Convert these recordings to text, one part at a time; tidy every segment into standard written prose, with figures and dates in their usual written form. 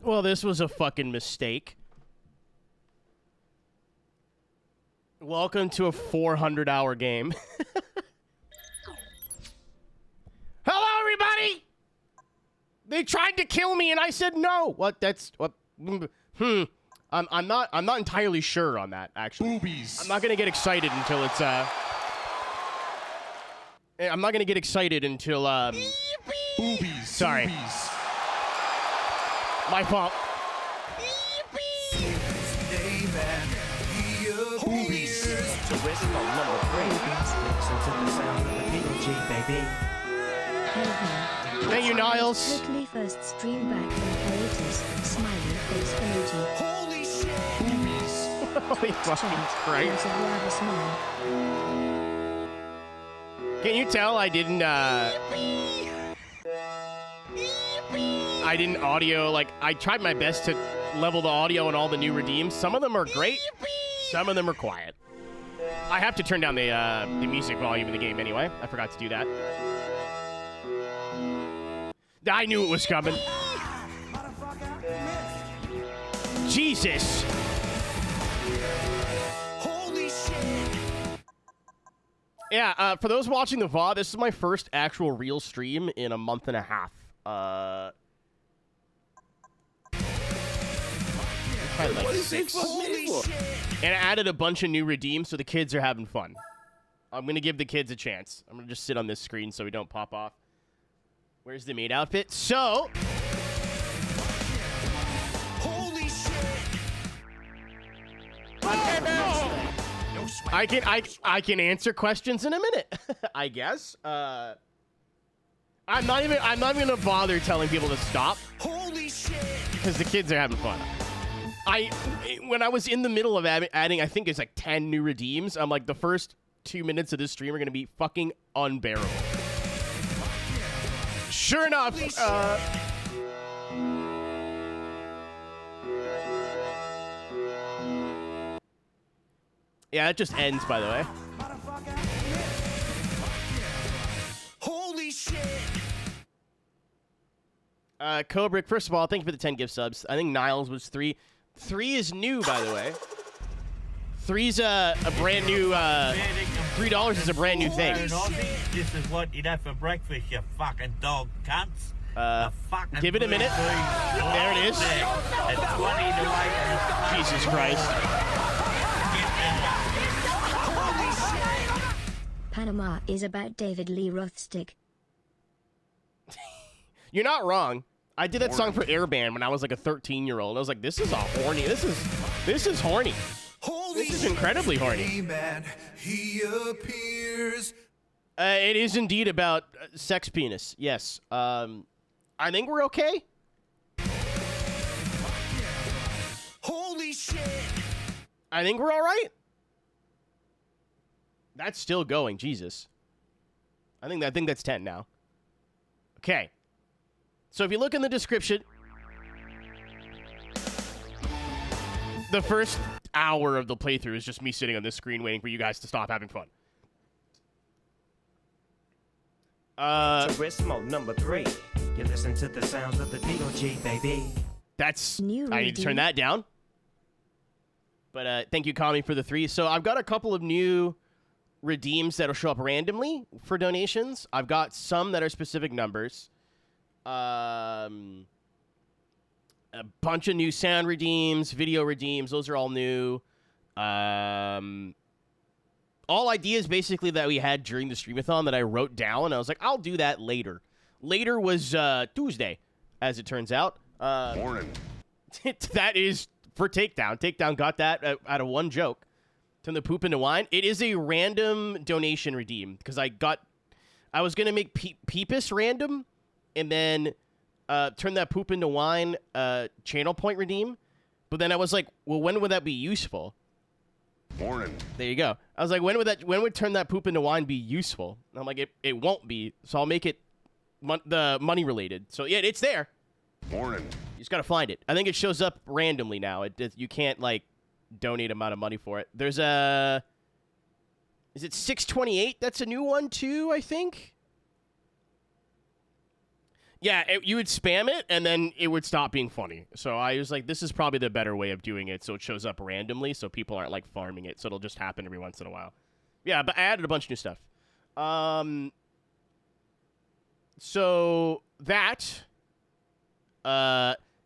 Well, this was a fucking mistake. Welcome to a 400-hour game. Hello, everybody! They tried to kill me, and I said no. What? That's what? I'm not entirely sure on that. Actually, Boobies. I'm not gonna get excited until it's I'm not gonna get excited until Boobies. Sorry. Boobies. My fault. Boobies. Turismo number 3. Listen to the sound of the POG, baby. Thank you, Niles. Quickly first stream back from hiatus. Smiley face emoji. Holy shit. Boobies. Holy fucking Christ. There's a rather smile. Can you tell I didn't audio, like, I tried my best to level the audio on all the new redeems. Some of them are great, some of them are quiet. I have to turn down the music volume in the game anyway. I forgot to do that. I knew it was coming. Jesus. Holy shit. Yeah, for those watching the VOD, this is my first actual real stream in a month and a half. Like Holy 6. shit. And I added a bunch of new redeems, so the kids are having fun. I'm going to give the kids a chance. I'm going to just sit on this screen so we don't pop off. Where's the maid outfit? So... Holy shit. I can answer questions in a minute, I guess. I'm not even gonna bother telling people to stop. Holy shit. Because the kids are having fun. When I was in the middle of adding, I think it's like 10 new redeems, I'm like, the first 2 minutes of this stream are gonna be fucking unbearable. Sure enough, yeah, it just ends, by the way. Holy shit. Kobrick, first of all, thank you for the 10 gift subs. I think Niles was 3. 3 is new, by the way. 3's a brand new, $3 is a brand new thing. This is what you'd have for breakfast, you fucking dog cunts. Give it a minute. There it is. Jesus Christ. Panama is about David Lee Rothstick. You're not wrong. I did that song for Airband when I was like a 13-year-old. I was like, this is a horny. This is horny. Holy This is incredibly horny. man, he appears. It is indeed about sex penis. Yes. I think we're okay. Holy shit. I think we're all right. That's still going. Jesus. I think that's 10 now. Okay. So if you look in the description, the first hour of the playthrough is just me sitting on this screen waiting for you guys to stop having fun. Turismo number 3. You listen to the sounds of the POG, baby. That's... New I need to turn redeem. that down. But thank you, Kami, for the 3. So I've got a couple of new redeems that'll show up randomly for donations. I've got some that are specific numbers. A bunch of new sound redeems, video redeems. Those are all new. All ideas basically that we had during the streamathon that I wrote down. I was like, I'll do that later. Later was Tuesday, as it turns out. Morning. That is for Takedown. Takedown got that out of one joke. Turn the poop into wine. It is a random donation redeem because I was going to make Peepus random and then turn that poop into wine channel point redeem. But then I was like, well, when would that be useful? Morning. There you go. I was like, when would turn that poop into wine be useful? And I'm like, it won't be. So I'll make it the money related. So yeah, it's there. Morning. You just got to find it. I think it shows up randomly now. You can't like donate amount of money for it. There's is it 628? That's a new one too, I think. Yeah, you would spam it, and then it would stop being funny. So I was like, this is probably the better way of doing it, so it shows up randomly, so people aren't, like, farming it, so it'll just happen every once in a while. Yeah, but I added a bunch of new stuff. So that,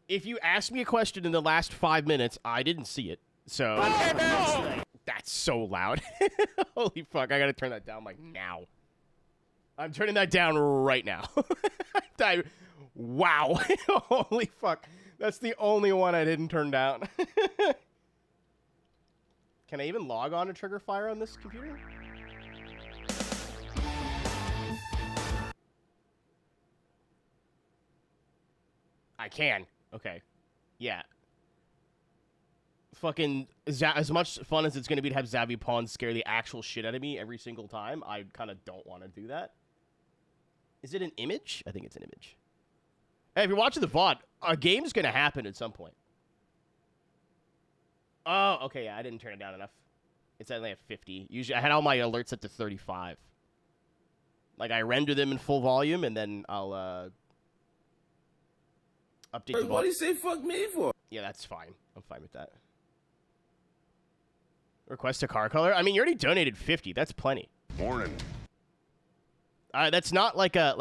if you asked me a question in the last 5 minutes, I didn't see it. So that's so loud. Holy fuck, I gotta turn that down, like, now. I'm turning that down right now. Wow. Holy fuck. That's the only one I didn't turn down. Can I even log on to Trigger Fire on this computer? I can. Okay. Yeah. Fucking as much fun as it's going to be to have Zavi Pawns scare the actual shit out of me every single time, I kind of don't want to do that. Is it an image? I think it's an image. Hey, if you're watching the VOD, a game's going to happen at some point. Oh, okay, yeah, I didn't turn it down enough. It's only at 50. Usually, I had all my alerts set to 35. Like, I render them in full volume, and then I'll, update the VOD. What do you say fuck me for? Yeah, that's fine. I'm fine with that. Request a car color? I mean, you already donated 50. That's plenty. Morning. That's not like a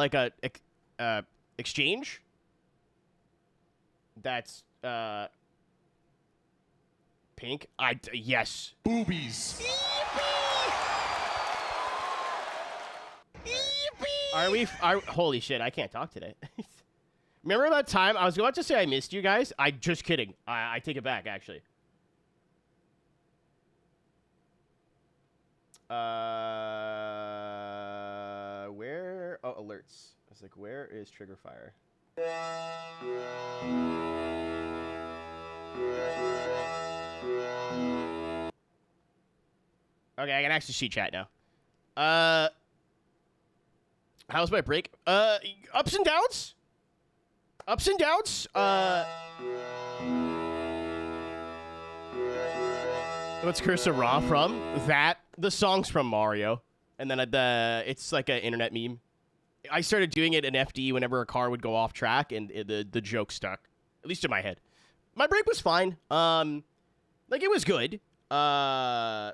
exchange. That's pink. Yes. Boobies. Are we? Holy shit! I can't talk today. Remember that time I was about to say I missed you guys? Just kidding. I take it back actually. Where? Oh, alerts. I was like, where is Trigger Fire? Okay, I can actually see chat now. How's my break? Ups and downs? Ups and downs? What's Curse of Raw from? That, the song's from Mario. And then it's like an internet meme. I started doing it in FD whenever a car would go off track, and the joke stuck. At least in my head. My break was fine. Like, it was good. I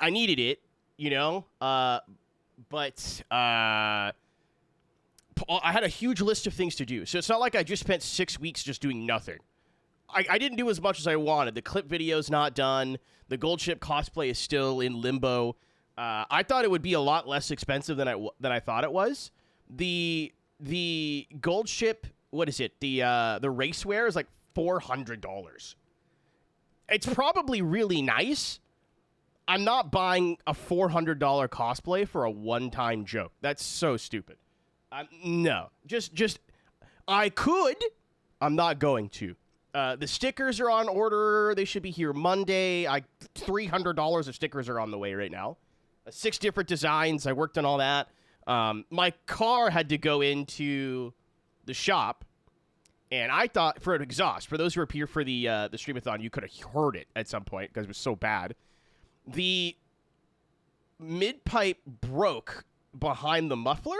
needed it, you know? But I had a huge list of things to do. So it's not like I just spent 6 weeks just doing nothing. I didn't do as much as I wanted. The clip video's not done. The gold ship cosplay is still in limbo. I thought it would be a lot less expensive than I thought it was. The gold ship, what is it? The racewear is like $400. It's probably really nice. I'm not buying a $400 cosplay for a one-time joke. That's so stupid. No, just I could. I'm not going to. The stickers are on order. They should be here Monday. $300 of stickers are on the way right now. 6 different designs. I worked on all that. My car had to go into the shop, and I thought for an exhaust. For those who are here for the streamathon, you could have heard it at some point because it was so bad. The mid pipe broke behind the muffler,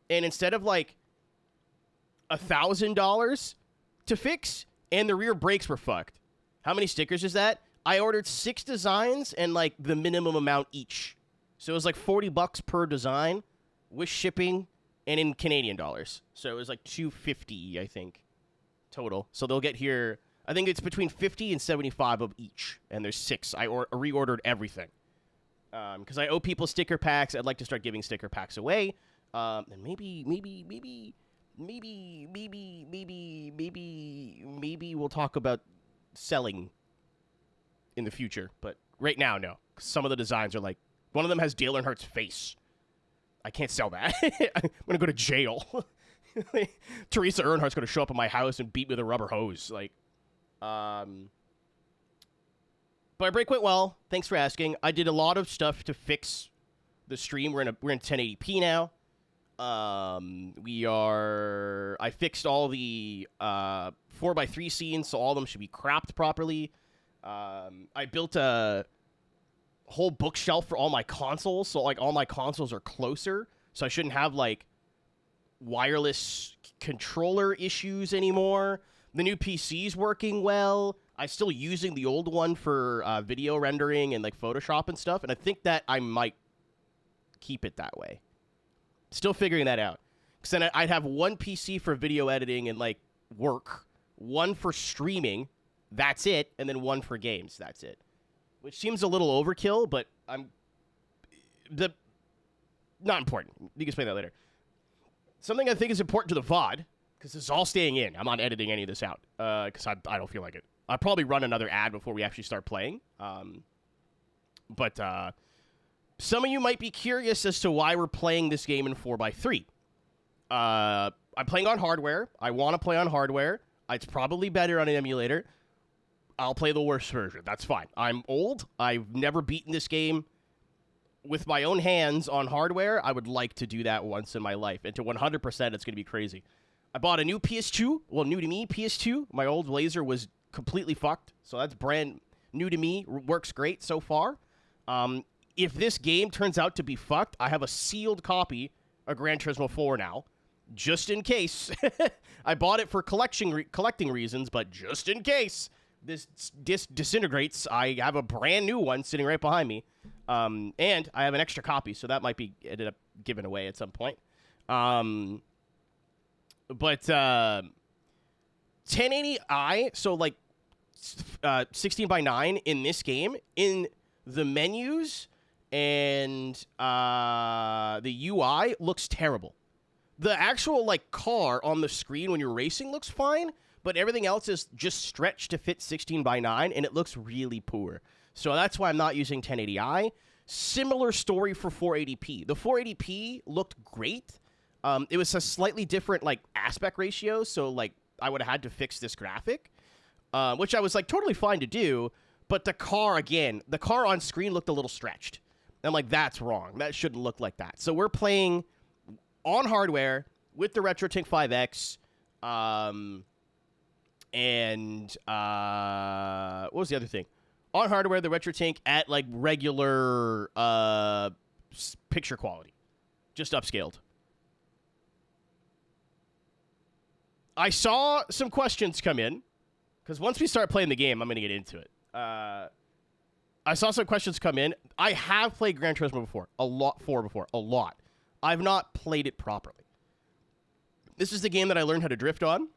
and instead of like $1,000 to fix, and the rear brakes were fucked. How many stickers is that? I ordered 6 designs and like the minimum amount each. So it was like $40 per design with shipping and in Canadian dollars. So it was like $250, I think, total. So they'll get here, I think it's between 50 and 75 of each. And there's 6. I reordered everything. Because I owe people sticker packs. I'd like to start giving sticker packs away. And maybe we'll talk about selling in the future. But right now, no. Some of the designs are like, one of them has Dale Earnhardt's face. I can't sell that. I'm going to go to jail. Teresa Earnhardt's going to show up at my house and beat me with a rubber hose. Like, but my break went well. Thanks for asking. I did a lot of stuff to fix the stream. We're in 1080p now. I fixed all the 4x3 scenes, so all of them should be cropped properly. I built a whole bookshelf for all my consoles, so like all my consoles are closer, so I shouldn't have like wireless controller issues anymore. The new PC's working well. I'm still using the old one for video rendering and like Photoshop and stuff, and I think that I might keep it that way. Still figuring that out. Because then I'd have one PC for video editing and like work, one for streaming, that's it, and then one for games, that's it. Which seems a little overkill, but not important. You can explain that later. Something I think is important to the VOD, because this is all staying in. I'm not editing any of this out, because I don't feel like it. I'll probably run another ad before we actually start playing. But some of you might be curious as to why we're playing this game in 4x3. I'm playing on hardware. I want to play on hardware. It's probably better on an emulator. I'll play the worst version. That's fine. I'm old. I've never beaten this game with my own hands on hardware. I would like to do that once in my life. And to 100%, it's going to be crazy. I bought a new PS2. Well, new to me, PS2. My old laser was completely fucked. So that's brand new to me. Works great so far. If this game turns out to be fucked, I have a sealed copy of Gran Turismo 4 now. Just in case. I bought it for collecting reasons, but just in case this disintegrates, I have a brand new one sitting right behind me. And I have an extra copy, so that might be ended up given away at some point. But 1080i, so like 16:9 in this game, in the menus and the UI looks terrible. The actual like car on the screen when you're racing looks fine, but everything else is just stretched to fit 16:9, and it looks really poor. So that's why I'm not using 1080i. Similar story for 480p. The 480p looked great. It was a slightly different like aspect ratio, so like I would have had to fix this graphic, which I was like totally fine to do. But the car on screen looked a little stretched. I'm like, that's wrong. That shouldn't look like that. So we're playing on hardware with the Aeroteq 5X, and what was the other thing? On hardware, the Aeroteq at like regular picture quality, just upscaled. I saw some questions come in, because once we start playing the game, I'm going to get into it. I saw some questions come in. I have played Gran Turismo before, a lot. I've not played it properly. This is the game that I learned how to drift on.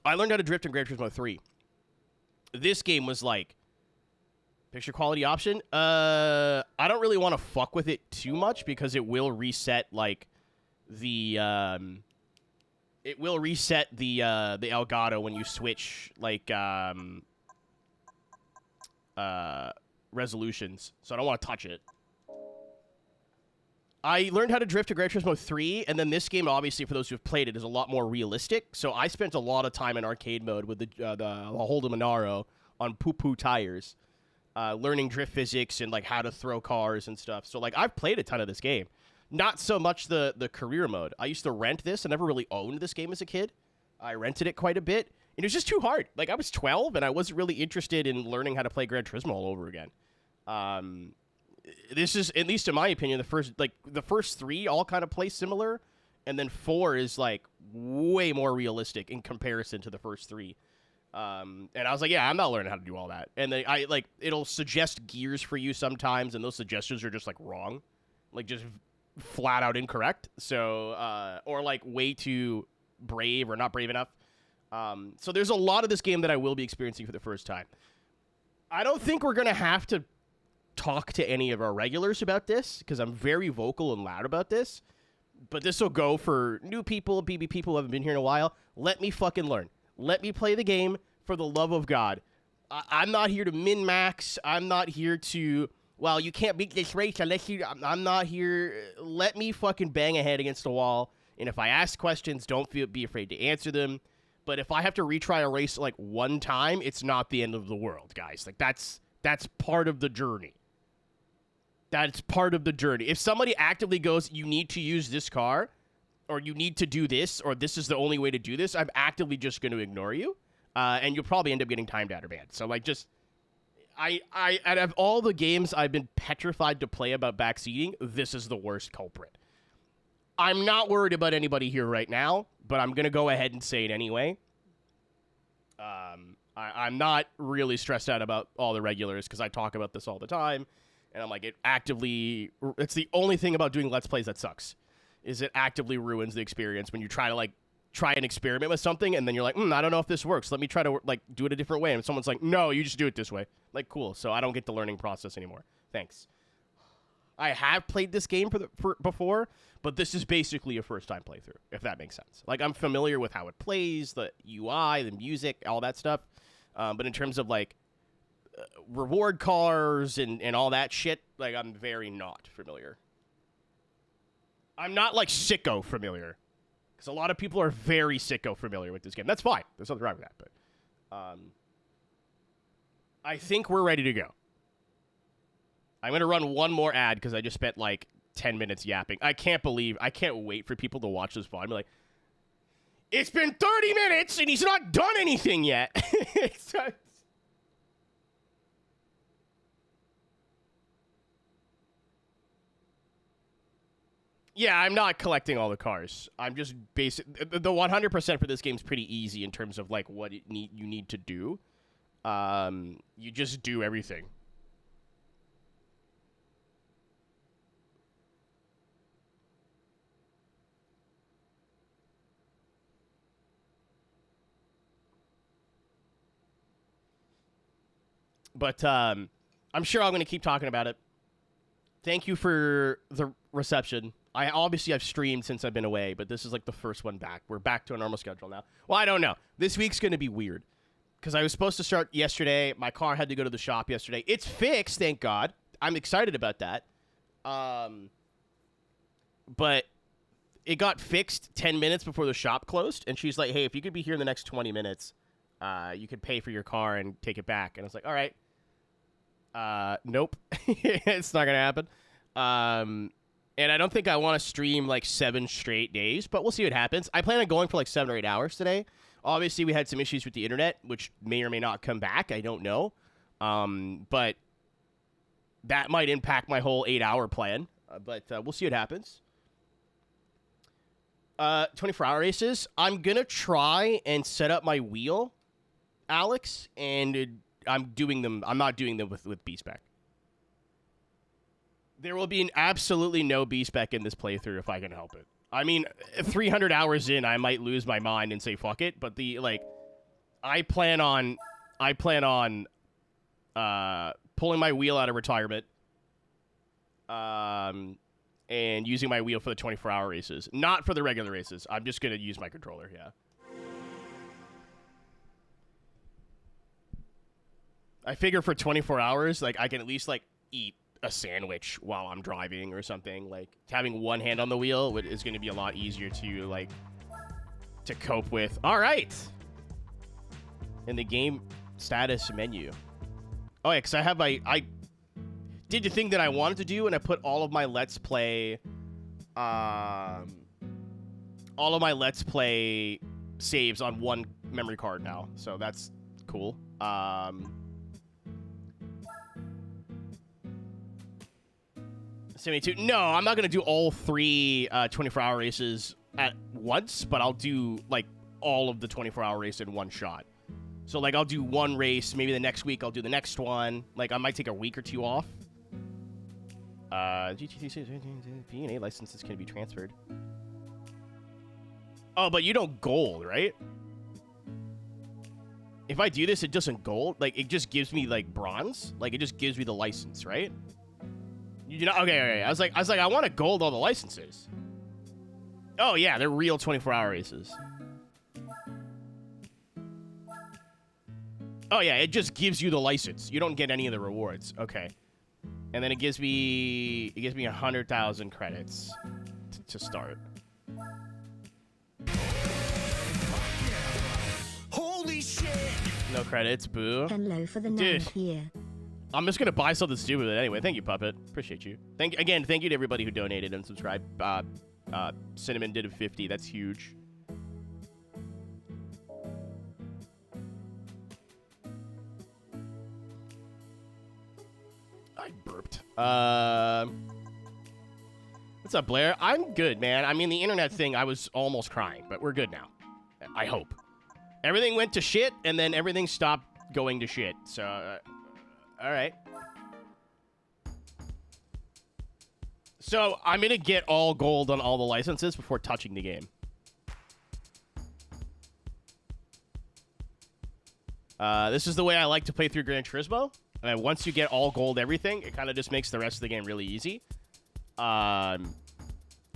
I learned how to drift in Gran Turismo 3. This game was like, picture quality option. I don't really want to fuck with it too much because it will reset like the Elgato when you switch like resolutions. So I don't want to touch it. I learned how to drift to Gran Turismo 3, and then this game, obviously, for those who have played it, is a lot more realistic. So I spent a lot of time in arcade mode with the Holden Monaro on poo-poo tires, learning drift physics and like how to throw cars and stuff. So like I've played a ton of this game. Not so much the career mode. I used to rent this. I never really owned this game as a kid. I rented it quite a bit. And it was just too hard. Like I was 12, and I wasn't really interested in learning how to play Gran Turismo all over again. This is, at least in my opinion, the first three all kind of play similar, and then 4 is like way more realistic in comparison to the first three. And I was like, yeah, I'm not learning how to do all that. And then it'll suggest gears for you sometimes, and those suggestions are just like wrong, like just flat out incorrect. So or like way too brave or not brave enough. So there's a lot of this game that I will be experiencing for the first time. I don't think we're gonna have to talk to any of our regulars about this, because I'm very vocal and loud about this, but this will go for new people, BB people who haven't been here in a while. Let me fucking learn. Let me play the game for the love of God. I'm not here to min-max. I'm not here to, well, you can't beat this race unless you, I'm not here. Let me fucking bang a head against the wall, and if I ask questions, don't be afraid to answer them. But if I have to retry a race like one time, it's not the end of the world, guys. Like that's part of the journey. That's part of the journey. If somebody actively goes, you need to use this car, or you need to do this, or this is the only way to do this, I'm actively just going to ignore you, and you'll probably end up getting timed out or banned. So, like, just, out of all the games I've been petrified to play about backseating, this is the worst culprit. I'm not worried about anybody here right now, but I'm going to go ahead and say it anyway. I'm not really stressed out about all the regulars because I talk about this all the time. And I'm like, it's the only thing about doing Let's Plays that sucks, is it actively ruins the experience when you try to, like, try and experiment with something, and then you're like, I don't know if this works. Let me try to, like, do it a different way. And someone's like, no, you just do it this way. Like, cool. So I don't get the learning process anymore. Thanks. I have played this game before, but this is basically a first-time playthrough, if that makes sense. Like, I'm familiar with how it plays, the UI, the music, all that stuff. But in terms of, like, reward cars and all that shit, like, I'm very not familiar. I'm not, like, sicko familiar. Because a lot of people are very sicko familiar with this game. That's fine. There's nothing wrong with that. But I think we're ready to go. I'm going to run one more ad because I just spent, like, 10 minutes yapping. I can't wait for people to watch this VOD. I'm like, it's been 30 minutes and he's not done anything yet. Yeah, I'm not collecting all the cars. I'm just the 100% for this game's pretty easy in terms of, like, what you need to do. You just do everything. But I'm sure I'm going to keep talking about it. Thank you for the reception. I've streamed since I've been away, but this is like the first one back. We're back to a normal schedule now. Well, I don't know. This week's going to be weird because I was supposed to start yesterday. My car had to go to the shop yesterday. It's fixed, thank God. I'm excited about that. But it got fixed 10 minutes before the shop closed, and she's like, hey, if you could be here in the next 20 minutes, you could pay for your car and take it back. And I was like, all right. Nope. It's not going to happen. And I don't think I want to stream like 7 straight days, but we'll see what happens. I plan on going for like 7 or 8 hours today. Obviously, we had some issues with the internet, which may or may not come back. I don't know. But that might impact my whole 8-hour plan. But we'll see what happens. 24-hour races. I'm going to try and set up my wheel, Alex, and I'm not doing them with B-Spec. There will be absolutely no B-Spec in this playthrough if I can help it. I mean, 300 hours in, I might lose my mind and say fuck it, but I plan on pulling my wheel out of retirement and using my wheel for the 24-hour races. Not for the regular races. I'm just going to use my controller, yeah. I figure for 24 hours, like, I can at least, like, eat a sandwich while I'm driving or something. Like, having one hand on the wheel is going to be a lot easier to, like, to cope with. All right. In the game status menu. Oh, yeah, because I did the thing that I wanted to do, and I put all of my Let's Play, saves on one memory card now. So that's cool. 72. No, I'm not going to do all 3 24-hour races at once, but I'll do, like, all of the 24-hour race in one shot. So, like, I'll do one race. Maybe the next week I'll do the next one. Like, I might take a week or 2 off. P&A licenses can be transferred. Oh, but you don't gold, right? If I do this, it doesn't gold. Like, it just gives me, like, bronze. Like, it just gives me the license, right? You know, okay. I was like, I want to gold all the licenses. Oh yeah, they're real 24-hour races. Oh yeah, it just gives you the license. You don't get any of the rewards. Okay, and then it gives me 100,000 credits to start. Holy shit! No credits, boo. Hello for the Dude. 9th year. I'm just gonna buy something stupid with it anyway. Thank you, Puppet. Appreciate you. Thank you to everybody who donated and subscribed. Cinnamon did a 50. That's huge. I burped. What's up, Blair? I'm good, man. I mean, the internet thing, I was almost crying, but we're good now. I hope. Everything went to shit, and then everything stopped going to shit. So, all right. So, I'm going to get all gold on all the licenses before touching the game. This is the way I like to play through Gran Turismo. And once you get all gold everything, it kind of just makes the rest of the game really easy.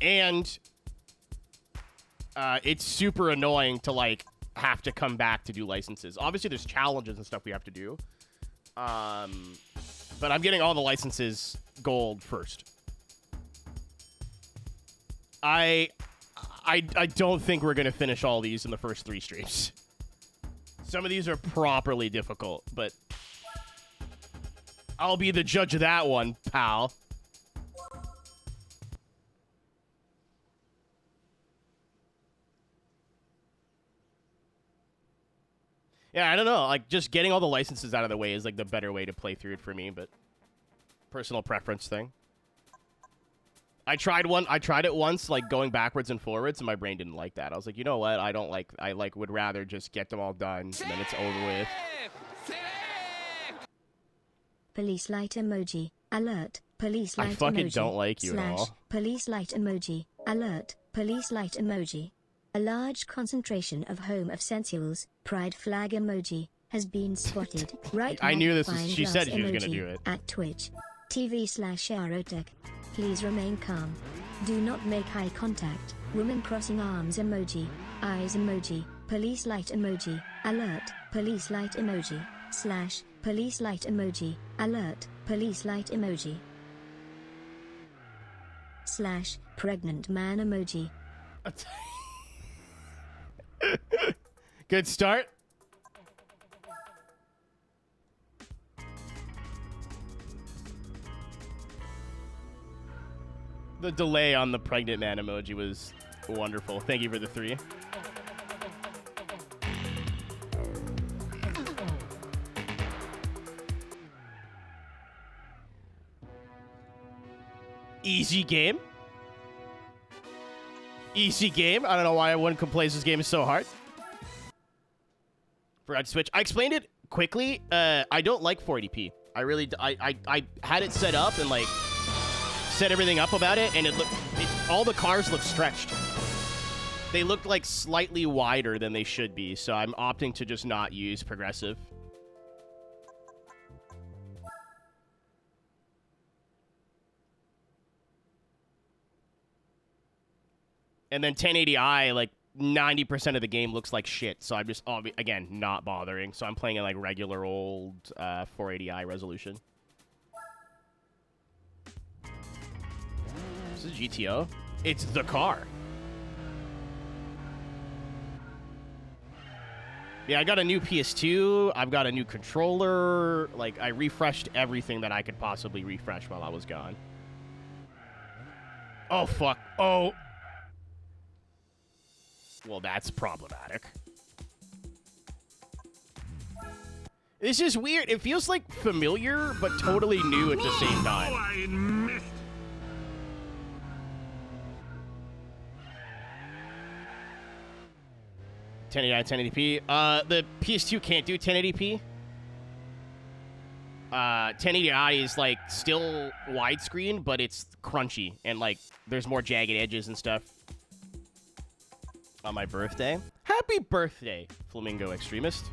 And it's super annoying to, like, have to come back to do licenses. Obviously, there's challenges and stuff we have to do. But I'm getting all the licenses gold first. I don't think we're going to finish all these in the first 3 streams. Some of these are properly difficult, but I'll be the judge of that one, pal. Yeah, I don't know. Like, just getting all the licenses out of the way is, like, the better way to play through it for me, but personal preference thing. I tried it once, like, going backwards and forwards, and my brain didn't like that. I was like, you know what? I would rather just get them all done, and then it's over with. Police light emoji. Alert. Police light emoji. I fucking don't like you at all. Police light emoji. Alert. Police light emoji. A large concentration of home of sensuals, pride flag emoji, has been spotted. Right. I knew this. Magnifying She glass said she was gonna emoji do it. At Twitch. TV/Aeroteq. Please remain calm. Do not make eye contact. Woman crossing arms emoji. Eyes emoji. Police light emoji. Alert. Police light emoji. / police light emoji. Alert. Police light emoji. / pregnant man emoji. Good start. The delay on the pregnant man emoji was wonderful. Thank you for the 3. Easy game. Easy game. I don't know why one complains this game is so hard. Forgot to switch. I explained it quickly. I don't like 480p. I really... I had it set up and, like, set everything up about it, and all the cars look stretched. They looked, like, slightly wider than they should be, so I'm opting to just not use progressive. And then 1080i, like, 90% of the game looks like shit, so I'm just, again, not bothering. So I'm playing in, like, regular old 480i resolution. This is GTO. It's the car. Yeah, I got a new PS2. I've got a new controller. Like, I refreshed everything that I could possibly refresh while I was gone. Oh, fuck. Oh. Well, that's problematic. This is weird. It feels like familiar, but totally new at the same time. Oh, I missed. $1080p. The PS2 can't do 1080p. 1080i is, like, still widescreen, but it's crunchy, and, like, there's more jagged edges and stuff. On my birthday. Happy birthday, Flamingo Extremist.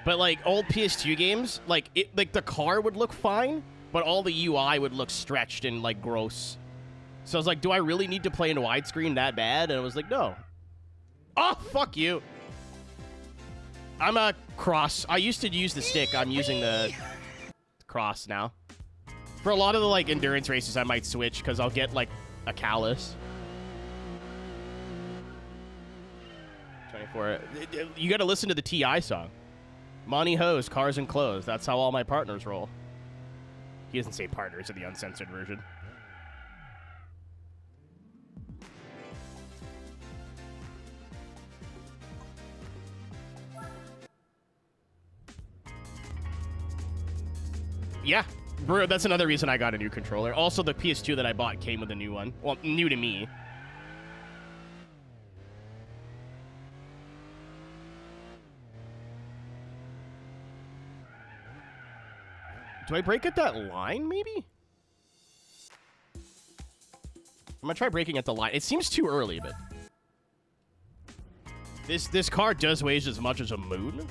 But, like, old PS2 games, like, the car would look fine, but all the UI would look stretched and, like, gross. So I was like, do I really need to play in widescreen that bad? And I was like, no. Oh, fuck you. I'm a cross. I used to use the stick. I'm using the cross now. For a lot of the, like, endurance races, I might switch because I'll get, like, a callus. 24. You got to listen to the TI song. Money, hose, cars, and clothes. That's how all my partners roll. He doesn't say partners in the uncensored version. Yeah, bro, that's another reason I got a new controller. Also, the PS2 that I bought came with a new one. Well, new to me. Do I break at that line, maybe? I'm gonna try breaking at the line. It seems too early, but... This car does weigh as much as a moon.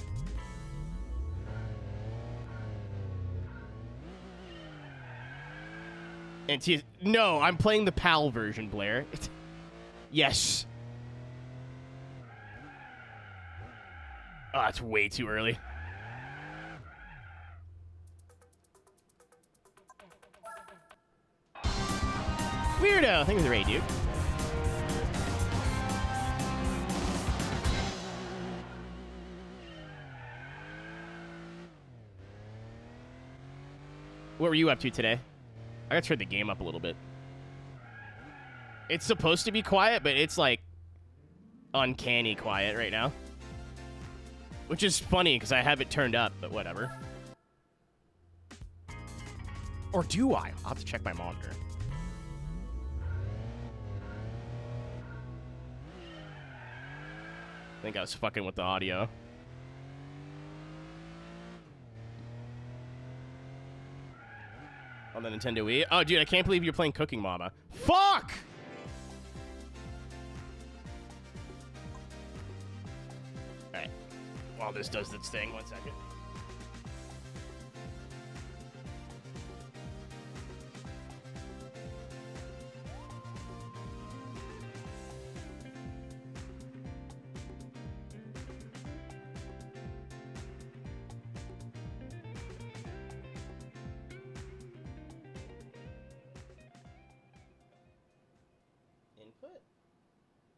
And no, I'm playing the PAL version, Blair. Yes. Oh, it's way too early. Weirdo. Thank you for the raid, dude. What were you up to today? I gotta turn the game up a little bit. It's supposed to be quiet, but it's like uncanny quiet right now. Which is funny because I have it turned up, but whatever. Or do I? I'll have to check my monitor. I think I was fucking with the audio. On the Nintendo Wii. Oh, dude, I can't believe you're playing Cooking Mama. Fuck! Alright. While this does its thing, 1 second.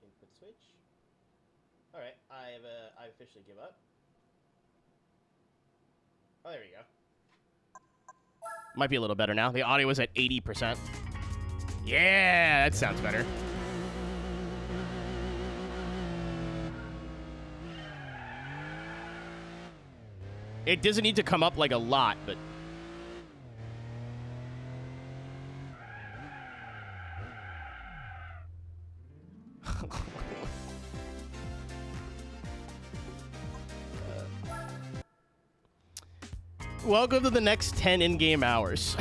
Input switch. All right, I officially give up. Oh, there we go. Might be a little better now. The audio was at 80%. Yeah, that sounds better. It doesn't need to come up like a lot, but... Welcome to the next 10 in-game hours.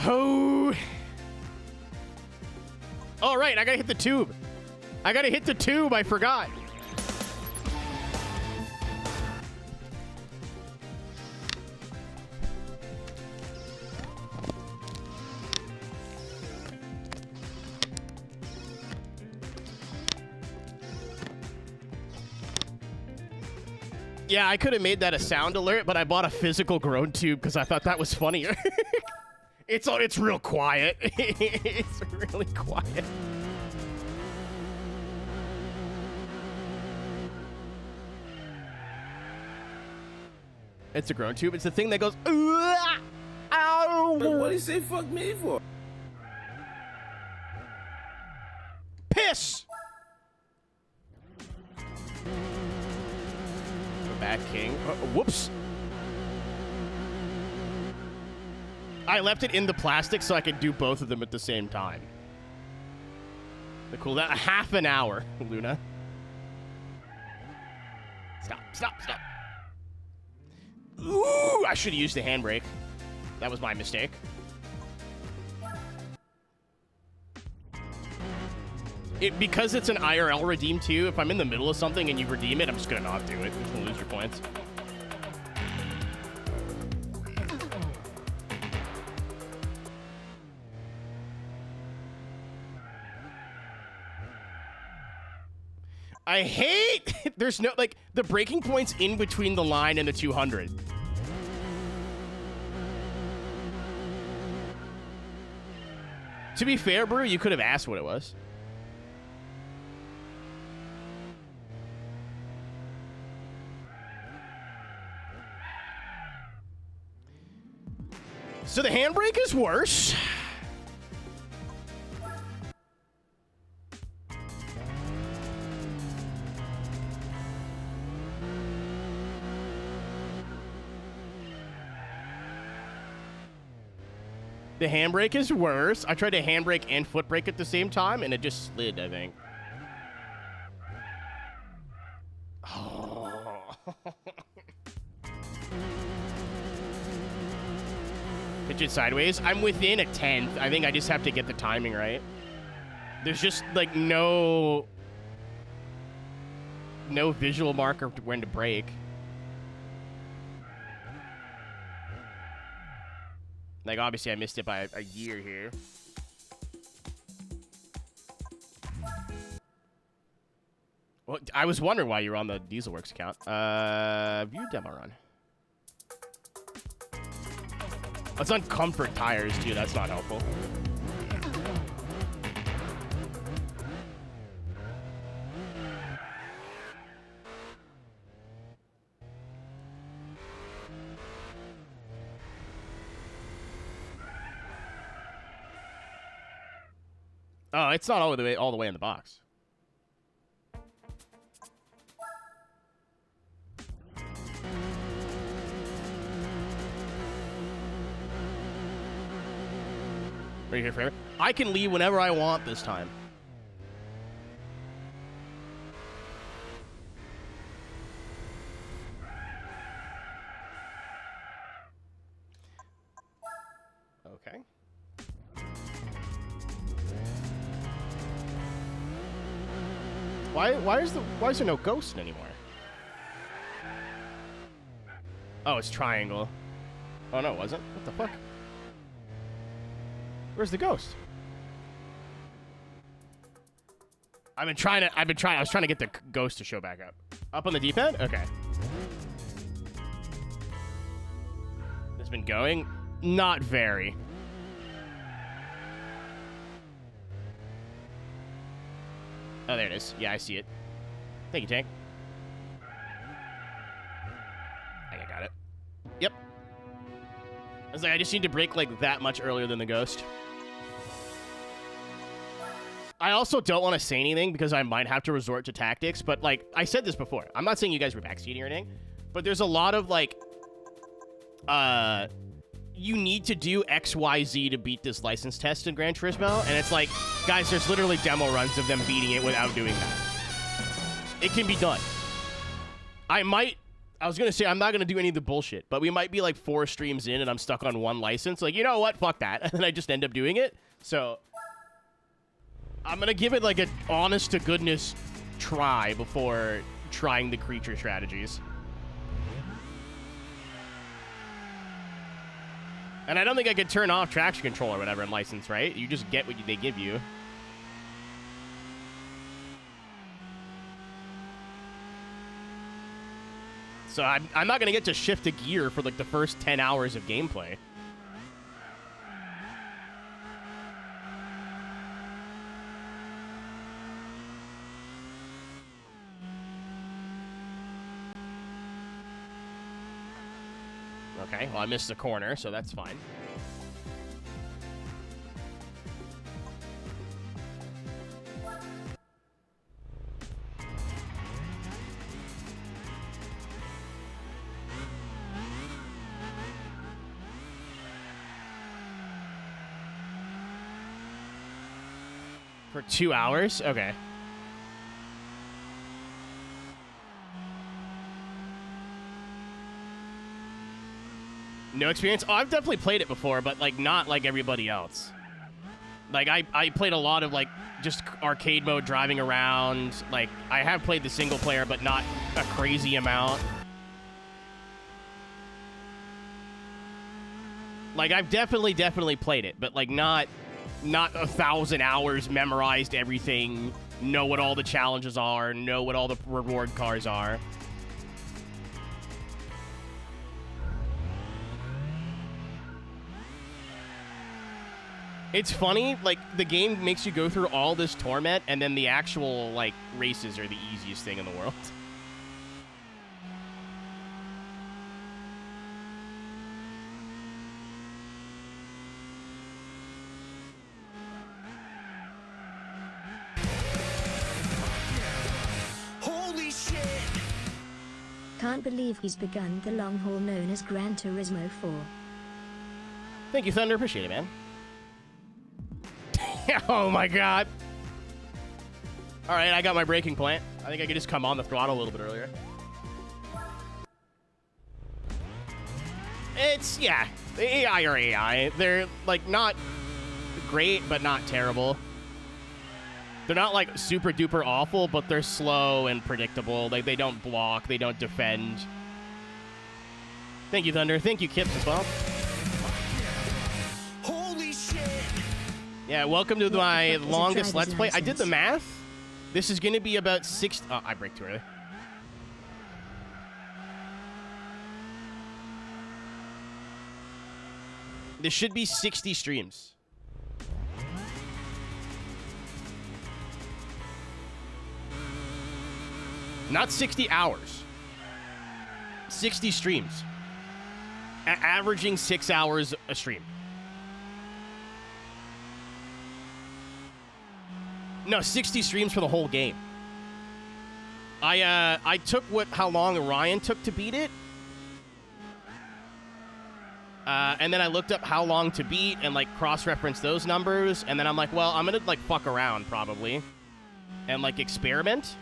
Oh. All right, I gotta hit the tube. I gotta hit the tube, I forgot. Yeah, I could have made that a sound alert, but I bought a physical groan tube because I thought that was funnier. It's real quiet. It's really quiet. It's a groan tube. It's the thing that goes. Ow! What do you say fuck me for? Piss! Bad king. Whoops. I left it in the plastic so I could do both of them at the same time. Cool. That half an hour, Luna. Stop. Ooh, I should have used the handbrake. That was my mistake. Because it's an IRL redeem too, if I'm in the middle of something and you redeem it, I'm just gonna not do it. You're gonna lose your points. I hate there's no like the breaking points in between the line and the 200. To be fair, Brew, you could have asked what it was. So the handbrake is worse. The handbrake is worse. I tried to handbrake and foot brake at the same time, and it just slid, I think. Oh. Pitch it sideways. I'm within a tenth. I think I just have to get the timing right. There's just, like, no visual marker of when to brake. Like, obviously, I missed it by a year here. Well, I was wondering why you were on the Dieselworks account. View demo run. It's on comfort tires, too. That's not helpful. Oh, it's not all the way in the box. Right here forever. I can leave whenever I want this time. Okay. Why is there no ghost anymore? Oh, it's triangle. Oh no, it wasn't. What the fuck? Where's the ghost? I was trying to get the ghost to show back up. Up on the D-pad? Okay. It's been going? Not very. Oh, there it is. Yeah, I see it. Thank you, Tank. I think I got it. Yep. I was like, I just need to brake like that much earlier than the ghost. I also don't want to say anything because I might have to resort to tactics, but like I said this before, I'm not saying you guys were backseating or anything, but there's a lot of like, you need to do X, Y, Z to beat this license test in Gran Turismo, and it's like, guys, there's literally demo runs of them beating it without doing that. It can be done. I was going to say I'm not going to do any of the bullshit, but we might be like 4 streams in and I'm stuck on one license. Like, you know what? Fuck that. And then I just end up doing it. So I'm going to give it like an honest to goodness try before trying the creature strategies. And I don't think I could turn off traction control or whatever in license, right? You just get what they give you. So I'm not going to get to shift a gear for like the first 10 hours of gameplay. Okay, well, I missed the corner, so that's fine. For 2 hours? Okay. No experience? Oh, I've definitely played it before, but, like, not like everybody else. Like, I played a lot of, like, just arcade mode driving around. Like, I have played the single player, but not a crazy amount. Like, I've definitely played it, but, like, not 1,000 hours, memorized everything, know what all the challenges are, know what all the reward cars are. It's funny, like, the game makes you go through all this torment, and then the actual, like, races are the easiest thing in the world. Can't believe he's begun the long haul known as Gran Turismo 4. Thank you, Thunder. Appreciate it, man. Oh my god. All right, I got my braking point. I think I could just come on the throttle a little bit earlier. It's, yeah, the AI are AI. They're, like, not great, but not terrible. They're not, like, super duper awful, but they're slow and predictable. Like, they don't block, they don't defend. Thank you, Thunder. Thank you, Kips, as well. Holy shit! Yeah, welcome to my fuck is a longest driver's Let's Play. I did the license? math. This is going to be about 6... Oh, I braked too early. This should be 60 streams. Not 60 hours. 60 streams. Averaging 6 hours a stream. No, 60 streams for the whole game. I took how long Ryan took to beat it. And then I looked up how long to beat and, like, cross-referenced those numbers. And then I'm like, well, I'm going to, like, fuck around, probably. And, like, experiment.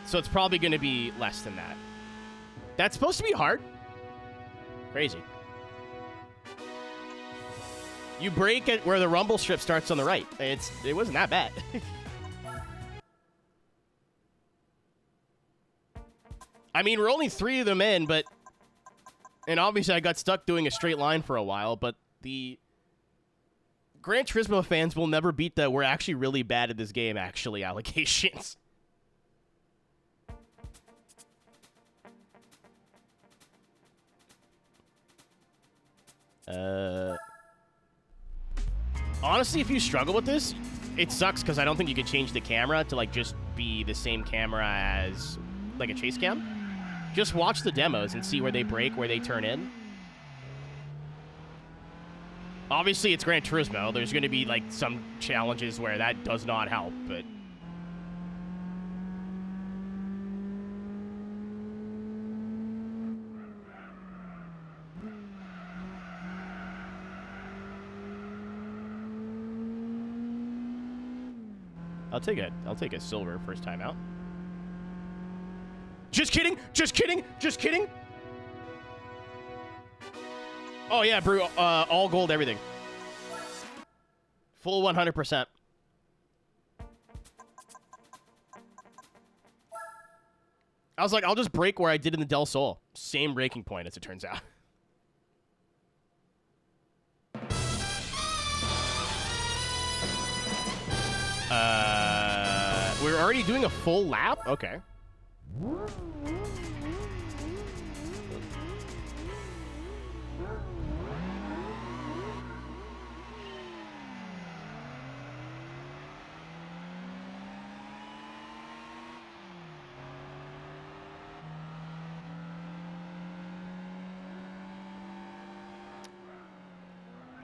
So it's probably going to be less than that. That's supposed to be hard. Crazy. You break it where the rumble strip starts on the right. It wasn't that bad. I mean, we're only 3 of them in, but... And obviously I got stuck doing a straight line for a while, but the Gran Turismo fans will never beat that we're actually really bad at this game, actually, allegations. Honestly, if you struggle with this, it sucks because I don't think you could change the camera to, like, just be the same camera as, like, a chase cam. Just watch the demos and see where they break, where they turn in. Obviously, it's Gran Turismo. There's going to be, like, some challenges where that does not help, but... I'll take a silver first time out. Just kidding! Just kidding! Just kidding! Oh, yeah, brew. All gold, everything. Full 100%. I was like, I'll just break where I did in the Del Sol. Same breaking point, as it turns out. We're already doing a full lap? Okay.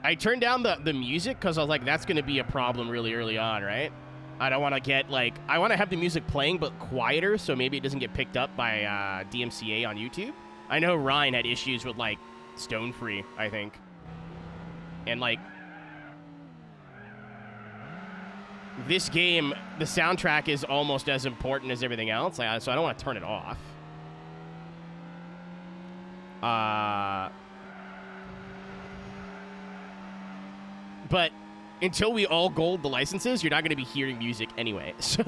I turned down the music because I was like, that's going to be a problem really early on, right? I don't want to get, like... I want to have the music playing, but quieter, so maybe it doesn't get picked up by DMCA on YouTube. I know Ryan had issues with, like, Stone Free, I think. And, like... This game, the soundtrack is almost as important as everything else, so I don't want to turn it off. But... Until we all gold the licenses, you're not going to be hearing music anyway. So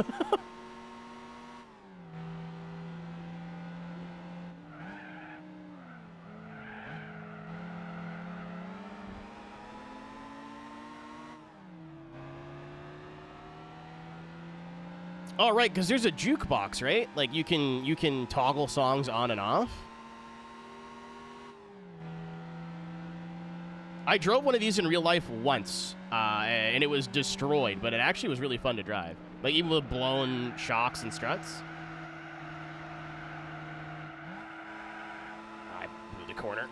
oh, right, because there's a jukebox, right? Like, you can toggle songs on and off. I drove one of these in real life once, and it was destroyed, but it actually was really fun to drive. Like, even with blown shocks and struts. I blew the corner.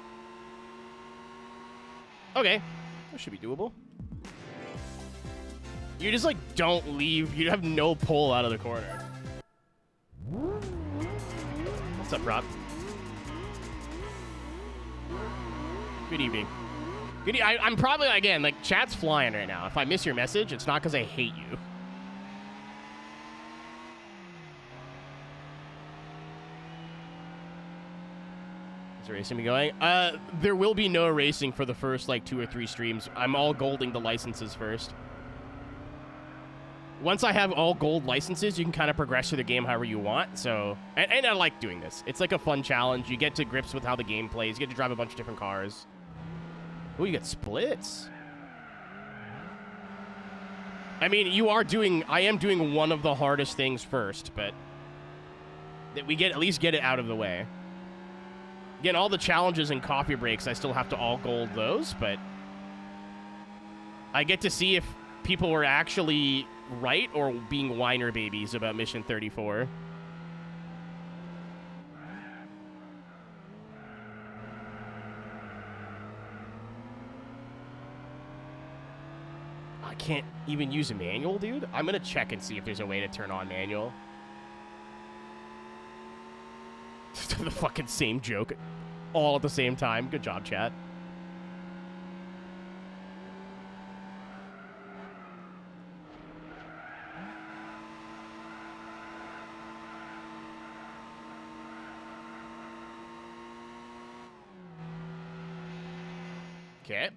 Okay, that should be doable. You just, like, don't leave. You have no pull out of the corner. It's What's up, Rob? Good evening. I'm probably, again, like, chat's flying right now. If I miss your message, it's not because I hate you. Is racing be going? There will be no racing for the first, like, 2 or 3 streams. I'm all golding the licenses first. Once I have all gold licenses, you can kind of progress through the game however you want. So, and I like doing this. It's like a fun challenge. You get to grips with how the game plays. You get to drive a bunch of different cars. Oh, you got splits. I mean, I am doing one of the hardest things first, but that we at least get it out of the way. Again, all the challenges and coffee breaks, I still have to all gold those, but I get to see if people were actually right or being whiner babies about Mission 34. I can't even use a manual, dude. I'm gonna check and see if there's a way to turn on manual. The fucking same joke all at the same time. Good job, chat. Okay.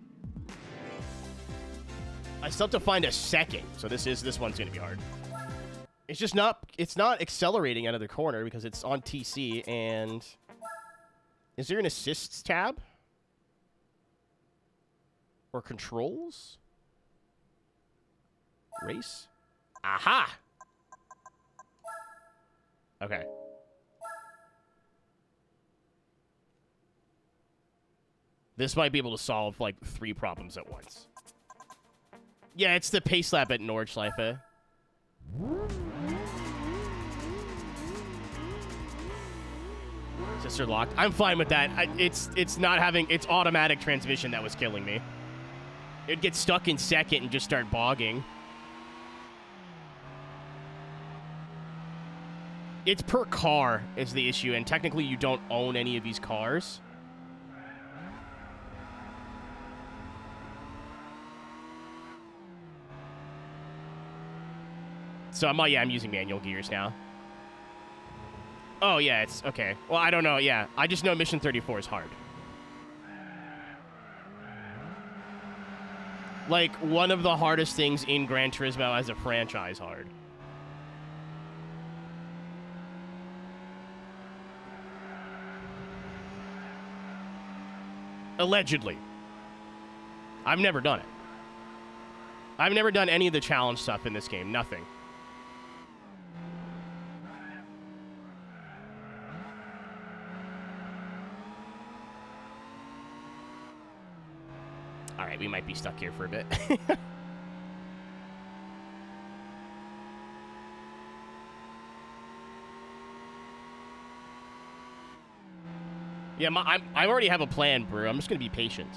I still have to find a second, so this one's gonna be hard. It's not accelerating out of the corner because it's on TC, and is there an assists tab? Or controls? Race? Aha! Okay. This might be able to solve, like, 3 problems at once. Yeah, it's the pace lap at Nordschleife. Sister locked. I'm fine with that. It's not having... It's automatic transmission that was killing me. It'd get stuck in second and just start bogging. It's per car is the issue, and technically you don't own any of these cars. So I'm using manual gears now. Oh, yeah, it's okay. Well, I don't know. Yeah, I just know Mission 34 is hard. Like, one of the hardest things in Gran Turismo as a franchise hard. Allegedly. I've never done it. I've never done any of the challenge stuff in this game. Nothing. Alright, we might be stuck here for a bit. Yeah, I already have a plan, bro. I'm just going to be patient.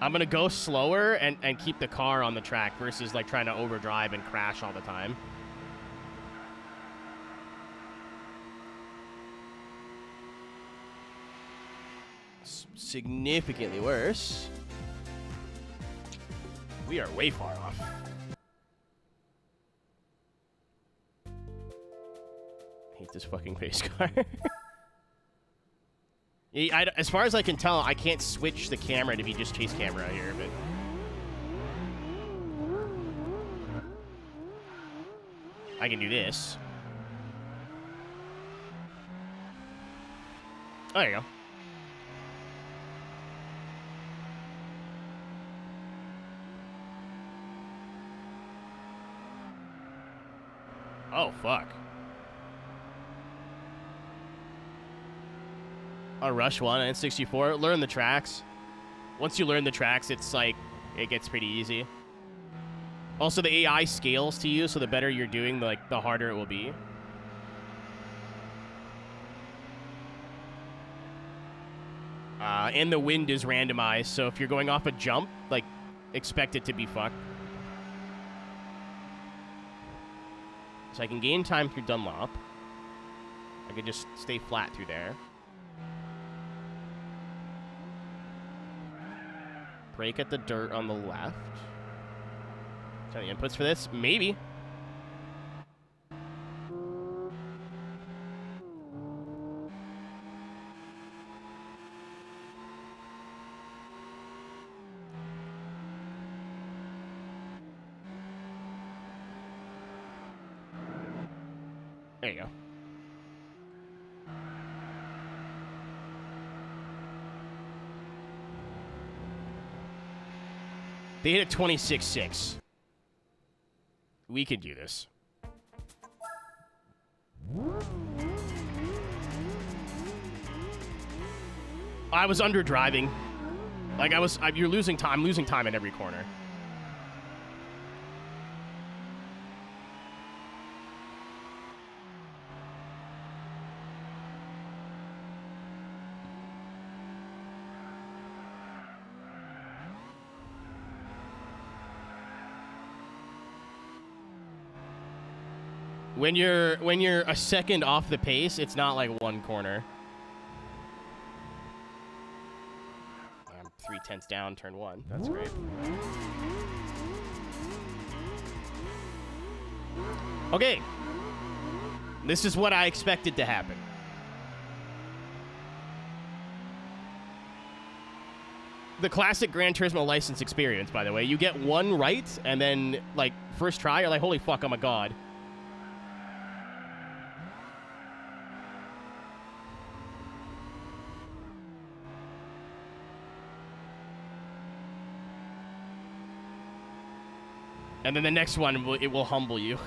I'm going to go slower and keep the car on the track versus, like, trying to overdrive and crash all the time. Significantly worse. We are way far off. Hate this fucking race car. As far as I can tell, I can't switch the camera to be just chase camera here, but... I can do this. Oh, there you go. Oh, fuck. On Rush 1 and 64, learn the tracks. Once you learn the tracks, it's like, it gets pretty easy. Also, the AI scales to you, so the better you're doing, the harder it will be. And the wind is randomized, so if you're going off a jump, like, expect it to be fucked. So I can gain time through Dunlop. I could just stay flat through there. Brake at the dirt on the left. Is that the inputs for this? Maybe. There you go. They hit a 26.6. We could do this. I was under driving. Like you're losing time. I'm losing time in every corner. When you're a second off the pace, it's not like one corner. I'm 3/10 down, turn 1. That's great. Okay. This is what I expected to happen. The classic Gran Turismo license experience, by the way. You get one right, and then, like, first try, you're like, holy fuck, I'm a god. And then the next one, it will humble you.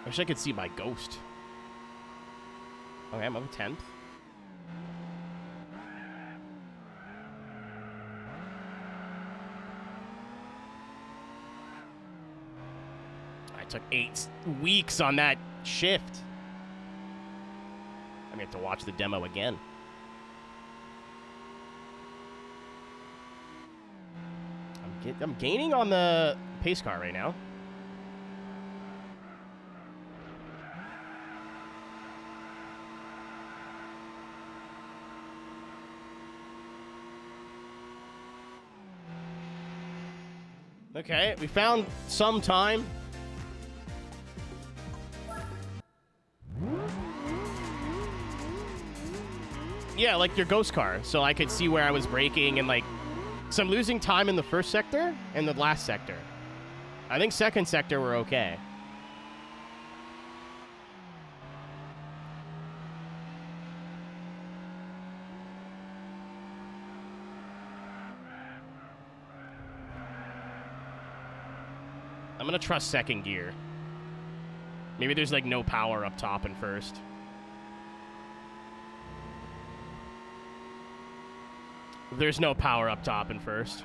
I wish I could see my ghost. Okay, I'm up 10th. Took 8 weeks on that shift. I'm gonna have to watch the demo again. I'm gaining on the pace car right now. Okay, we found some time. Yeah, like your ghost car, so I could see where I was braking and like, so I'm losing time in the first sector and the last sector. I think second sector we're okay. I'm gonna trust second gear. Maybe there's like no power up top in first. There's no power up top in first.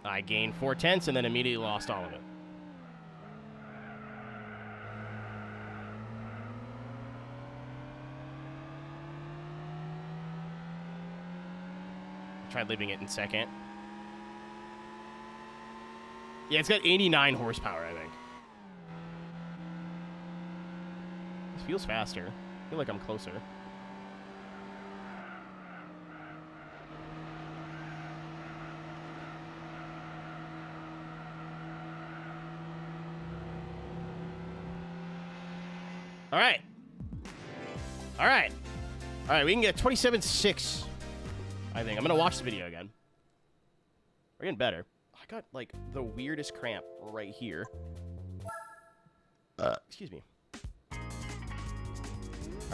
I gained 4/10 and then immediately lost all of it. Tried leaving it in second. Yeah, it's got 89 horsepower, I think. This feels faster. I feel like I'm closer. All right. All right. All right, we can get 27.6. I think. I'm going to watch the video again. We're getting better. I got, like, the weirdest cramp right here. Excuse me. All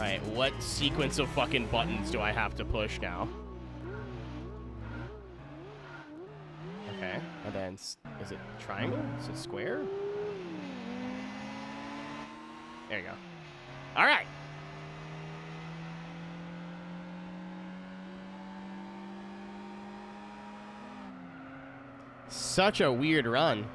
Alright, what sequence of fucking buttons do I have to push now? Okay, and then, is it triangle? Is it square? There you go. Alright! Such a weird run.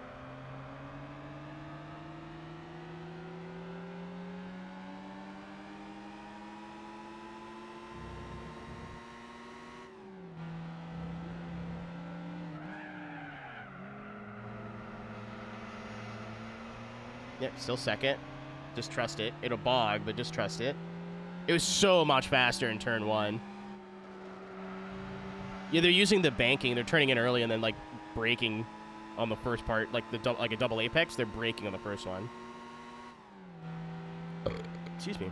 Yep, still second. Just trust it. It'll bog, but just trust it. It was so much faster in turn 1. Yeah, they're using the banking. They're turning in early and then, like, braking on the first part. Like like a double apex, they're braking on the first one. Excuse me.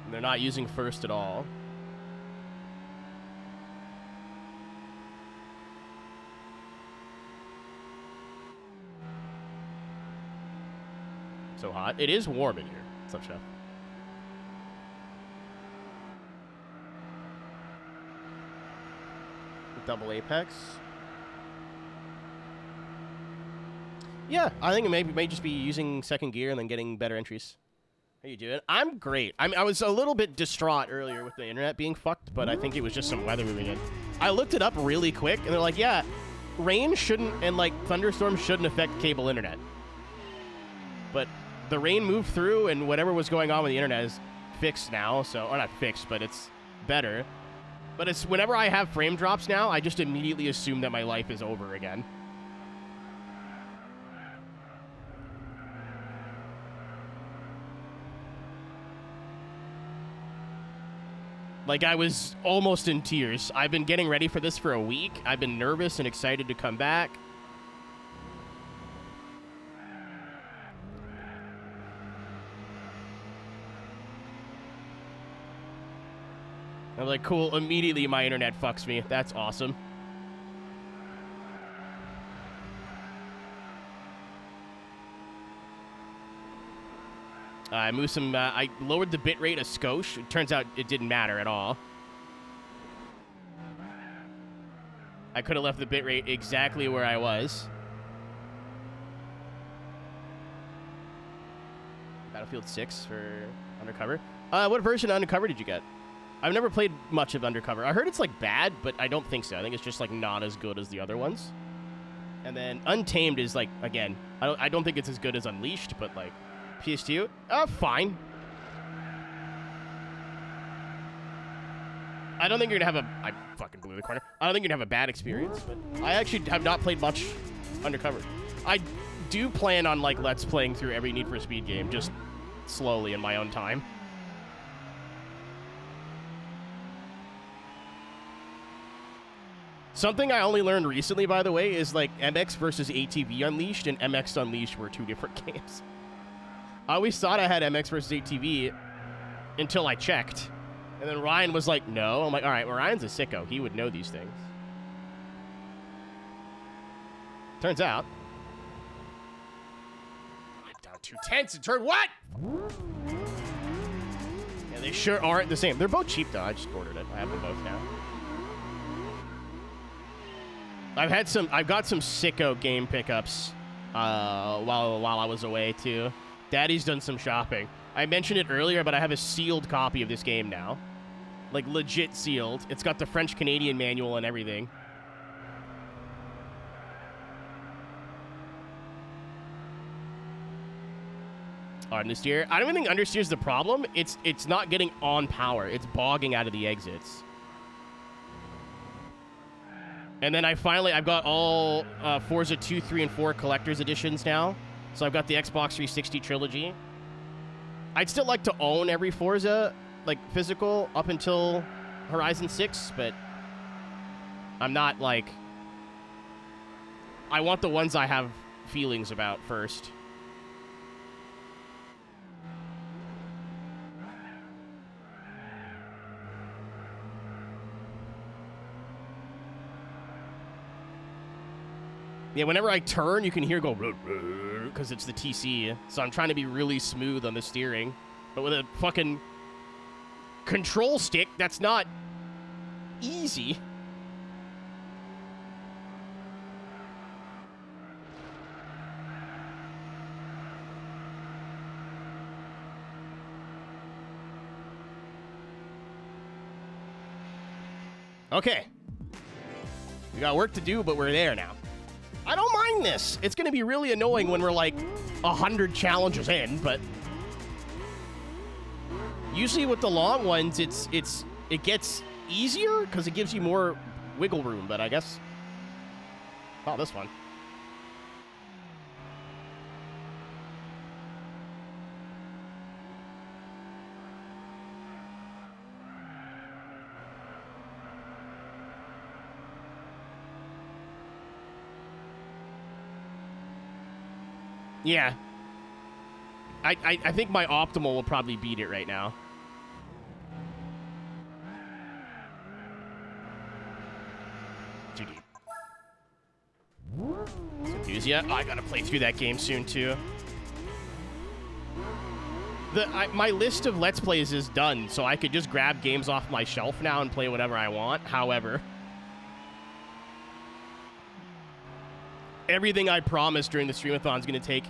And they're not using first at all. So hot. It is warm in here. What's up, Chef? Double apex. Yeah, I think it may just be using second gear and then getting better entries. How you doing? I'm great. I was a little bit distraught earlier with the internet being fucked, but I think it was just some weather moving in. I looked it up really quick, and they're like, yeah, rain shouldn't, and like thunderstorms shouldn't affect cable internet. But the rain moved through, and whatever was going on with the internet is fixed now. So, or not fixed, but it's better. But it's whenever I have frame drops now, I just immediately assume that my life is over again. Like, I was almost in tears. I've been getting ready for this for a week. I've been nervous and excited to come back. I'm like, cool, immediately my internet fucks me. That's awesome. I moved some, I lowered the bitrate a skosh. It turns out it didn't matter at all. I could have left the bitrate exactly where I was. Battlefield 6 for Undercover. What version of Undercover did you get? I've never played much of Undercover. I heard it's, like, bad, but I don't think so. I think it's just, like, not as good as the other ones. And then Untamed is, like, again, I don't think it's as good as Unleashed, but, like, PS2, fine. I don't think you're gonna have I fucking blew the corner. I don't think you're gonna have a bad experience, but I actually have not played much Undercover. I do plan on, like, Let's Playing through every Need for Speed game, just slowly in my own time. Something I only learned recently, by the way, is, like, MX versus ATV Unleashed and MX Unleashed were two different games. I always thought I had MX versus ATV until I checked. And then Ryan was like, no. I'm like, all right, well, Ryan's a sicko. He would know these things. Turns out. I'm down 2/10 in turn what? Yeah, they sure aren't the same. They're both cheap, though. I just ordered it. I have them both now. I've got some sicko game pickups while I was away, too. Daddy's done some shopping. I mentioned it earlier, but I have a sealed copy of this game now. Like, legit sealed. It's got the French-Canadian manual and everything. Understeer. I don't even think understeer's the problem. It's not getting on power. It's bogging out of the exits. And then I've got all Forza 2, 3, and 4 collector's editions now. So I've got the Xbox 360 trilogy. I'd still like to own every Forza, like, physical up until Horizon 6, but I'm not, like... I want the ones I have feelings about first. Yeah, whenever I turn, you can hear go because it's the TC. So I'm trying to be really smooth on the steering. But with a fucking control stick, that's not easy. Okay. We got work to do, but we're there now. I don't mind this. It's going to be really annoying when we're like 100 challenges in, but usually with the long ones, it gets easier because it gives you more wiggle room, but I guess not this one. Yeah. I think my optimal will probably beat it right now. Too deep. Enthusia. Oh, I gotta play through that game soon too. My list of Let's Plays is done, so I could just grab games off my shelf now and play whatever I want. However, everything I promised during the streamathon is going to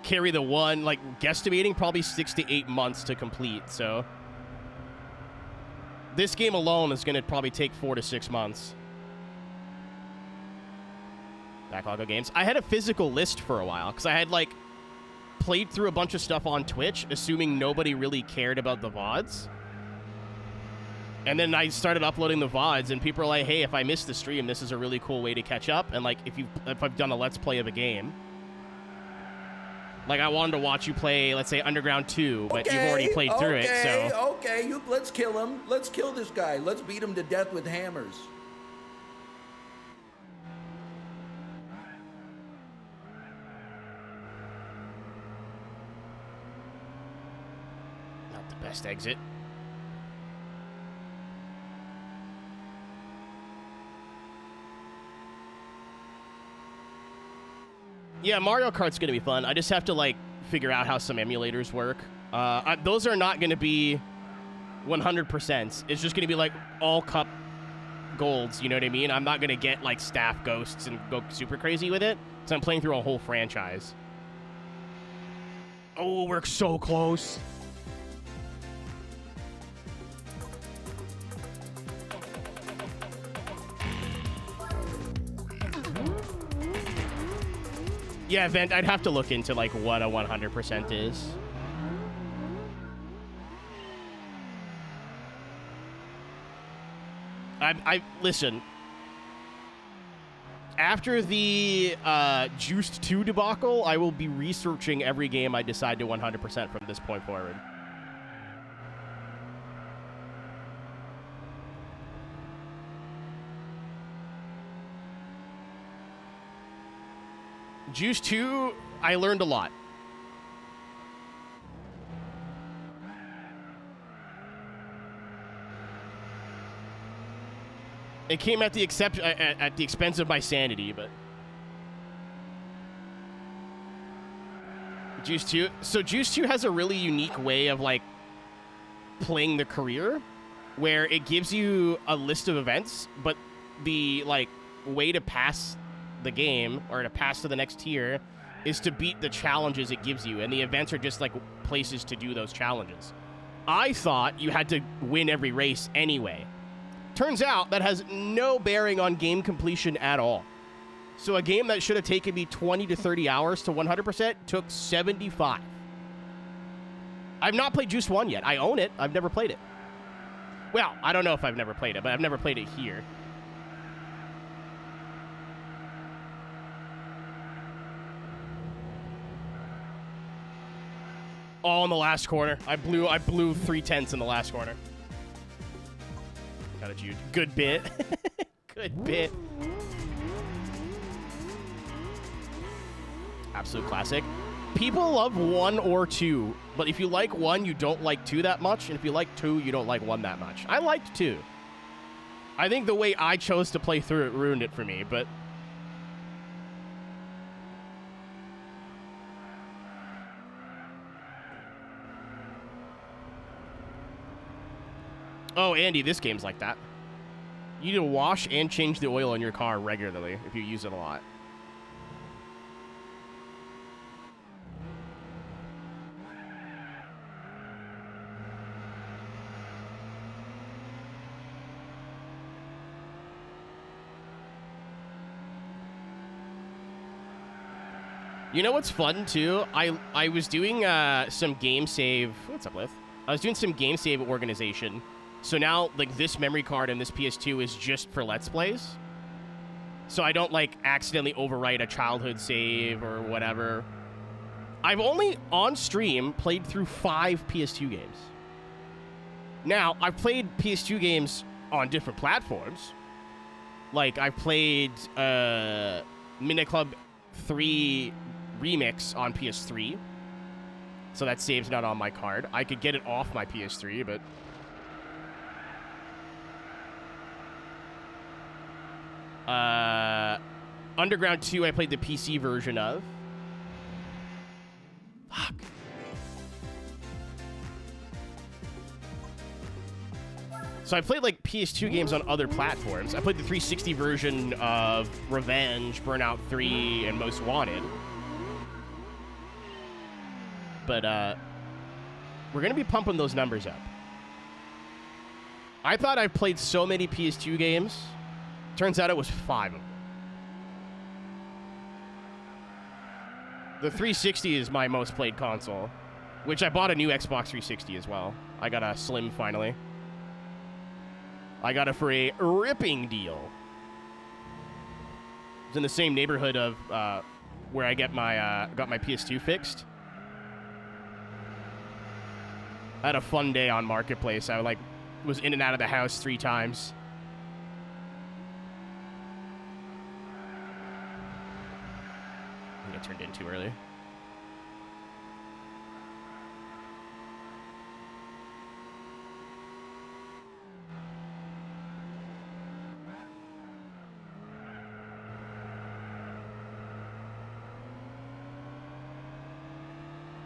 carry the one, like, guesstimating probably 6 to 8 months to complete, so this game alone is going to probably take 4 to 6 months. Backlog of games. I had a physical list for a while, because I had, like, played through a bunch of stuff on Twitch, assuming nobody really cared about the VODs. And then I started uploading the VODs, and people are like, hey, if I miss the stream, this is a really cool way to catch up. And, like, if I've done a Let's Play of a game. Like, I wanted to watch you play, let's say, Underground 2, but you've already played through it, so... Okay, let's kill him. Let's kill this guy. Let's beat him to death with hammers. Not the best exit. Yeah, Mario Kart's going to be fun. I just have to, like, figure out how some emulators work. Those are not going to be 100%. It's just going to be, like, all cup golds, you know what I mean? I'm not going to get, like, staff ghosts and go super crazy with it, because I'm playing through a whole franchise. Oh, we're so close. Yeah, Vent, I'd have to look into, like, what a 100% is. Listen. After the Juiced 2 debacle, I will be researching every game I decide to 100% from this point forward. Juice 2, I learned a lot. It came at the expense of my sanity, but Juice 2. So Juice 2 has a really unique way of, like, playing the career, where it gives you a list of events, but the, like, way to pass the game or to pass to the next tier is to beat the challenges it gives you, and the events are just like places to do those challenges. I thought you had to win every race anyway. Turns out that has no bearing on game completion at all. So a game that should have taken me 20 to 30 hours to 100% took 75. I've not played Juice 1 yet. I own it. I've never played it. Well, I don't know if I've never played it, but I've never played it here. All in the last corner. I blew 3/10 in the last corner. Got a Jude. Good bit. Good bit. Absolute classic. People love 1 or 2, but if you like 1, you don't like 2 that much, and if you like 2, you don't like 1 that much. I liked 2. I think the way I chose to play through it ruined it for me, but Oh, Andy, this game's like that. You need to wash and change the oil in your car regularly if you use it a lot. You know what's fun too? I was doing some game save. What's up, Lith? I was doing some game save organization. So now, like, this memory card and this PS2 is just for Let's Plays. So I don't, like, accidentally overwrite a childhood save or whatever. I've only, on stream, played through 5 PS2 games. Now, I've played PS2 games on different platforms. Like, I've played Midnight Club 3 Remix on PS3. So that save's not on my card. I could get it off my PS3, but... Underground 2, I played the PC version of. Fuck. So I played, like, PS2 games on other platforms. I played the 360 version of Revenge, Burnout 3, and Most Wanted. But, we're gonna be pumping those numbers up. I thought I played so many PS2 games. Turns out it was 5 of them. The 360 is my most played console, which I bought a new Xbox 360 as well. I got a Slim finally. I got it for a ripping deal. It's in the same neighborhood of where I get my got my PS2 fixed. I had a fun day on Marketplace. I was in and out of the house 3 times. I think I turned in too early.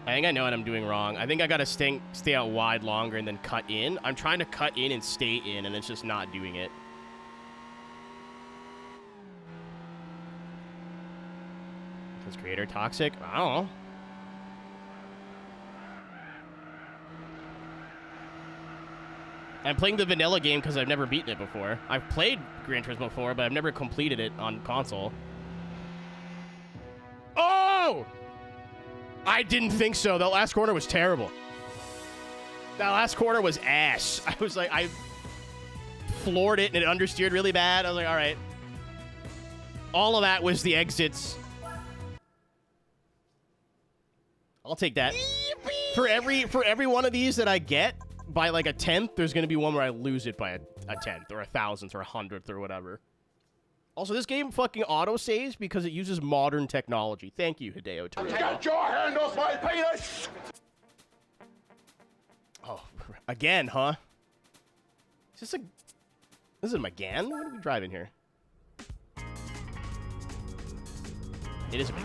I think I know what I'm doing wrong. I think I gotta stay out wide longer and then cut in. I'm trying to cut in and stay in, and it's just not doing it. Is creator toxic? I don't know. I'm playing the vanilla game because I've never beaten it before. I've played Gran Turismo before, but I've never completed it on console. Oh! I didn't think so. That last corner was terrible. That last corner was ass. I was like, I floored it and it understeered really bad. I was like, all right. All of that was the exits. I'll take that. For every one of these that I get by like a 10th, there's going to be one where I lose it by a 10th or a 1,000th or a 100th or whatever. Also, this game fucking auto-saves because it uses modern technology. Thank you, Hideo Toriyama. Get your hand off my penis! Oh, again, huh? Is this is a Megane? What are we driving here? It is a Megane.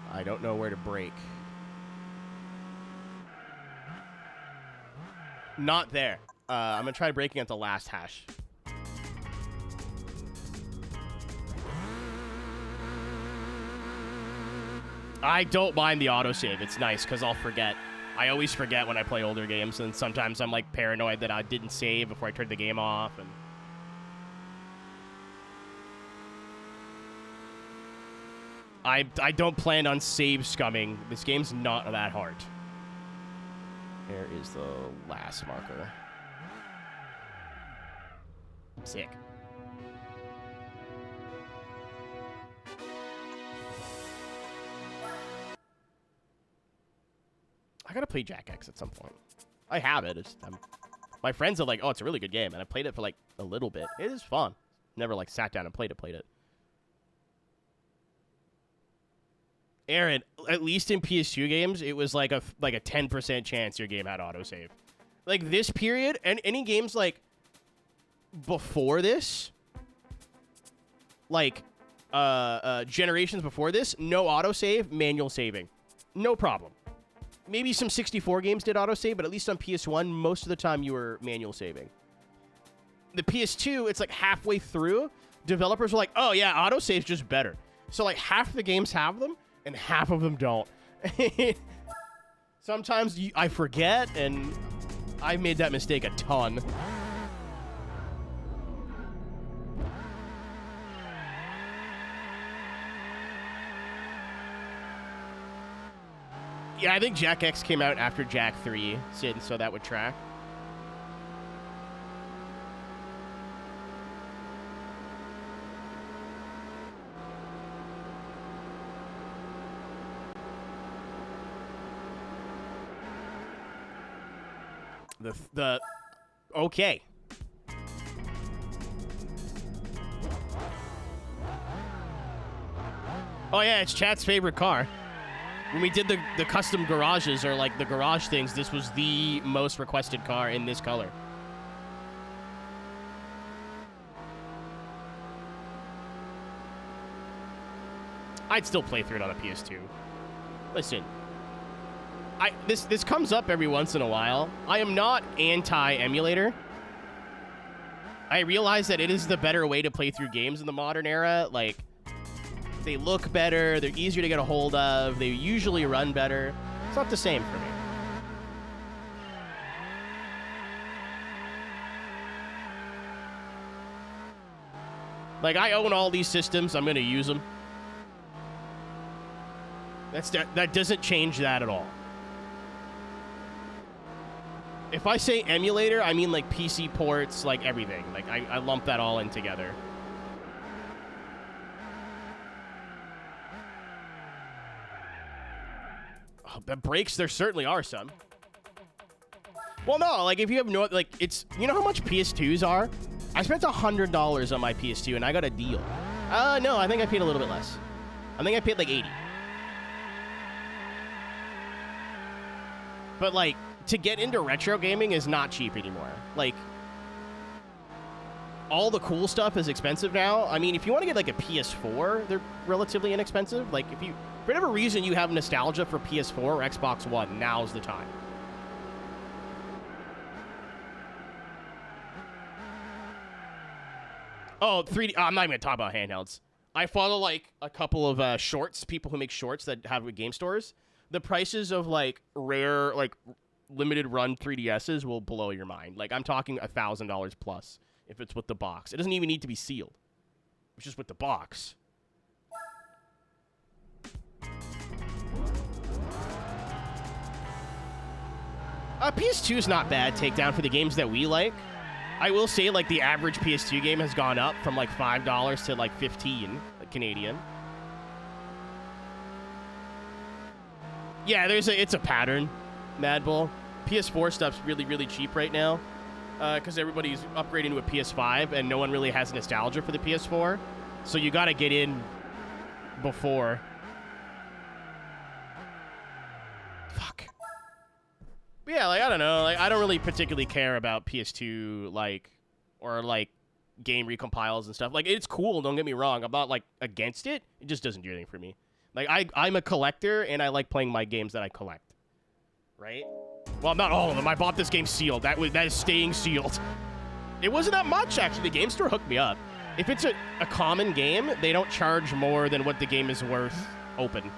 I don't know where to brake. Not there. I'm gonna try braking at the last hash. I don't mind the autosave. It's nice because I'll forget. I always forget when I play older games, and sometimes I'm like paranoid that I didn't save before I turned the game off. And I don't plan on save scumming. This game's not that hard. There is the last marker. Sick. I gotta play Jack X at some point. I have it. My friends are like, oh, it's a really good game. And I played it for like a little bit. It is fun. Never like sat down and played it. Aaron, at least in PS2 games, it was like a 10% chance your game had autosave. Like this period, and any games like before this, like generations before this, no autosave, manual saving. No problem. Maybe some 64 games did autosave, but at least on PS1, most of the time you were manual saving. The PS2, it's like halfway through, developers were like, oh yeah, autosave's just better. So like half the games have them, and half of them don't. Sometimes I forget, and I've made that mistake a ton. Yeah, I think Jack X came out after Jack 3, Sid, so that would track. Okay. Oh yeah, it's chat's favorite car. When we did the custom garages, or like the garage things, this was the most requested car in this color. I'd still play through it on a PS2. Listen, this comes up every once in a while. I am not anti-emulator. I realize that it is the better way to play through games in the modern era. Like, they look better, they're easier to get a hold of, they usually run better. It's not the same for me. Like, I own all these systems, I'm gonna use them. That doesn't change that at all. If I say emulator, I mean like PC ports, like everything. Like I lump that all in together. Oh, the brakes, there certainly are some. Well, no, like if you have no, like it's, you know how much PS2s are? I spent $100 on my PS2 and I got a deal. No, I think I paid a little bit less. I think I paid like 80. But like, to get into retro gaming is not cheap anymore. Like, all the cool stuff is expensive now. I mean, if you want to get like a PS4, they're relatively inexpensive. Like, if you, for whatever reason, you have nostalgia for PS4 or Xbox One, now's the time. Oh, 3D. I'm not even going to talk about handhelds. I follow like a couple of shorts, people who make shorts that have game stores. The prices of like rare, like limited run 3DSs will blow your mind. Like, I'm talking $1,000 plus if it's with the box. It doesn't even need to be sealed. It's just with the box. PS2 is not bad takedown for the games that we like. I will say, like, the average PS2 game has gone up from like $5 to like 15 Canadian. Yeah, it's a pattern, Mad Bull. PS4 stuff's really, really cheap right now because everybody's upgrading to a PS5 and no one really has nostalgia for the PS4. So you got to get in before. Fuck. But yeah, like, I don't know. Like, I don't really particularly care about PS2, like, or like game recompiles and stuff. Like, it's cool, don't get me wrong. I'm not like against it. It just doesn't do anything for me. Like, I'm a collector, and I like playing my games that I collect. Right? Well, not all of them. I bought this game sealed. That is staying sealed. It wasn't that much, actually. The game store hooked me up. If it's a common game, they don't charge more than what the game is worth open.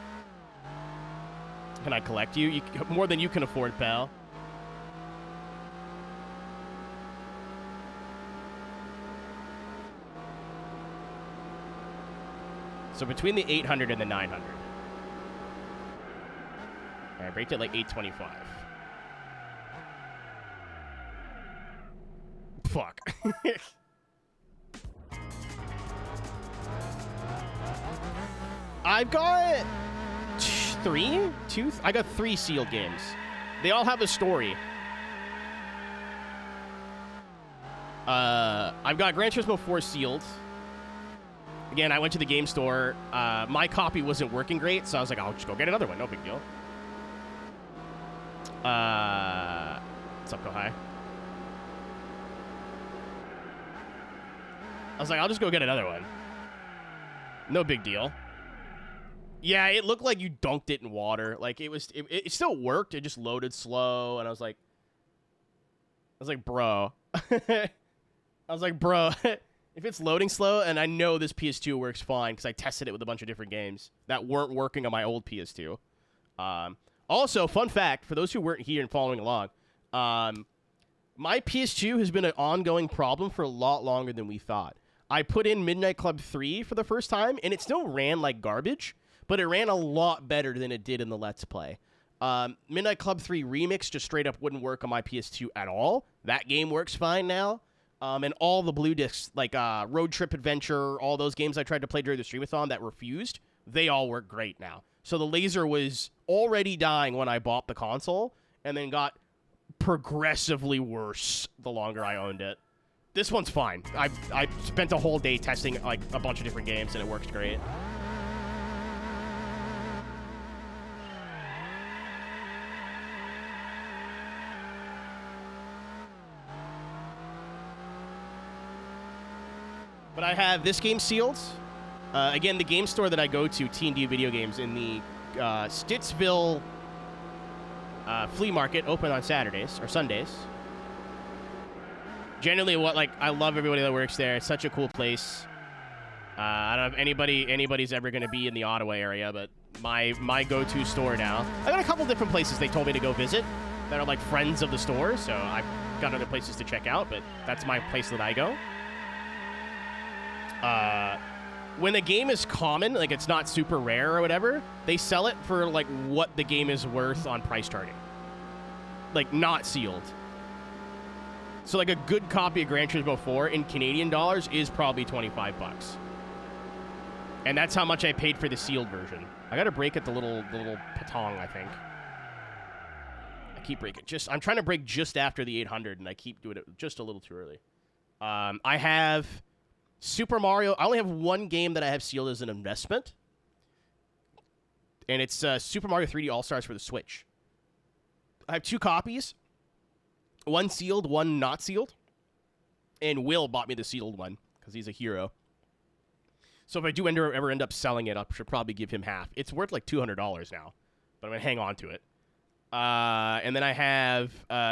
Can I collect you? More than you can afford, pal. So between the 800 and the 900. All right, break it like 825. Fuck. I've got I got 3 sealed games. They all have a story. I've got Gran Turismo 4 sealed. Again, I went to the game store. My copy wasn't working great, so I was like, I'll just go get another one. No big deal. What's up, Go High? I was like, I'll just go get another one. No big deal. Yeah, it looked like you dunked it in water. Like, it still worked. It just loaded slow, and I was like, bro. If it's loading slow, and I know this PS2 works fine because I tested it with a bunch of different games that weren't working on my old PS2. Also, fun fact, for those who weren't here and following along, my PS2 has been an ongoing problem for a lot longer than we thought. I put in Midnight Club 3 for the first time, and it still ran like garbage, but it ran a lot better than it did in the Let's Play. Midnight Club 3 Remix just straight up wouldn't work on my PS2 at all. That game works fine now. And all the blue discs, like Road Trip Adventure, all those games I tried to play during the streamathon that refused, they all work great now. So the laser was already dying when I bought the console, and then got progressively worse the longer I owned it. This one's fine. I spent a whole day testing like a bunch of different games, and it works great. But I have this game sealed. Again, the game store that I go to, T&D Video Games, in the Stittsville flea market, open on Saturdays or Sundays. Generally, I love everybody that works there. It's such a cool place. I don't know if anybody's ever going to be in the Ottawa area, but my go-to store now. I've got a couple different places they told me to go visit that are like friends of the store, so I've got other places to check out, but that's my place that I go. When the game is common, like it's not super rare or whatever, they sell it for like what the game is worth on price target. Like not sealed. So like a good copy of Gran Turismo 4 in Canadian dollars is probably $25. And that's how much I paid for the sealed version. I got to break at the little patong, I think. I keep breaking. I'm trying to break just after the 800, and I keep doing it just a little too early. I have Super Mario. I only have one game that I have sealed as an investment, and it's Super Mario 3D All-Stars for the Switch. I have two copies, one sealed, one not sealed, and Will bought me the sealed one because he's a hero. So if I do ever end up selling it, I should probably give him half. It's worth like $200 now, but I'm going to hang on to it. And then I have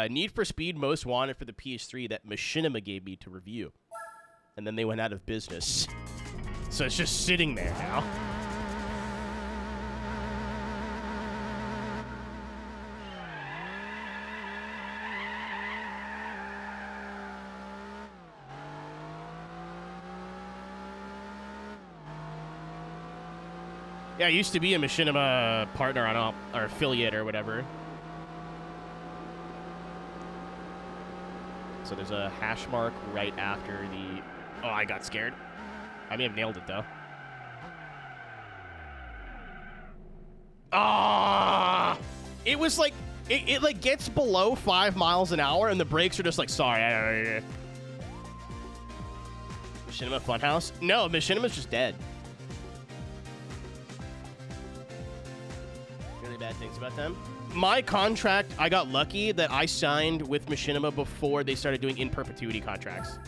Need for Speed Most Wanted for the PS3 that Machinima gave me to review. And then they went out of business. So it's just sitting there now. Yeah, I used to be a Machinima partner or affiliate or whatever. So there's a hash mark right after the... Oh, I got scared. I may have nailed it, though. Ah! It was like... It like gets below 5 miles an hour, and the brakes are just like, sorry. Machinima Funhouse? No, Machinima's just dead. Really bad things about them. My contract, I got lucky that I signed with Machinima before they started doing in perpetuity contracts.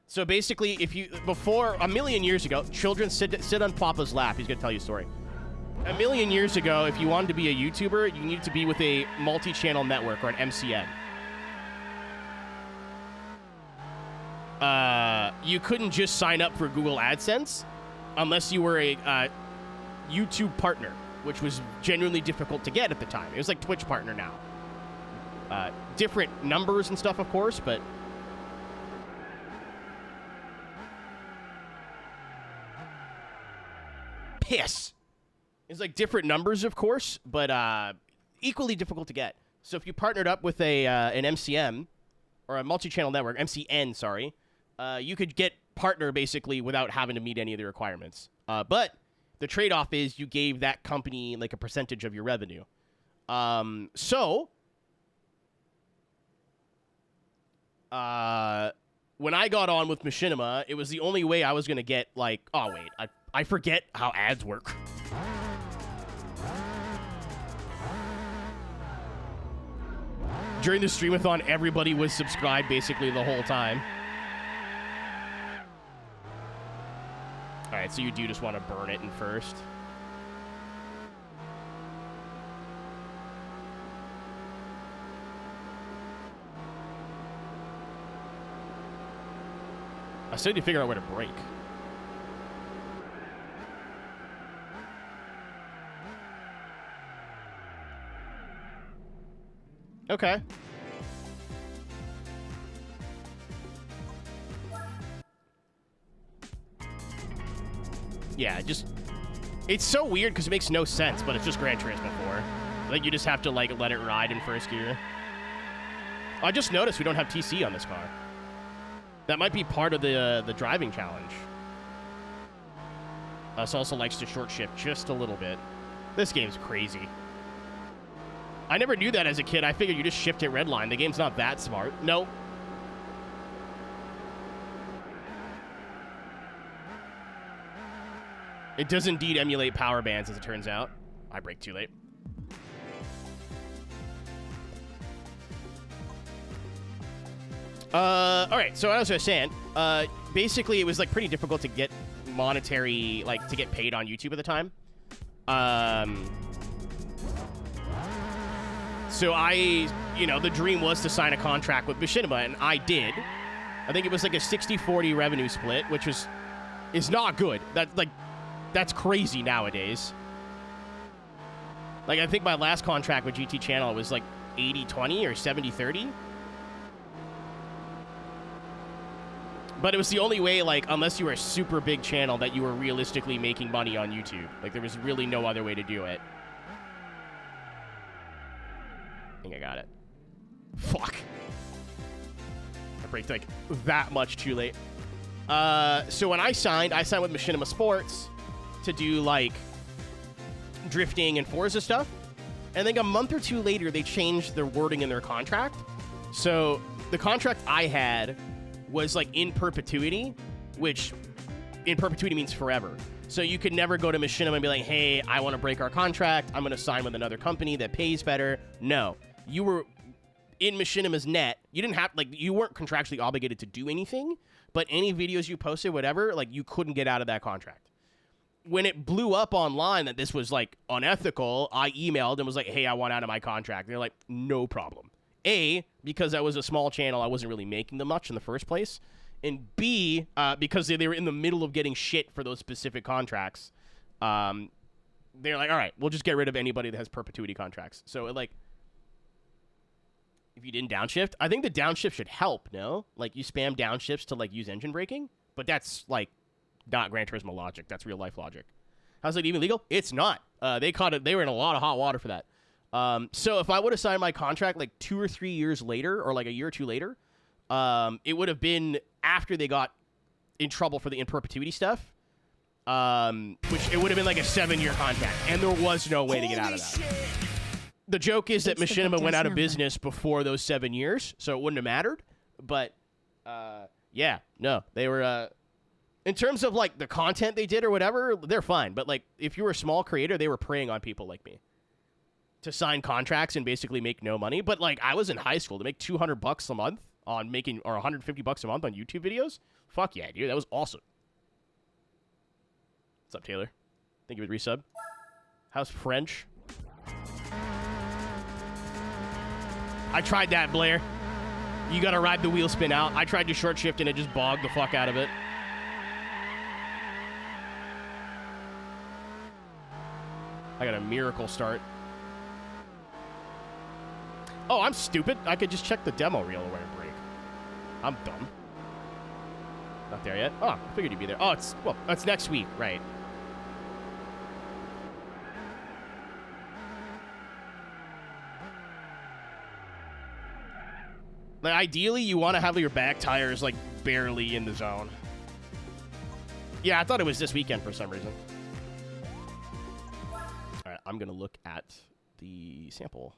So basically, before a million years ago, children sit on Papa's lap. He's gonna tell you a story. A million years ago, if you wanted to be a YouTuber, you needed to be with a multi-channel network or an MCN. You couldn't just sign up for Google AdSense unless you were a YouTube partner, which was genuinely difficult to get at the time. It was like Twitch partner now. Different numbers and stuff, of course, but... Piss! It's like different numbers, of course, but equally difficult to get. So if you partnered up with an MCM, or a multi-channel network, MCN, sorry, you could get partner, basically, without having to meet any of the requirements. But... the trade-off is you gave that company like a percentage of your revenue. So when I got on with Machinima, it was the only way I was going to get, like... Oh, wait. I forget how ads work. During the streamathon, everybody was subscribed basically the whole time. Alright, so you do just want to burn it in first. I still need to figure out where to brake. Okay. Yeah, just... It's so weird because it makes no sense, but it's just Gran Turismo 4. Like, you just have to, like, let it ride in first gear. I just noticed we don't have TC on this car. That might be part of the driving challenge. Us also likes to short shift just a little bit. This game's crazy. I never knew that as a kid. I figured you just shift it redline. The game's not that smart. Nope. It does indeed emulate power bands, as it turns out. I brake too late. Alright, so as I was saying, basically it was, like, pretty difficult to get monetary, like, to get paid on YouTube at the time. So the dream was to sign a contract with Machinima, and I did. I think it was, like, a 60-40 revenue split, which is not good. That's crazy nowadays. Like, I think my last contract with GT Channel was, like, 80-20 or 70-30. But it was the only way, like, unless you were a super big channel, that you were realistically making money on YouTube. Like, there was really no other way to do it. I think I got it. Fuck. I braked, like, that much too late. So when I signed with Machinima Sports to do, like, drifting and Forza stuff. And I think a month or two later, they changed their wording in their contract. So the contract I had was, like, in perpetuity, which in perpetuity means forever. So you could never go to Machinima and be like, hey, I want to break our contract. I'm going to sign with another company that pays better. No. You were in Machinima's net. You didn't have, like, you weren't contractually obligated to do anything, but any videos you posted, whatever, like, you couldn't get out of that contract. When it blew up online that this was, like, unethical, I emailed and was like, hey, I want out of my contract. They're like, no problem. A, because I was a small channel, I wasn't really making them much in the first place. And B, because they were in the middle of getting shit for those specific contracts. They're like, all right, we'll just get rid of anybody that has perpetuity contracts. So, like, if you didn't downshift, I think the downshift should help, no? Like, you spam downshifts to, like, use engine braking. But that's, like, not Gran Turismo logic. That's real life logic. How's it even legal? It's not. They caught it. They were in a lot of hot water for that. So if I would have signed my contract like 2 or 3 years later, or like a year or two later, it would have been after they got in trouble for the in perpetuity stuff, which it would have been like a 7-year contract, and there was no way to get out of that. The joke is that Machinima went out of business before those 7 years, so it wouldn't have mattered. But yeah, no, they were. In terms of, like, the content they did or whatever, they're fine. But, like, if you were a small creator, they were preying on people like me to sign contracts and basically make no money. But, like, I was in high school to make $200 a month on making, or $150 a month on YouTube videos. Fuck yeah, dude. That was awesome. What's up, Taylor? Thank you for the resub. How's French? I tried that, Blair. You gotta ride the wheel spin out. I tried to short shift and it just bogged the fuck out of it. I got a miracle start. Oh, I'm stupid. I could just check the demo reel where to brake. I'm dumb. Not there yet. Oh, I figured you'd be there. Oh, that's next week, right? Like, ideally, you want to have your back tires, like, barely in the zone. Yeah, I thought it was this weekend for some reason. All right, I'm going to look at the sample.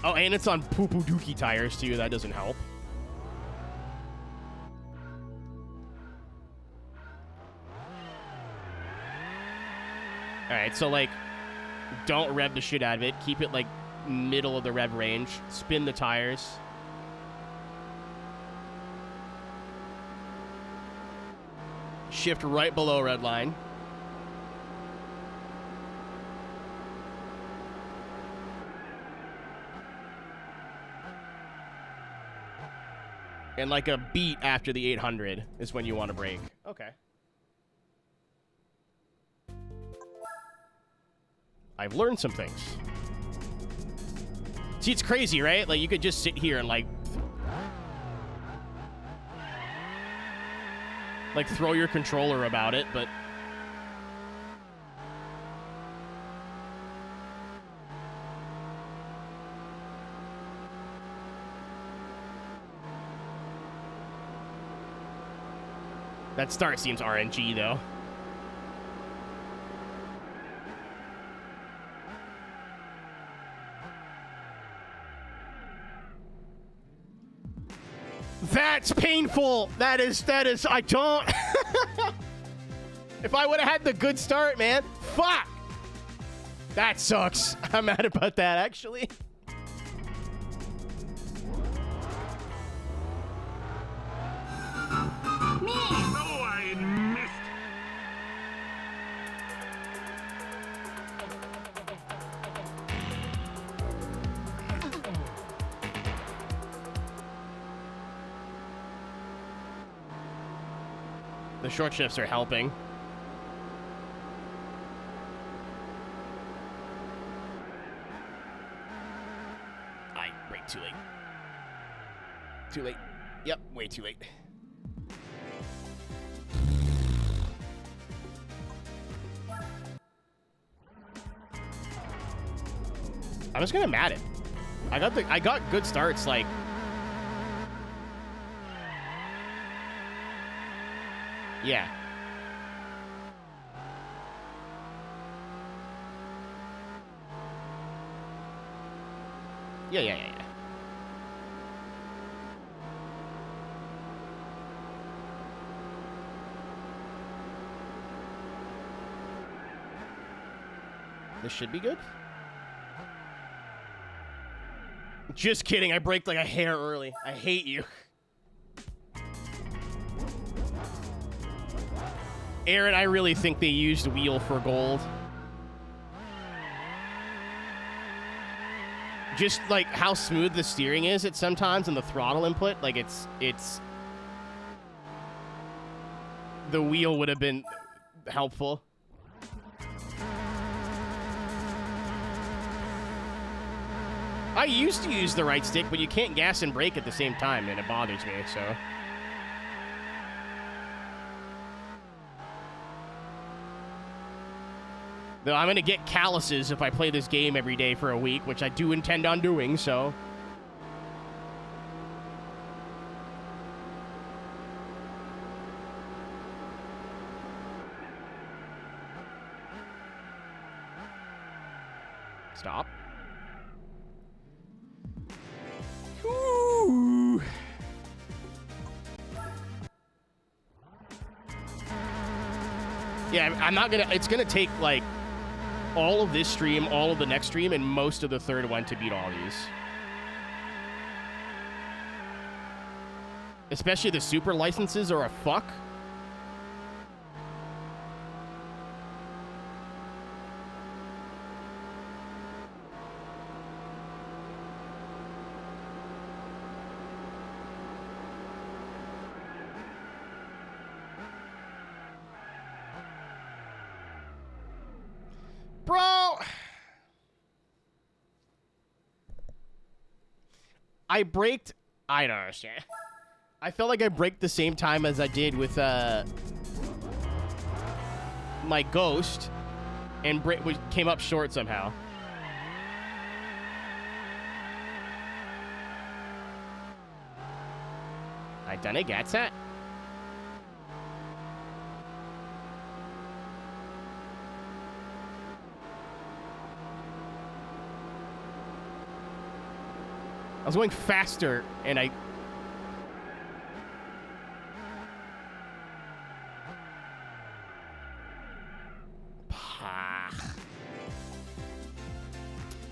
Oh, and it's on poo-poo dookie tires, too. That doesn't help. Alright, so, like, don't rev the shit out of it. Keep it, like, middle of the rev range. Spin the tires. Shift right below red line. And like a beat after the 800 is when you want to brake. Okay. I've learned some things. See, it's crazy, right? Like, you could just sit here and, like throw your controller about it, but... That start seems RNG, though. That's painful. That is, I don't. If I would have had the good start, man. Fuck. That sucks. I'm mad about that, actually. The short shifts are helping. I braked too late. Too late. Yep, way too late. I'm just gonna mat it. I got good starts, like. Yeah. Yeah. This should be good. Just kidding. I braked like a hair early. I hate you. Aaron, I really think they used wheel for gold. Just like how smooth the steering is at sometimes and the throttle input, like it's the wheel would have been helpful. I used to use the right stick, but you can't gas and brake at the same time, and it bothers me, so. Though I'm going to get calluses if I play this game every day for a week, which I do intend on doing, so. Stop. Ooh. Yeah, I'm not gonna, it's gonna take, like, all of this stream, all of the next stream, and most of the third one to beat all these. Especially the super licenses are a fuck. Bro! I braked... I don't understand. I felt like I braked the same time as I did with my Ghost, and came up short somehow. I done it, gets it. I was going faster, and I...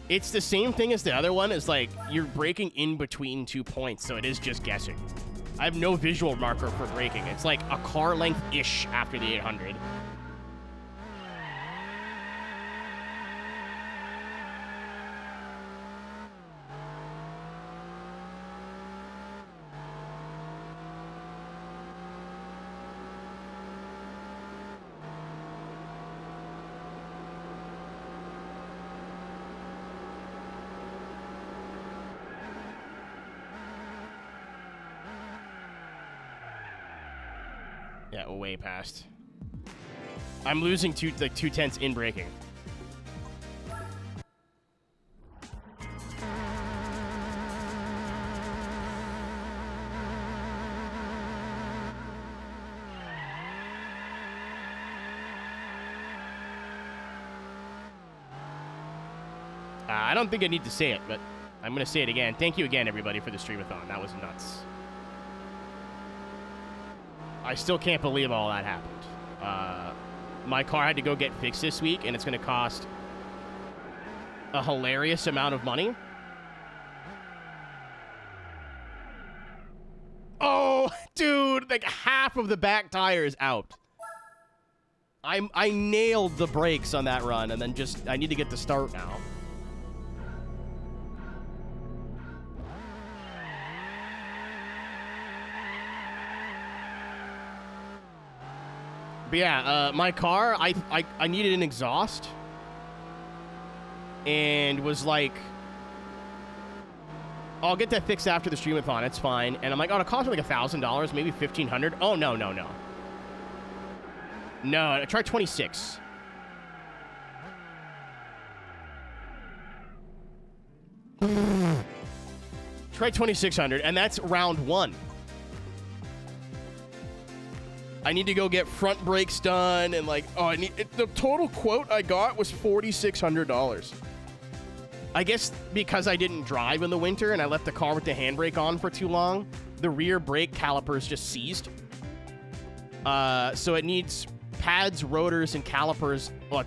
It's the same thing as the other one. It's like you're braking in between 2 points, so it is just guessing. I have no visual marker for braking. It's like a car length-ish after the 800. Yeah, way past. I'm losing 2/10 in braking. I don't think I need to say it, but I'm going to say it again. Thank you again, everybody, for the streamathon. That was nuts. I still can't believe all that happened. My car had to go get fixed this week, and it's going to cost a hilarious amount of money. Oh, dude, like half of the back tire is out. I nailed the brakes on that run, and then I need to get the start now. But yeah, my car, I needed an exhaust. And was like, I'll get that fixed after the streamathon, it's fine. And I'm like, oh, it cost me like $1,000, maybe $1,500. Oh, no. No, I tried 26. Try 2,600, and that's round one. I need to go get front brakes done, and like, oh, the total quote I got was $4,600. I guess because I didn't drive in the winter and I left the car with the handbrake on for too long, the rear brake calipers just seized. So it needs pads, rotors, and calipers. Well,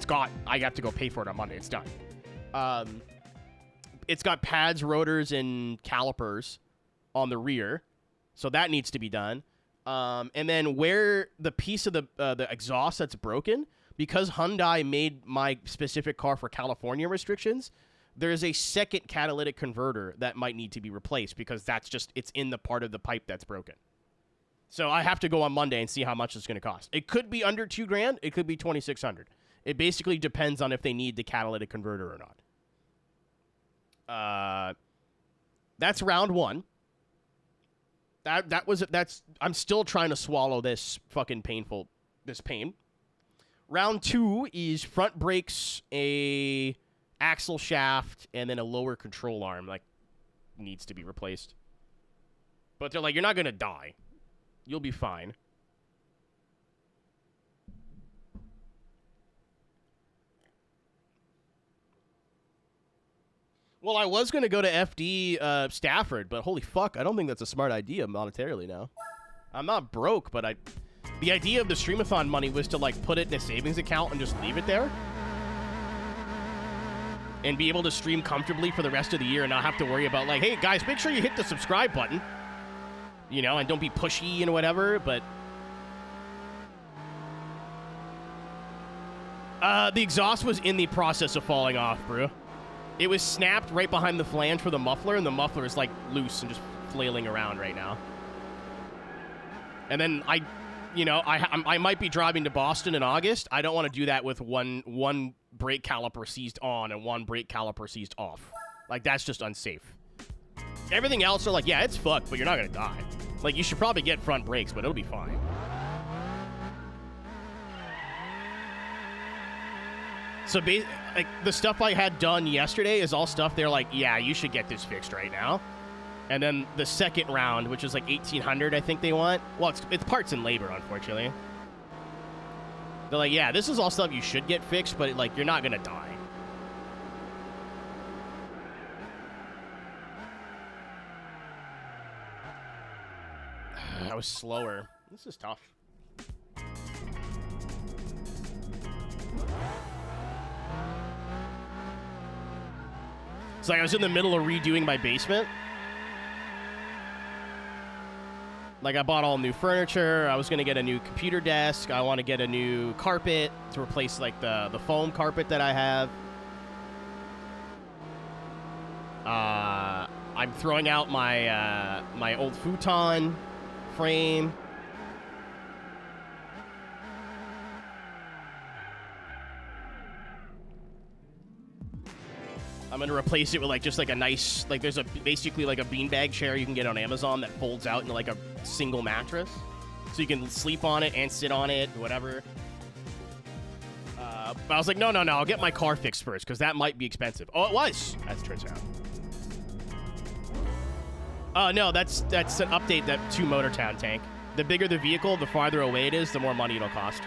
I have to go pay for it on Monday. It's done. It's got pads, rotors, and calipers on the rear. So that needs to be done. And then where the piece of the exhaust that's broken, because Hyundai made my specific car for California restrictions, there's a second catalytic converter that might need to be replaced because it's in the part of the pipe that's broken. So I have to go on Monday and see how much it's going to cost. It could be under $2,000. It could be $2,600. It basically depends on if they need the catalytic converter or not. That's round one. I'm still trying to swallow this fucking pain. Round two is front brakes, a axle shaft, and then a lower control arm needs to be replaced. But they're like, you're not gonna die. You'll be fine. Well, I was going to go to FD Stafford, but holy fuck, I don't think that's a smart idea monetarily now. I'm not broke, but the idea of the streamathon money was to put it in a savings account and just leave it there. And be able to stream comfortably for the rest of the year and not have to worry about hey guys, make sure you hit the subscribe button. You know, and don't be pushy and whatever, but... the exhaust was in the process of falling off, bro. It was snapped right behind the flange for the muffler, and the muffler is loose and just flailing around right now. And then I might be driving to Boston in August. I don't want to do that with one brake caliper seized on and one brake caliper seized off. That's just unsafe. Everything else are yeah, it's fucked, but you're not gonna die. You should probably get front brakes, but it'll be fine. So the stuff I had done yesterday is all stuff they're yeah, you should get this fixed right now. And then the second round, which is $1,800, I think they want. Well, it's parts and labor, unfortunately. They're yeah, this is all stuff you should get fixed, but you're not gonna die. was slower. This is tough. It's like I was in the middle of redoing my basement. Like, I bought all new furniture. I was going to get a new computer desk. I want to get a new carpet to replace, like, the foam carpet that I have. I'm throwing out my, my old futon frame. I'm going to replace it with, like, just, like, a nice, like, there's basically, like, a beanbag chair you can get on Amazon that folds out into, like, a single mattress. So you can sleep on it and sit on it, whatever. But I was like, no, I'll get my car fixed first, because that might be expensive. Oh, it was, as it turns out. No, that's an update to Motortown, Tank. The bigger the vehicle, the farther away it is, the more money it'll cost.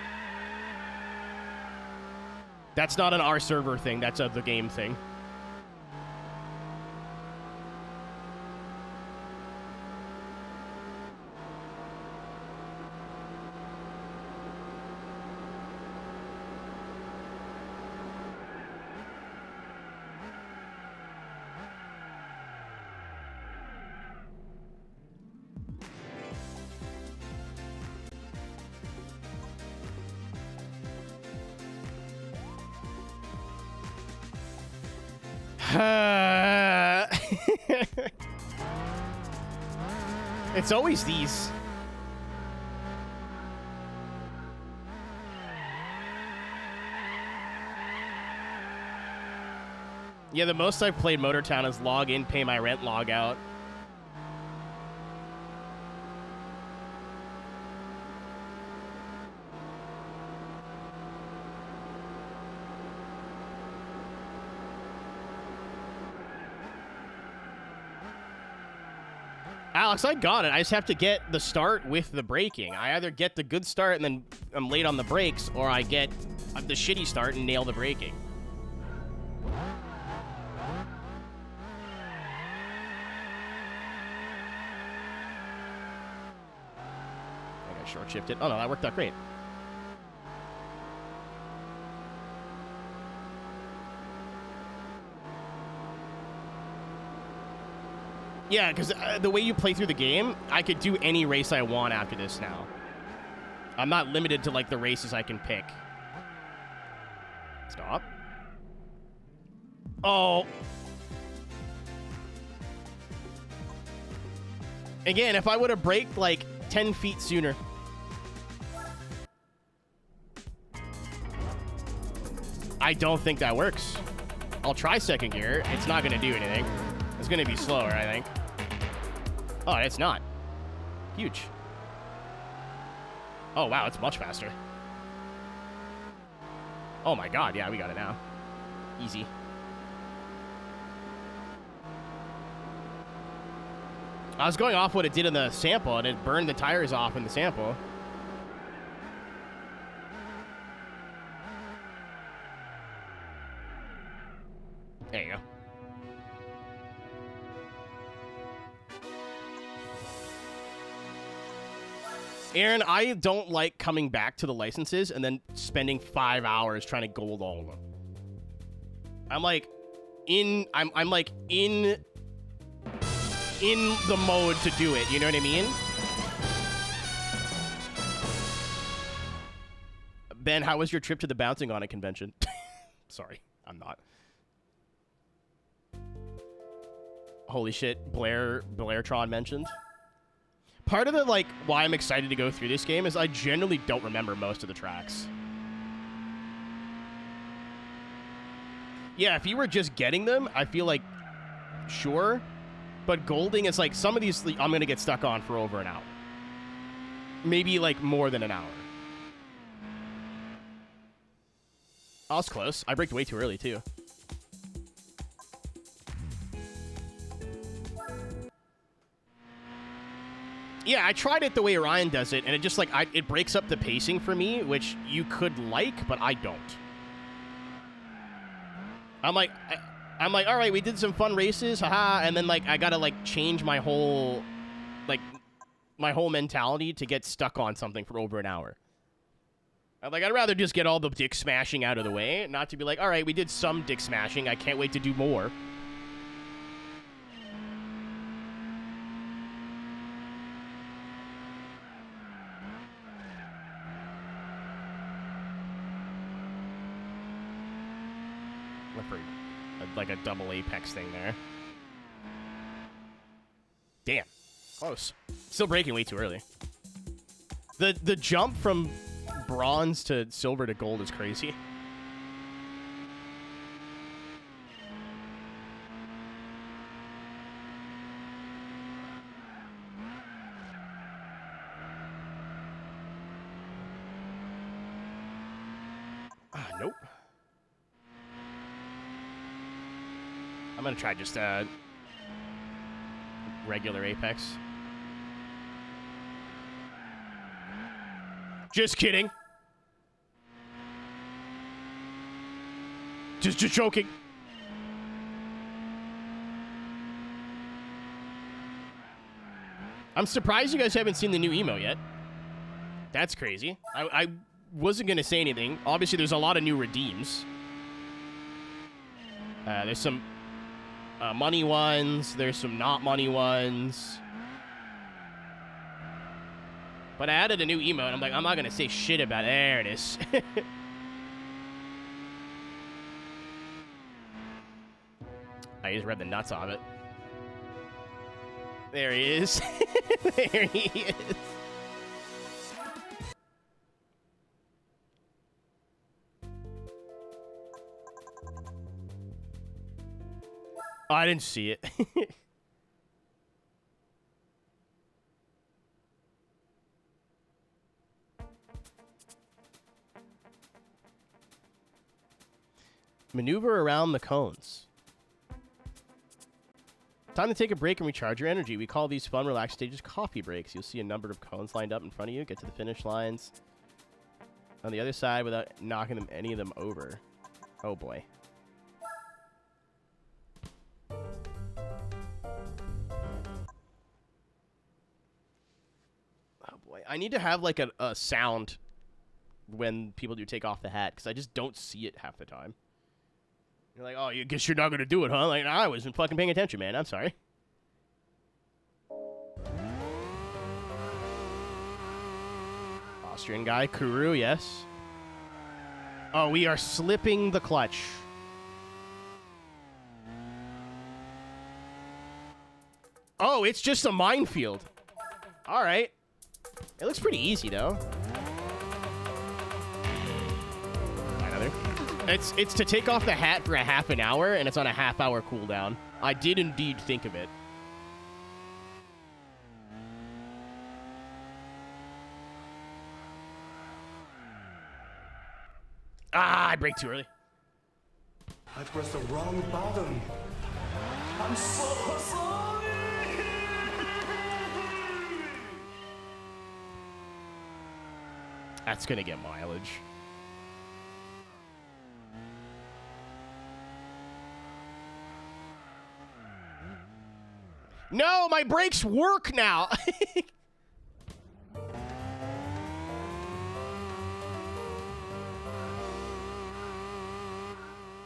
That's not an R server thing, that's the game thing. It's always these. Yeah, the most I've played Motortown is log in, pay my rent, log out. Alex, I got it. I just have to get the start with the braking. I either get the good start and then I'm late on the brakes, or I get the shitty start and nail the braking. I think I short shifted. Oh no, that worked out great. Yeah, because the way you play through the game, I could do any race I want after this now. I'm not limited to, like, the races I can pick. Stop. Oh. Again, if I would have braked, like, 10 feet sooner. I don't think that works. I'll try second gear. It's not going to do anything. It's going to be slower, I think. Oh, it's not. Huge. Oh, wow, it's much faster. Oh my god, yeah, we got it now. Easy. I was going off what it did in the sample, and it burned the tires off in the sample. There you go. Aaron, I don't like coming back to the licenses and then spending 5 hours trying to gold all of them. I'm like in the mode to do it, you know what I mean? Ben, how was your trip to the Bouncing On It convention? Sorry, I'm not. Holy shit, Blairtron mentioned. Part of the, like, why I'm excited to go through this game is I generally don't remember most of the tracks. Yeah, if you were just getting them, I feel like, sure. But golding is like, some of these I'm going to get stuck on for over an hour. Maybe, like, more than an hour. I was close. I braked way too early, too. Yeah, I tried it the way Ryan does it, and it just, like, it breaks up the pacing for me, which you could like, but I don't. I'm like, all right, we did some fun races, haha, and then, like, I gotta, like, change my whole, like, my whole mentality to get stuck on something for over an hour. I'd rather just get all the dick smashing out of the way, not to be like, all right, we did some dick smashing. I can't wait to do more. Like a double apex thing there. Damn. Close. Still breaking way too early. The jump from bronze to silver to gold is crazy. Nope. I'm gonna try just regular apex. Just kidding. Just joking. I'm surprised you guys haven't seen the new emo yet. That's crazy. I wasn't gonna say anything. Obviously, there's a lot of new redeems. There's some money ones. There's some not money ones. But I added a new emote, and I'm like, I'm not going to say shit about it. There it is. I just read the nuts of it. There he is. There he is. Oh, I didn't see it. Maneuver around the cones. Time to take a break and recharge your energy. We call these fun, relaxed stages coffee breaks. You'll see a number of cones lined up in front of you. Get to the finish lines on the other side without knocking any of them over. Oh, boy. Oh, boy. I need to have, like, a sound when people do take off the hat, because I just don't see it half the time. You're like, oh, you guess you're not going to do it, huh? Like, I wasn't fucking paying attention, man. I'm sorry. Austrian guy, Kuru, yes. Oh, we are slipping the clutch. Oh, it's just a minefield. All right. It looks pretty easy, though. Another. It's to take off the hat for a half an hour, and it's on a half-hour cooldown. I did indeed think of it. Ah, I brake too early. I pressed the wrong button. I'm so sorry. That's gonna get mileage. No, my brakes work now.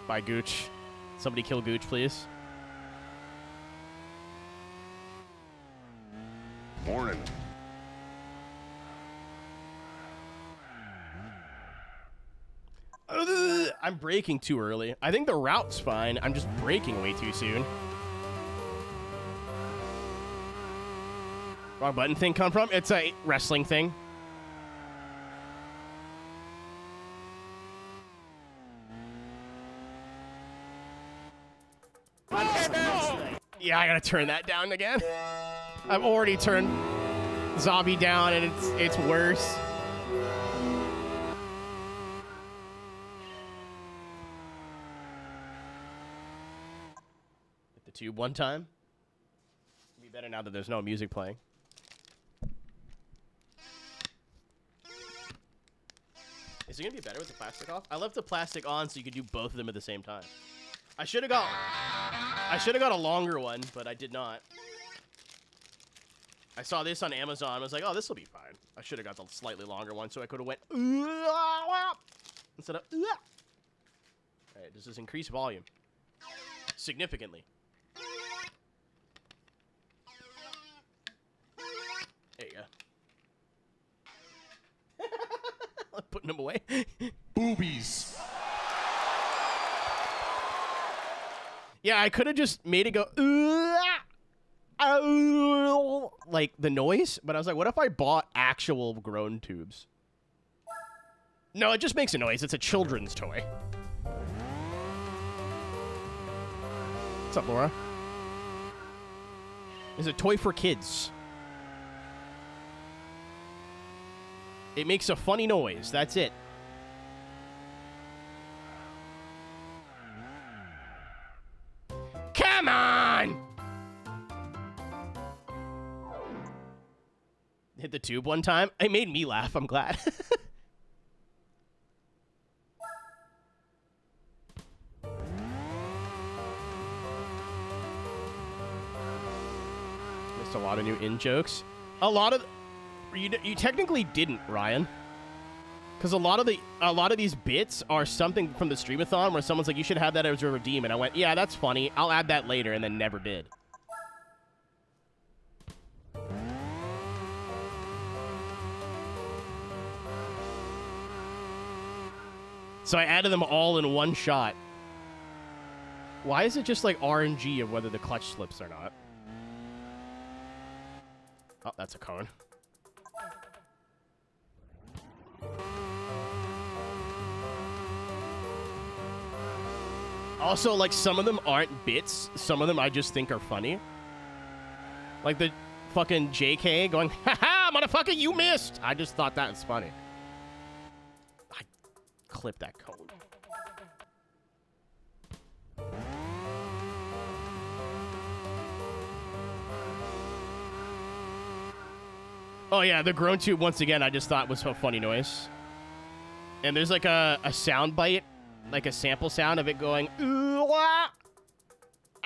Bye, Gooch. Somebody kill Gooch, please. Morning. I'm braking too early. I think the route's fine. I'm just braking way too soon. Wrong button thing come from? It's a wrestling thing. Yeah, I gotta turn that down again. I've already turned Zombie down, and it's worse. Hit the tube one time. It'll be better now that there's no music playing. Is it gonna be better with the plastic off? I left the plastic on so you could do both of them at the same time. I should have got a longer one, but I did not. I saw this on Amazon. I was like, oh, this will be fine. I should have got the slightly longer one so I could have went instead of. All right, does this increase volume significantly? There you go. I'm putting them away. Boobies. Yeah, I could have just made it go like the noise, but I was like, what if I bought actual groan tubes? No, it just makes a noise. It's a children's toy. What's up, Laura? It's a toy for kids. It makes a funny noise. That's it. Come on! Hit the tube one time. It made me laugh. I'm glad. Missed a lot of new in-jokes. A lot of... You technically didn't, Ryan. Because a lot of these bits are something from the streamathon where someone's like, you should have that as a redeem. And I went, yeah, that's funny. I'll add that later, and then never did. So I added them all in one shot. Why is it just like RNG of whether the clutch slips or not? Oh, that's a cone. Also, like, some of them aren't bits. Some of them I just think are funny. Like the fucking JK going, ha-ha, motherfucker, you missed! I just thought that was funny. I clip that cone. Oh, yeah, the groan tube, once again, I just thought was a funny noise. And there's like a sound bite, like a sample sound of it going, ooh, ah,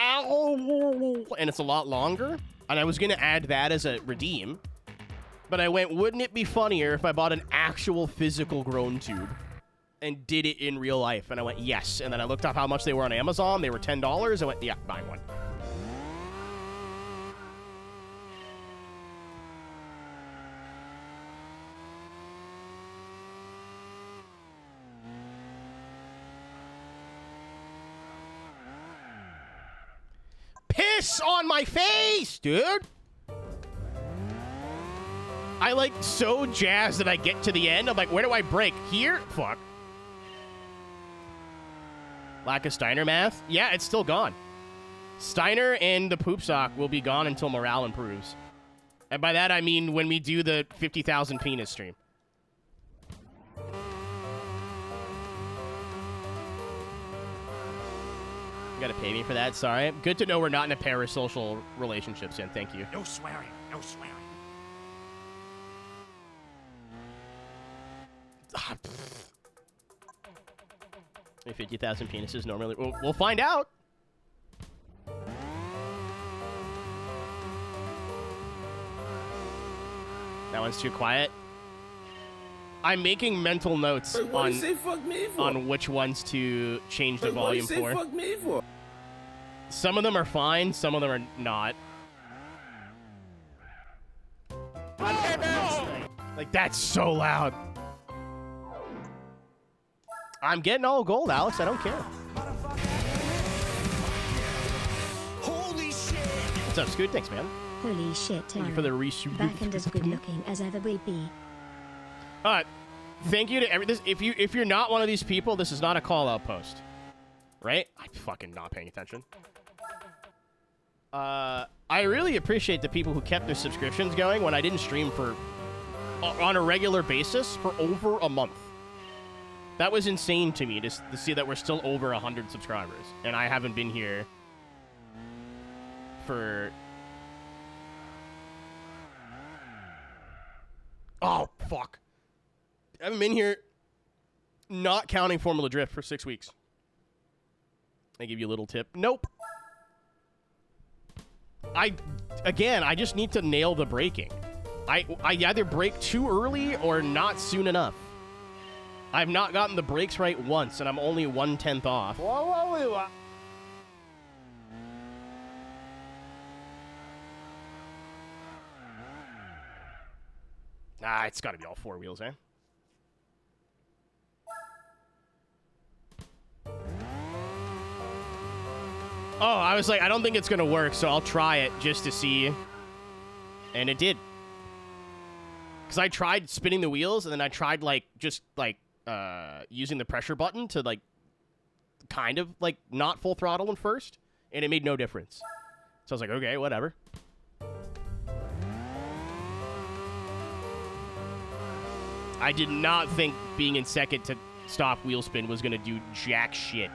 ow, and it's a lot longer. And I was going to add that as a redeem. But I went, wouldn't it be funnier if I bought an actual physical groan tube and did it in real life? And I went, yes. And then I looked up how much they were on Amazon. They were $10. I went, yeah, buy one. Piss on my face, dude. I like so jazzed that I get to the end. I'm like, where do I break? Here? Fuck. Lack of Steiner math? Yeah, it's still gone. Steiner and the poop sock will be gone until morale improves. And by that, I mean when we do the 50,000 penis stream. You gotta pay me for that, sorry. Good to know we're not in a parasocial relationship, Sin. Thank you. No swearing, no swearing. 50,000 penises normally. We'll find out. That one's too quiet. I'm making mental notes on which ones to change the volume for. Fuck me for? Some of them are fine, some of them are not. Like, that's so loud. I'm getting all gold, Alex. I don't care. Holy shit! What's up, Scoot? Thanks, man. Holy shit, Thank you for the reshoot. Back and as good looking as ever will be. Thank you to this. If you're not one of these people, this is not a call out post, right? I'm fucking not paying attention. I really appreciate the people who kept their subscriptions going when I didn't stream for on a regular basis for over a month. That was insane to me to see that we're still over 100 subscribers, and I haven't been here for. Oh fuck. I haven't been here, not counting Formula Drift, for 6 weeks. I give you a little tip. Nope. I again, I just need to nail the braking. I either brake too early or not soon enough. I've not gotten the brakes right once, and I'm only 1/10 off. Ah, it's got to be all four wheels, eh? Oh, I was like, I don't think it's going to work, so I'll try it just to see. And it did. Because I tried spinning the wheels, and then I tried, like, just, like, using the pressure button to, like, kind of, like, not full throttle in first, and it made no difference. So I was like, okay, whatever. I did not think being in second to stop wheel spin was going to do jack shit.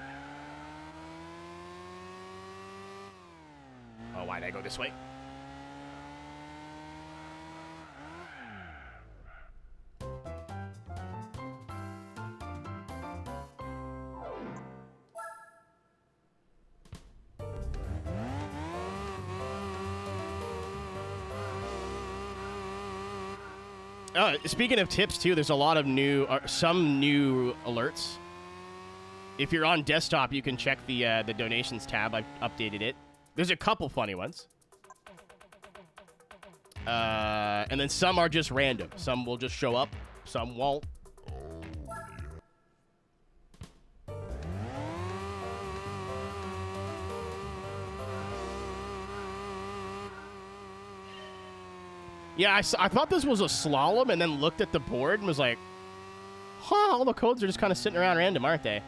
Oh, why'd I go this way? Speaking of tips, too, there's a lot of some new alerts. If you're on desktop, you can check the donations tab. I've updated it. There's a couple funny ones. And then some are just random. Some will just show up. Some won't. Yeah, I thought this was a slalom and then looked at the board and was like, huh, all the codes are just kind of sitting around random, aren't they?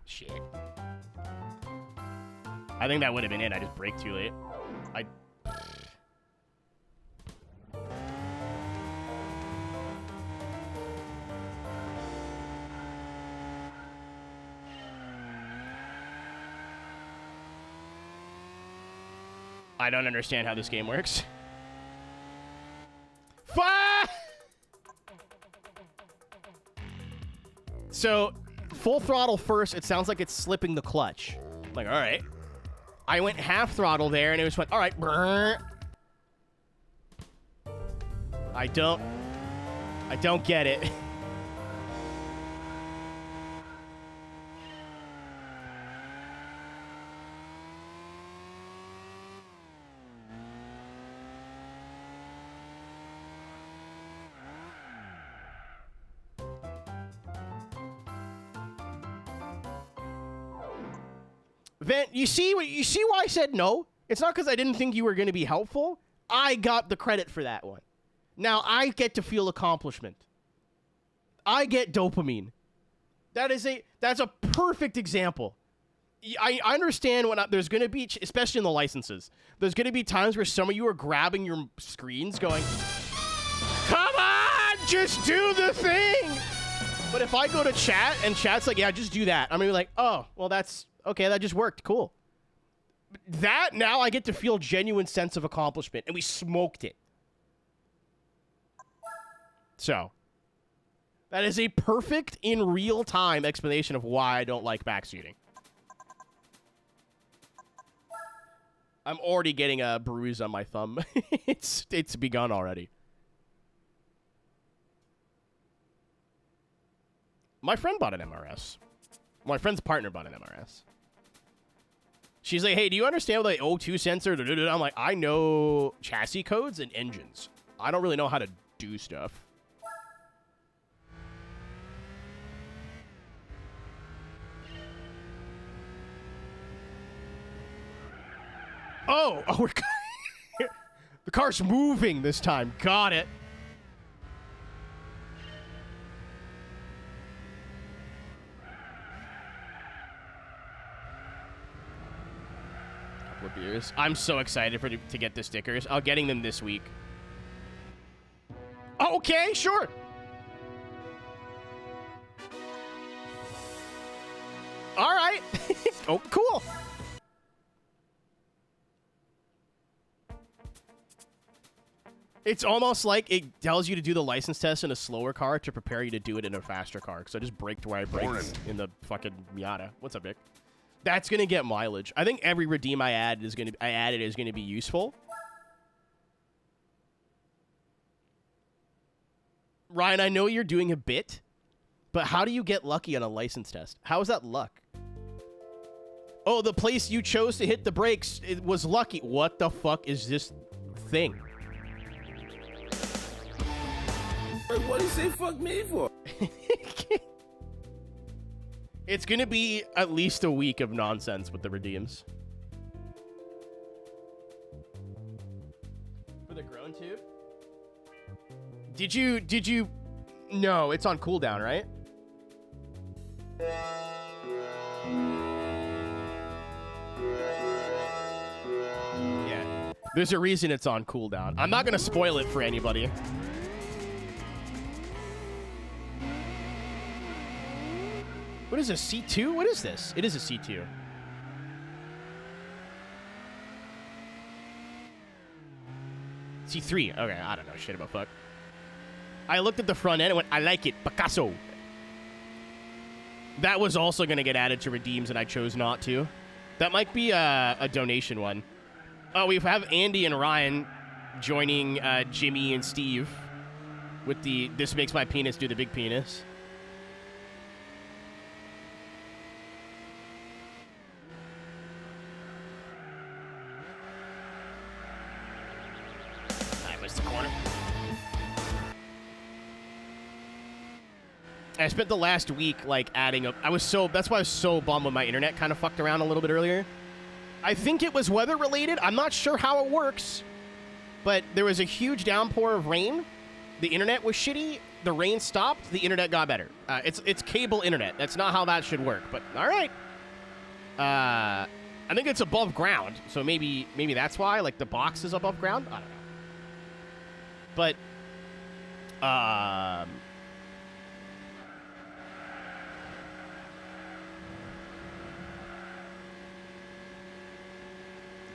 Shit. I think that would have been it. I just braked too late. I don't understand how this game works. So, full throttle first, it sounds like it's slipping the clutch. Like, all right. I went half throttle there, and it was like, all right. Brrr. I don't get it. Vent, you see why I said no? It's not because I didn't think you were going to be helpful. I got the credit for that one. Now I get to feel accomplishment. I get dopamine. That's a perfect example. I understand when there's going to be, especially in the licenses, there's going to be times where some of you are grabbing your screens going, come on, just do the thing. But if I go to chat and chat's like, yeah, just do that, I'm going to be like, oh, well, that's... okay, that just worked. Cool. That, now I get to feel genuine sense of accomplishment, and we smoked it. So, that is a perfect, in real-time explanation of why I don't like backseating. I'm already getting a bruise on my thumb. It's begun already. My friend bought an MRS. My friend's partner bought an MRS. She's like, hey, do you understand what the O2 sensor? I'm like, I know chassis codes and engines. I don't really know how to do stuff. Oh, we're the car's moving this time. Got it. Beers. I'm so excited to get the stickers. I'm getting them this week. Okay, sure. All right. Oh, cool. It's almost like it tells you to do the license test in a slower car to prepare you to do it in a faster car. Because I just braked where I braked in the fucking Miata. What's up, Vic? That's gonna get mileage. I think every redeem I added is gonna be useful. Ryan, I know you're doing a bit, but how do you get lucky on a license test? How is that luck? Oh, the place you chose to hit the brakes, it was lucky. What the fuck is this thing? What do you say fuck me for? It's gonna be at least a week of nonsense with the redeems. For the grown tube? Did you... No, it's on cooldown, right? Yeah. There's a reason it's on cooldown. I'm not gonna spoil it for anybody. What is a C2? What is this? It is a C2. C3. Okay, I don't know shit about fuck. I looked at the front end and went, I like it. Picasso. That was also going to get added to redeems, and I chose not to. That might be a donation one. Oh, we have Andy and Ryan joining Jimmy and Steve with the This Makes My Penis Do the Big Penis. The corner. I spent the last week like adding up. That's why I was so bummed when my internet kind of fucked around a little bit earlier. I think it was weather related. I'm not sure how it works, but there was a huge downpour of rain. The internet was shitty. The rain stopped. The internet got better. It's cable internet. That's not how that should work. But all right. I think it's above ground, so maybe that's why. Like the box is above ground. I don't know. But,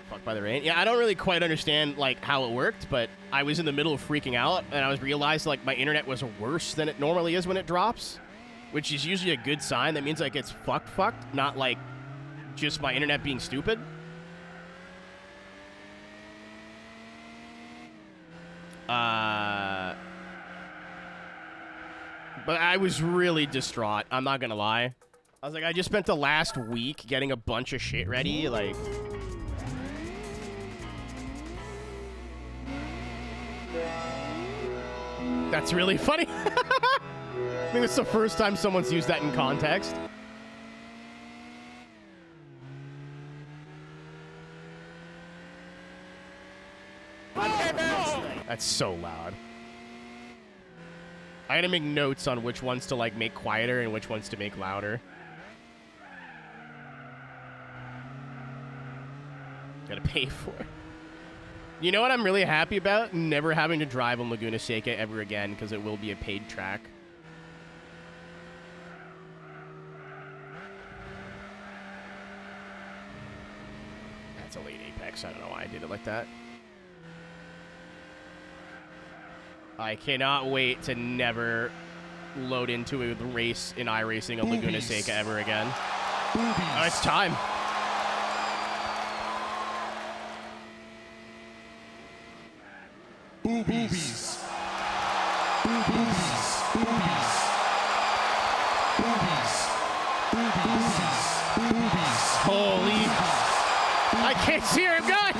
fucked by the rain. Yeah, I don't really quite understand, like, how it worked, but I was in the middle of freaking out, and I realized, like, my internet was worse than it normally is when it drops, which is usually a good sign. That means, like, it's fucked, not, like, just my internet being stupid. But I was really distraught. I'm not gonna lie. I was like, I just spent the last week getting a bunch of shit ready. Like, that's really funny. I think it's the first time someone's used that in context. That's so loud. I gotta make notes on which ones to like make quieter and which ones to make louder. Gotta pay for it. You know what I'm really happy about? Never having to drive on Laguna Seca ever again, because it will be a paid track. That's a late apex. I don't know why I did it like that. I cannot wait to never load into a race in iRacing on Laguna Seca ever again. Oh, it's time. Boobies. Boobies. Boobies. Boobies. Boobies. Boobies. Holy. I can't see her, God.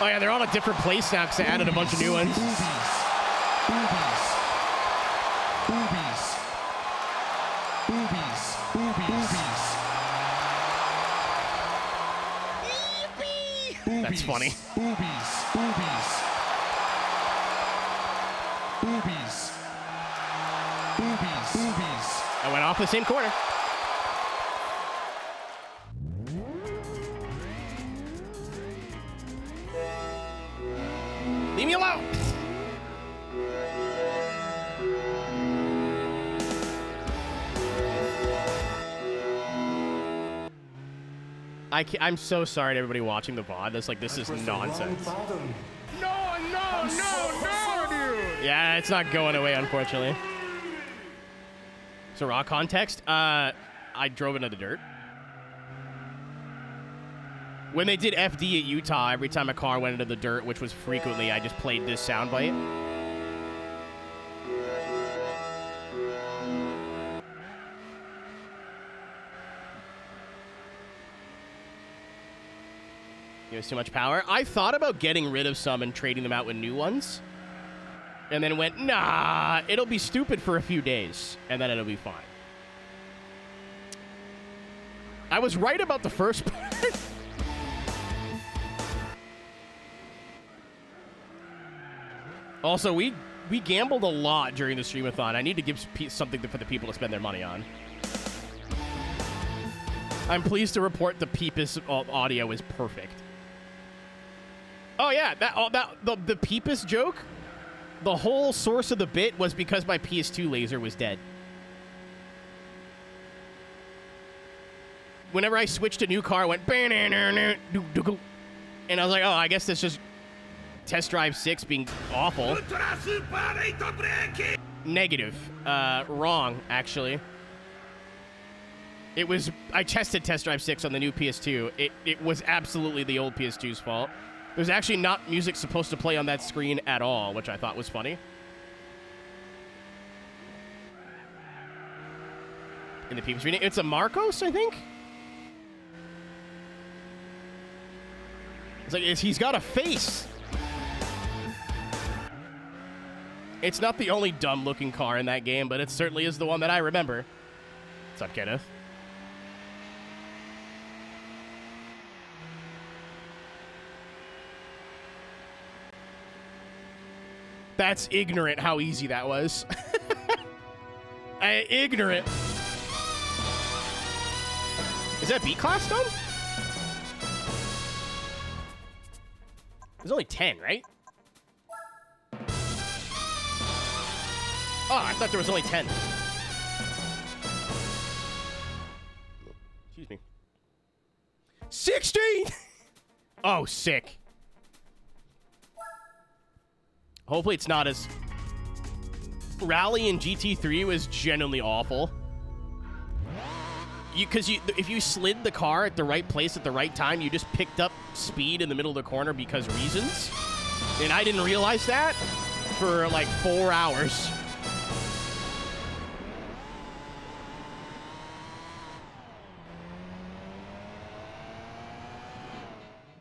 Oh yeah, they're all a different place now because they added a bunch of new ones. That's funny. I went off the same corner. Leave me alone. I'm so sorry to everybody watching the VOD. This is nonsense. No, dude. Yeah, it's not going away, unfortunately. So raw context, I drove into the dirt. When they did FD at Utah, every time a car went into the dirt, which was frequently, I just played this soundbite. It was too much power. I thought about getting rid of some and trading them out with new ones. And then went, nah, it'll be stupid for a few days. And then it'll be fine. I was right about the first part. Also, we gambled a lot during the streamathon. I need to give something for the people to spend their money on. I'm pleased to report the Peepus audio is perfect. Oh yeah, the Peepus joke, the whole source of the bit was because my PS2 laser was dead. Whenever I switched a new car, it went, and I was like, oh, I guess that's just Test Drive 6 being awful. Negative. Wrong, actually. It was, I tested Test Drive 6 on the new PS2. It was absolutely the old PS2's fault. There's actually not music supposed to play on that screen at all, which I thought was funny. In the Peepus reading, it's a Marcos, I think? It's like, he's got a face. It's not the only dumb-looking car in that game, but it certainly is the one that I remember. What's up, Kenneth? That's ignorant how easy that was. Ignorant. Is that B-Class done? There's only 10, right? Oh, I thought there was only 10. Excuse me. 16! Oh, sick. Hopefully it's not as... Rally in GT3 was genuinely awful. Because if you slid the car at the right place at the right time, you just picked up speed in the middle of the corner because reasons. And I didn't realize that for like 4 hours.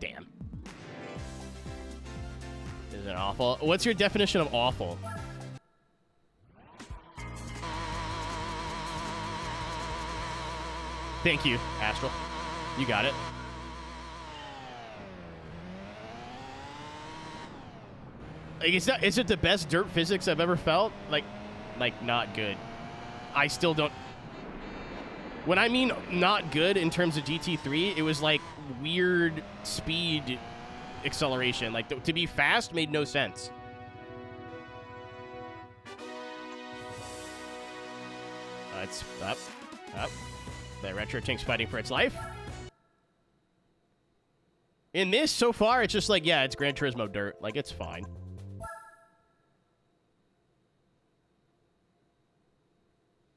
Damn. Isn't it awful? What's your definition of awful? Thank you, Astral. You got it. Like, is it the best dirt physics I've ever felt? Like, not good. I still don't... When I mean not good in terms of GT3, it was like weird speed acceleration. Like, to be fast made no sense. It's up. The Retro Tink's fighting for its life. In this, so far, it's just like, yeah, it's Gran Turismo dirt. Like, it's fine.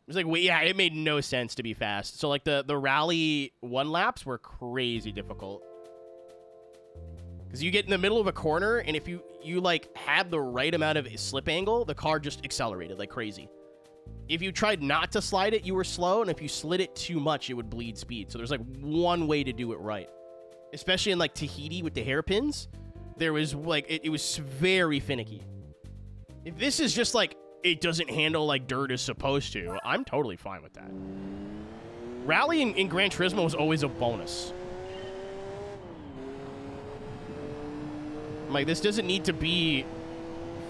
It's like, yeah, it made no sense to be fast. So, like, the rally one-laps were crazy difficult. Because you get in the middle of a corner, and if you like, had the right amount of slip angle, the car just accelerated like crazy. If you tried not to slide it, you were slow, and if you slid it too much, it would bleed speed. So there's, like, one way to do it right. Especially in, like, Tahiti with the hairpins, there was, like, it was very finicky. If this is just, like, it doesn't handle like dirt is supposed to, I'm totally fine with that. Rally in Gran Turismo was always a bonus. Like, this doesn't need to be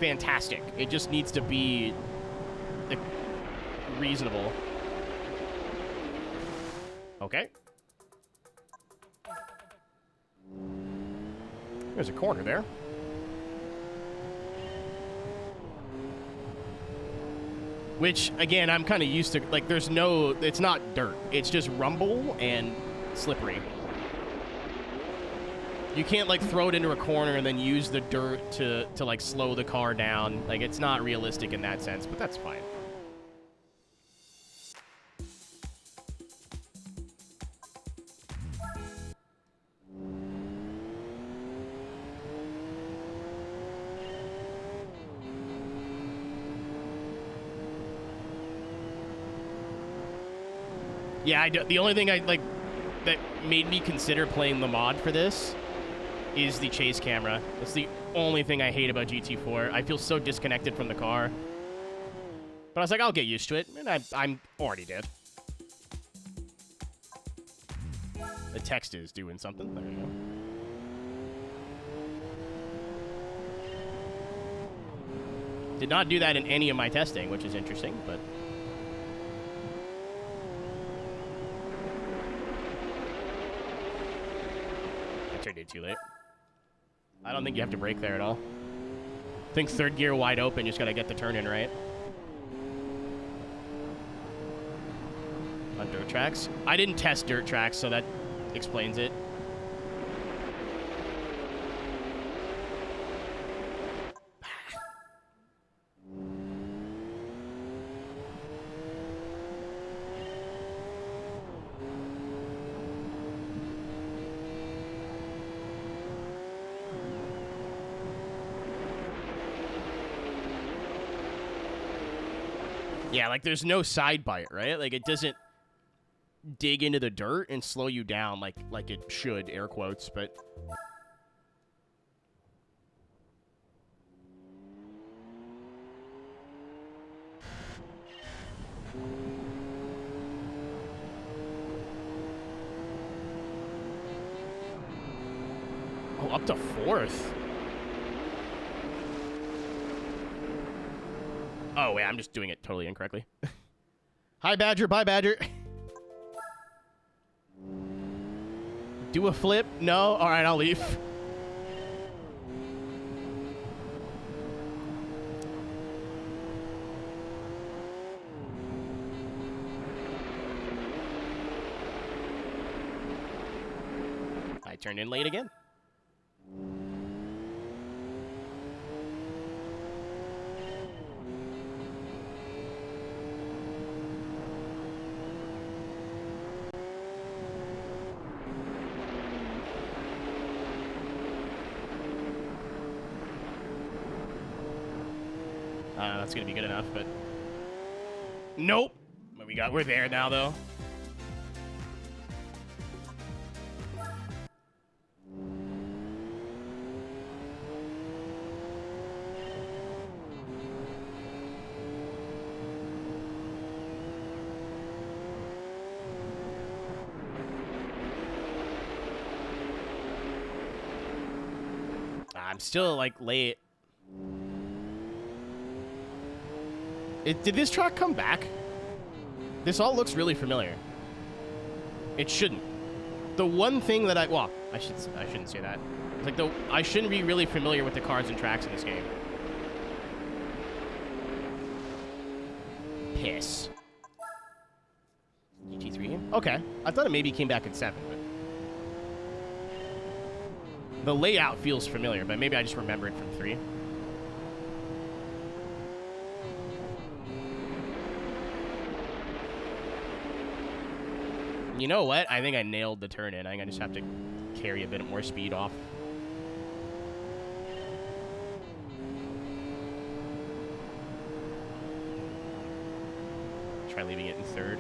fantastic. It just needs to be... like, reasonable. Okay. There's a corner there. Which, again, I'm kind of used to. Like, there's no... It's not dirt. It's just rumble and slippery. You can't like throw it into a corner and then use the dirt to like slow the car down. Like it's not realistic in that sense, but that's fine. Yeah, the only thing I like that made me consider playing the mod for this is the chase camera. That's the only thing I hate about GT4. I feel so disconnected from the car. But I was like, I'll get used to it, and I'm already did. The text is doing something. There you go. Did not do that in any of my testing, which is interesting, but... I turned it too late. I don't think you have to brake there at all. I think third gear wide open, just gotta get the turn in right. On dirt tracks. I didn't test dirt tracks, so that explains it. Yeah, like there's no side bite, right? Like it doesn't dig into the dirt and slow you down like it should, air quotes, but oh, up to fourth. Oh, wait, I'm just doing it totally incorrectly. Hi, Badger. Bye, Badger. Do a flip? No? All right, I'll leave. I turned in late again. That's gonna be good enough, but nope. But we're there now, though. I'm still like late. Did this truck come back? This all looks really familiar. It shouldn't. The one thing that I shouldn't say that. It's like I shouldn't be really familiar with the cars and tracks in this game. Piss. GT3 game? Okay. I thought it maybe came back at 7, but the layout feels familiar, but maybe I just remember it from 3. You know what? I think I nailed the turn in. I think I just have to carry a bit more speed off. Try leaving it in third.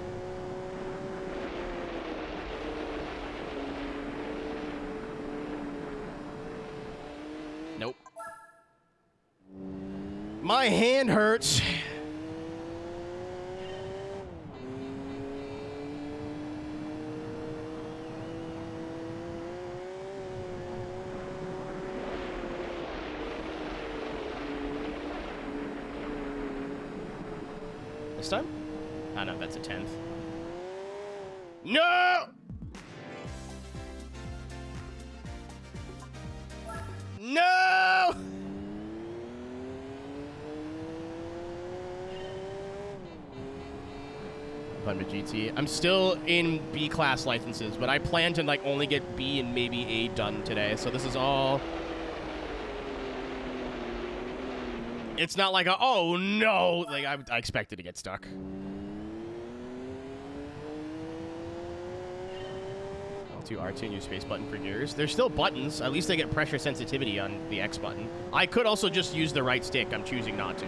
Nope. My hand hurts. This time? Oh, no, that's a 10th. No! No! playing with GT. I'm still in B class licenses, but I plan to like only get B and maybe A done today. So this is all. It's not like a, oh no, like I expected to get stuck. L2, R2, and use space button for gears. There's still buttons. At least they get pressure sensitivity on the X button. I could also just use the right stick. I'm choosing not to.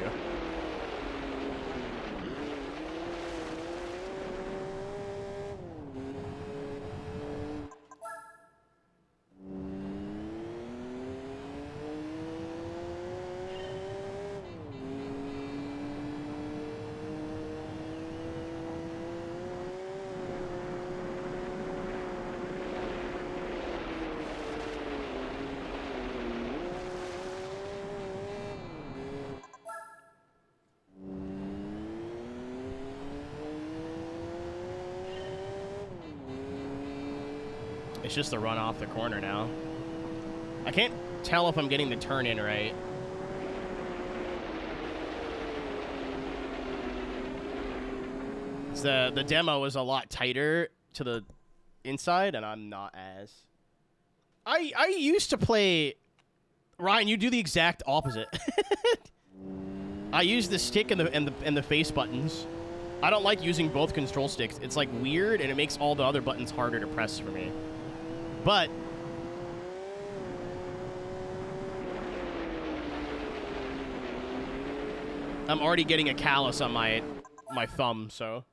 It's just the run off the corner now. I can't tell if I'm getting the turn in right. The demo is a lot tighter to the inside, and I'm not as. I used to play. Ryan, you do the exact opposite. I use the stick and the face buttons. I don't like using both control sticks. It's like weird, and it makes all the other buttons harder to press for me. But I'm already getting a callus on my thumb, so.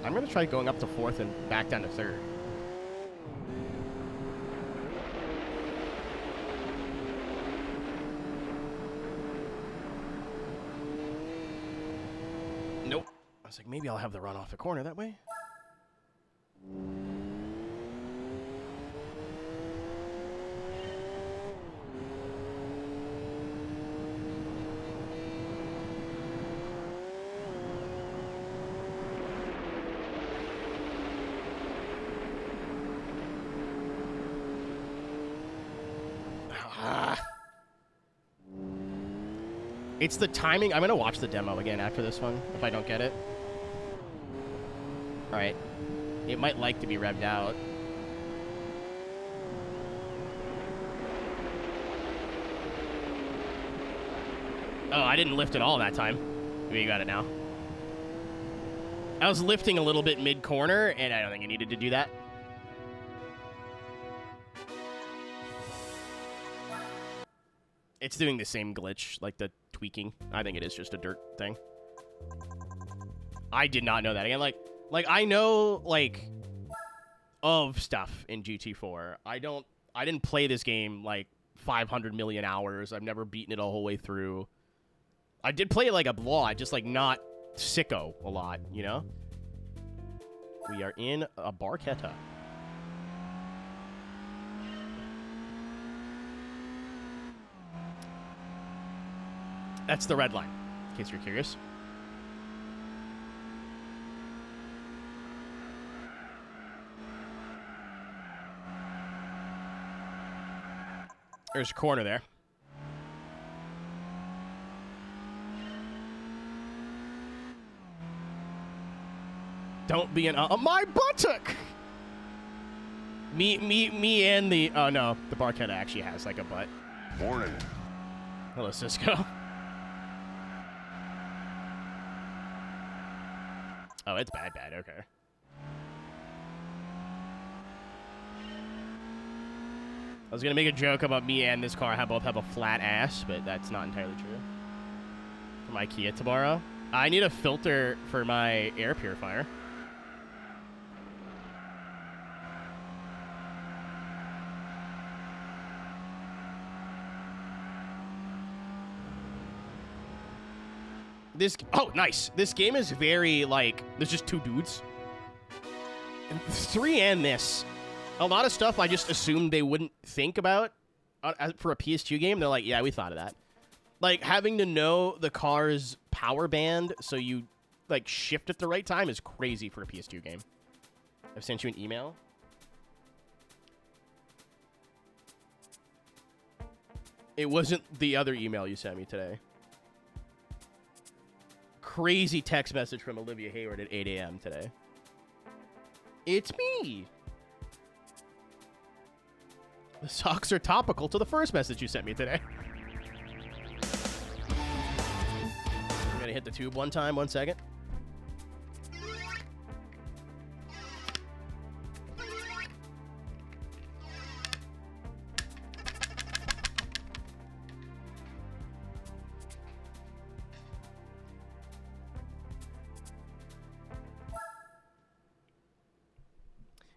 I'm gonna try going up to 4th and back down to 3rd. Nope. I was like, maybe I'll have the run off the corner that way. It's the timing. I'm going to watch the demo again after this one, if I don't get it. All right. It might like to be revved out. Oh, I didn't lift at all that time. Maybe you got it now. I was lifting a little bit mid-corner, and I don't think I needed to do that. It's doing the same glitch, like the tweaking. I think it is just a dirt thing. I did not know that. Again, like I know, like, of stuff in GT4. I didn't play this game, like, 500 million hours. I've never beaten it the whole way through. I did play it like a lot, just, like, not sicko a lot, you know? We are in a Barchetta. That's the red line, in case you're curious. There's a corner there. Don't be an my buttock. Me and the oh no, the Barchetta actually has like a butt. Morning. Hello, Cisco. Oh, it's bad, okay. I was gonna make a joke about me and this car both have a flat ass, but that's not entirely true. From IKEA tomorrow. I need a filter for my air purifier. Oh, nice. This game is very, like, there's just 2 dudes. 3 and this. A lot of stuff I just assumed they wouldn't think about for a PS2 game. They're like, yeah, we thought of that. Like, having to know the car's power band so you, like, shift at the right time is crazy for a PS2 game. I've sent you an email. It wasn't the other email you sent me today. Crazy text message from Olivia Hayward at 8 a.m. today. It's me. The socks are topical to the first message you sent me today. I'm gonna hit the tube one time, 1 second.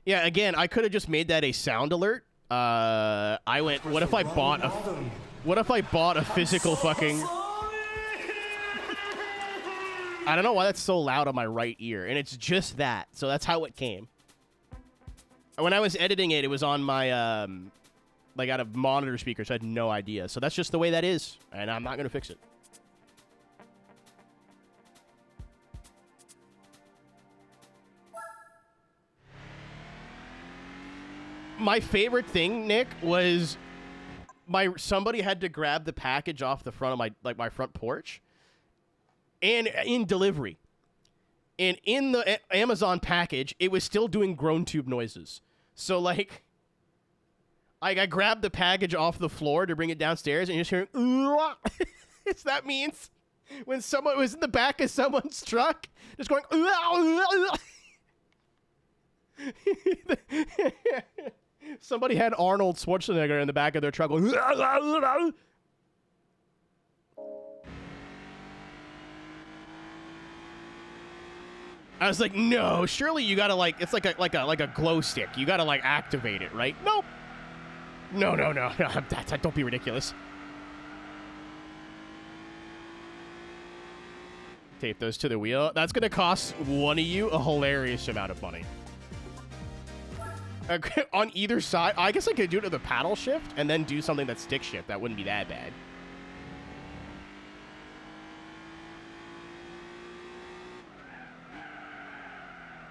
Yeah, again, I could have just made that a sound alert. I went, what if I bought a physical fucking... I don't know why that's so loud on my right ear, and it's just that. So that's how it came. When I was editing it, it was on my, like, out of monitor speakers. So I had no idea. So that's just the way that is, and I'm not going to fix it. My favorite thing, Nick, was somebody had to grab the package off the front of my front porch, and in delivery, and in the Amazon package, it was still doing groan tube noises. So like, I grabbed the package off the floor to bring it downstairs, and you're just hearing, that means when someone was in the back of someone's truck, just going, somebody had Arnold Schwarzenegger in the back of their truck going, I was like, no, surely you gotta like, it's like a glow stick. You gotta like activate it, right? Nope. No. Don't be ridiculous. Tape those to the wheel. That's gonna cost one of you a hilarious amount of money. On either side, I guess I could do it with a paddle shift and then do something that's stick shift. That wouldn't be that bad.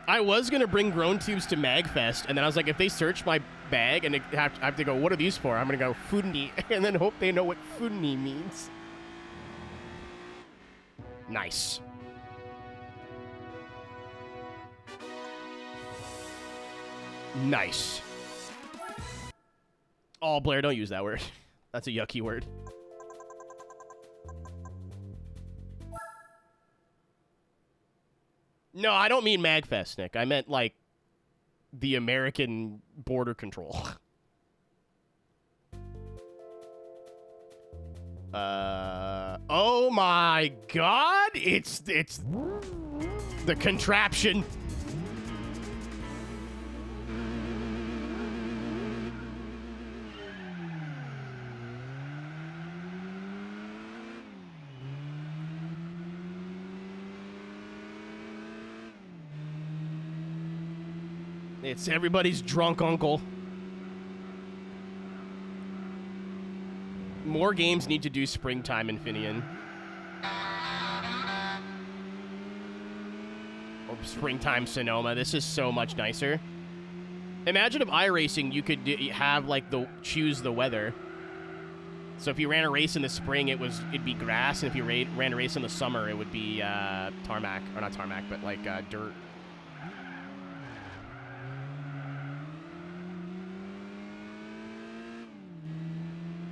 I was going to bring groan tubes to MagFest, and then I was like, if they search my bag and I have to go, what are these for? I'm going to go, Foodney, and then hope they know what Foodney means. Nice. Nice. Oh, Blair, don't use that word. That's a yucky word. No, I don't mean MagFest, Nick. I meant, like, the American border control. Oh my god! It's the contraption. It's everybody's drunk uncle. More games need to do springtime, Infineon. Or springtime Sonoma. This is so much nicer. Imagine if iRacing, you could have like choose the weather. So if you ran a race in the spring, it'd be grass, and if you ran a race in the summer, it would be tarmac, or not tarmac, but like dirt.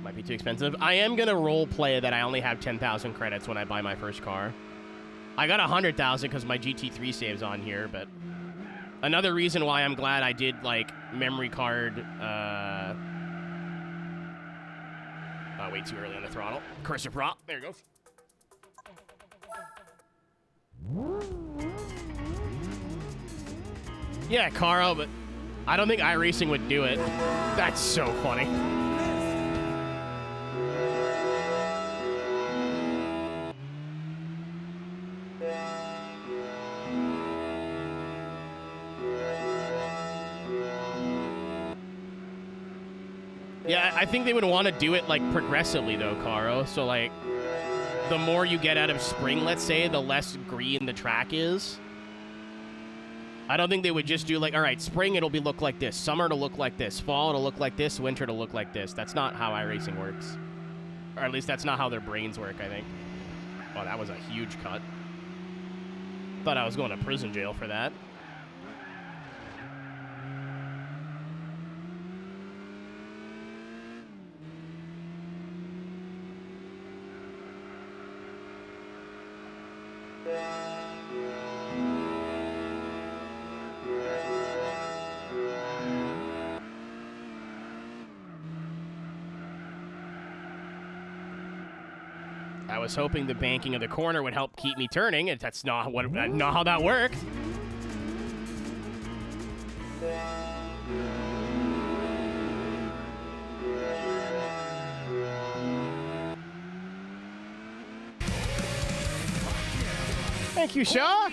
Might be too expensive. I am gonna role play that I only have 10,000 credits when I buy my first car. I got 100,000 because my GT3 saves on here, but another reason why I'm glad I did like memory card. Way too early on the throttle. Cursor prop. There it goes. Yeah, Carl, but I don't think iRacing would do it. That's so funny. Yeah, I think they would want to do it, like, progressively, though, Caro. So, like, the more you get out of spring, let's say, the less green the track is. I don't think they would just do, like, all right, spring, it'll look like this. Summer, it'll look like this. Fall, it'll look like this. Winter, it'll look like this. That's not how iRacing works. Or at least that's not how their brains work, I think. Oh, that was a huge cut. Thought I was going to prison jail for that. I was hoping the banking of the corner would help keep me turning, and that's not how that worked. Thank you, Shaw.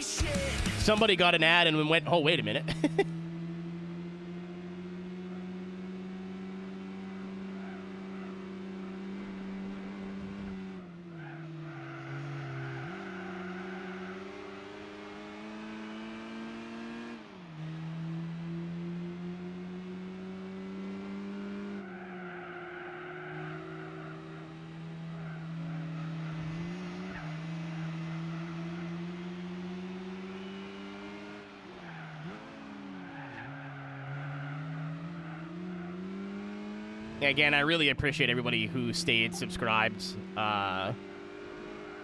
Somebody got an ad and went, oh, wait a minute. Again, I really appreciate everybody who stayed subscribed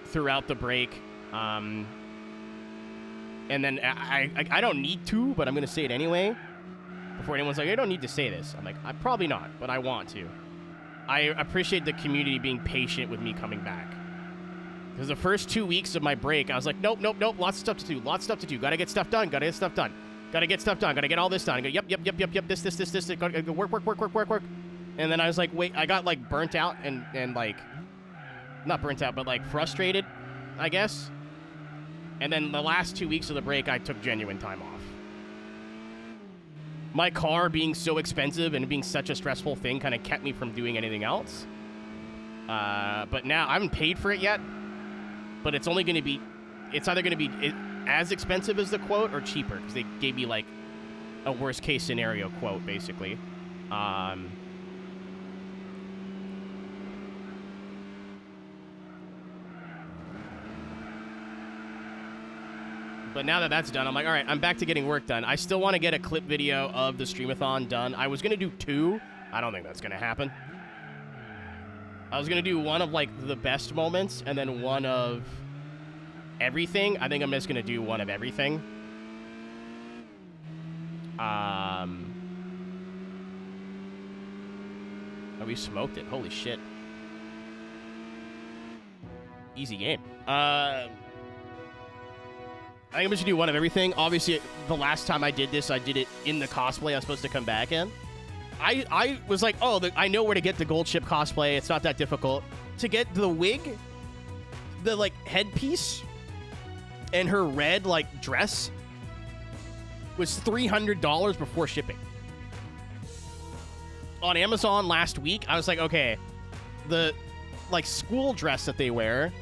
throughout the break. And then I don't need to, but I'm going to say it anyway. Before anyone's like, I don't need to say this. I'm like, I'm probably not, but I want to. I appreciate the community being patient with me coming back. Because the first 2 weeks of my break, I was like, nope, lots of stuff to do, Gotta get stuff done, gotta get stuff done. Gotta get all this done. Yep, this, gotta go work. And then I was like, wait, I got like burnt out and like, not burnt out, but like frustrated, I guess. And then the last 2 weeks of the break, I took genuine time off. My car being so expensive and being such a stressful thing kind of kept me from doing anything else. But now I haven't paid for it yet, but it's only going to be, it's either going to be as expensive as the quote or cheaper, because they gave me like a worst case scenario quote, basically. But now that that's done, I'm like, all right, I'm back to getting work done. I still want to get a clip video of the streamathon done. I was going to do 2. I don't think that's going to happen. I was going to do one of, like, the best moments and then one of everything. I think I'm just going to do one of everything. Oh, we smoked it. Holy shit. Easy game. I think I'm just going to do one of everything. Obviously, the last time I did this, I did it in the cosplay I was supposed to come back in. I was like, oh, I know where to get the gold ship cosplay. It's not that difficult. To get the wig, the, like, headpiece, and her red, like, dress was $300 before shipping. On Amazon last week, I was like, okay, the, like, school dress that they wear...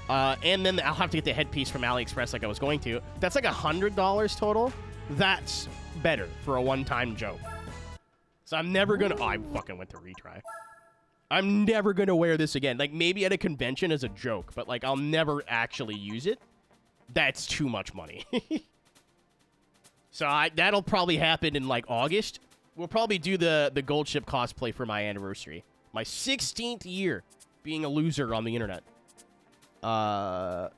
and then I'll have to get the headpiece from AliExpress like I was going to. That's like $100 total. That's better for a one-time joke. So I'm never going to... Oh, I fucking went to retry. I'm never going to wear this again. Like, maybe at a convention as a joke, but, like, I'll never actually use it. That's too much money. So that'll probably happen in, like, August. We'll probably do the gold ship cosplay for my anniversary. My 16th year being a loser on the internet. The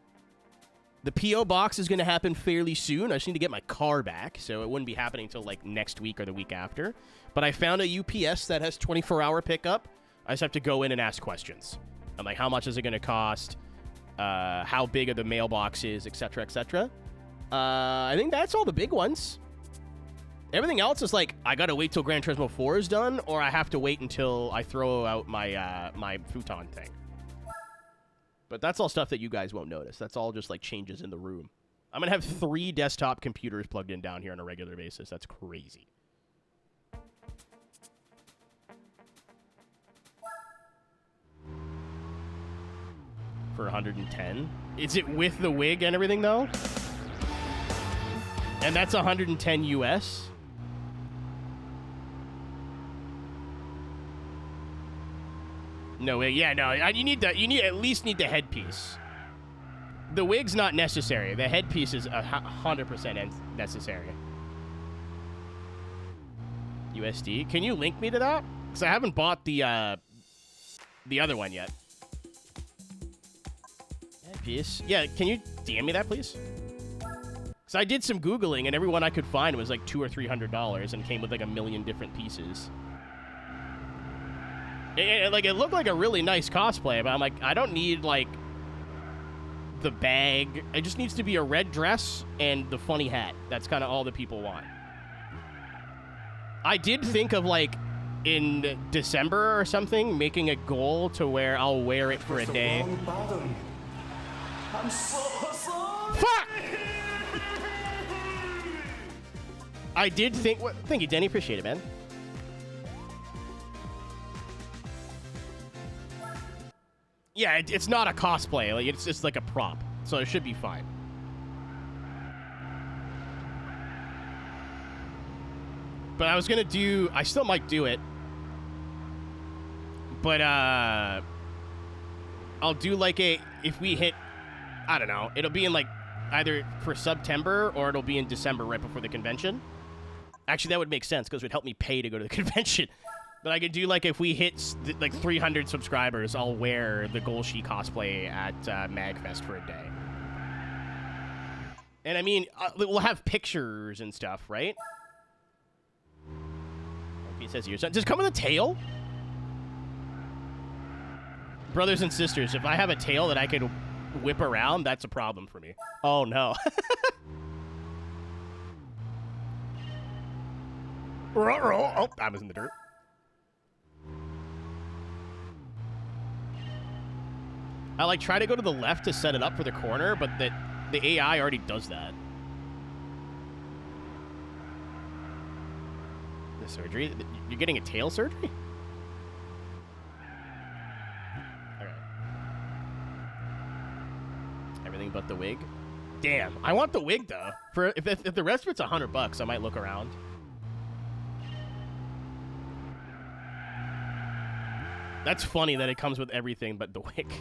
P.O. box is going to happen fairly soon. I just need to get my car back, so it wouldn't be happening until, like, next week or the week after. But I found a UPS that has 24-hour pickup. I just have to go in and ask questions. I'm like, how much is it going to cost? How big are the mailboxes, etc., etc. I think that's all the big ones. Everything else is like, I got to wait till Gran Turismo 4 is done, or I have to wait until I throw out my my futon thing. But that's all stuff that you guys won't notice. That's all just, like, changes in the room. I'm going to have 3 desktop computers plugged in down here on a regular basis. That's crazy. For 110? Is it with the wig and everything, though? And that's 110 US? No wig. Yeah, no. You need the. You need at least need the headpiece. The wig's not necessary. The headpiece is 100% necessary. USD. Can you link me to that? Because I haven't bought the other one yet. Headpiece. Yeah. Can you DM me that, please? So I did some Googling, and every one I could find was like $200 or $300 and came with like a million different pieces. Like, it looked like a really nice cosplay, but I'm like, I don't need, like, the bag. It just needs to be a red dress and the funny hat. That's kind of all the people want. I did think of, like, in December or something, making a goal to where I'll wear it for a day. I'm so sorry. Fuck! I did think... Thank you, Denny. Appreciate it, man. Yeah, it's not a cosplay. Like, it's just like a prop. So it should be fine. But I was going to do... I still might do it. But, I'll do like a... If we hit... I don't know. It'll be in like... Either for September or it'll be in December right before the convention. Actually, that would make sense because it would help me pay to go to the convention. But I could do, like, if we hit, like, 300 subscribers, I'll wear the Golshi cosplay at MagFest for a day. And, I mean, we'll have pictures and stuff, right? He says here. Does it come with a tail? Brothers and sisters, if I have a tail that I could whip around, that's a problem for me. Oh, no. Oh, I was in the dirt. I like try to go to the left to set it up for the corner, but the AI already does that. The surgery? You're getting a tail surgery? Okay. Everything but the wig. Damn, I want the wig though. For if the rest of it's $100, I might look around. That's funny that it comes with everything but the wig.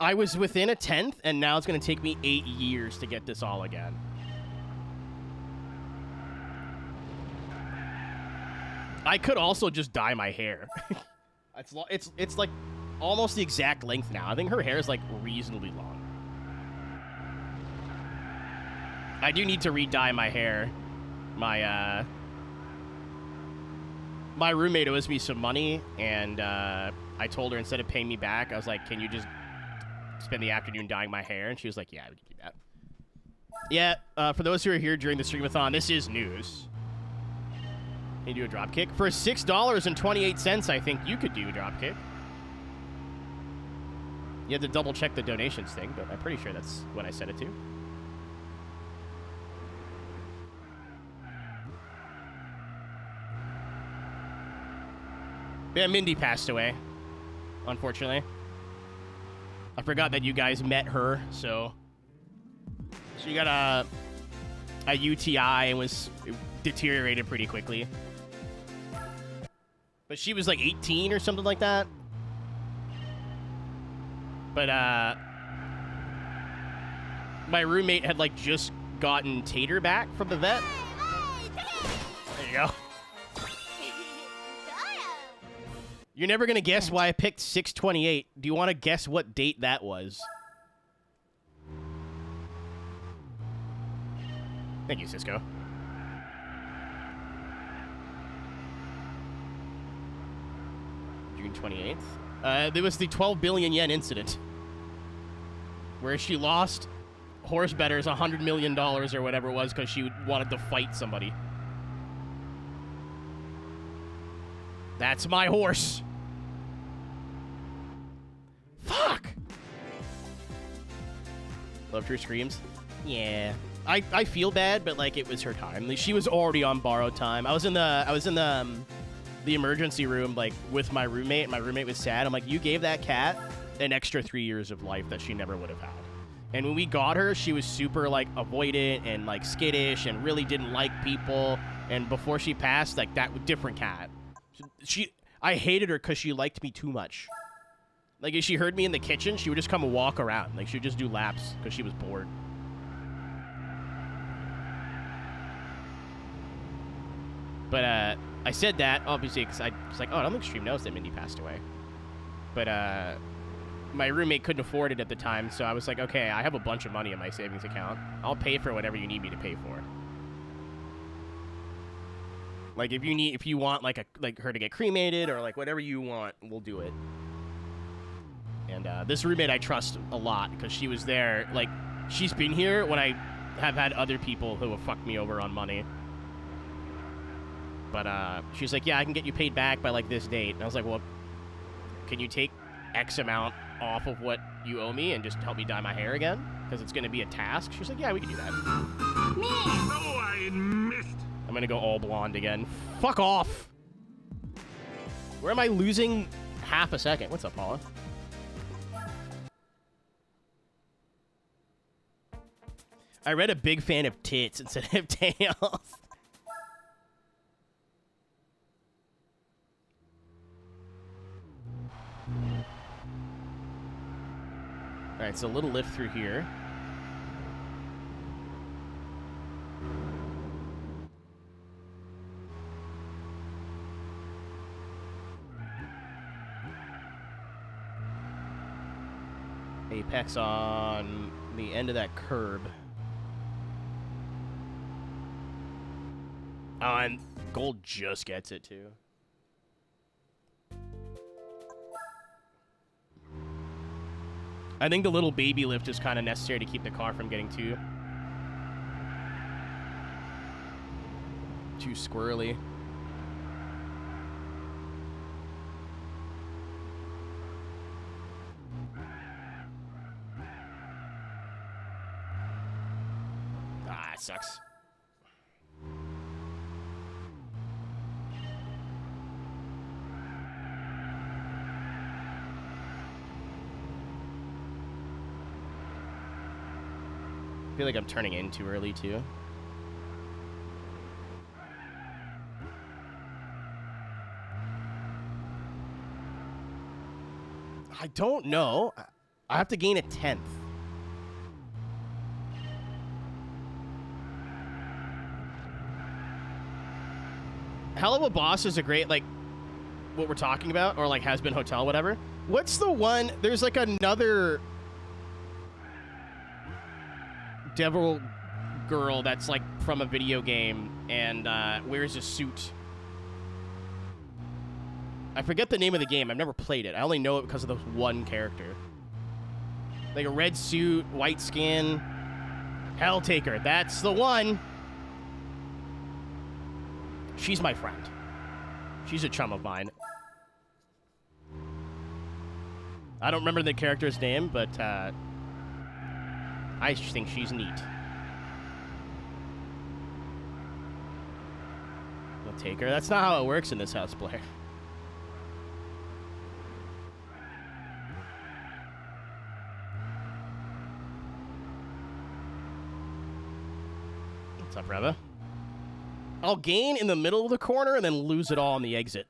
I was within a 10th, and now it's going to take me 8 years to get this all again. I could also just dye my hair. It's like almost the exact length now. I think her hair is like reasonably long. I do need to re-dye my hair. My roommate owes me some money, and I told her instead of paying me back, I was like, can you just spend the afternoon dyeing my hair? And she was like, yeah, we can do that. Yeah, for those who are here during the streamathon, this is news. Can you do a dropkick? For $6.28, I think you could do a dropkick. You have to double check the donations thing, but I'm pretty sure that's what I set it to. Yeah, Mindy passed away, unfortunately. I forgot that you guys met her, so she got a UTI and it deteriorated pretty quickly. But she was like 18 or something like that. But my roommate had like just gotten Tater back from the vet. There you go. You're never going to guess why I picked 6/28. Do you want to guess what date that was? Thank you, Cisco. June 28th. There was the 12 billion yen incident where she lost horse bettors $100 million or whatever it was because she wanted to fight somebody. That's my horse. Fuck! Loved her screams. Yeah. I feel bad, but like it was her time. Like, she was already on borrowed time. I was in the emergency room like with my roommate, and my roommate was sad. I'm like, you gave that cat an extra 3 years of life that she never would have had. And when we got her, she was super like avoidant and like skittish and really didn't like people. And before she passed, like that different cat. I hated her because she liked me too much. Like if she heard me in the kitchen, she would just come and walk around. Like she would just do laps because she was bored. But I said that obviously because I was like, oh, I don't think Stream knows that Mindy passed away. But my roommate couldn't afford it at the time, so I was like, okay, I have a bunch of money in my savings account. I'll pay for whatever you need me to pay for. Like if you want like her to get cremated or like whatever you want, we'll do it. And this roommate I trust a lot because she was there. Like she's been here when I have had other people who have fucked me over on money. But she's like, yeah, I can get you paid back by like this date. And I was like, well, can you take X amount off of what you owe me and just help me dye my hair again? Because it's going to be a task. She's like, yeah, we can do that. I'm going to go all blonde again. Fuck off. Where am I losing half a second? What's up, Paula? I read a big fan of tits instead of tails. All right, so a little lift through here. Apex on the end of that curb. Oh, and gold just gets it, too. I think the little baby lift is kind of necessary to keep the car from getting too squirrely. Ah, it sucks. I feel like I'm turning in too early, too. I don't know. I have to gain a 10th. Hell of a Boss is a great, like, what we're talking about, or, like, Has Been Hotel, whatever. What's the one? There's, like, another devil girl that's like from a video game and wears a suit. I forget the name of the game. I've never played it. I only know it because of the one character. Like a red suit, white skin. Helltaker. That's the one. She's my friend. She's a chum of mine. I don't remember the character's name, but I just think she's neat. I'll take her. That's not how it works in this house, Blair. What's up, Reva? I'll gain in the middle of the corner and then lose it all on the exit.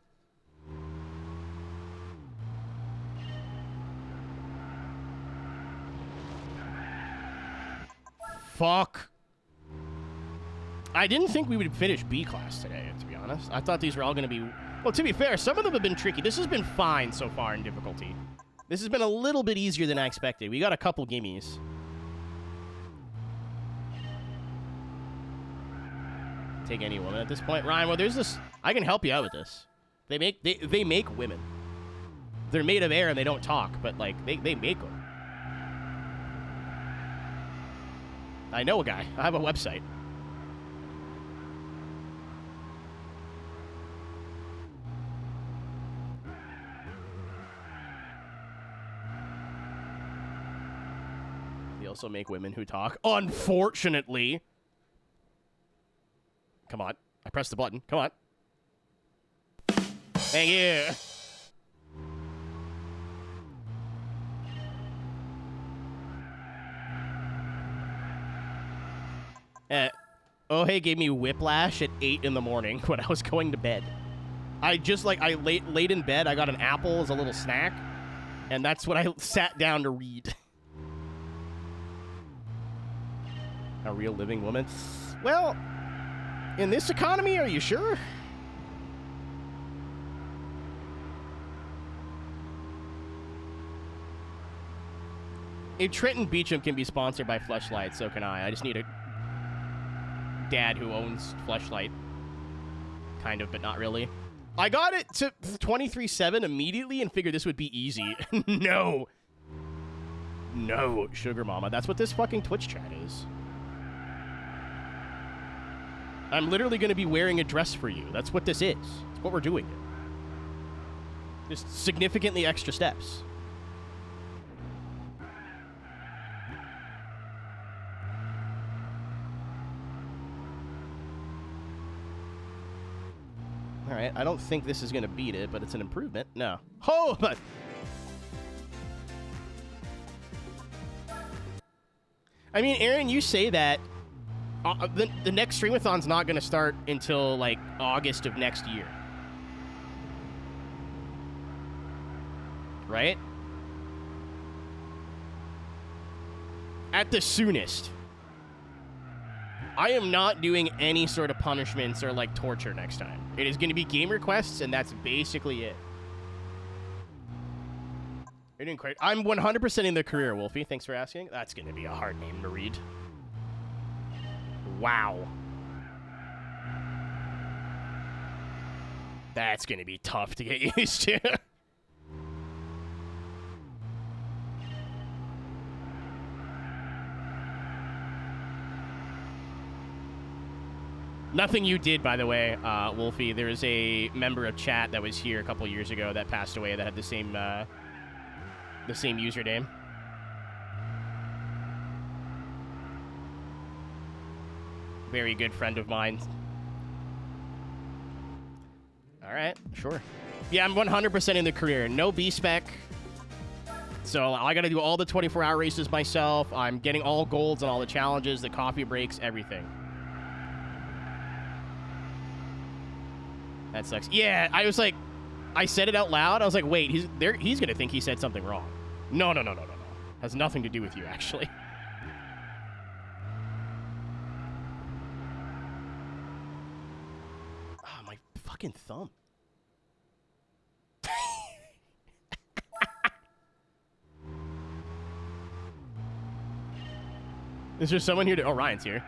Fuck. I didn't think we would finish B class today, to be honest. I thought these were all going to be... Well, to be fair, some of them have been tricky. This has been fine so far in difficulty. This has been a little bit easier than I expected. We got a couple gimmies. Take any woman at this point. Ryan, well, there's this... I can help you out with this. They make women. They're made of air and they don't talk, but, like, they make them. I know a guy. I have a website. also make women who talk. Unfortunately. Come on. I pressed the button. Come on. Thank you. Oh, hey, gave me whiplash at 8 in the morning when I was going to bed. I laid in bed. I got an apple as a little snack, and that's what I sat down to read. A real living woman? Well, in this economy, are you sure? If Trenton Beacham can be sponsored by Fleshlight, so can I. I just need a dad who owns Fleshlight. Kind of, but not really. I got it to 23.7 immediately and figured this would be easy. No. No, sugar mama. That's what this fucking Twitch chat is. I'm literally going to be wearing a dress for you. That's what this is. It's what we're doing here. Just significantly extra steps. All right, I don't think this is going to beat it, but it's an improvement. No. Oh, but... I mean, Aaron, you say that the next Streamathon's not going to start until, like, August of next year. Right? At the soonest. I am not doing any sort of punishments or, like, torture next time. It is going to be game requests, and that's basically it. You're doing great. I'm 100% in the career, Wolfie. Thanks for asking. That's going to be a hard name to read. Wow. That's going to be tough to get used to. Nothing you did, by the way, Wolfie. There's a member of chat that was here a couple years ago that passed away that had the same username. Very good friend of mine. All right, sure. Yeah, I'm 100% in the career. No B-spec. So I got to do all the 24-hour races myself. I'm getting all golds on all the challenges, the coffee breaks, everything. That sucks. Yeah, I was like, I said it out loud. I was like, wait, he's going to think he said something wrong. No. Has nothing to do with you, actually. Oh, my fucking thumb. Is there someone here to... Oh, Ryan's here.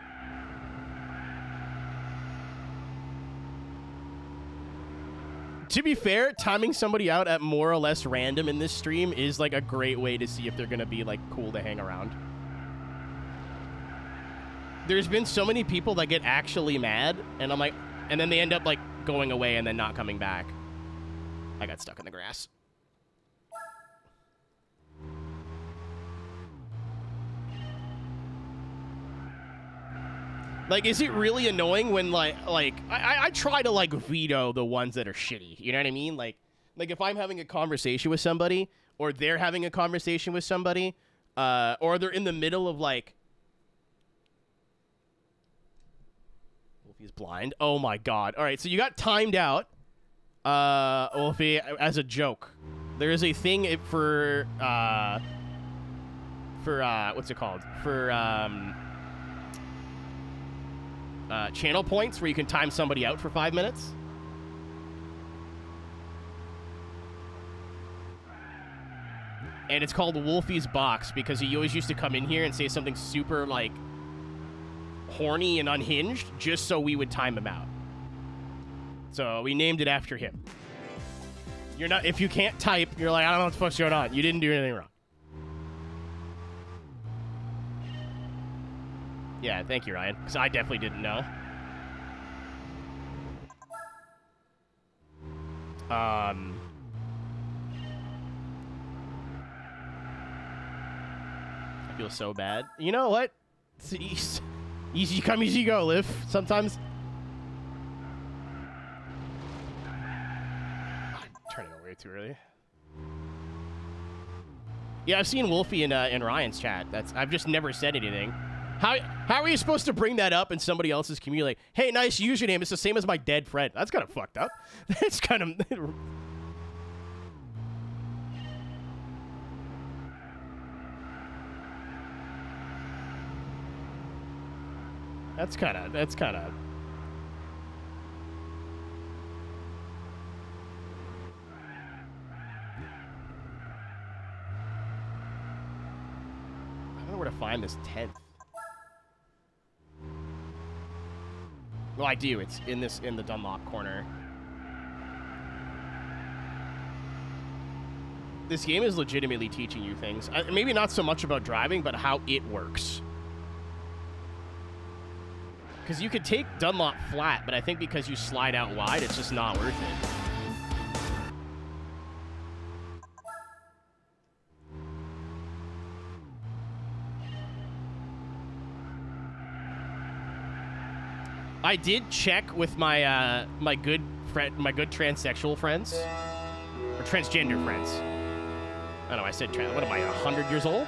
To be fair, timing somebody out at more or less random in this stream is like a great way to see if they're gonna be like cool to hang around. There's been so many people that get actually mad, and I'm like, and then they end up like going away and then not coming back. I got stuck in the grass. Like, is it really annoying when, I try to, like, veto the ones that are shitty, you know what I mean? Like if I'm having a conversation with somebody, or they're having a conversation with somebody, or they're in the middle of, like... Wolfie's blind. Oh, my God. All right, so you got timed out, Wolfie, as a joke. There is a thing for what's it called? For, channel points where you can time somebody out for 5 minutes. And it's called Wolfie's Box because he always used to come in here and say something super, like, horny and unhinged just so we would time him out. So we named it after him. You're not, if you can't type, you're like, I don't know what the fuck's going on. You didn't do anything wrong. Yeah, thank you, Ryan, because I definitely didn't know. I feel so bad. You know what? It's easy come, easy go, Liv. Sometimes. I'm turning it way too early. Yeah, I've seen Wolfie in Ryan's chat. I've just never said anything. How are you supposed to bring that up in somebody else's community? Like, hey, nice username. It's the same as my dead friend. That's kind of fucked up. That's kind of. That's kind of. I don't know where to find this 10th. Well, I do. It's in the Dunlop corner. This game is legitimately teaching you things. Maybe not so much about driving, but how it works. Because you could take Dunlop flat, but I think because you slide out wide, it's just not worth it. I did check with my my good transsexual friends or transgender friends. I don't know. I said what am I, 100 years old?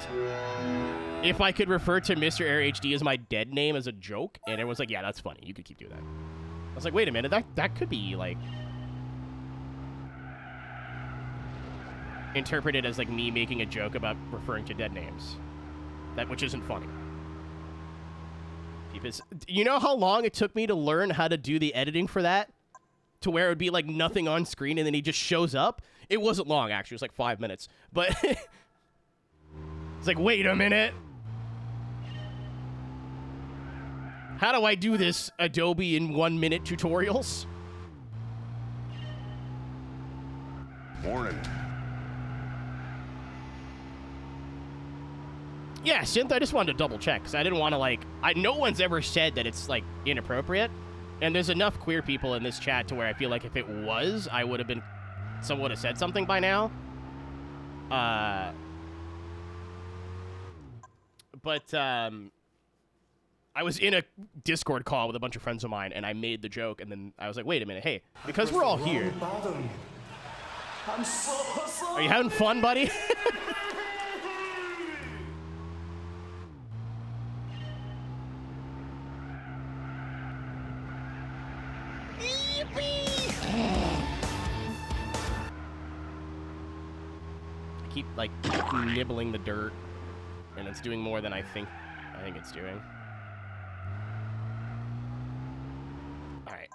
If I could refer to Mr. Air HD as my dead name as a joke, and everyone's like, "Yeah, that's funny. You could keep doing that." I was like, "Wait a minute. That could be like interpreted as like me making a joke about referring to dead names, which isn't funny." You know how long it took me to learn how to do the editing for that? To where it would be like nothing on screen and then he just shows up? It wasn't long, actually. It was like 5 minutes. But it's like, wait a minute. How do I do this Adobe in 1 minute tutorials? Morning. Yeah, Synth, I just wanted to double check because I didn't want to like. No one's ever said that it's like inappropriate, and there's enough queer people in this chat to where I feel like if it was, I would have been. Someone would have said something by now. But I was in a Discord call with a bunch of friends of mine, and I made the joke, and then I was like, wait a minute, hey, because we're all here. I'm so sorry. Are you having fun, buddy? I keep like nibbling the dirt, and it's doing more than I think it's doing. All right.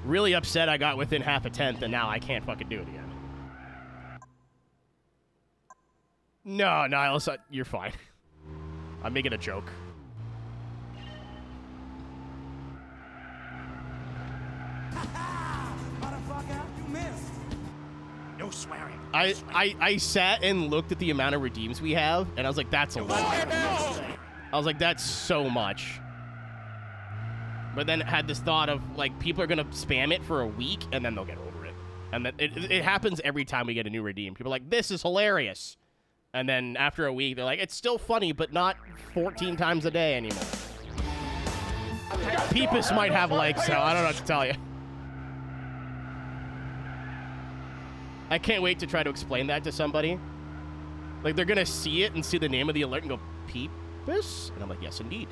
Really upset I got within half a tenth, and now I can't fucking do it again. No, Niles, you're fine. I'm making a joke. No swearing. I sat and looked at the amount of redeems we have, and I was like, that's a lot. I was like, that's so much. But then it had this thought of, like, people are going to spam it for a week, and then they'll get over it. And then it happens every time we get a new redeem. People are like, this is hilarious. And then after a week, they're like, it's still funny, but not 14 times a day anymore. Peepus might have legs, so I don't know what to tell you. I can't wait to try to explain that to somebody. Like, they're going to see it and see the name of the alert and go, Peepus? And I'm like, yes, indeed.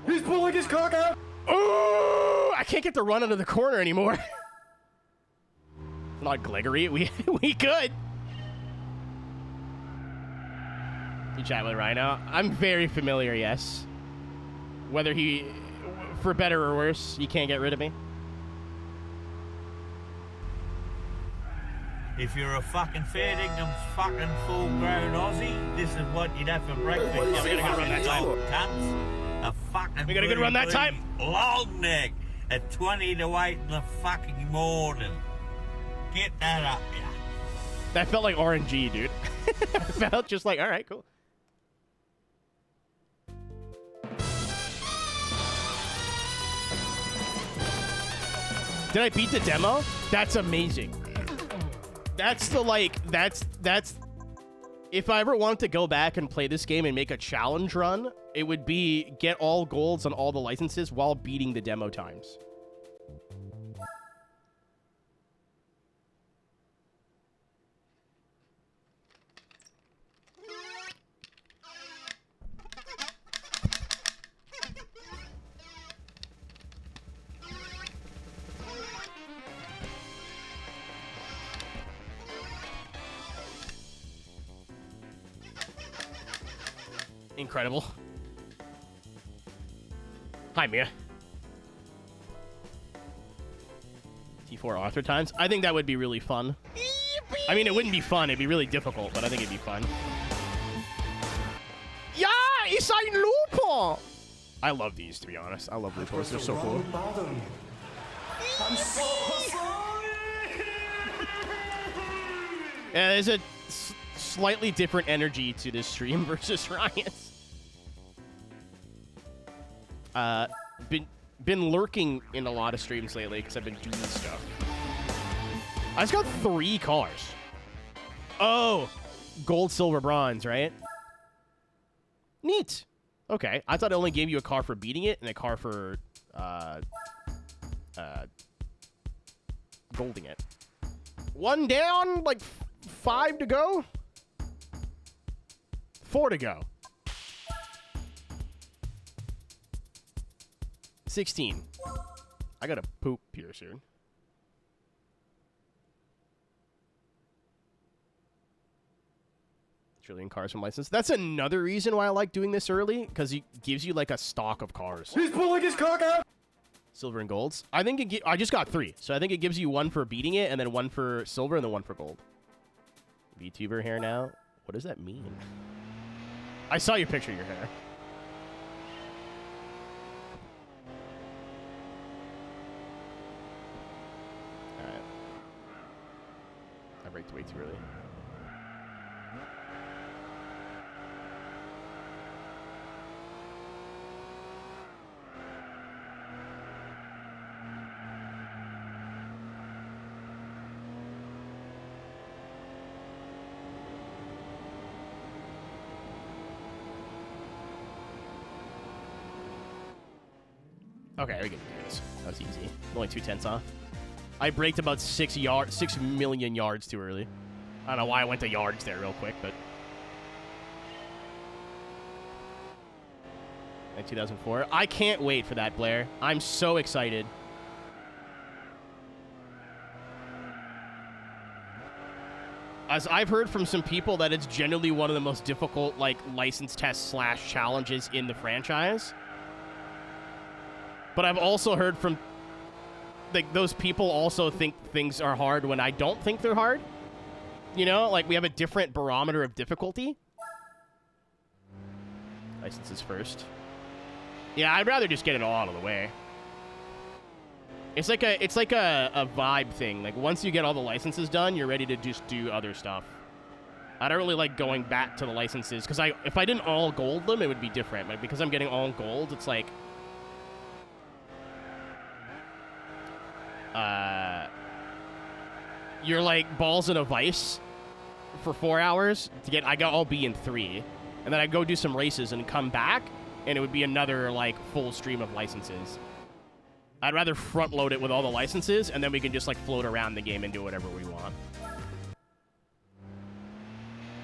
He's pulling his cock out. Oh, I can't get the run out of the corner anymore. Not Gregory. We could. You chat with Rhino? I'm very familiar, yes. Whether he, for better or worse, you can't get rid of me. If you're a fucking fair dinkum fucking full-grown Aussie, this is what you'd have for breakfast. We got a good run that time. A fucking We got a good run that time. Long neck at 20 to 8 in the fucking morning. Get that up, yeah. That felt like RNG, dude. It felt just like, all right, cool. Did I beat the demo? That's amazing. That's the, like, that's... If I ever wanted to go back and play this game and make a challenge run, it would be get all golds on all the licenses while beating the demo times. Incredible. Hi, Mia. T4 author times. I think that would be really fun. I mean, it wouldn't be fun. It'd be really difficult, but I think it'd be fun. Yeah, it's ein Lupo. I love these, to be honest. I love Lupos. They're so cool. I'm so sorry. Yeah, there's a slightly different energy to this stream versus Ryan's. Been lurking in a lot of streams lately because I've been doing stuff. I just got 3 cars. Oh, gold, silver, bronze, right? Neat. Okay, I thought it only gave you a car for beating it and a car for golding it. 1 down, like 5 to go. 4 to go. 16. I gotta poop here soon. Trillion cars from license. That's another reason why I like doing this early, because it gives you like a stock of cars. He's pulling his cock out. Silver and golds. I think I just got 3, so I think it gives you 1 for beating it, and then 1 for silver, and then 1 for gold. VTuber hair now. What does that mean? I saw your picture of your hair. Alright. I braked way too early. Okay, we can do this. That was easy. Only 2 tenths off. I braked about 6 million yards too early. I don't know why I went to yards there real quick, but... In 2004. I can't wait for that, Blair. I'm so excited. As I've heard from some people that it's generally one of the most difficult, like, license test / challenges in the franchise. But I've also heard from, like, those people also think things are hard when I don't think they're hard. You know, like, we have a different barometer of difficulty. Licenses first. Yeah, I'd rather just get it all out of the way. It's like a vibe thing. Like, once you get all the licenses done, you're ready to just do other stuff. I don't really like going back to the licenses, because if I didn't all gold them, it would be different. But because I'm getting all gold, it's like... you're like balls in a vice for 4 hours to get. I got all B in 3, and then I go do some races and come back, and it would be another like full stream of licenses. I'd rather front load it with all the licenses, and then we can just like float around the game and do whatever we want.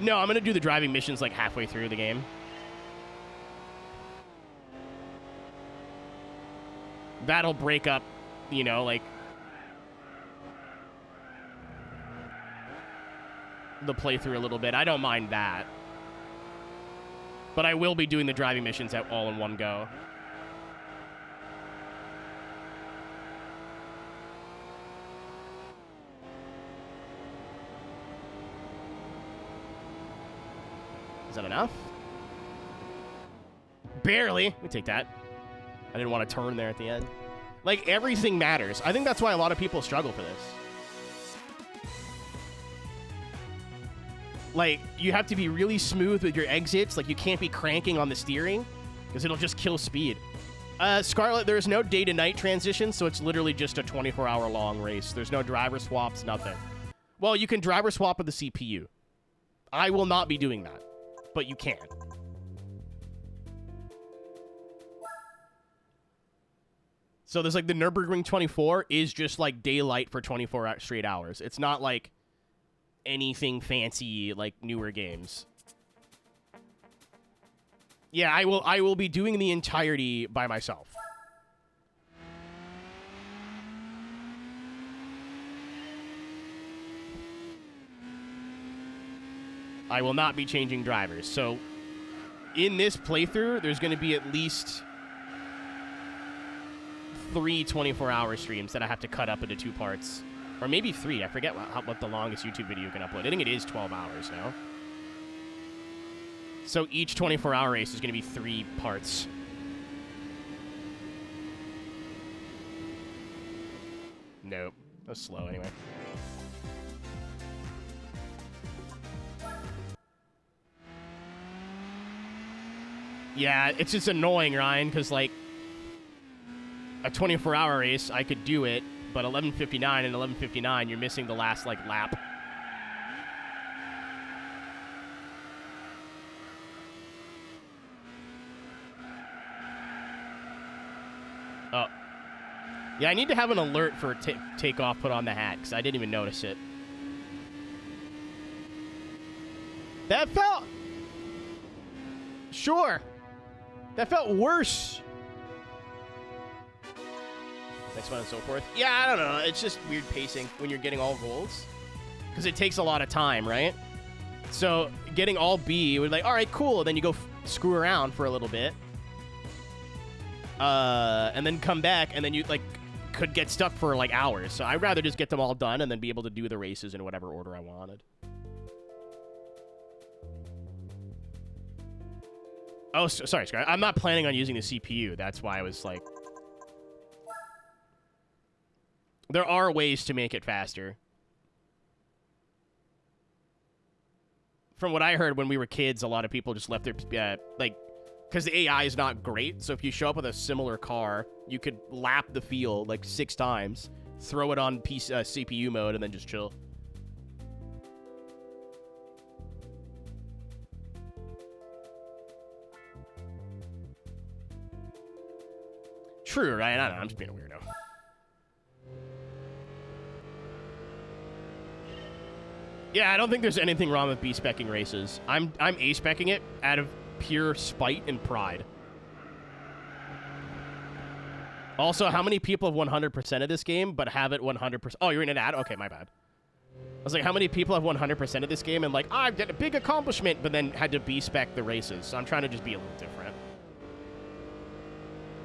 No, I'm gonna do the driving missions like halfway through the game. That'll break up, you know, like the playthrough a little bit. I don't mind that. But I will be doing the driving missions all in one go. Is that enough? Barely. We take that. I didn't want to turn there at the end. Like, everything matters. I think that's why a lot of people struggle for this. Like, you have to be really smooth with your exits. Like, you can't be cranking on the steering because it'll just kill speed. Scarlet, there's no day to night transition, so it's literally just a 24-hour long race. There's no driver swaps, nothing. Well, you can driver swap with the CPU. I will not be doing that, but you can. So there's like the Nürburgring 24 is just like daylight for 24 straight hours. It's not like anything fancy like newer games. Yeah, I will be doing the entirety by myself. I will not be changing drivers. So in this playthrough, there's going to be at least 3 24-hour streams that I have to cut up into 2 parts. Or maybe 3. I forget what the longest YouTube video you can upload. I think it is 12 hours now. So each 24-hour race is going to be 3 parts. Nope. That's slow anyway. Yeah, it's just annoying, Ryan, because, like, a 24-hour race, I could do it, but 11:59 and 11:59, you're missing the last, like, lap. Oh. Yeah, I need to have an alert for takeoff put on the hat, because I didn't even notice it. That felt... Sure. That felt worse. Next one and so forth. Yeah, I don't know. It's just weird pacing when you're getting all rolls. Because it takes a lot of time, right? So getting all B, we're like, all right, cool. Then you go screw around for a little bit. And then come back, and then you, like, could get stuck for, like, hours. So I'd rather just get them all done and then be able to do the races in whatever order I wanted. Oh, sorry, Sky. I'm not planning on using the CPU. That's why I was, like... There are ways to make it faster. From what I heard when we were kids, a lot of people just left their, like, because the AI is not great. So if you show up with a similar car, you could lap the field like 6 times, throw it on CPU mode, and then just chill. True, right? I don't know. I'm just being a weirdo. Yeah, I don't think there's anything wrong with B-speccing races. I'm A-speccing it out of pure spite and pride. Also, how many people have 100% of this game but have it 100%? Oh, you're in an ad? Okay, my bad. I was like, how many people have 100% of this game and like, I did a big accomplishment, but then had to B-spec the races. So I'm trying to just be a little different.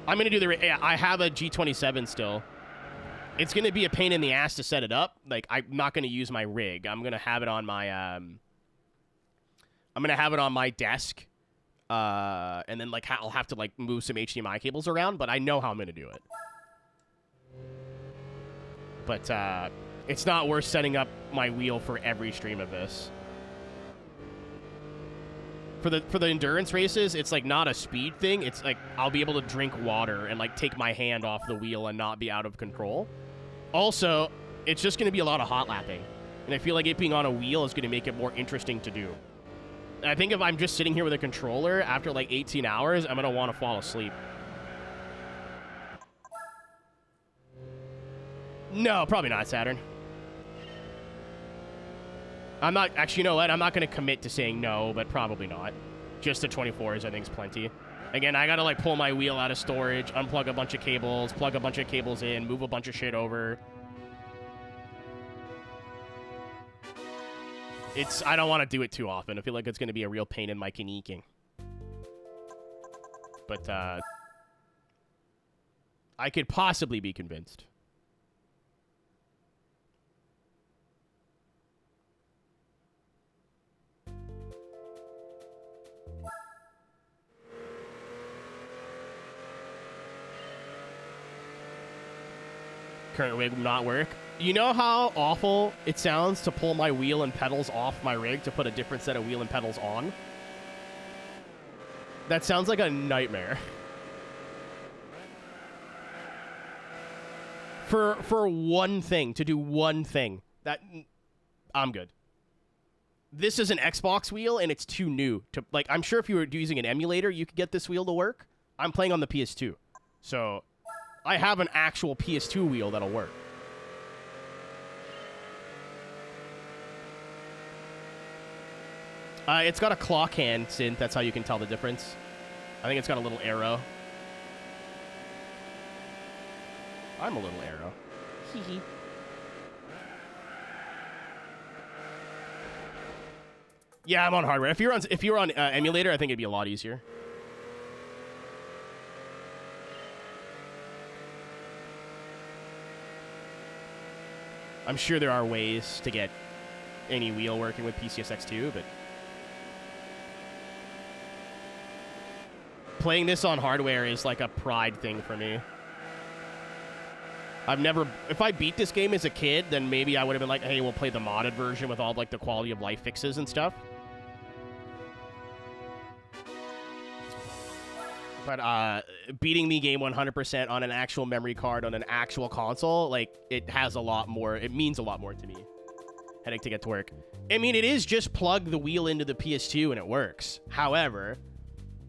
I'm going to do the... Yeah, I have a G27 still. It's going to be a pain in the ass to set it up. Like, I'm not going to use my rig. I'm going to have it on my... I'm going to have it on my desk. And then, like, I'll have to, like, move some HDMI cables around. But I know how I'm going to do it. But it's not worth setting up my wheel for every stream of this. For the endurance races, it's like not a speed thing. It's like I'll be able to drink water and like take my hand off the wheel and not be out of control. Also, it's just going to be a lot of hot lapping. And I feel like it being on a wheel is going to make it more interesting to do. And I think if I'm just sitting here with a controller after like 18 hours, I'm going to want to fall asleep. No, probably not, Saturn. I'm not... Actually, you know what? I'm not going to commit to saying no, but probably not. Just the 24s, I think, is plenty. Again, I got to, like, pull my wheel out of storage, unplug a bunch of cables, plug a bunch of cables in, move a bunch of shit over. I don't want to do it too often. I feel like it's going to be a real pain in my kneeking. But, I could possibly be convinced. Current rig will not work. You know how awful it sounds to pull my wheel and pedals off my rig to put a different set of wheel and pedals on? That sounds like a nightmare. For one thing, to do one thing. I'm good. This is an Xbox wheel, and it's too new. Like, I'm sure if you were using an emulator, you could get this wheel to work. I'm playing on the PS2. So, I have an actual PS2 wheel that'll work. It's got a clock hand synth. That's how you can tell the difference. I think it's got a little arrow. I'm a little arrow. Hee hee. Yeah, I'm on hardware. If you're on emulator, I think it'd be a lot easier. I'm sure there are ways to get any wheel working with PCSX2, but playing this on hardware is like a pride thing for me. If I beat this game as a kid, then maybe I would have been like, hey, we'll play the modded version with all like the quality of life fixes and stuff. But beating the game 100% on an actual memory card on an actual console, like, it has a lot more. It means a lot more to me. Headache to get to work. I mean, it is just plug the wheel into the PS2 and it works. However,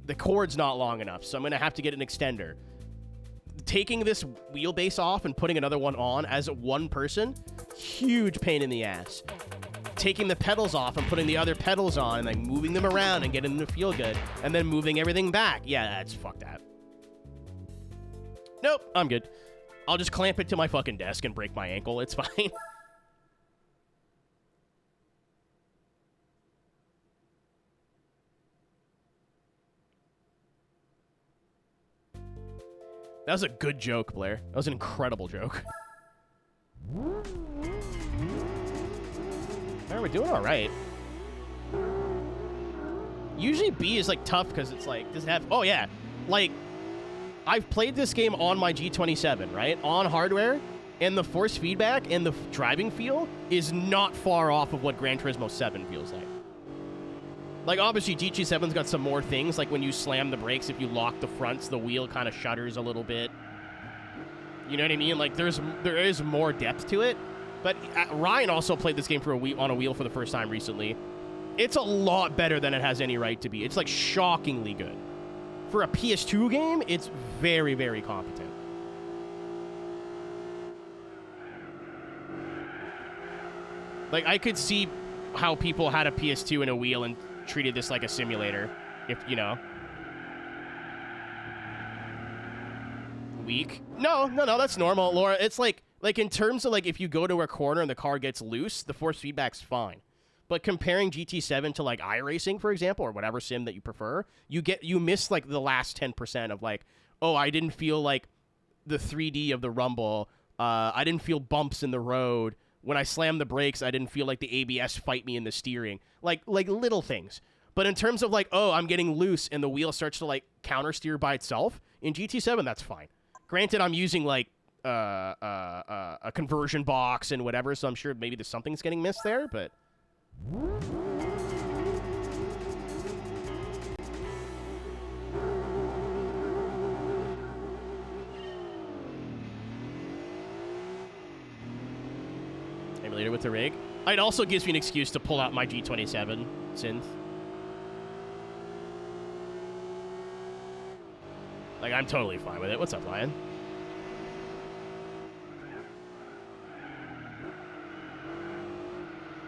the cord's not long enough, so I'm going to have to get an extender. Taking this wheelbase off and putting another one on as one person, huge pain in the ass. Taking the pedals off and putting the other pedals on and like moving them around and getting them to feel good, and then moving everything back. Yeah, that's fuck that. Nope, I'm good. I'll just clamp it to my fucking desk and break my ankle. It's fine. That was a good joke, Blair. That was an incredible joke. All right, we're doing all right. Usually B is like tough because it's like, does it have... Oh, yeah. Like, I've played this game on my G27, right? On hardware, and the force feedback and the driving feel is not far off of what Gran Turismo 7 feels like. Like, obviously, GT7's got some more things. Like, when you slam the brakes, if you lock the fronts, the wheel kind of shudders a little bit. You know what I mean? Like, there is more depth to it. But Ryan also played this game on a wheel for the first time recently. It's a lot better than it has any right to be. It's, like, shockingly good. For a PS2 game, it's very, very competent. Like, I could see how people had a PS2 and a wheel and treated this like a simulator, if you know. Weak? No, that's normal, Laura. It's like in terms of like if you go to a corner and the car gets loose, the force feedback's fine. But comparing GT7 to like iRacing, for example, or whatever sim that you prefer, you miss like the last 10% of like, oh, I didn't feel like the 3D of the rumble. I didn't feel bumps in the road. When I slammed the brakes, I didn't feel like the ABS fight me in the steering. Like little things. But in terms of like, oh, I'm getting loose and the wheel starts to like counter steer by itself, in GT7, that's fine. Granted, I'm using like a conversion box and whatever, so I'm sure maybe there's something's getting missed there, but... Emulator with the rig. It also gives me an excuse to pull out my G27 synth. Like, I'm totally fine with it. What's up, Lion?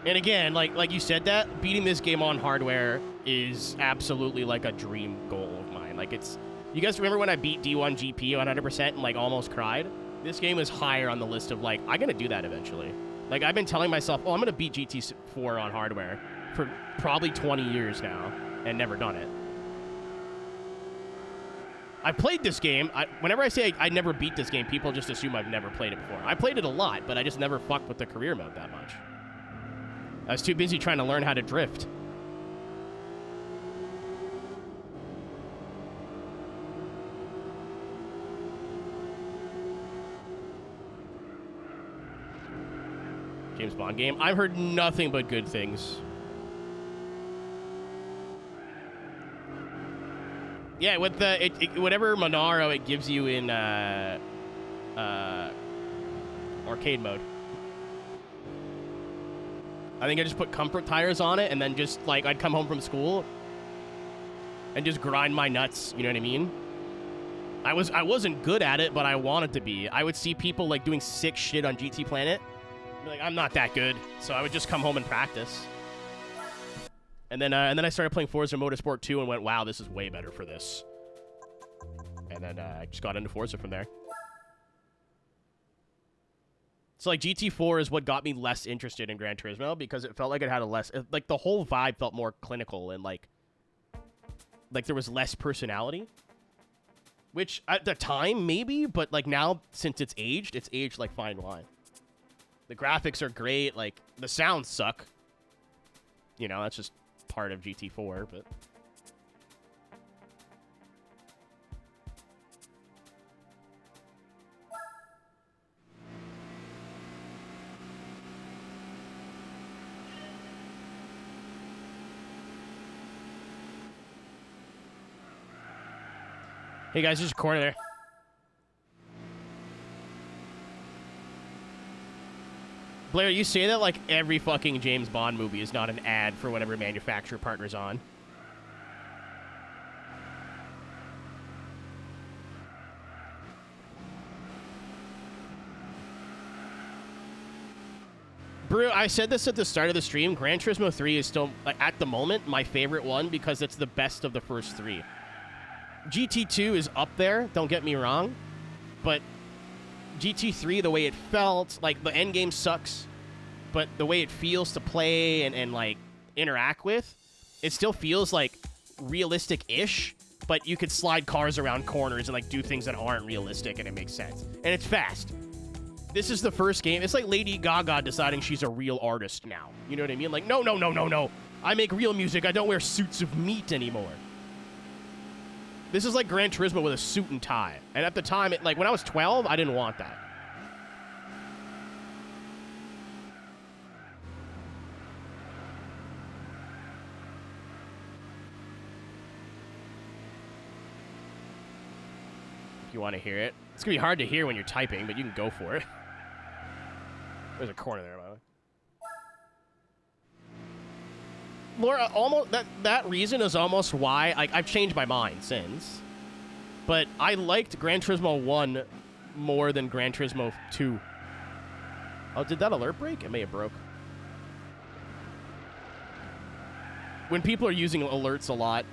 And again, like you said that, beating this game on hardware is absolutely like a dream goal of mine. Like, it's... You guys remember when I beat D1 GP 100% and like almost cried? This game is higher on the list of like, I'm gonna do that eventually. Like, I've been telling myself, oh, I'm gonna beat GT4 on hardware for probably 20 years now and never done it. I've played this game. Whenever I say I never beat this game, people just assume I've never played it before. I played it a lot, but I just never fucked with the career mode that much. I was too busy trying to learn how to drift. James Bond game. I've heard nothing but good things. Yeah, with the whatever Monaro it gives you in arcade mode. I think I just put comfort tires on it, and then just, like, I'd come home from school and just grind my nuts, you know what I mean? I wasn't good at it, but I wanted to be. I would see people, like, doing sick shit on GT Planet. Be like, I'm not that good. So I would just come home and practice. And then I started playing Forza Motorsport 2 and went, wow, this is way better for this. And then I just got into Forza from there. So, like, GT4 is what got me less interested in Gran Turismo because it felt like it had a less... Like, the whole vibe felt more clinical and, like there was less personality. Which, at the time, maybe, but, like, now, since it's aged like fine wine. The graphics are great, like, the sounds suck. You know, that's just part of GT4, but... Hey guys, there's a corner there. Blair, you say that like every fucking James Bond movie is not an ad for whatever manufacturer partner's on. Brew, I said this at the start of the stream. Gran Turismo 3 is still, like, at the moment, my favorite one because it's the best of the first three. GT2 is up there, don't get me wrong, but GT3, the way it felt, like, the endgame sucks, but the way it feels to play and like, interact with, it still feels, like, realistic-ish, but you could slide cars around corners and, like, do things that aren't realistic, and it makes sense. And it's fast. This is the first game. It's like Lady Gaga deciding she's a real artist now. You know what I mean? Like, no. I make real music. I don't wear suits of meat anymore. This is like Gran Turismo with a suit and tie. And at the time, like, when I was 12, I didn't want that. If you want to hear it. It's going to be hard to hear when you're typing, but you can go for it. There's a corner there, by the way. Laura, almost that reason is almost why I've changed my mind since. But I liked Gran Turismo 1 more than Gran Turismo 2. Oh, did that alert break? It may have broke. When people are using alerts a lot,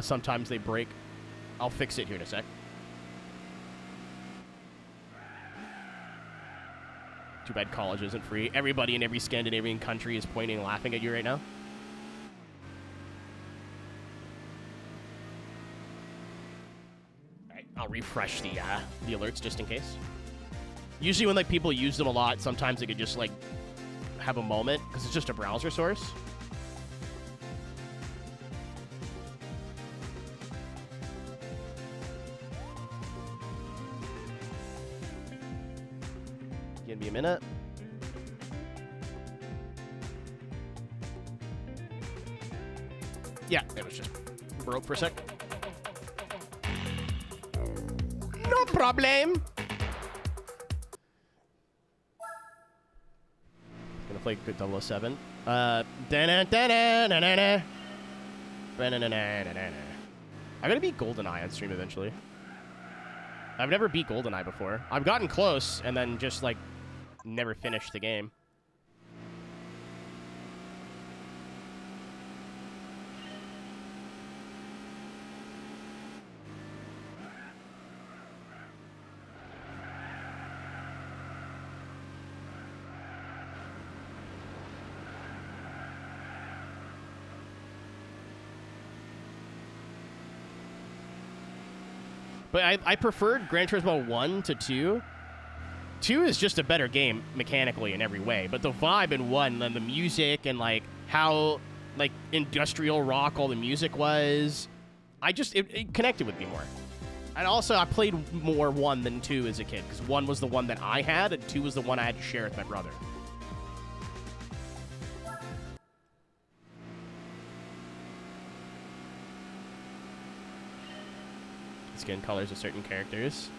sometimes they break. I'll fix it here in a sec. Too bad college isn't free. Everybody in every Scandinavian country is pointing and laughing at you right now. I'll refresh the alerts just in case. Usually when, like, people use them a lot, sometimes they could just, like, have a moment because it's just a browser source. Give me a minute. Yeah, it was just broke for a sec. No problem. Gonna play good 007. I gotta beat GoldenEye on stream eventually. I've never beat GoldenEye before. I've gotten close and then just, like, never finished the game. But I preferred Gran Turismo 1 to 2. 2 is just a better game mechanically in every way. But the vibe in 1 and the music and, like, how, like, industrial rock all the music was, it connected with me more. And also, I played more 1 than 2 as a kid, because 1 was the one that I had, and 2 was the one I had to share with my brother. Skin colors of certain characters.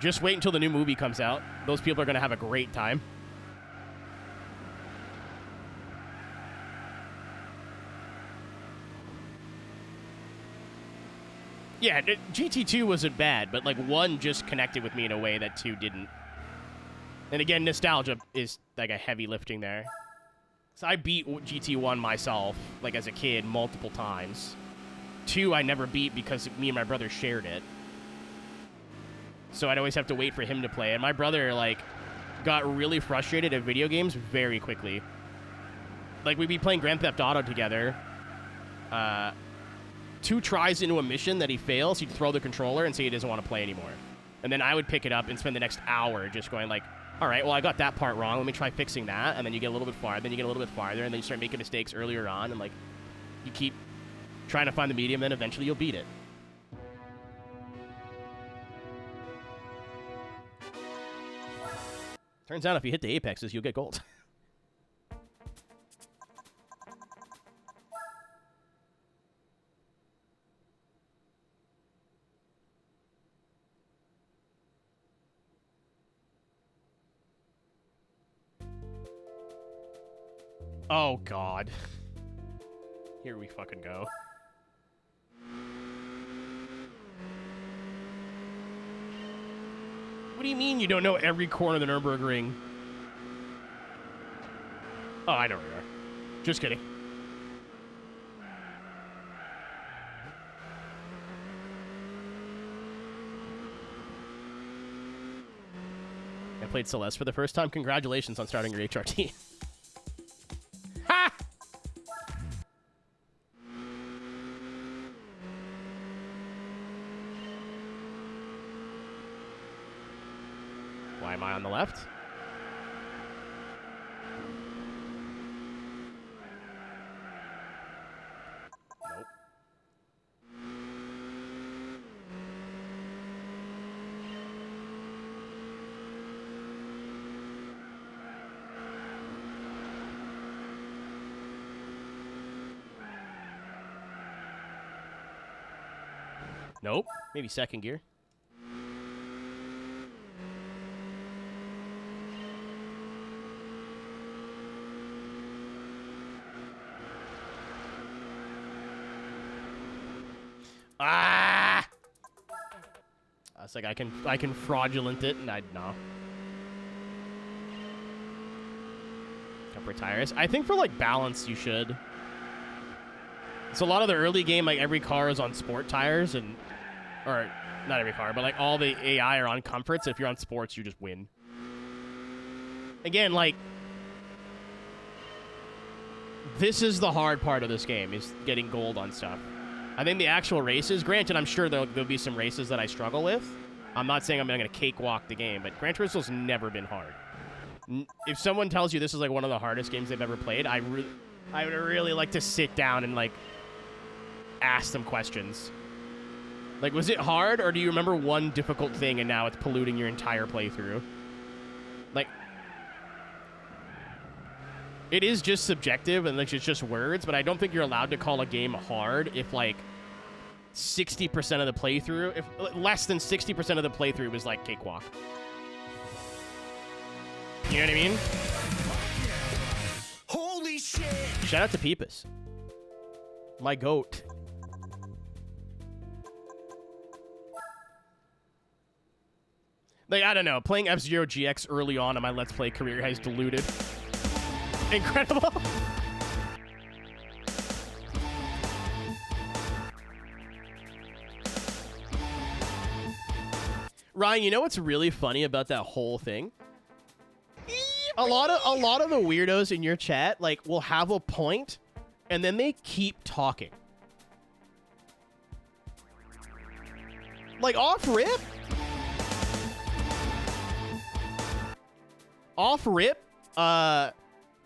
Just wait until the new movie comes out. Those people are going to have a great time. Yeah, GT2 wasn't bad, but like 1 just connected with me in a way that 2 didn't. And again, nostalgia is like a heavy lifting there. So I beat GT1 myself, like as a kid, multiple times. 2 I never beat because me and my brother shared it. So I'd always have to wait for him to play. And my brother, like, got really frustrated at video games very quickly. Like, we'd be playing Grand Theft Auto together. 2 tries into a mission that he fails, he'd throw the controller and say he doesn't want to play anymore. And then I would pick it up and spend the next hour just going like, all right, well, I got that part wrong. Let me try fixing that. And then you get a little bit farther, then you get a little bit farther, and then you start making mistakes earlier on. And, like, you keep trying to find the medium, and eventually you'll beat it. Turns out if you hit the apexes, you'll get gold. Oh, God. Here we fucking go. What do you mean you don't know every corner of the Nürburgring? Oh, I know where you are. Just kidding. I played Celeste for the first time. Congratulations on starting your HRT. Ha! Why am I on the left? Nope. Nope. Maybe second gear. Ah! I was like, I can fraudulent it, and no. Upper tires. I think for like balance, you should. So a lot of the early game, like every car is on sport tires, or not every car, but like all the AI are on comforts. If you're on sports, you just win. Again, like this is the hard part of this game, is getting gold on stuff. I think the actual races, granted, I'm sure there'll be some races that I struggle with. I'm not saying I'm going to cakewalk the game, but Gran Turismo's never been hard. If someone tells you this is like one of the hardest games they've ever played, I would really like to sit down and like ask them questions. Like, was it hard, or do you remember one difficult thing and now it's polluting your entire playthrough? Like, it is just subjective and like it's just words, but I don't think you're allowed to call a game hard if like 60% of the playthrough, if less than 60% of the playthrough was like cakewalk. You know what I mean? Holy shit! Shout out to Peepus. My goat. Like, I don't know. Playing F-Zero GX early on in my Let's Play career has diluted. Incredible. Ryan, you know what's really funny about that whole thing? A lot of the weirdos in your chat like will have a point and then they keep talking. Like off rip,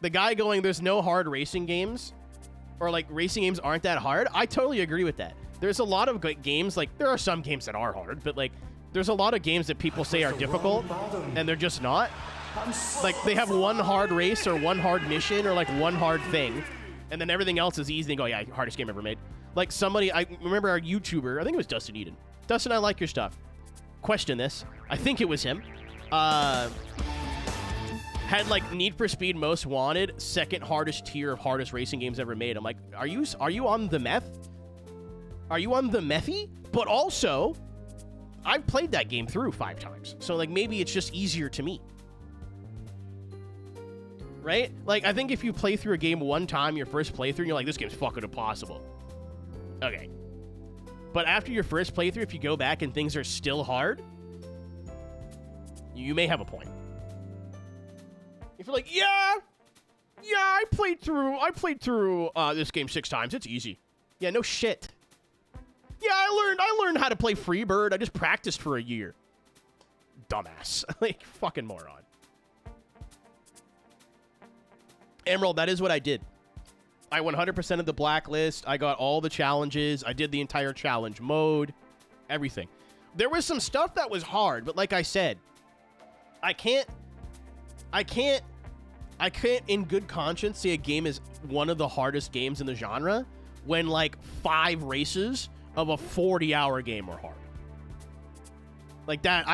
the guy going, there's no hard racing games, or like racing games aren't that hard. I totally agree with that. There's a lot of good games, like there are some games that are hard, but like there's a lot of games that people say are difficult and they're just not. Like they have one hard race or one hard mission or like one hard thing, and then everything else is easy and go, yeah, hardest game ever made. Like somebody, I remember our YouTuber, I think it was Dustin Eden. Dustin, I like your stuff. question this. I think it was him. Had like Need for Speed Most Wanted, second hardest tier of hardest racing games ever made. I'm like, are you on the meth? Are you on the methy? But also, I've played that game through 5 times. So like maybe it's just easier to me. Right? Like I think if you play through a game one time, your first playthrough, and you're like, this game's fucking impossible. Okay. But after your first playthrough, if you go back and things are still hard, you may have a point. If you're like, yeah, I played through this game 6 times. It's easy. Yeah, no shit. Yeah, I learned how to play Freebird. I just practiced for a year. Dumbass. Like, fucking moron. Emerald, that is what I did. I 100% of the blacklist. I got all the challenges. I did the entire challenge mode. Everything. There was some stuff that was hard, but like I said, I can't in good conscience say a game is one of the hardest games in the genre when like 5 races of a 40-hour game are hard. Like that,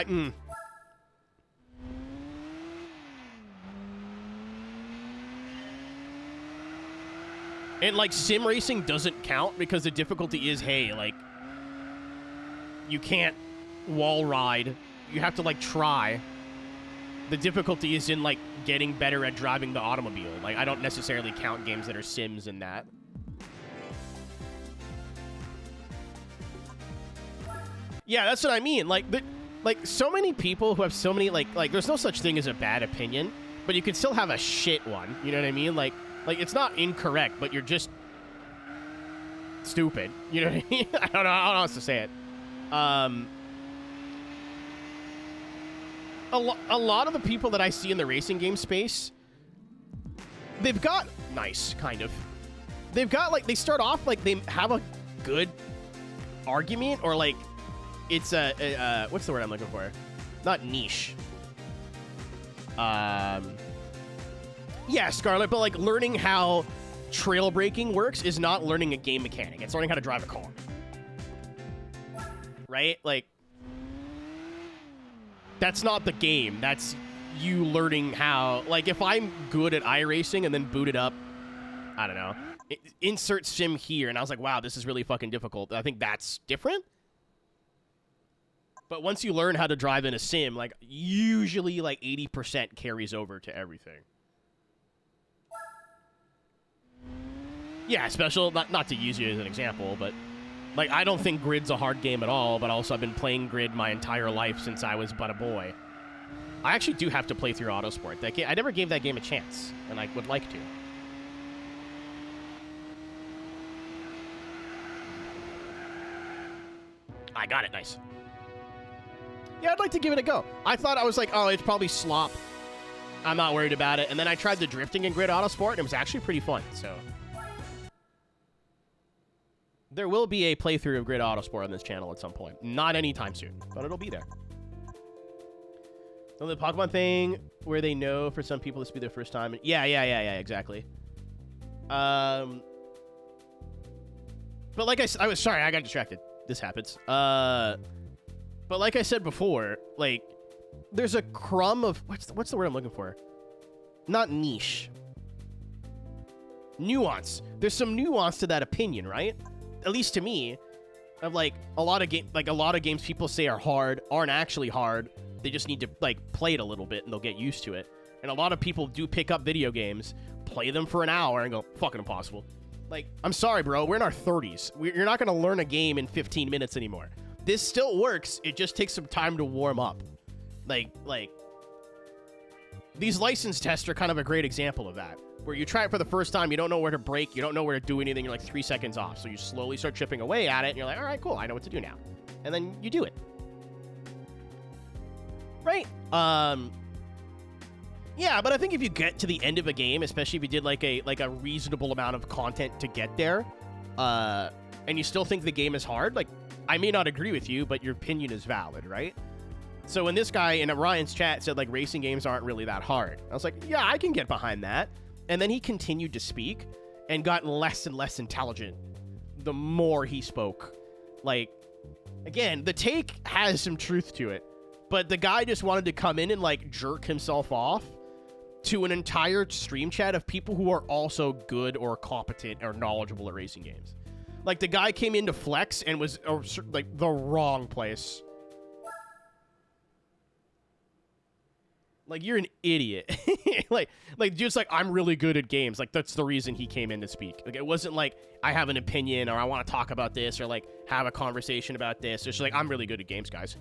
And like sim racing doesn't count because the difficulty is, hey, like you can't wall ride. You have to like try. The difficulty is in like getting better at driving the automobile. Like I don't necessarily count games that are sims in that. Yeah, that's what I mean. Like so many people who have so many like there's no such thing as a bad opinion, but you can still have a shit one. You know what I mean? Like it's not incorrect, but you're just stupid. You know what I mean? I don't know how else to say it. A lot of the people that I see in the racing game space, they've got nice, kind of. They've got like, they start off like they have a good argument, or like it's a what's the word I'm looking for? Not niche. Yeah, Scarlet, but like learning how trail braking works is not learning a game mechanic. It's learning how to drive a car. Right? Like, that's not the game. That's you learning how, like, if I'm good at iRacing and then boot it up, I don't know, insert sim here, and I was like, wow, this is really fucking difficult. I think that's different. But once you learn how to drive in a sim, like, usually, like, 80% carries over to everything. Yeah, special, not to use you as an example, but, like, I don't think Grid's a hard game at all, but also I've been playing Grid my entire life since I was but a boy. I actually do have to play through Autosport. That game, I never gave that game a chance, and I would like to. I got it, nice. Yeah, I'd like to give it a go. I thought, I was like, oh, it's probably slop. I'm not worried about it. And then I tried the drifting in Grid Autosport, and it was actually pretty fun, so. There will be a playthrough of Grid Autosport on this channel at some point. Not anytime soon, but it'll be there. So the Pokemon thing, where they know for some people this will be their first time. Yeah, exactly. But like I was sorry, I got distracted. This happens. But like I said before, like, there's a crumb of, what's the word I'm looking for? Not niche. Nuance. There's some nuance to that opinion, right? At least to me, of like a lot of games people say are hard aren't actually hard. They just need to like play it a little bit and they'll get used to it. And a lot of people do pick up video games, play them for an hour, and go, fucking impossible. Like, I'm sorry, bro. We're in our 30s. You're not going to learn a game in 15 minutes anymore. This still works. It just takes some time to warm up. Like, these license tests are kind of a great example of that. Where you try it for the first time, you don't know where to brake, you don't know where to do anything, you're like 3 seconds off. So you slowly start chipping away at it, and you're like, all right, cool, I know what to do now. And then you do it. Right? Yeah, but I think if you get to the end of a game, especially if you did like a reasonable amount of content to get there, and you still think the game is hard, like, I may not agree with you, but your opinion is valid, right? So when this guy in Ryan's chat said, like, racing games aren't really that hard, I was like, yeah, I can get behind that. And then he continued to speak and got less and less intelligent the more he spoke. Like, Again, the take has some truth to it, but the guy just wanted to come in and, like, jerk himself off to an entire stream chat of people who are also good or competent or knowledgeable at racing games. Like, the guy came in to flex and was, like, the wrong place. Like, you're an idiot. like, just like, I'm really good at games. Like, that's the reason he came in to speak. Like, it wasn't like, I have an opinion, or I want to talk about this, or, like, have a conversation about this. It's just like, I'm really good at games, guys.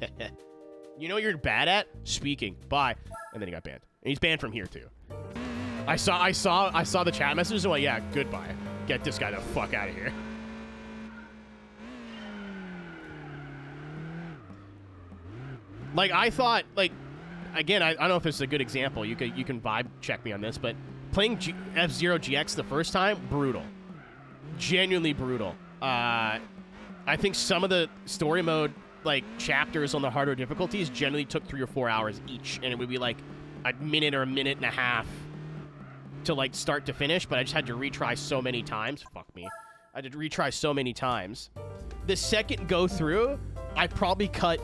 You know what you're bad at? Speaking. Bye. And then he got banned. And he's banned from here, too. I saw the chat messages and went, yeah, goodbye. Get this guy the fuck out of here. Like, I thought, like, again, I don't know if this is a good example. You can vibe check me on this, but playing F-Zero GX the first time, brutal. Genuinely brutal. I think some of the story mode, like, chapters on the harder difficulties generally took 3 or 4 hours each, and it would be, like, a minute or a minute and a half to, like, start to finish, but I just had to retry so many times. Fuck me. I had to retry so many times. The second go through, I probably cut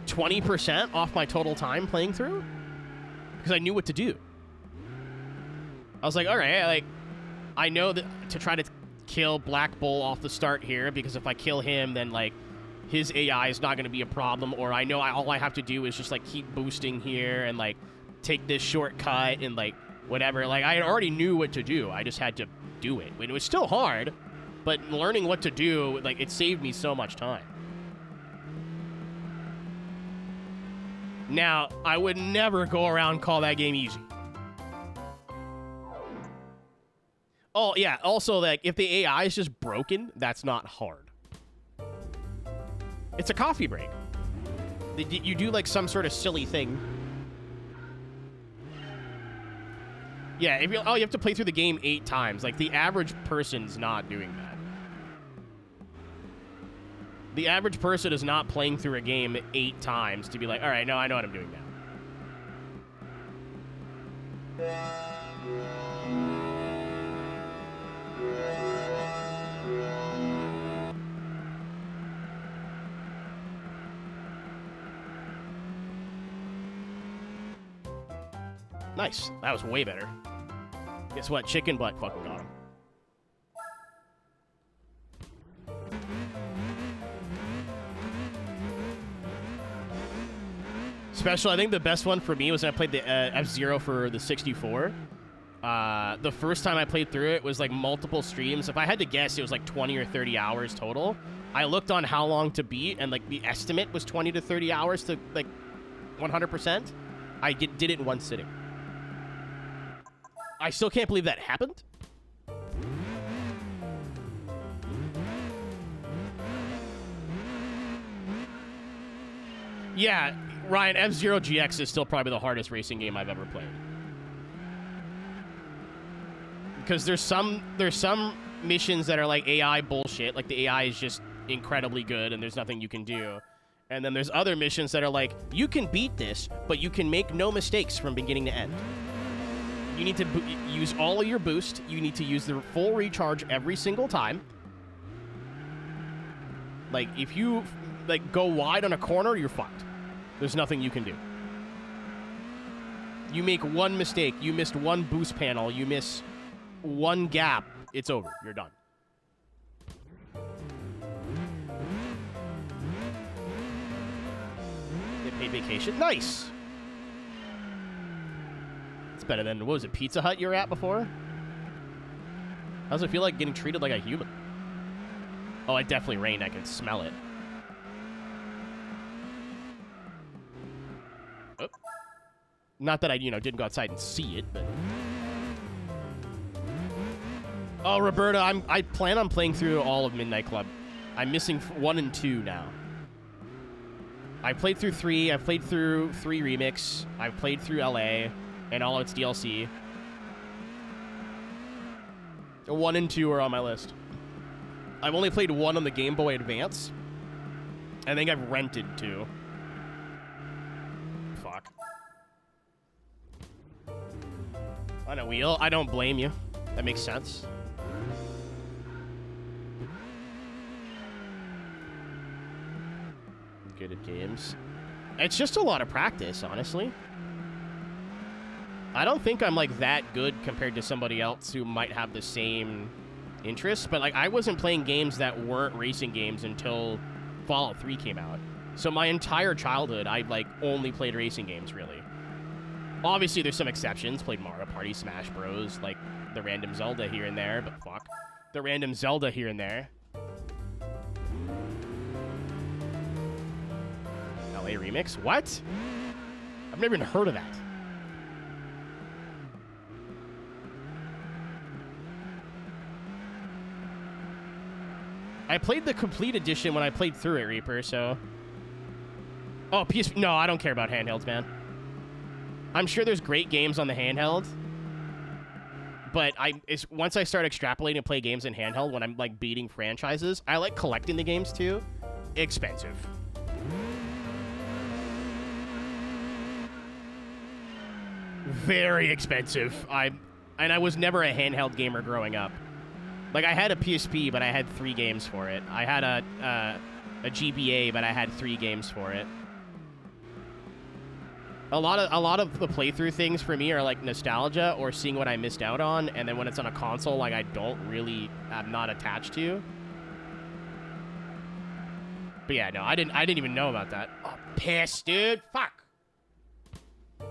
20% off my total time playing through because I knew what to do. I was like, all right, like, I know that to try to kill Black Bull off the start here, because if I kill him, then, like, his AI is not going to be a problem, or I know all I have to do is just, like, keep boosting here and, like, take this shortcut and, like, whatever. Like, I already knew what to do. I just had to do it. It was still hard, but learning what to do, like, it saved me so much time. Now, I would never go around and call that game easy. Oh, yeah. Also, like, if the AI is just broken, that's not hard. It's a coffee break. You do, like, some sort of silly thing. Yeah, if you have to play through the game 8 times. Like, the average person's not doing that. The average person is not playing through a game 8 times to be like, all right, no, I know what I'm doing now. Nice. That was way better. Guess what? Chicken butt fucking got him. Special, I think the best one for me was when I played the F-Zero for the 64. The first time I played through it was like multiple streams. If I had to guess, it was like 20 or 30 hours total. I looked on how long to beat, and like the estimate was 20 to 30 hours to like 100%. I did it in one sitting. I still can't believe that happened. Yeah, Ryan, F-Zero GX is still probably the hardest racing game I've ever played. Because there's some missions that are like AI bullshit, like the AI is just incredibly good and there's nothing you can do. And then there's other missions that are like, you can beat this, but you can make no mistakes from beginning to end. You need to use all of your boost. You need to use the full recharge every single time. Like, if you like go wide on a corner, you're fucked. There's nothing you can do. You make one mistake, you missed one boost panel, you miss one gap, it's over. You're done. They paid vacation. Nice. It's better than, what was it, Pizza Hut you were at before? How does it feel like getting treated like a human? Oh, it definitely rained. I can smell it. Oh. Not that I, didn't go outside and see it, but... Oh, Roberta, I plan on playing through all of Midnight Club. I'm missing 1 and 2 now. I played through 3. I played through 3 Remix. I've played through LA and all its DLC. 1 and 2 are on my list. I've only played 1 on the Game Boy Advance. I think I've rented 2. Fuck. On a wheel? I don't blame you. That makes sense. good at games. It's just a lot of practice, honestly. I don't think I'm, like, that good compared to somebody else who might have the same interests, but, like, I wasn't playing games that weren't racing games until Fallout 3 came out. So my entire childhood, I, like, only played racing games, really. Obviously, there's some exceptions. Played Mario Party, Smash Bros, like, the random Zelda here and there, but fuck. The random Zelda here and there. LA Remix? What? I've never even heard of that. I played the complete edition when I played through it, Reaper, so... Oh, PS... No, I don't care about handhelds, man. I'm sure there's great games on the handheld, but once I start extrapolating and play games in handheld when I'm, like, beating franchises, I like collecting the games, too. Expensive. Very expensive. And I was never a handheld gamer growing up. Like, I had a PSP, but I had 3 games for it. I had a GBA, but I had 3 games for it. A lot of the playthrough things for me are, like, nostalgia or seeing what I missed out on, and then when it's on a console, like, I'm not attached to. But yeah, no, I didn't even know about that. Oh, pissed, dude. Fuck.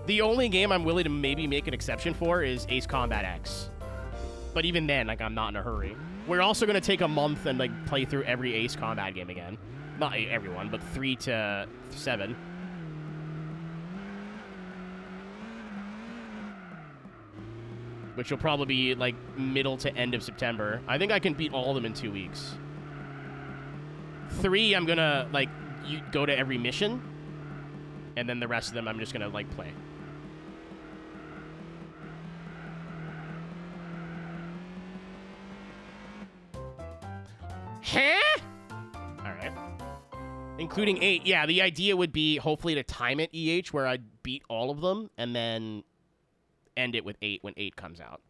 The only game I'm willing to maybe make an exception for is Ace Combat X. But even then, like, I'm not in a hurry. We're also going to take a month and, like, play through every Ace Combat game again. Not everyone, but 3 to 7. Which will probably be, like, middle to end of September. I think I can beat all of them in 2 weeks. 3, I'm going to, like, go to every mission. And then the rest of them, I'm just going to, like, play. Huh? Alright. Including 8. Yeah, the idea would be hopefully to time it, EH, where I'd beat all of them and then end it with 8 when 8 comes out.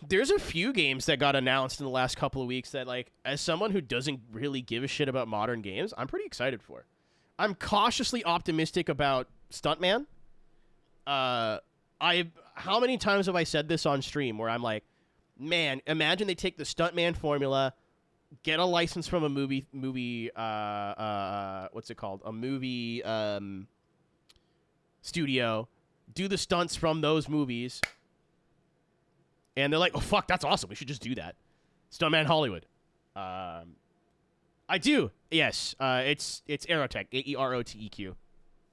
There's a few games that got announced in the last couple of weeks that, like, as someone who doesn't really give a shit about modern games, I'm pretty excited for. I'm cautiously optimistic about Stuntman. How many times have I said this on stream where I'm like, man, imagine they take the Stuntman formula, get a license from a movie, what's it called? A movie, studio, do the stunts from those movies, and they're like, oh, fuck, that's awesome. We should just do that. Stuntman Hollywood. I do. Yes. It's Aeroteq, Aeroteq.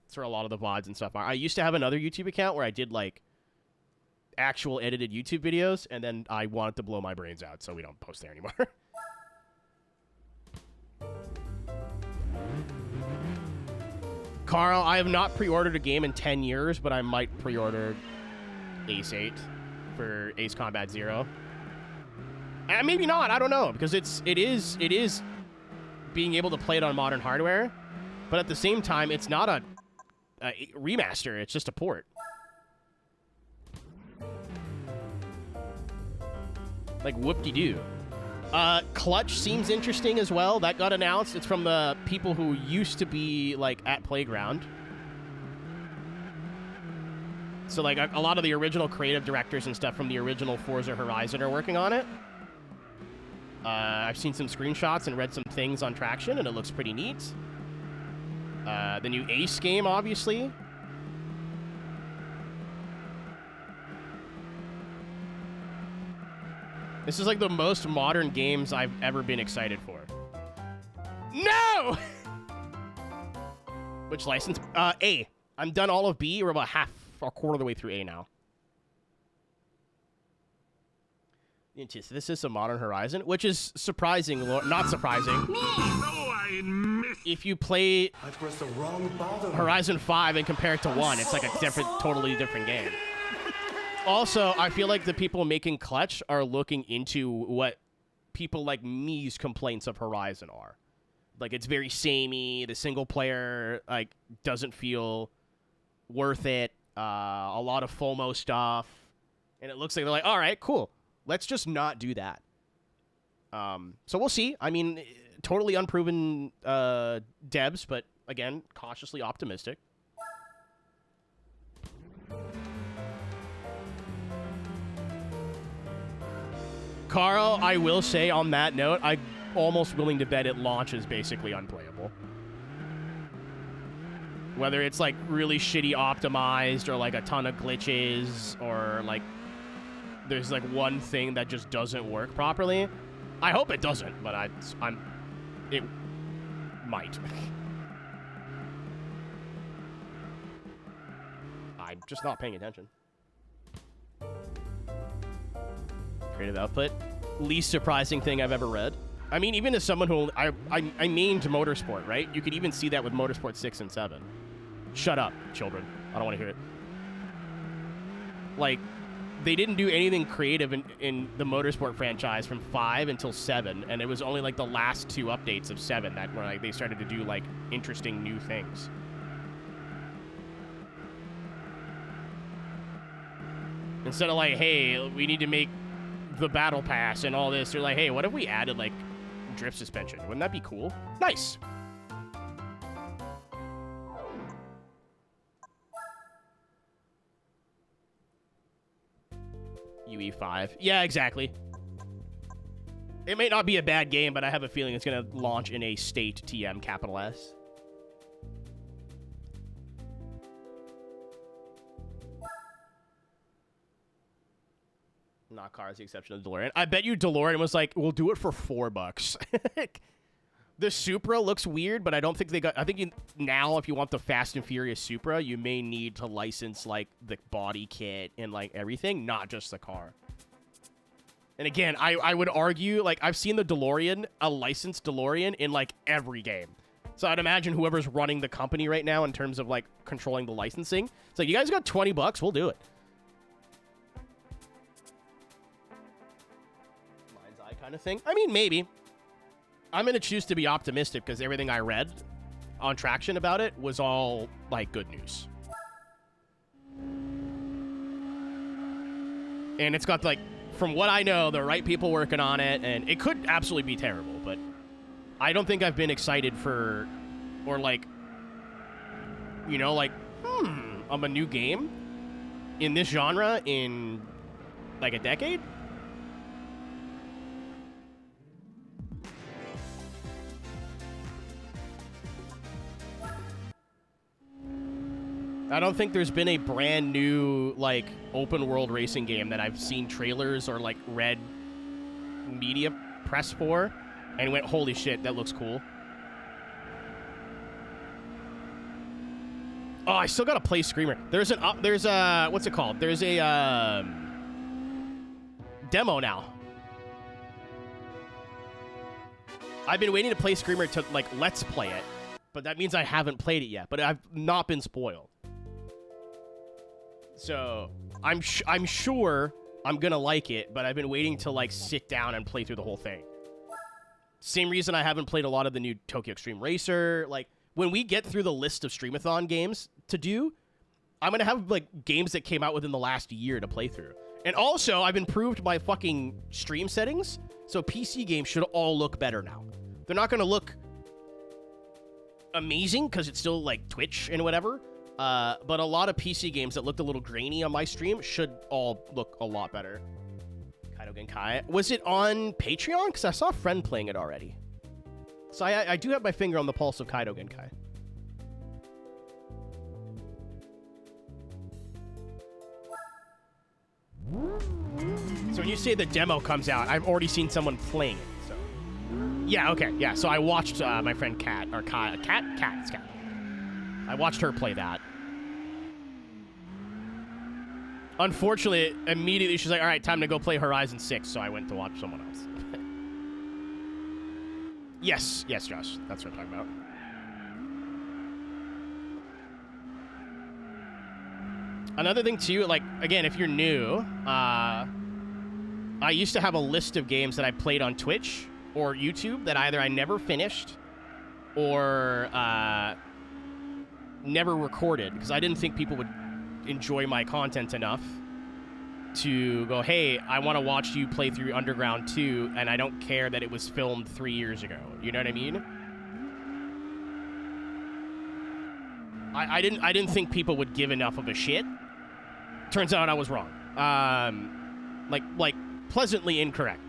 That's where a lot of the VODs and stuff are. I used to have another YouTube account where I did, like, actual edited YouTube videos, and then I wanted to blow my brains out, so we don't post there anymore. Carl, I have not pre-ordered a game in 10 years, but I might pre-order Ace 8 for Ace Combat 0. And maybe not, I don't know, because it is being able to play it on modern hardware, but at the same time, it's not a remaster, it's just a port. Like, whoop-de-doo. Clutch seems interesting as well. That got announced. It's from the people who used to be, like, at Playground. So, like, a lot of the original creative directors and stuff from the original Forza Horizon are working on it. I've seen some screenshots and read some things on Traction, and it looks pretty neat. The new Ace game, obviously. This is like the most modern games I've ever been excited for. No! Which license? A. I'm done all of B. We're about a quarter of the way through A now. This is a Modern Horizon, which is surprising, not surprising. If you play Horizon 5 and compare it to 1, it's like a totally different game. Also, I feel like the people making Clutch are looking into what people like me's complaints of Horizon are. Like, it's very samey. The single player, like, doesn't feel worth it. A lot of FOMO stuff. And it looks like they're like, all right, cool. Let's just not do that. So we'll see. I mean, totally unproven devs, but again, cautiously optimistic. Carl, I will say on that note, I'm almost willing to bet it launches basically unplayable. Whether it's like really shitty optimized or like a ton of glitches or like there's like one thing that just doesn't work properly. I hope it doesn't, but it might. I'm just not paying attention. Creative output. Least surprising thing I've ever read. I mean, even as someone who I mained Motorsport, right? You could even see that with Motorsport 6 and 7. Shut up, children. I don't want to hear it. Like, they didn't do anything creative in the Motorsport franchise from 5 until 7, and it was only like the last 2 updates of 7 that were like they started to do like interesting new things. Instead of like, hey, we need to make the battle pass and all this, they're like, hey, what if we added like drift suspension? Wouldn't that be cool? Nice. UE5. Yeah, exactly. It may not be a bad game, but I have a feeling it's going to launch in a state TM capital S. Not cars, the exception of DeLorean. I bet you DeLorean was like, we'll do it for $4. The Supra looks weird, but I don't think they got... I think now, if you want the Fast and Furious Supra, you may need to license, like, the body kit and, like, everything, not just the car. And again, I would argue, like, I've seen the DeLorean, a licensed DeLorean, in, like, every game. So I'd imagine whoever's running the company right now in terms of, like, controlling the licensing, it's like, you guys got $20, we'll do it. Mind's eye kind of thing. I mean, maybe. I'm going to choose to be optimistic because everything I read on Traction about it was all, like, good news. And it's got, like, from what I know, the right people working on it, and it could absolutely be terrible, but I don't think I've been excited for, or, like, you know, like, of a new game in this genre in, like, a decade? I don't think there's been a brand new, like, open world racing game that I've seen trailers or, like, read media press for and went, holy shit, that looks cool. Oh, I still gotta play Screamer. There's a, what's it called? There's a, demo now. I've been waiting to play Screamer to, like, let's play it. But that means I haven't played it yet. But I've not been spoiled. So, I'm sure I'm gonna like it, but I've been waiting to, like, sit down and play through the whole thing. Same reason I haven't played a lot of the new Tokyo Extreme Racer. Like, when we get through the list of Streamathon games to do, I'm gonna have, like, games that came out within the last year to play through. And also, I've improved my fucking stream settings, so PC games should all look better now. They're not gonna look amazing, because it's still, like, Twitch and whatever. But a lot of PC games that looked a little grainy on my stream should all look a lot better. Kaido Genkai. Was it on Patreon? Because I saw a friend playing it already. So I do have my finger on the pulse of Kaido Genkai. So when you say the demo comes out, I've already seen someone playing it. So yeah, okay, yeah. So I watched my friend Kat, or Kat. I watched her play that. Unfortunately, immediately she's like, all right, time to go play Horizon 6, so I went to watch someone else. Yes, Josh. That's what I'm talking about. Another thing, too, like, again, if you're new, I used to have a list of games that I played on Twitch or YouTube that either I never finished or never recorded because I didn't think people would enjoy my content enough to go, hey, I want to watch you play through Underground 2, and I don't care that it was filmed 3 years ago. You know what I mean? I didn't think people would give enough of a shit. Turns out I was wrong. Like pleasantly incorrect.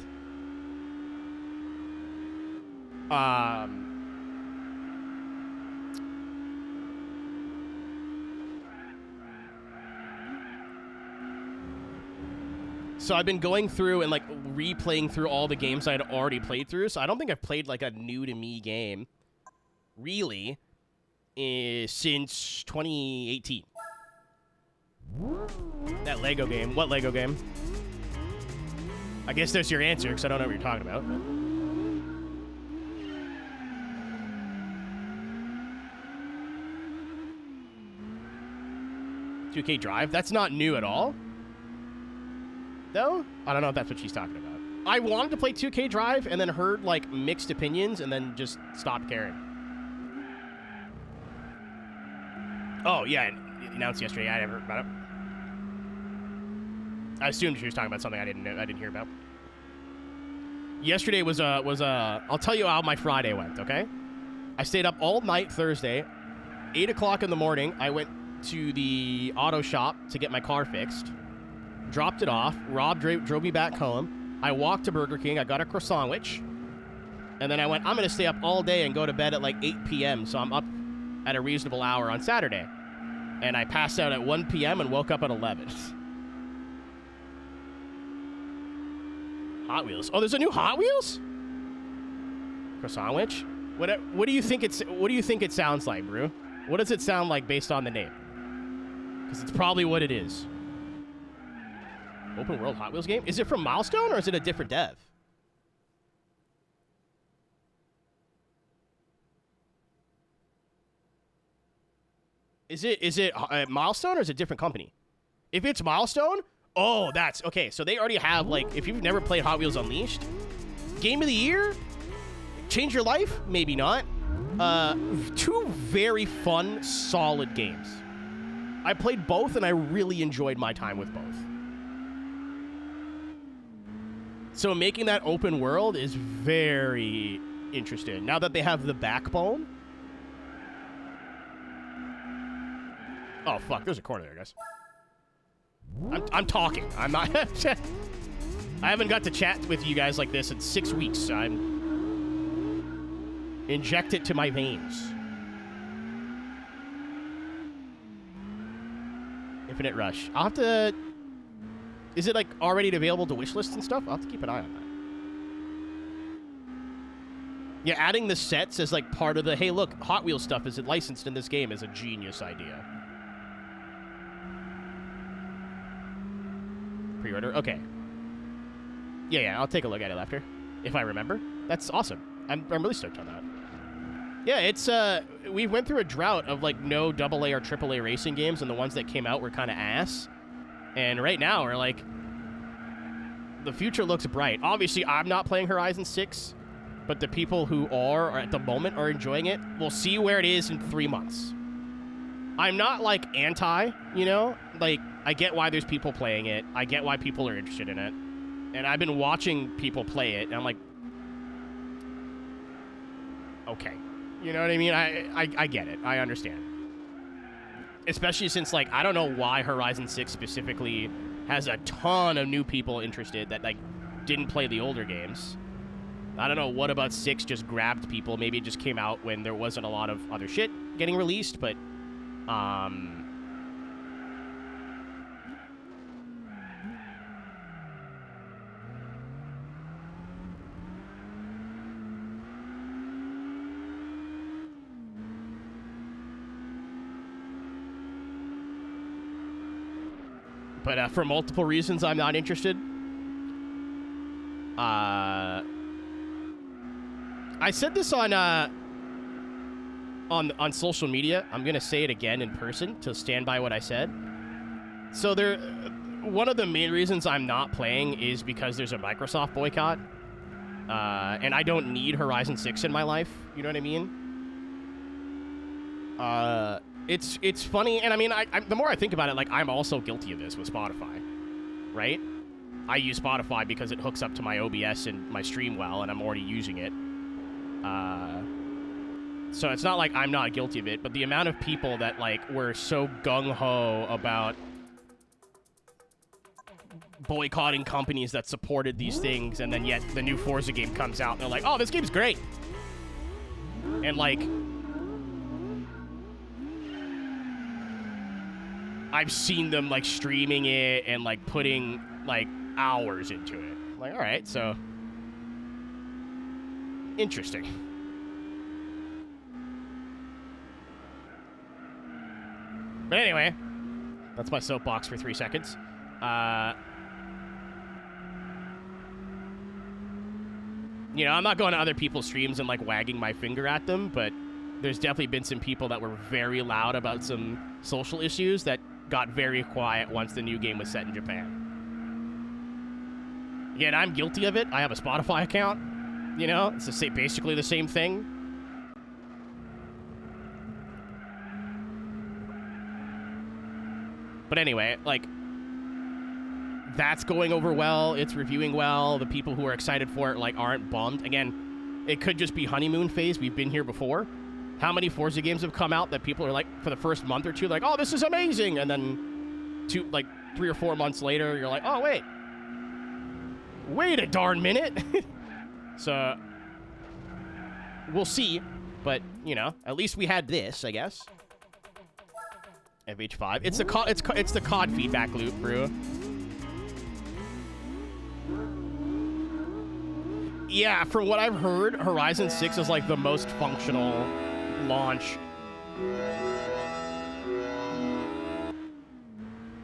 So I've been going through and like replaying through all the games I had already played through. So I don't think I've played like a new to me game, really, since 2018. That Lego game. What Lego game? I guess there's your answer, because I don't know what you're talking about. 2K Drive? That's not new at all. Though? I don't know if that's what she's talking about. I wanted to play 2K Drive and then heard, like, mixed opinions and then just stopped caring. Oh, yeah, it announced yesterday. I never heard about it. I assumed she was talking about something I didn't hear about. Yesterday was I'll tell you how my Friday went, okay? I stayed up all night Thursday. 8 o'clock in the morning, I went to the auto shop to get my car fixed. Dropped it off. Rob drove me back home. I walked to Burger King. I got a croissant sandwich. And then I went, I'm going to stay up all day and go to bed at like 8 p.m. So I'm up at a reasonable hour on Saturday. And I passed out at 1 p.m. and woke up at 11. Hot Wheels. Oh, there's a new Hot Wheels? Croissant sandwich? What do you think it sounds like, Brew? What does it sound like based on the name? Because it's probably what it is. Open world Hot Wheels game? Is it from Milestone or is it a different dev? Is it Milestone or is it a different company? If it's Milestone, oh, that's okay. So they already have, like, if you've never played Hot Wheels Unleashed, Game of the Year, change your life? Maybe not. Two very fun, solid games. I played both and I really enjoyed my time with both. So making that open world is very interesting. Now that they have the backbone. Oh, fuck. There's a corner there, guys. I'm talking. I'm not... I haven't got to chat with you guys like this in 6 weeks. I'm... Inject it to my veins. Infinite Rush. I'll have to... Is it, like, already available to wishlist and stuff? I'll have to keep an eye on that. Yeah, adding the sets as, like, part of the, hey, look, Hot Wheels stuff is licensed in this game is a genius idea. Pre-order? Okay. Yeah, I'll take a look at it after, if I remember. That's awesome. I'm really stoked on that. Yeah, it's, we went through a drought of, like, no AA or AAA racing games, and the ones that came out were kind of ass. And right now, we're like, the future looks bright. Obviously, I'm not playing Horizon 6, but the people who are at the moment are enjoying it. We'll see where it is in 3 months. I'm not, like, anti, you know? Like, I get why there's people playing it. I get why people are interested in it. And I've been watching people play it, and I'm like, okay. You know what I mean? I get it. I understand. Especially since, like, I don't know why Horizon 6 specifically has a ton of new people interested that, like, didn't play the older games. I don't know what about 6 just grabbed people. Maybe it just came out when there wasn't a lot of other shit getting released, but, But for multiple reasons, I'm not interested. I said this on social media. I'm gonna say it again in person to stand by what I said. So one of the main reasons I'm not playing is because there's a Microsoft boycott, and I don't need Horizon 6 in my life. You know what I mean? It's funny, and I mean, the more I think about it, like, I'm also guilty of this with Spotify. right? I use Spotify because it hooks up to my OBS and my stream well, and I'm already using it. So it's not like I'm not guilty of it, but the amount of people that, like, were so gung-ho about boycotting companies that supported these things, and then yet the new Forza game comes out, and they're like, oh, this game's great. And, like, I've seen them, like, streaming it and, like, putting, like, hours into it. Like, all right, so interesting. But anyway, that's my soapbox for 3 seconds. You know, I'm not going to other people's streams and, like, wagging my finger at them, but there's definitely been some people that were very loud about some social issues that got very quiet once the new game was set in Japan. Again, I'm guilty of it. I have a Spotify account. You know, it's basically the same thing. But anyway, like, that's going over well. It's reviewing well. The people who are excited for it, like, aren't bummed. Again, it could just be honeymoon phase. We've been here before. How many Forza games have come out that people are like, for the first month or two, like, oh, this is amazing. And then 3 or 4 months later, you're like, oh, wait a darn minute. So we'll see. But, you know, at least we had this, I guess. FH5. It's the COD feedback loop, bro. Yeah, from what I've heard, Horizon 6 is like the most functional launch.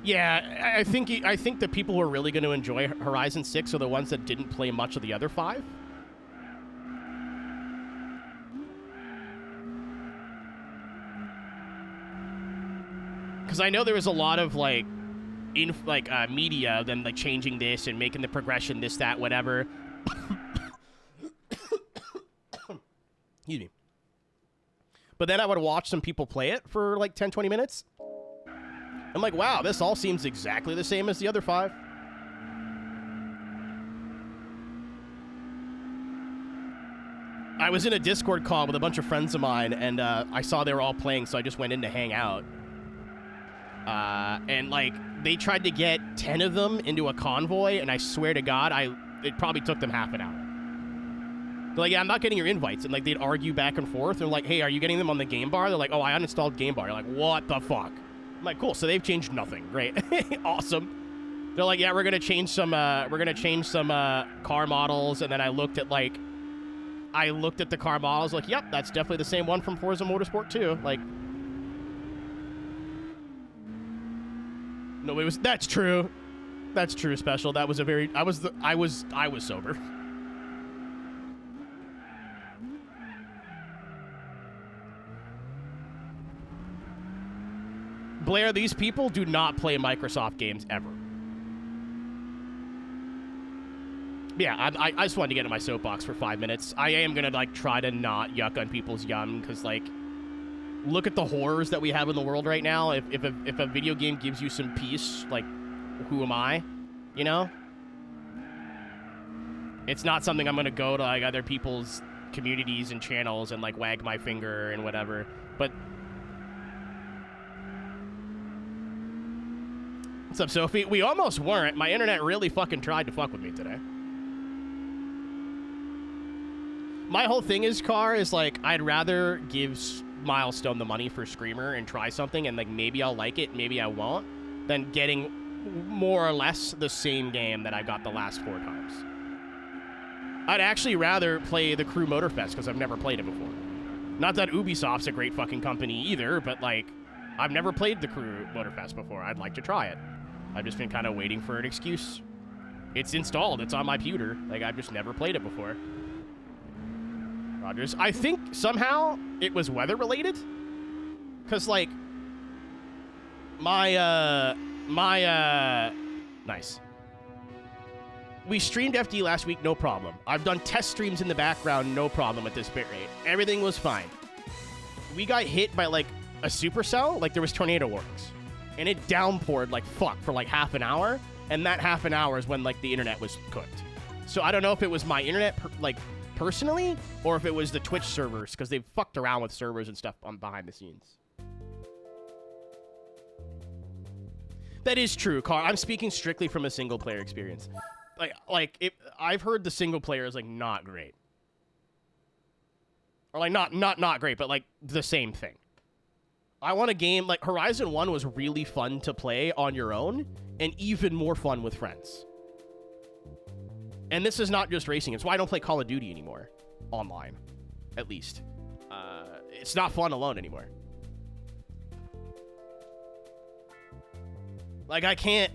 Yeah, I think the people who are really going to enjoy Horizon 6 are the ones that didn't play much of the other 5. Because I know there was a lot of, like, media of them, like, changing this and making the progression this, that, whatever. Excuse me. But then I would watch some people play it for, like, 10, 20 minutes. I'm like, wow, this all seems exactly the same as the other 5. I was in a Discord call with a bunch of friends of mine, and I saw they were all playing, so I just went in to hang out. And, like, they tried to get 10 of them into a convoy, and I swear to God, it probably took them half an hour. They're like, yeah, I'm not getting your invites. And, like, they'd argue back and forth. They're like, hey, are you getting them on the game bar? They're like, oh, I uninstalled game bar. You're like, what the fuck? I'm like, cool, so they've changed nothing. Great. Awesome. They're like, yeah, we're gonna change some car models. And then I looked at the car models, like, yep, that's definitely the same one from Forza Motorsport 2. Like, no, that's true. That's true, Special. That was I was sober. Blair, these people do not play Microsoft games ever. Yeah, I just wanted to get in my soapbox for 5 minutes. I am gonna, like, try to not yuck on people's yum, because, like, look at the horrors that we have in the world right now. If a video game gives you some peace, like, who am I? You know? It's not something I'm gonna go to, like, other people's communities and channels and, like, wag my finger and whatever. But what's up, Sophie? We almost weren't. My internet really fucking tried to fuck with me today. My whole thing is, Car, is, like, I'd rather give Milestone the money for Screamer and try something, and, like, maybe I'll like it, maybe I won't, than getting more or less the same game that I got the last 4 times. I'd actually rather play the Crew Motorfest, because I've never played it before. Not that Ubisoft's a great fucking company either, but, like, I've never played the Crew Motorfest before. I'd like to try it. I've just been kind of waiting for an excuse. It's installed. It's on my computer. Like, I've just never played it before. Rogers. I think somehow it was weather related. Because, like, nice. We streamed FD last week, no problem. I've done test streams in the background, no problem at this bitrate. Everything was fine. We got hit by, like, a supercell, like there was tornado warnings. And it downpoured like fuck for like half an hour. and that half an hour is when like the internet was cooked. So I don't know if it was my internet personally, or if it was the Twitch servers, because they've fucked around with servers and stuff on behind the scenes. That is true, Carl. I'm speaking strictly from a single player experience. I've heard the single player is like not great, or like not great, but like the same thing. I want a game like Horizon 1 was really fun to play on your own, and even more fun with friends. And this is not just racing. It's why I don't play Call of Duty anymore, online, at least. It's not fun alone anymore. Like I can't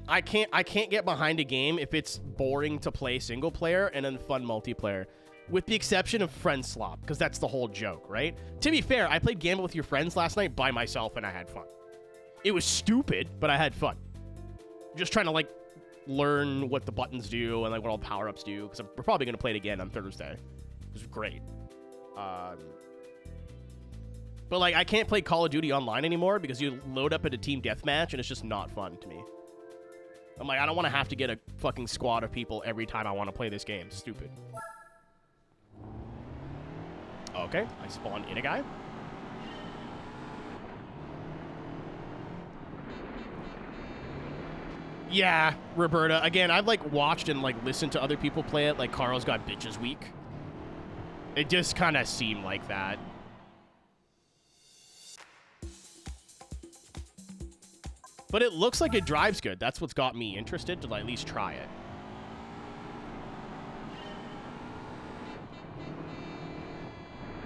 get behind a game if it's boring to play single player and then fun multiplayer, with the exception of friend slop, because that's the whole joke, right? To be fair, I played Gamble with Your Friends last night by myself and I had fun. It was stupid, but I had fun. Just trying to like learn what the buttons do and like what all the power-ups do, because we're probably going to play it again on Thursday. It was great. But like I can't play Call of Duty online anymore because you load up at a team deathmatch and it's just not fun to me. I'm like, I don't want to have to get a fucking squad of people every time I want to play this game. Stupid. Okay, I spawned in a guy. Yeah, Roberta. Again, I've like watched and like listened to other people play it. Like Carl's got Bitches Week. It just kind of seemed like that. But it looks like it drives good. That's what's got me interested to at least try it.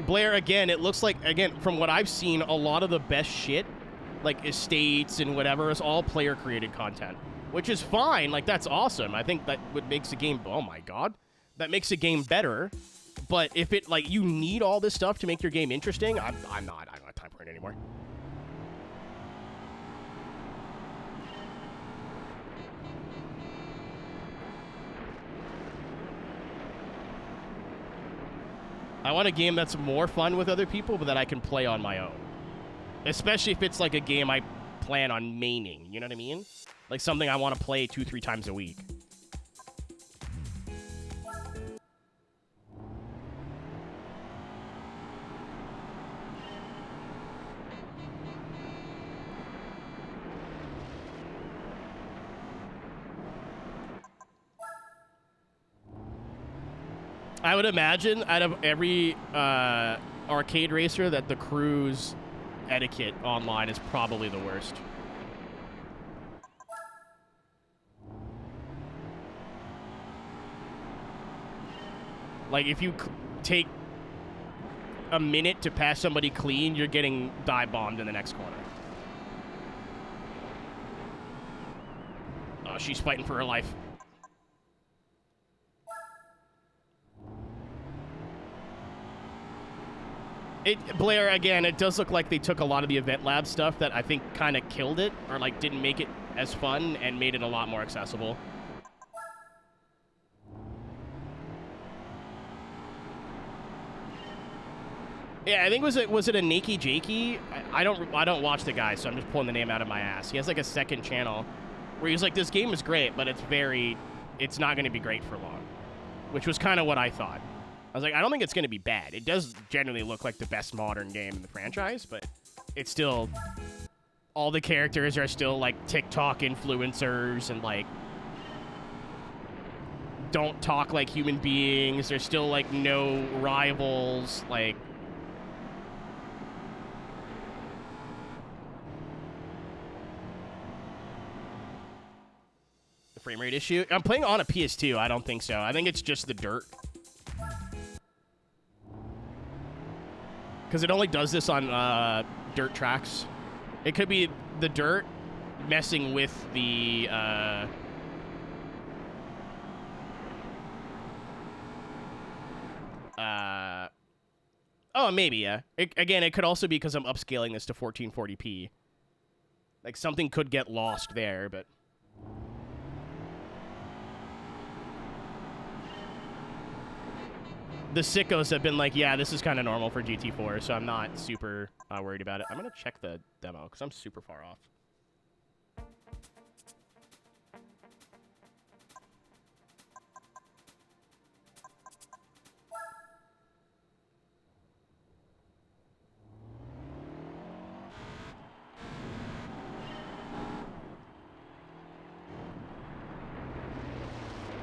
Blair, again, it looks like, again, from what I've seen, a lot of the best shit, like estates and whatever, is all player-created content. Which is fine. Like, that's awesome. I think that what makes a game... Oh, my God. That makes a game better. But if it, like, you need all this stuff to make your game interesting, I don't have time for it anymore. I want a game that's more fun with other people, but that I can play on my own. Especially if it's like a game I plan on maining, you know what I mean? Like something I want to play 2-3 times a week. I would imagine out of every arcade racer that the cruise etiquette online is probably the worst. Like if you take a minute to pass somebody clean, you're getting dive bombed in the next corner. Oh, she's fighting for her life. Blair, again, it does look like they took a lot of the Event Lab stuff that I think kind of killed it, or like didn't make it as fun, and made it a lot more accessible. Yeah, I think was it a Nakey Jakey? I don't watch the guy, so I'm just pulling the name out of my ass. He has like a second channel where he's like, this game is great, but it's not going to be great for long, which was kind of what I thought. I was like, I don't think it's going to be bad. It does generally look like the best modern game in the franchise, but it's still... All the characters are still, like, TikTok influencers and, like... don't talk like human beings. There's still, like, no rivals, like... The frame rate issue? I'm playing on a PS2. I don't think so. I think it's just the dirt. Because it only does this on dirt tracks. It could be the dirt messing with the... oh, maybe, yeah. Again, it could also be because I'm upscaling this to 1440p. Like, something could get lost there, but... The sickos have been like, yeah, this is kind of normal for GT4, so I'm not super worried about it. I'm going to check the demo, because I'm super far off.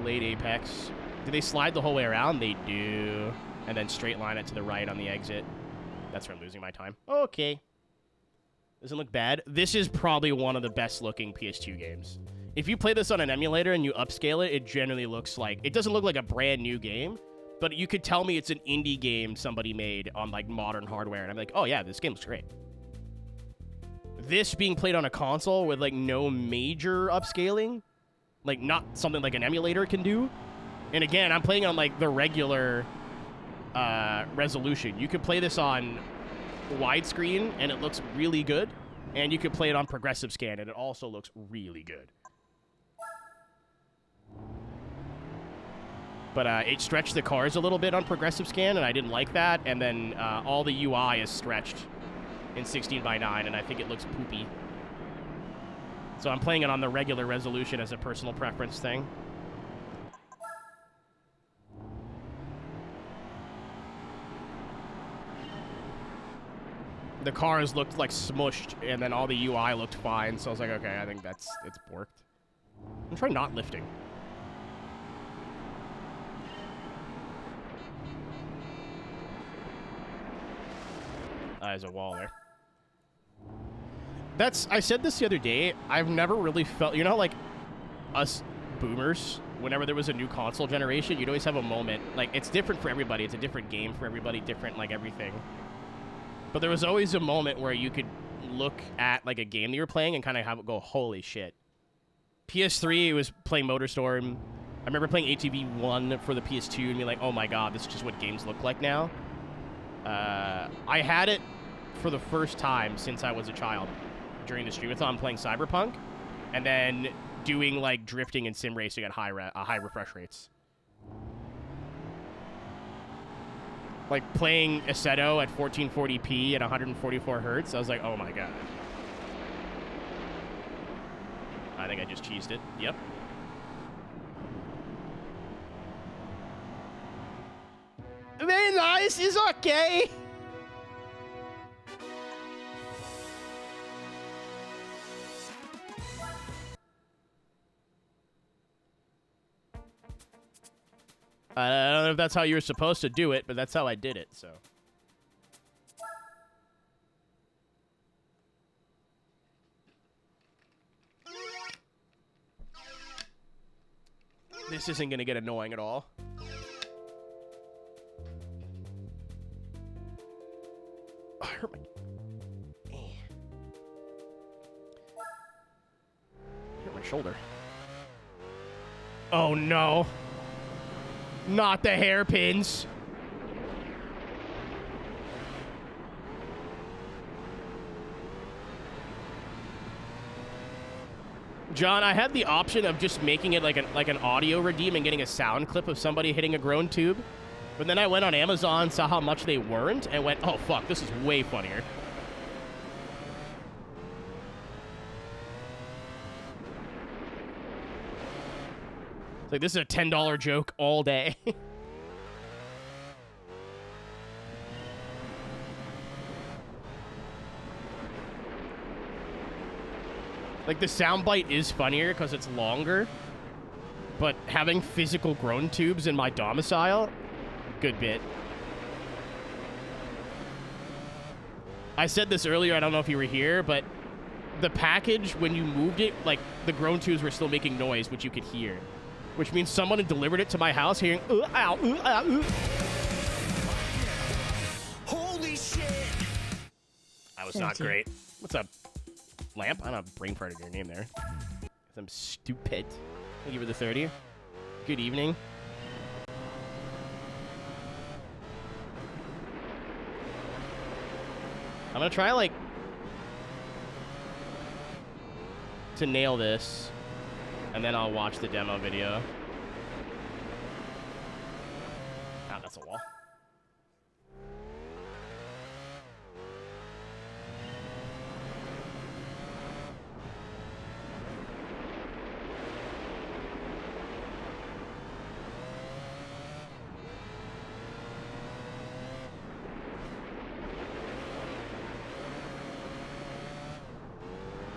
Late apex. Do they slide the whole way around? They do. And then straight line it to the right on the exit. That's where I'm losing my time. Okay. Doesn't look bad. This is probably one of the best looking PS2 games. If you play this on an emulator and you upscale it, it generally looks like... It doesn't look like a brand new game, but you could tell me it's an indie game somebody made on, like, modern hardware. And I'm like, oh, yeah, this game looks great. This being played on a console with, like, no major upscaling, like, not something like an emulator can do. And again, I'm playing on, like, the regular resolution. You could play this on widescreen, and it looks really good. And you could play it on progressive scan, and it also looks really good. But it stretched the cars a little bit on progressive scan, and I didn't like that. And then all the UI is stretched in 16:9, and I think it looks poopy. So I'm playing it on the regular resolution as a personal preference thing. The cars looked like smushed, and then all the UI looked fine. So I was like, okay, I think it's worked. I'm trying not lifting. There's a wall there. I said this the other day. I've never really felt, you know, like us boomers, whenever there was a new console generation, you'd always have a moment. Like, it's different for everybody. It's a different game for everybody, different, like, everything. But there was always a moment where you could look at, like, a game that you were playing and kind of have it go, holy shit. PS3, it was playing MotorStorm. I remember playing ATV 1 for the PS2 and being like, oh my god, this is just what games look like now. I had it for the first time since I was a child during the streamathon playing Cyberpunk, and then doing, like, drifting and sim racing at high refresh rates. Like, playing Assetto at 1440p at 144 hertz, I was like, oh my god. I think I just cheesed it. Yep. Very nice, it's okay. I don't know if that's how you were supposed to do it, but that's how I did it, so. This isn't gonna get annoying at all. Oh, I hurt my shoulder. Oh no. Not the hairpins. John, I had the option of just making it like an audio redeem and getting a sound clip of somebody hitting a groan tube. But then I went on Amazon, saw how much they weren't, and went, oh fuck, this is way funnier. Like, this is a $10 joke all day. Like, the soundbite is funnier because it's longer, but having physical groan tubes in my domicile, good bit. I said this earlier, I don't know if you were here, but the package, when you moved it, like, the groan tubes were still making noise, which you could hear. Which means someone had delivered it to my house hearing, ow, ow. Holy shit! That was not great. What's up, Lamp? I don't have brain fart in your name there. I'm stupid. Thank you for the 30. Good evening. I'm gonna try, like, to nail this. And then I'll watch the demo video. Ah, that's a wall.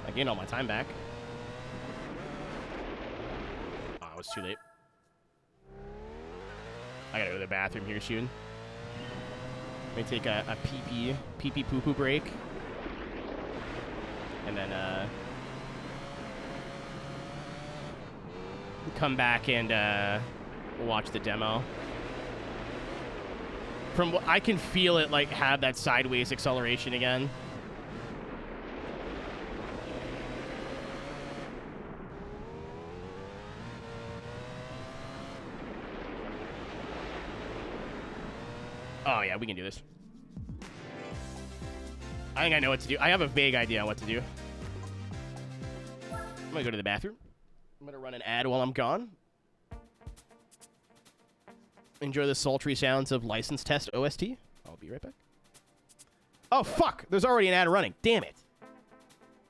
I gained all my time back. It's too late. I gotta go to the bathroom here soon. Let me take a pee-pee poo-poo break. And then, come back and, watch the demo. From what I can feel it, like, have that sideways acceleration again. Oh, yeah, we can do this. I think I know what to do. I have a vague idea on what to do. I'm gonna go to the bathroom. I'm gonna run an ad while I'm gone. Enjoy the sultry sounds of License Test OST. I'll be right back. Oh, fuck! There's already an ad running. Damn it.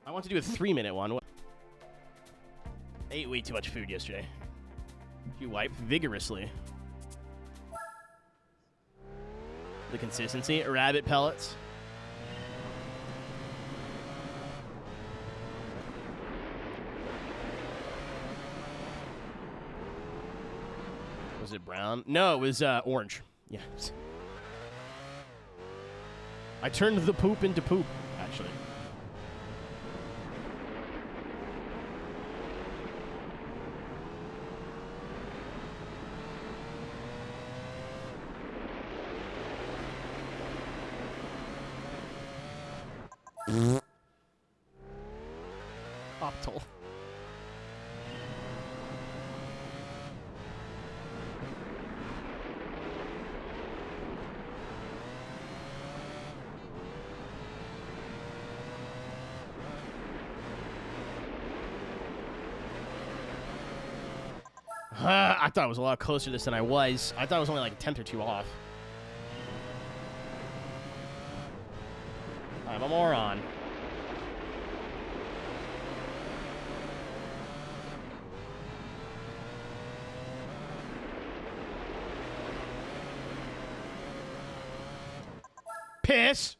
I want to do a 3-minute one. I ate way too much food yesterday. You wipe vigorously. The consistency. Rabbit pellets. Was it brown? No, it was orange. Yeah. I turned the poop into poop, actually. Optal. I thought it was a lot closer to this than I was. I thought it was only like a tenth or two off. I'm a moron. Piss!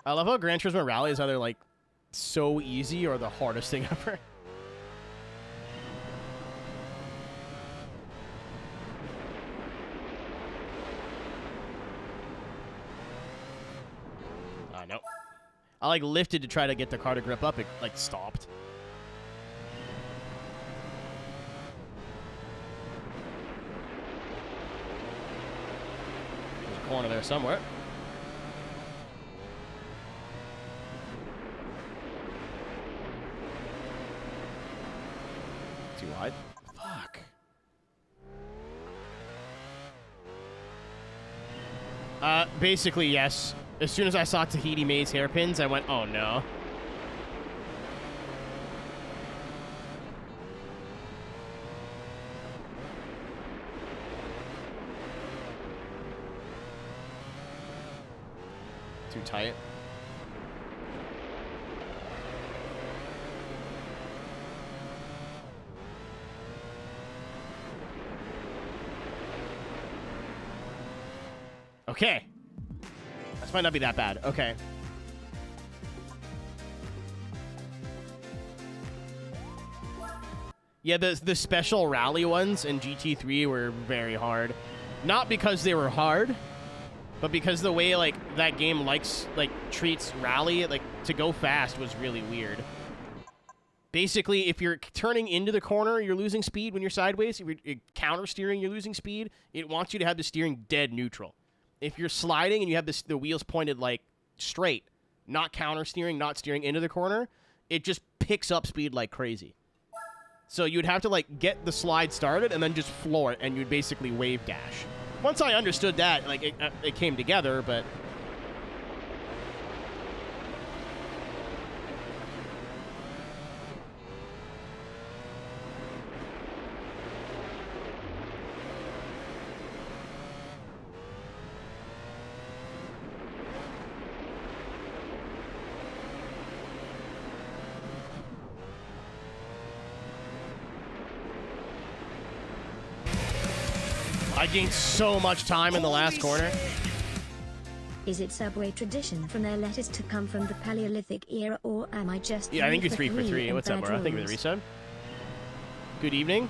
I love how Gran Turismo Rally is either, like, so easy or the hardest thing ever. No. I, like, lifted to try to get the car to grip up. It, like, stopped. There's a corner there somewhere. Too wide. Fuck. Basically, yes. As soon as I saw Tahiti Maze hairpins, I went, oh no. Too tight. Okay. This might not be that bad. Okay. Yeah, the special rally ones in GT3 were very hard. Not because they were hard, but because the way, like, that game treats rally, like, to go fast was really weird. Basically, if you're turning into the corner, you're losing speed when you're sideways. If you're counter steering, you're losing speed. It wants you to have the steering dead neutral. If you're sliding and you have the wheels pointed, like, straight, not counter steering, not steering into the corner, it just picks up speed like crazy. So you'd have to, like, get the slide started and then just floor it, and you'd basically wave dash. Once I understood that, like, it came together, but... I gained so much time in the last corner. Is it subway tradition from their letters to come from the Paleolithic era, or am I just Yeah, I think you're 3 for 3. in What's up, bad bro? Thank you for the resub. Good evening.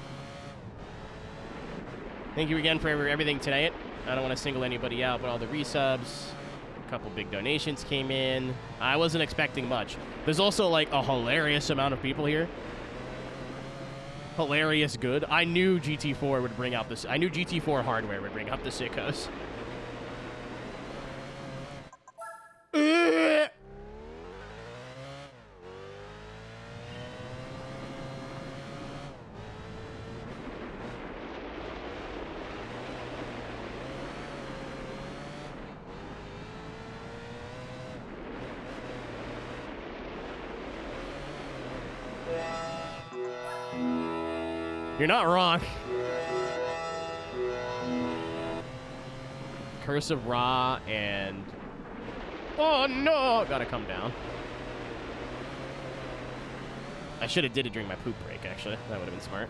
Thank you again for everything tonight. I don't want to single anybody out, but all the resubs, a couple big donations came in. I wasn't expecting much. There's also like a hilarious amount of people here. Hilarious good. I knew GT4 would bring out this. I knew GT4 hardware would bring up the sickos. You're not wrong. Curse of Ra and... Oh no! Gotta come down. I should have did it during my poop break, actually. That would have been smart.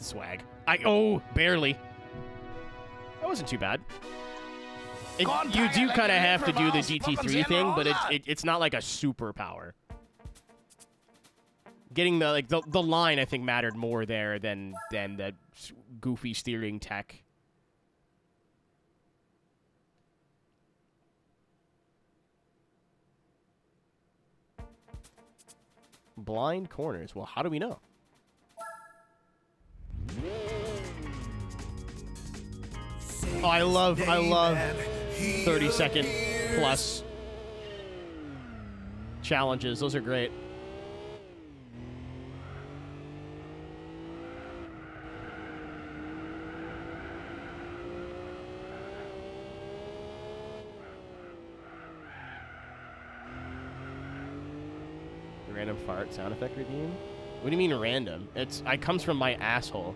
Swag. Oh, barely. That wasn't too bad. You do kind of have to do the GT3 thing, but it's not like a superpower. Getting the line, I think, mattered more there than the goofy steering tech. Blind corners. Well, how do we know? Oh, I love 30-second plus challenges. Those are great. The random fart sound effect redeem? What do you mean random? It comes from my asshole.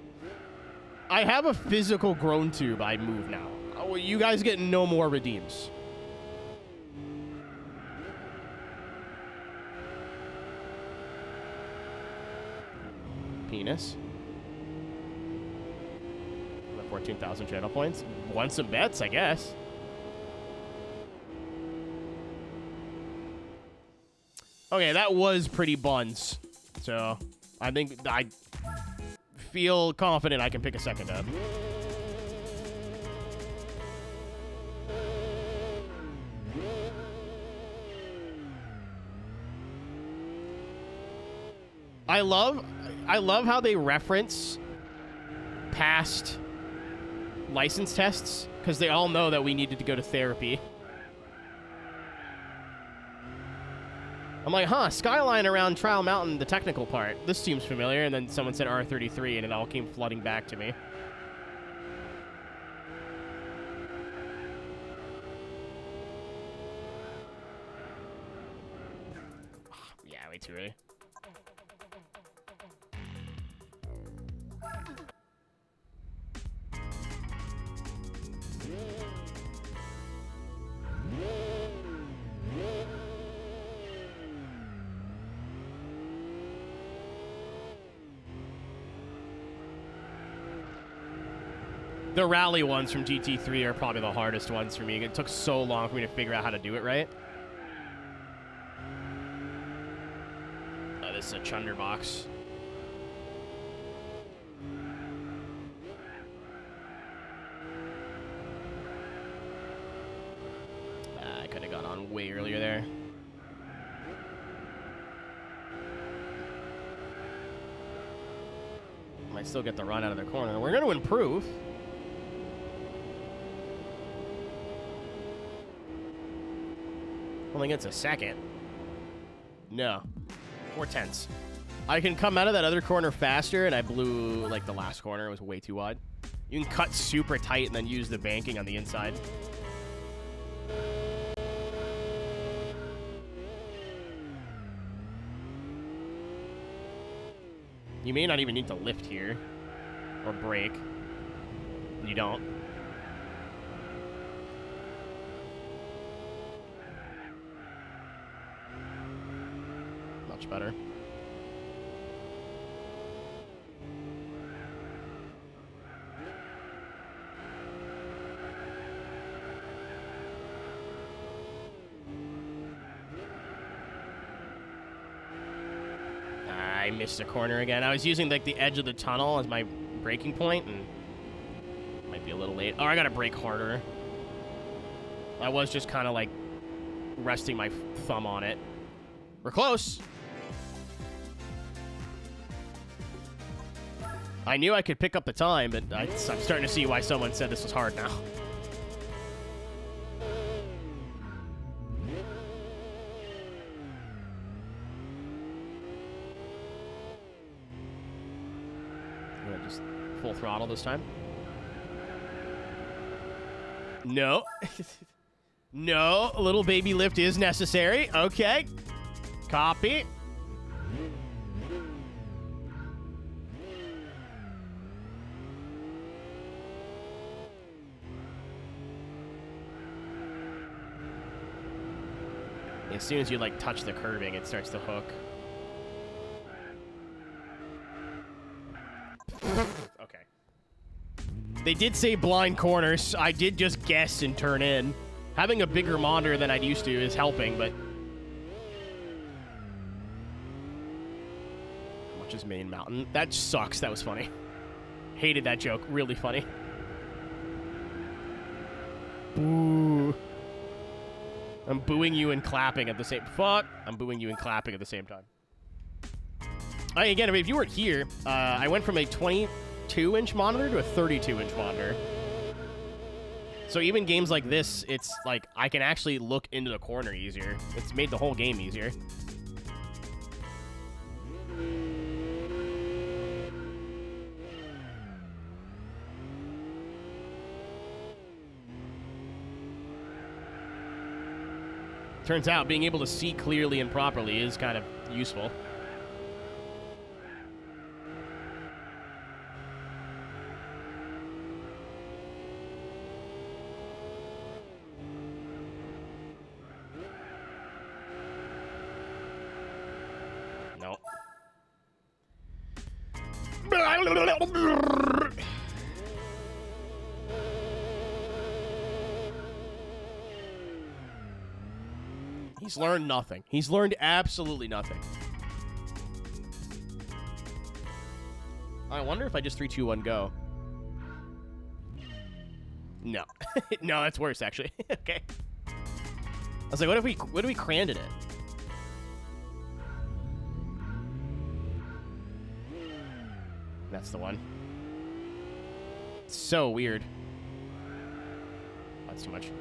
I have a physical groan tube I move now. Oh, you guys get no more redeems. Penis. The 14,000 channel points. Won some bets, I guess. Okay, that was pretty buns. So, I think I feel confident I can pick a second up. I love how they reference past license tests, because they all know that we needed to go to therapy. I'm like, huh, Skyline around Trial Mountain, the technical part. This seems familiar. And then someone said R33, and it all came flooding back to me. Yeah, way too early. The rally ones from GT3 are probably the hardest ones for me. It took so long for me to figure out how to do it right. Oh, this is a chunder box. I could have gone on way earlier there. Might still get the run out of the corner. We're going to improve. Only gets a second. No. 4/10. I can come out of that other corner faster, and I blew, like, the last corner. It was way too wide. You can cut super tight and then use the banking on the inside. You may not even need to lift here. or brake. And you don't. Much better. I missed a corner again. I was using like the edge of the tunnel as my braking point, and might be a little late. Oh, I gotta brake harder. I was just kind of like resting my thumb on it. We're close. I knew I could pick up the time, but I'm starting to see why someone said this was hard now. Just full throttle this time. No. No, a little baby lift is necessary. Okay. Copy. As soon as you like touch the curving, it starts to hook. Okay. They did say blind corners. I did just guess and turn in. Having a bigger monitor than I'd used to is helping, but... How much is Main Mountain? That sucks. That was funny. Hated that joke. Really funny. Boo. I'm booing you and clapping at the same... Fuck. I'm booing you and clapping at the same time. Again, if you weren't here, I went from a 22-inch monitor to a 32-inch monitor. So even games like this, it's like I can actually look into the corner easier. It's made the whole game easier. Turns out being able to see clearly and properly is kind of useful. No. He's learned nothing. He's learned absolutely nothing. I wonder if I just 3, 2, 1, go. No. No, that's worse, actually. Okay. I was like, what if we cranded it? That's the one. It's so weird. That's too much.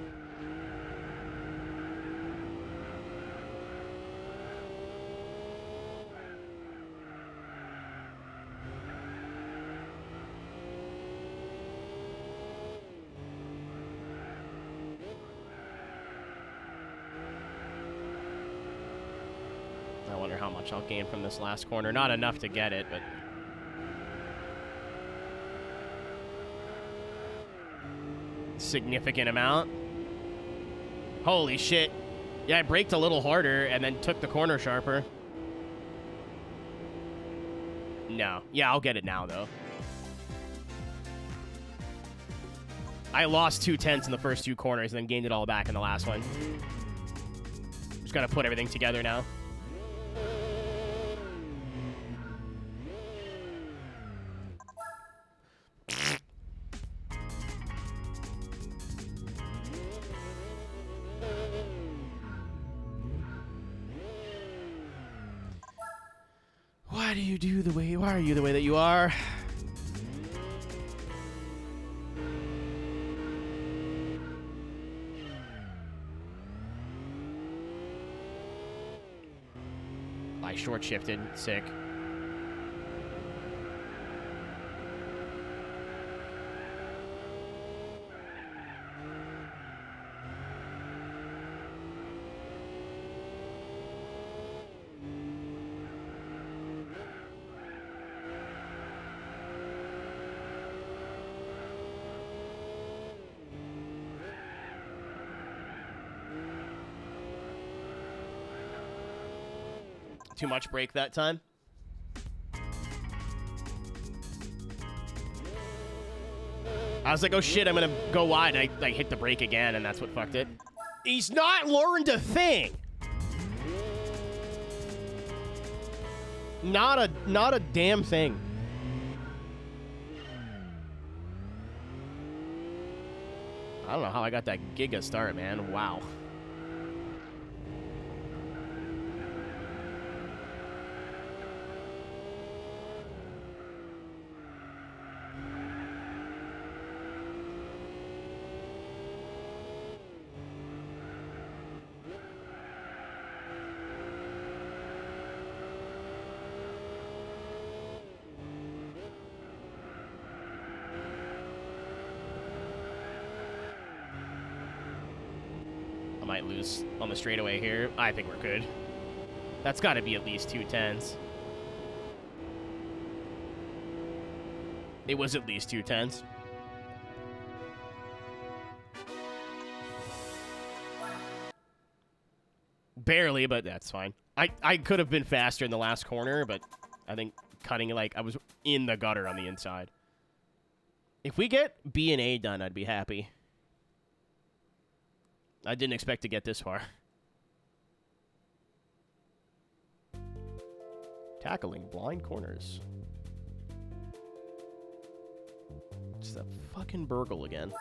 I wonder how much I'll gain from this last corner. Not enough to get it, but... significant amount. Holy shit. Yeah, I braked a little harder and then took the corner sharper. No. Yeah, I'll get it now, though. I lost 2/10 in the first 2 corners and then gained it all back in the last one. Just gotta put everything together now. Why are you the way that you are? I short shifted. Sick. Too much brake that time. I was like, oh shit, I'm gonna go wide. And I hit the brake again, and that's what fucked it. He's not learned a thing. Not a damn thing. I don't know how I got that giga start, man. Wow. Might lose on the straightaway here. I think we're good. That's got to be at least 210s. It was at least 210s. Barely, but that's fine. I could have been faster in the last corner, but I think cutting, like, I was in the gutter on the inside. If we get B and A done, I'd be happy. I didn't expect to get this far. Tackling blind corners. It's that fucking burgle again.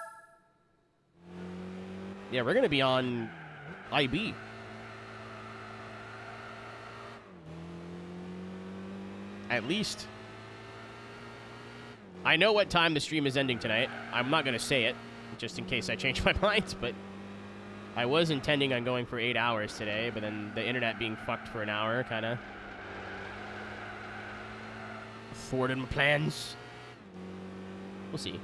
Yeah, we're going to be on IB. At least. I know what time the stream is ending tonight. I'm not going to say it, just in case I change my mind, but I was intending on going for 8 hours today, but then the internet being fucked for an hour kind of thwarted my plans. We'll see.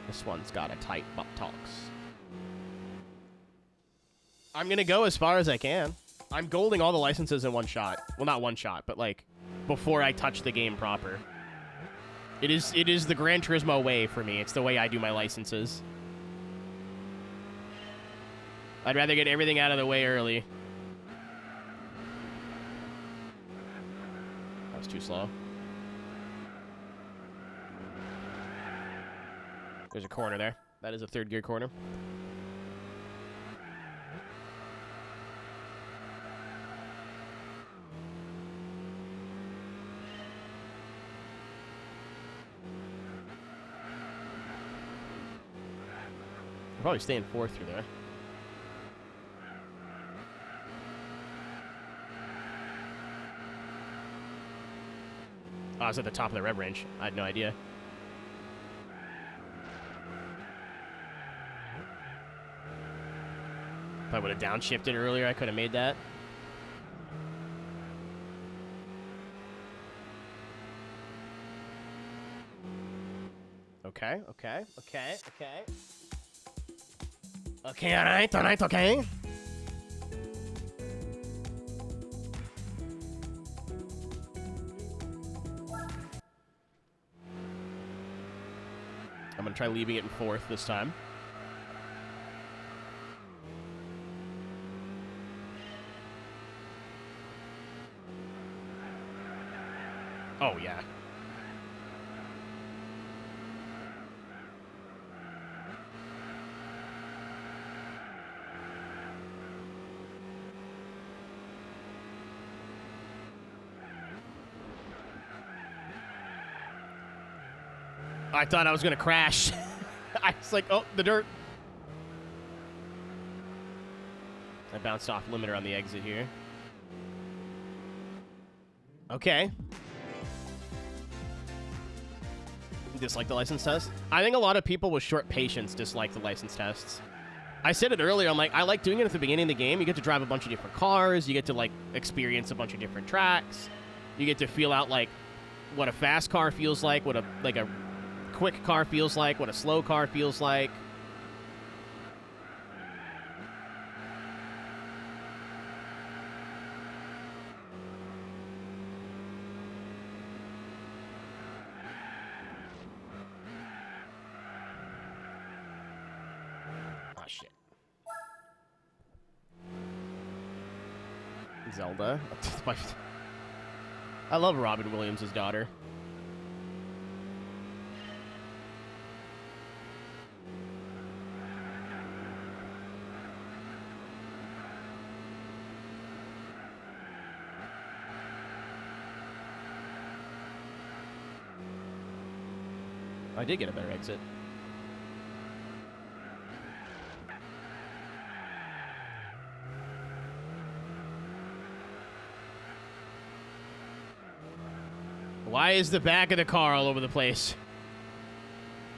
This one's got a tight buttocks. I'm going to go as far as I can. I'm golding all the licenses in one shot. Well, not one shot, but like before I touch the game proper. It is the Gran Turismo way for me. It's the way I do my licenses. I'd rather get everything out of the way early. That was too slow. There's a corner there. That is a third gear corner. Probably staying fourth through there. Oh, I was at the top of the rev range. I had no idea. If I would have downshifted earlier, I could have made that. Okay. Okay, alright, okay. I'm gonna try leaving it in fourth this time. Oh, yeah. I thought I was going to crash. I was like, oh, the dirt. I bounced off limiter on the exit here. Okay. Dislike the license test? I think a lot of people with short patience dislike the license tests. I said it earlier, I'm like, I like doing it at the beginning of the game. You get to drive a bunch of different cars. You get to, like, experience a bunch of different tracks. You get to feel out, like, what a fast car feels like, what a quick car feels like, what a slow car feels like. Oh, shit. Zelda. I love Robin Williams' daughter. I did get a better exit. Why is the back of the car all over the place?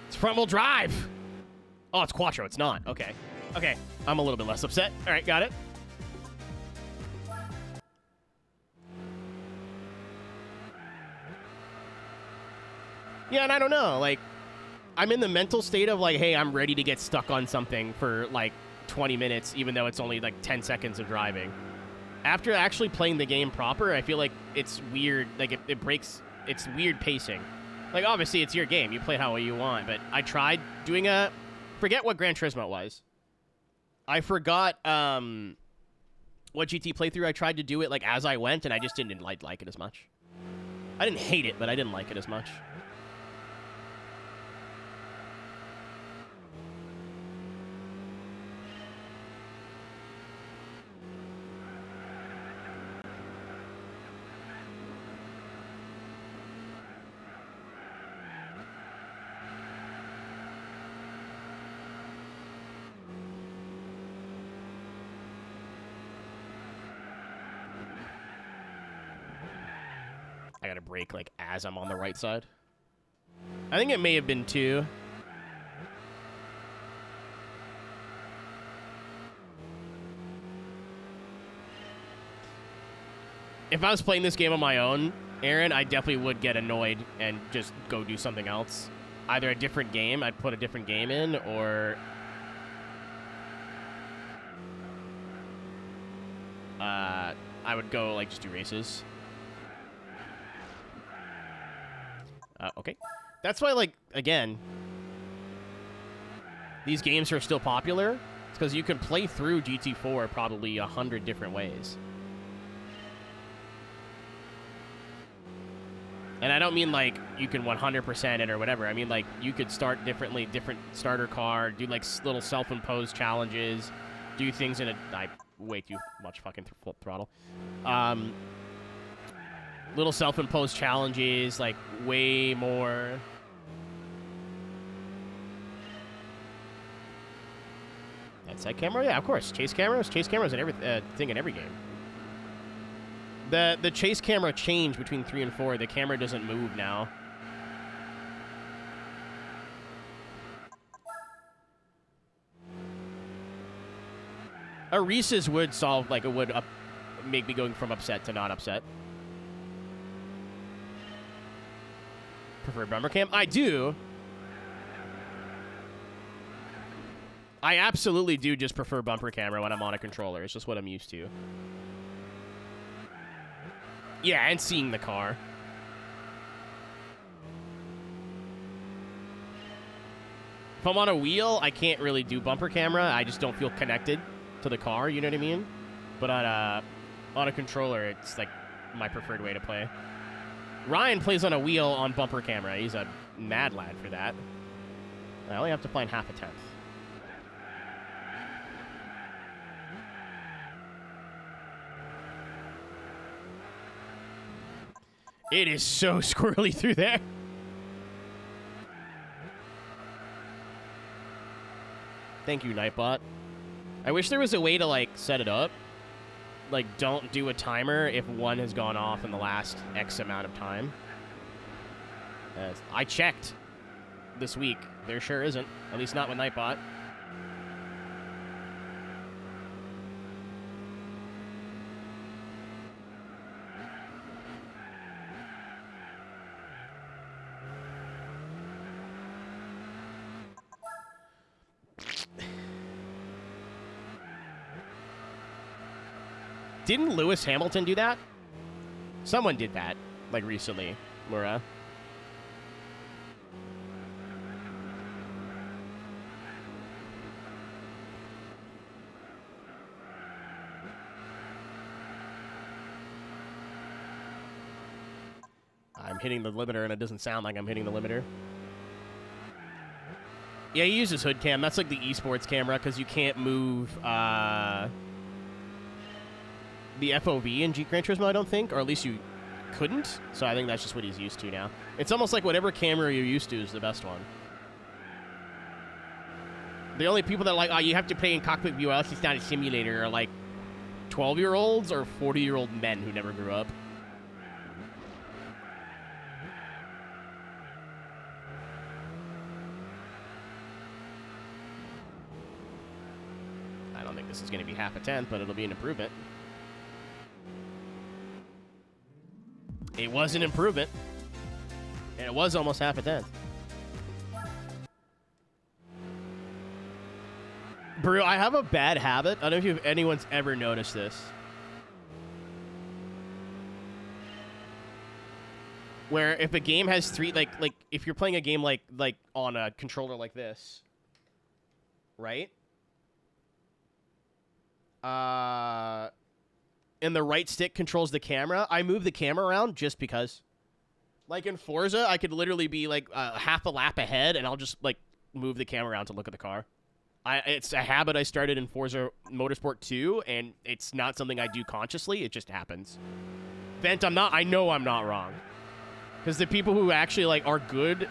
It's front-wheel drive. Oh, it's Quattro. It's not. Okay. Okay. I'm a little bit less upset. All right, got it. Yeah, and I don't know. Like, I'm in the mental state of, like, hey, I'm ready to get stuck on something for, like, 20 minutes, even though it's only, like, 10 seconds of driving. After actually playing the game proper, I feel like it's weird. Like, it breaks... It's weird pacing. Like, obviously, it's your game. You play how you want. But I tried doing a... Forget what Gran Turismo was. I forgot what GT playthrough I tried to do it, like, as I went, and I just didn't like it as much. I didn't hate it, but I didn't like it as much. I gotta brake, like, as I'm on the right side. I think it may have been 2. If I was playing this game on my own, Aaron, I definitely would get annoyed and just go do something else. Either a different game, I'd put a different game in, or... I would go, like, just do races. Okay. That's why, like, again, these games are still popular. It's because you can play through GT4 probably 100 different ways. And I don't mean, like, you can 100% it or whatever. I mean, like, you could start differently, different starter car, do, like, little self-imposed challenges, do things in a... I way too much fucking full throttle. Little self-imposed challenges, like, way more... That side camera? Yeah, of course. Chase cameras? Chase cameras in every thing in every game. The chase camera changed between 3 and 4. The camera doesn't move now. A Reese's would solve, like, it would make me going from upset to not upset. Prefer bumper cam? I do. I absolutely do just prefer bumper camera when I'm on a controller. It's just what I'm used to. Yeah, and seeing the car. If I'm on a wheel, I can't really do bumper camera. I just don't feel connected to the car, you know what I mean? But on a controller, it's like my preferred way to play. Ryan plays on a wheel on bumper camera. He's a mad lad for that. I only have to find half a tenth. It is so squirrely through there. Thank you, Nightbot. I wish there was a way to, like, set it up. Like, don't do a timer if one has gone off in the last X amount of time. I checked this week. There sure isn't. At least not with Nightbot. Didn't Lewis Hamilton do that? Someone did that, like, recently, Laura. I'm hitting the limiter and it doesn't sound like I'm hitting the limiter. Yeah, he uses hood cam. That's like the esports camera because you can't move the FOV in Gran Turismo, I don't think, or at least you couldn't. So I think that's just what he's used to now. It's almost like whatever camera you're used to is the best one. The only people that are like, oh, you have to play in cockpit view, else it's not a simulator, are like 12-year-olds or 40-year-old men who never grew up. I don't think this is going to be half a tenth, but it'll be an improvement. It was an improvement. And it was almost half a tenth. Brew, I have a bad habit. I don't know if anyone's ever noticed this. Where if a game has three, like if you're playing a game like on a controller like this, right? And the right stick controls the camera, I move the camera around just because. Like in Forza, I could literally be like half a lap ahead, and I'll just like move the camera around to look at the car. It's a habit I started in Forza Motorsport 2, and it's not something I do consciously. It just happens. Vent, I know I'm not wrong. Because the people who actually, like, are good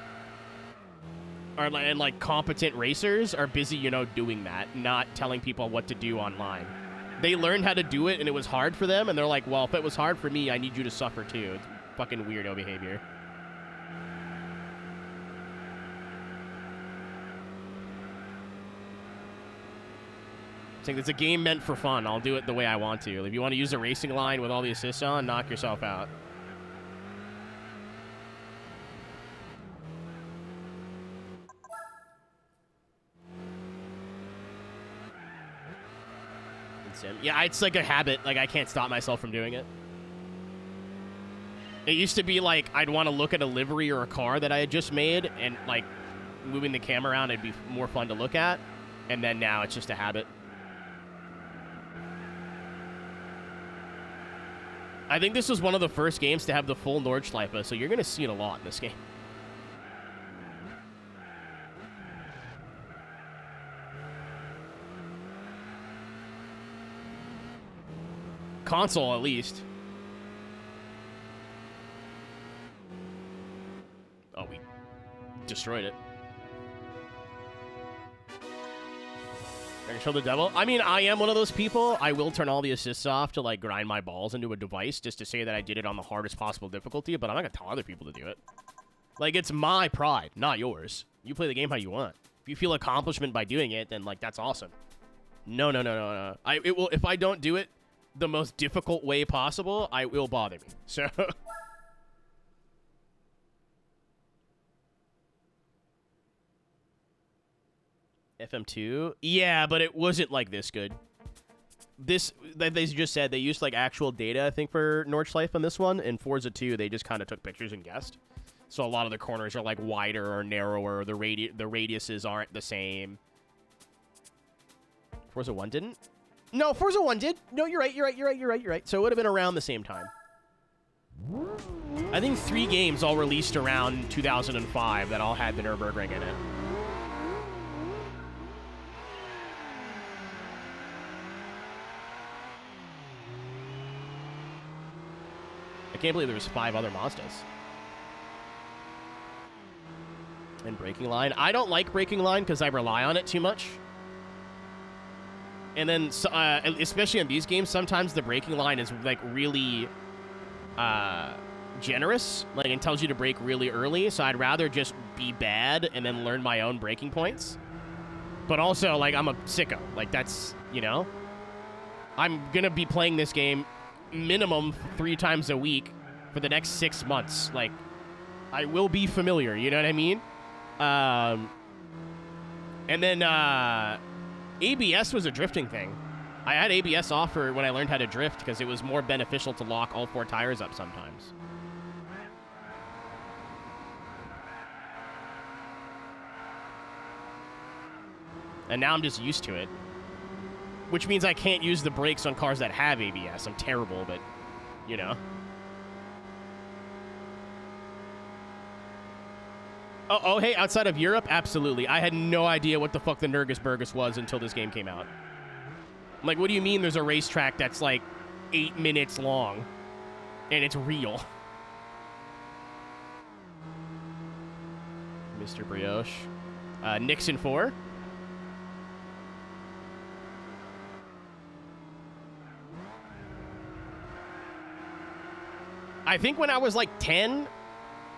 and, like, competent racers are busy, you know, doing that, not telling people what to do online. They learned how to do it, and it was hard for them, and they're like, well, if it was hard for me, I need you to suffer, too. It's fucking weirdo behavior. It's a game meant for fun. I'll do it the way I want to. If you want to use a racing line with all the assists on, knock yourself out. Yeah, it's like a habit. Like, I can't stop myself from doing it. It used to be like I'd want to look at a livery or a car that I had just made, and like moving the camera around, it'd be more fun to look at. And then now it's just a habit. I think this was one of the first games to have the full Nordschleife, so you're going to see it a lot in this game. Console, at least. Oh, we destroyed it. I can show the devil. I mean, I am one of those people. I will turn all the assists off to, like, grind my balls into a device just to say that I did it on the hardest possible difficulty, but I'm not going to tell other people to do it. Like, it's my pride, not yours. You play the game how you want. If you feel accomplishment by doing it, then, like, that's awesome. No. It will, if I don't do it the most difficult way possible, it will bother me. So... FM2? Yeah, but it wasn't like this good. This, they just said, they used like actual data, I think, for Nordschleife on this one. In Forza 2, they just kind of took pictures and guessed. So a lot of the corners are like wider or narrower. The radiuses aren't the same. Forza 1 didn't? No, Forza 1 did. No, you're right. So it would have been around the same time. I think 3 games all released around 2005 that all had the Nürburgring in it. I can't believe there was 5 other Mazdas. And braking line. I don't like braking line because I rely on it too much. And then, especially in these games, sometimes the braking line is like really generous. Like, it tells you to brake really early. So I'd rather just be bad and then learn my own braking points. But also, like, I'm a sicko. Like, that's, you know. I'm going to be playing this game minimum 3 times a week for the next 6 months. Like, I will be familiar, you know what I mean? And then ABS was a drifting thing. I had ABS off for when I learned how to drift because it was more beneficial to lock all 4 tires up sometimes. And now I'm just used to it. Which means I can't use the brakes on cars that have ABS. I'm terrible, but, you know. Oh, hey, outside of Europe, absolutely. I had no idea what the fuck the Nurgisburgus was until this game came out. Like, what do you mean there's a racetrack that's like 8 minutes long and it's real? Mr. Brioche. Nixon 4. I think when I was like 10,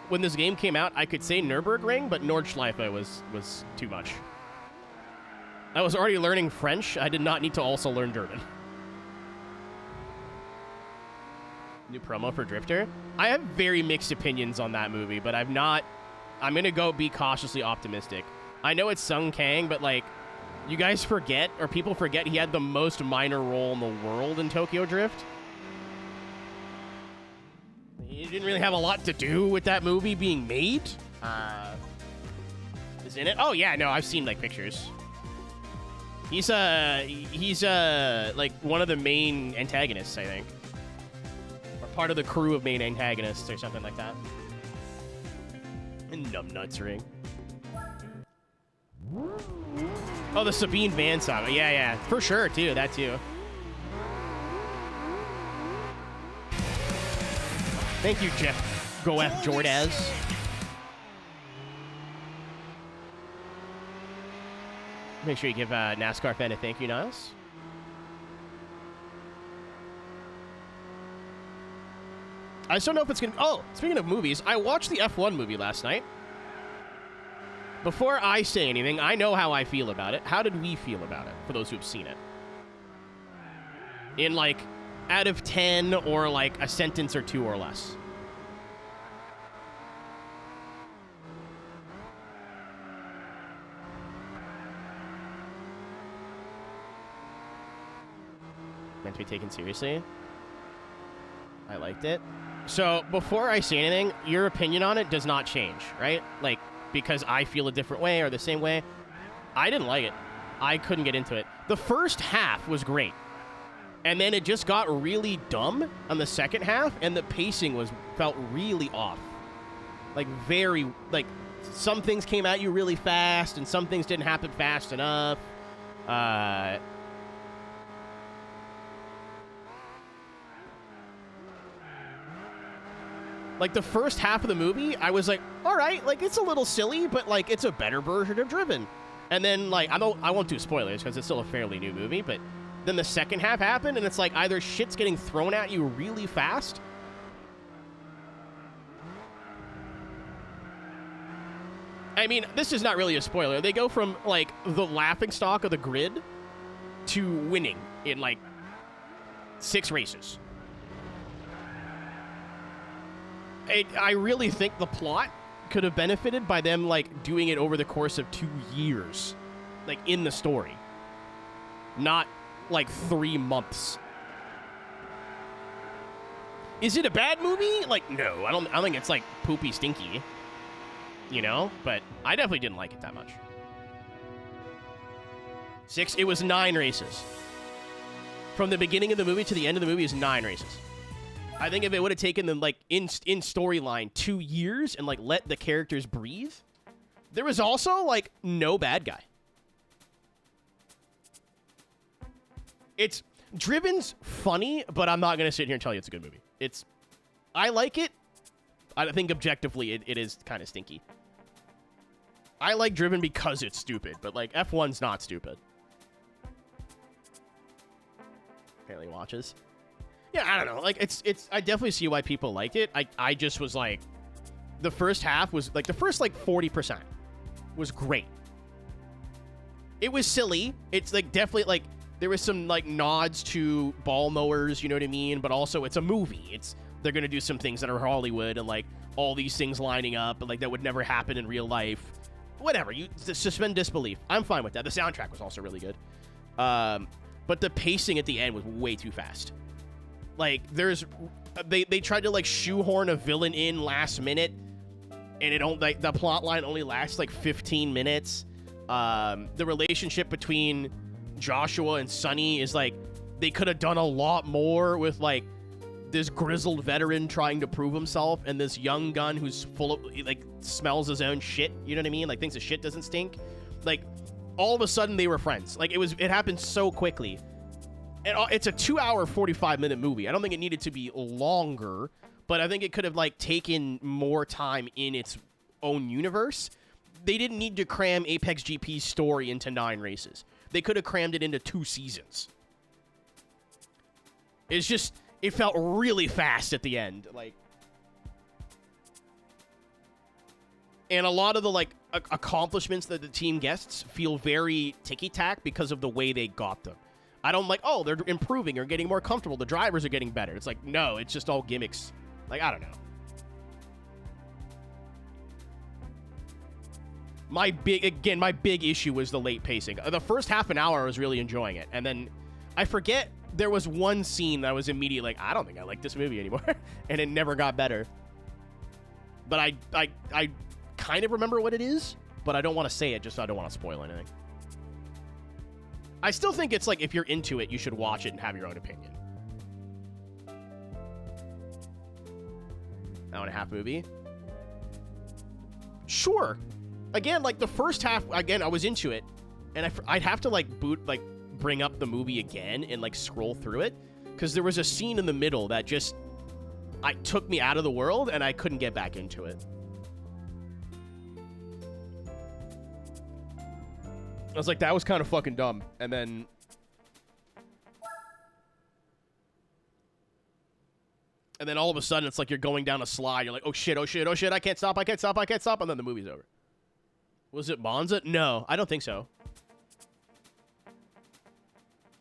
when this game came out, I could say Nürburgring, but Nordschleife was too much. I was already learning French. I did not need to also learn German. New promo for Drifter. I have very mixed opinions on that movie, but I'm going to go be cautiously optimistic. I know it's Sung Kang, but like, you guys forget, or people forget, he had the most minor role in the world in Tokyo Drift. He didn't really have a lot to do with that movie being made. Is in it? Oh yeah, no, I've seen like pictures. He's like one of the main antagonists, I think, or part of the crew of main antagonists or something like that. And Numbnuts ring. Oh, the Sabine Van saga. Yeah, for sure too. That too. Thank you, Jeff Goef Jordaz. Make sure you give NASCAR fan a thank you, Niles. I just don't know if it's going to... Oh, speaking of movies, I watched the F1 movie last night. Before I say anything, I know how I feel about it. How did we feel about it, for those who've seen it? In, like, out of 10 or, like, a sentence or two or less. Meant to be taken seriously. I liked it. So, before I say anything, your opinion on it does not change, right? Like, because I feel a different way or the same way. I didn't like it. I couldn't get into it. The first half was great. And then it just got really dumb on the second half, and the pacing felt really off. Like, very, like, some things came at you really fast, and some things didn't happen fast enough. Like, the first half of the movie, I was like, all right, like, it's a little silly, but, like, it's a better version of Driven. And then, like, I won't do spoilers, because it's still a fairly new movie, but then the second half happened, and it's like either shit's getting thrown at you really fast, I mean, this is not really a spoiler. They go from, like, the laughingstock of the grid to winning in, like, 6 races. I really think the plot could have benefited by them, like, doing it over the course of 2 years, like, in the story. Not, like, 3 months. Is it a bad movie? Like, no. I don't think it's, like, poopy stinky. You know? But I definitely didn't like it that much. 6, it was 9 races. From the beginning of the movie to the end of the movie is 9 races. I think if it would have taken them, like, in storyline 2 years and, like, let the characters breathe, there was also, like, no bad guy. It's Driven's funny, but I'm not going to sit here and tell you it's a good movie. I like it. I think objectively it is kind of stinky. I like Driven because it's stupid, but, like, F1's not stupid. Apparently watches. Yeah, I don't know. Like, it's. I definitely see why people like it. I just was like, the first half was, like, the first, like, 40% was great. It was silly. It's, like, definitely, like, there was some, like, nods to ball mowers, you know what I mean? But also, it's a movie. They're going to do some things that are Hollywood and, like, all these things lining up, and, like, that would never happen in real life. Whatever. You suspend disbelief. I'm fine with that. The soundtrack was also really good. But the pacing at the end was way too fast. Like, they tried to, like, shoehorn a villain in last minute, and the plot line only lasts, like, 15 minutes. The relationship between Joshua and Sonny is, like, they could have done a lot more with, like, this grizzled veteran trying to prove himself, and this young gun who's full of, like, smells his own shit, you know what I mean? Like, thinks his shit doesn't stink. Like, all of a sudden they were friends. Like, it happened so quickly. And it's a 2-hour, 45-minute movie. I don't think it needed to be longer, but I think it could have, like, taken more time in its own universe. They didn't need to cram Apex GP's story into 9 races. They could have crammed it into 2 seasons. It's just, it felt really fast at the end. Like, and a lot of the, like, accomplishments that the team gets feel very ticky-tack because of the way they got them. I don't like, oh, they're improving or getting more comfortable. The drivers are getting better. It's like, no, it's just all gimmicks. Like, I don't know. My big issue was the late pacing. The first half an hour I was really enjoying it. And then I forget there was one scene that I was immediately like, I don't think I like this movie anymore. And it never got better. But I kind of remember what it is, but I don't want to say it just so I don't want to spoil anything. I still think it's like, if you're into it, you should watch it and have your own opinion. Hour and a half movie? Sure. Again, like, the first half, again, I was into it, and I'd have to, like, bring up the movie again and, like, scroll through it, because there was a scene in the middle that just, took me out of the world, and I couldn't get back into it. I was like, that was kind of fucking dumb, and then... And then all of a sudden, it's like you're going down a slide, you're like, oh shit, oh shit, oh shit, I can't stop, I can't stop, I can't stop, and then the movie's over. Was it Monza? No, I don't think so.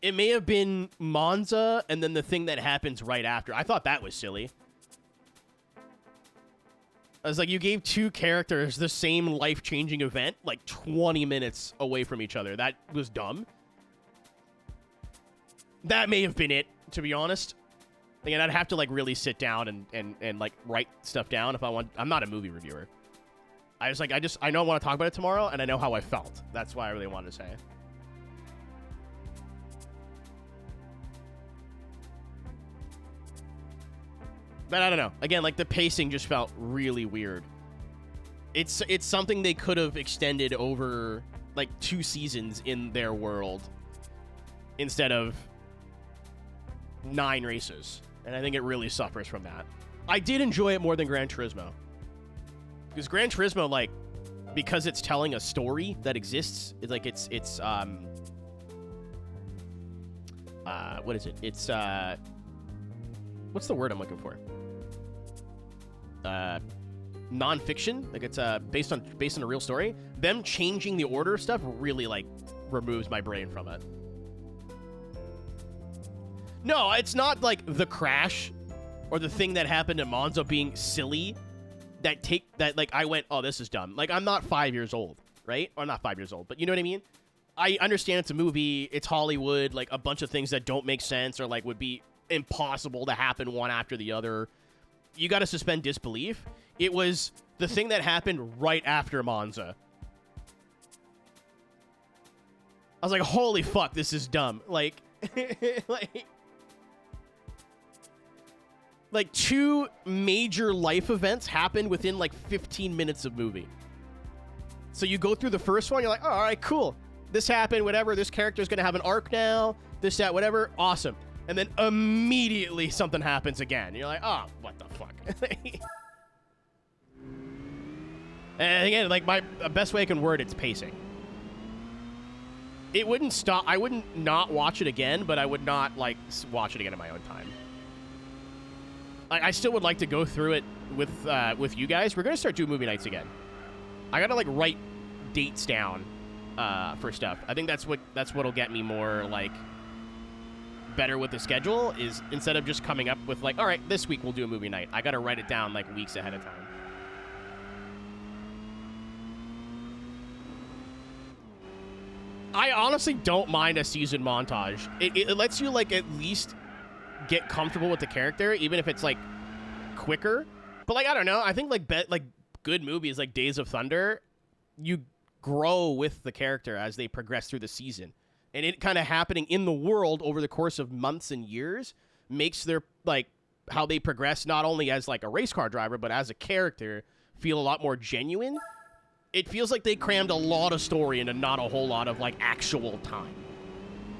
It may have been Monza and then the thing that happens right after. I thought that was silly. I was like, you gave 2 characters the same life-changing event, like 20 minutes away from each other. That was dumb. That may have been it, to be honest. Again, I'd have to, like, really sit down and like, write stuff down if I want. I'm not a movie reviewer. I was like, I know I want to talk about it tomorrow, and I know how I felt. That's why I really wanted to say it. But I don't know. Again, like, the pacing just felt really weird. It's something they could have extended over, like, 2 seasons in their world instead of 9 races. And I think it really suffers from that. I did enjoy it more than Gran Turismo. Because Gran Turismo, like, because it's telling a story that exists, it's like, it's what is it? It's, what's the word I'm looking for? Non-fiction. Like, it's, based on a real story. Them changing the order of stuff really, like, removes my brain from it. No, it's not, like, the crash or the thing that happened in Monza being silly. That like, I went, oh, this is dumb. Like, I'm not 5 years old, right? Or not 5 years old, but you know what I mean? I understand it's a movie, it's Hollywood, like, a bunch of things that don't make sense or, like, would be impossible to happen one after the other. You got to suspend disbelief. It was the thing that happened right after Monza. I was like, holy fuck, this is dumb. Like, like 2 major life events happened within, like, 15 minutes of movie. So you go through the first one, you're like, oh, all right, cool. This happened, whatever. This character's going to have an arc now. This, that, whatever. Awesome. And then immediately something happens again. You're like, oh, what the fuck? And again, like, my best way I can word it's pacing. It wouldn't stop. I wouldn't not watch it again, but I would not, like, watch it again in my own time. I still would like to go through it with you guys. We're gonna start doing movie nights again. I gotta, like, write dates down for stuff. I think that's what'll get me more, like, better with the schedule, is instead of just coming up with, like, all right, this week we'll do a movie night. I gotta write it down, like, weeks ahead of time. I honestly don't mind a season montage. It lets you, like, at least get comfortable with the character, even if it's, like, quicker. But, like, I don't know. I think, like, good movies like Days of Thunder, you grow with the character as they progress through the season. And it kind of happening in the world over the course of months and years makes their, like, how they progress not only as like a race car driver but as a character feel a lot more genuine. It feels like they crammed a lot of story into not a whole lot of like actual time.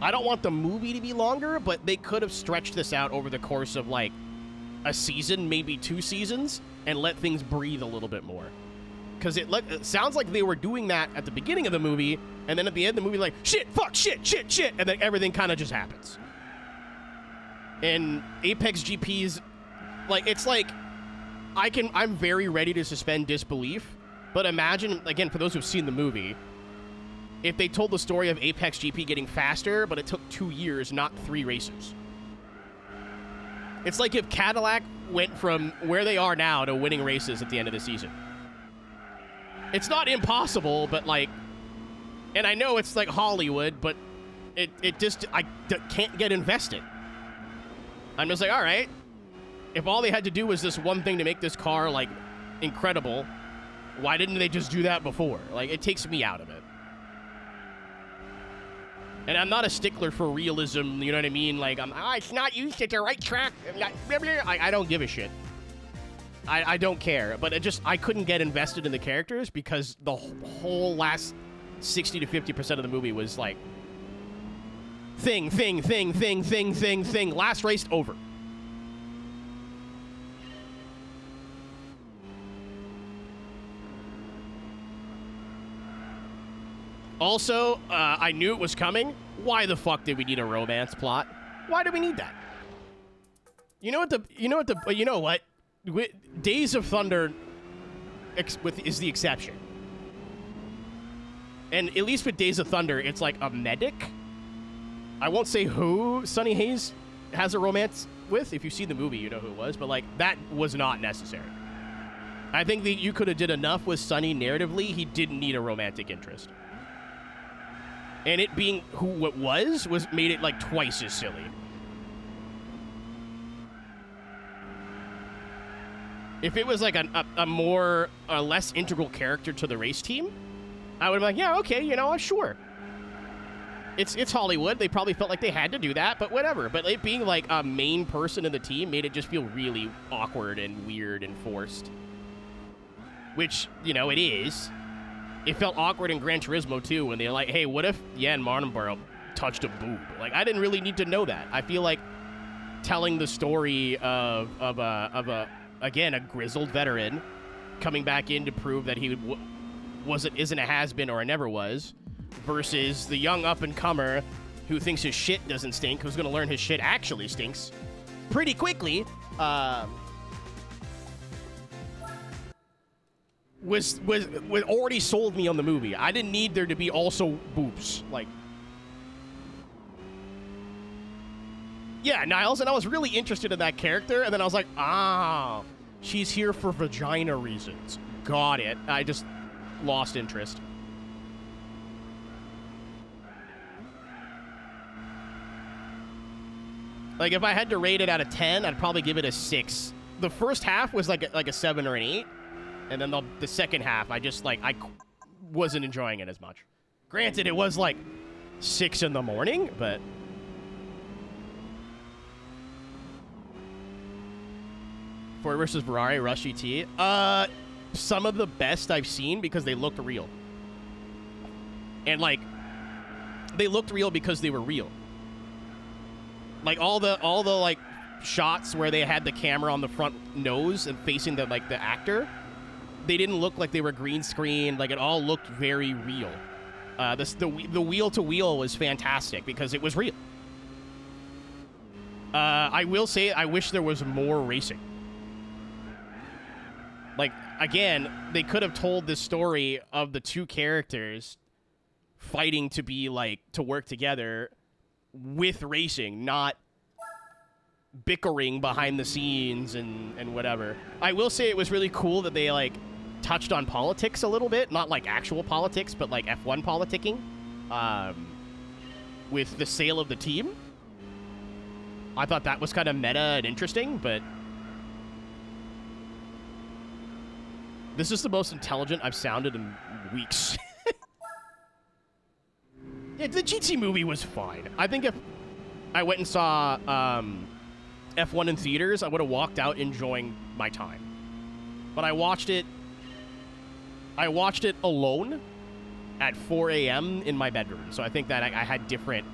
I don't want the movie to be longer, but they could have stretched this out over the course of like a season, maybe 2 seasons, and let things breathe a little bit more. Because it sounds like they were doing that at the beginning of the movie, and then at the end of the movie, like, shit, fuck, shit, and then everything kind of just happens. And Apex GP's, like, it's like, I'm very ready to suspend disbelief, but imagine, again, for those who've seen the movie, if they told the story of Apex GP getting faster, but it took 2 years, not 3 races. It's like if Cadillac went from where they are now to winning races at the end of the season. It's not impossible, but like, and I know it's like Hollywood, but it just, I can't get invested. I'm just like, all right, if all they had to do was this one thing to make this car like incredible, why didn't they just do that before? Like, it takes me out of it. And I'm not a stickler for realism, you know what I mean? Like, it's not used at the right track. I don't give a shit. I don't care. But I couldn't get invested in the characters because the whole last 60 to 50% of the movie was like, thing. Last race over. Also, I knew it was coming. Why the fuck did we need a romance plot? Why do we need that? You know what? Days of Thunder is the exception. And at least with Days of Thunder, it's like a medic. I won't say who Sonny Hayes has a romance with. If you see the movie, you know who it was. But like, that was not necessary. I think that you could have did enough with Sonny narratively. He didn't need a romantic interest. And it being who it was made it like twice as silly. If it was like a more or less integral character to the race team, I would have been like, yeah, okay, you know, sure. It's Hollywood. They probably felt like they had to do that, but whatever. But it being like a main person in the team made it just feel really awkward and weird and forced. Which, you know, it is. It felt awkward in Gran Turismo, too, when they're like, hey, what if Jan Mardenborough touched a boob? Like, I didn't really need to know that. I feel like telling the story of again, a grizzled veteran coming back in to prove that he isn't a has-been or a never was, versus the young up-and-comer who thinks his shit doesn't stink, who's going to learn his shit actually stinks pretty quickly, was already sold me on the movie. I didn't need there to be also boobs. Like, yeah, Niles, and I was really interested in that character, and then I was like, she's here for vagina reasons. Got it. I just lost interest. Like, if I had to rate it out of 10, I'd probably give it a 6. The first half was like a 7 or an 8. And then the second half, I wasn't enjoying it as much. Granted, it was like 6 in the morning, but... Ford versus Ferrari, Rush GT. Some of the best I've seen because they looked real. And, like, they looked real because they were real. Like, all the like, shots where they had the camera on the front nose and facing the actor... They didn't look like they were green screen. Like, it all looked very real. The wheel-to-wheel was fantastic because it was real. I will say I wish there was more racing. Like, again, they could have told this story of the two characters fighting to be, like, to work together with racing, not bickering behind the scenes and whatever. I will say it was really cool that they, like, touched on politics a little bit, not like actual politics, but like F1 politicking, with the sale of the team. I thought that was kind of meta and interesting, but this is the most intelligent I've sounded in weeks. Yeah, the GT movie was fine. I think if I went and saw F1 in theaters, I would have walked out enjoying my time. But I watched it alone at 4 a.m. in my bedroom. So I think that I had different,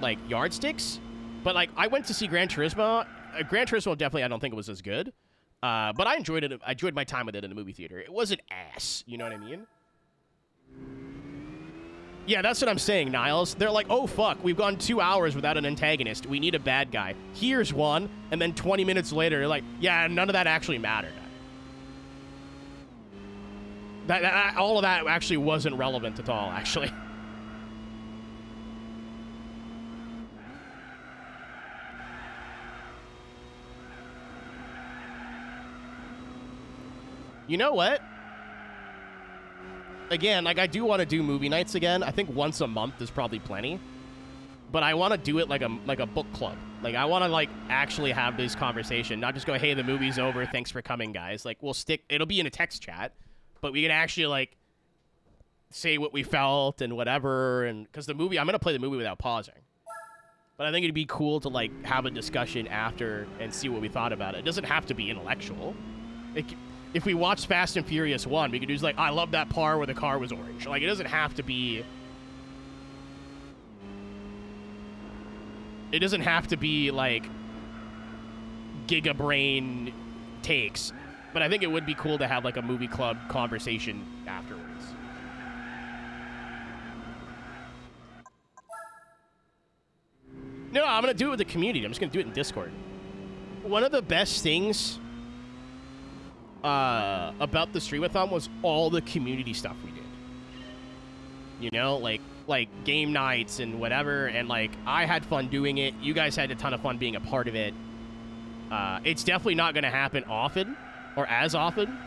like, yardsticks. But, like, I went to see Gran Turismo. Gran Turismo definitely, I don't think it was as good. But I enjoyed it. I enjoyed my time with it in the movie theater. It wasn't ass. You know what I mean? Yeah, that's what I'm saying, Niles. They're like, oh, fuck, we've gone 2 hours without an antagonist. We need a bad guy. Here's one. And then 20 minutes later, they're like, yeah, none of that actually mattered. All of that actually wasn't relevant at all, actually. You know what? Again, like, I do want to do movie nights again. I think once a month is probably plenty. But I want to do it like a book club. Like, I want to, like, actually have this conversation. Not just go, hey, the movie's over. Thanks for coming, guys. Like, it'll be in a text chat. But we can actually, like, say what we felt and whatever. And because I'm going to play the movie without pausing. But I think it'd be cool to, like, have a discussion after and see what we thought about it. It doesn't have to be intellectual. If we watch Fast and Furious 1, we could do, like, I love that part where the car was orange. Like, it doesn't have to be... It doesn't have to be, like, Giga Brain takes. But I think it would be cool to have, like, a movie club conversation afterwards. No, I'm going to do it with the community. I'm just going to do it in Discord. One of the best things... about the streamathon was all the community stuff we did. You know, like game nights and whatever, and, like, I had fun doing it. You guys had a ton of fun being a part of it. It's definitely not going to happen often, or as often.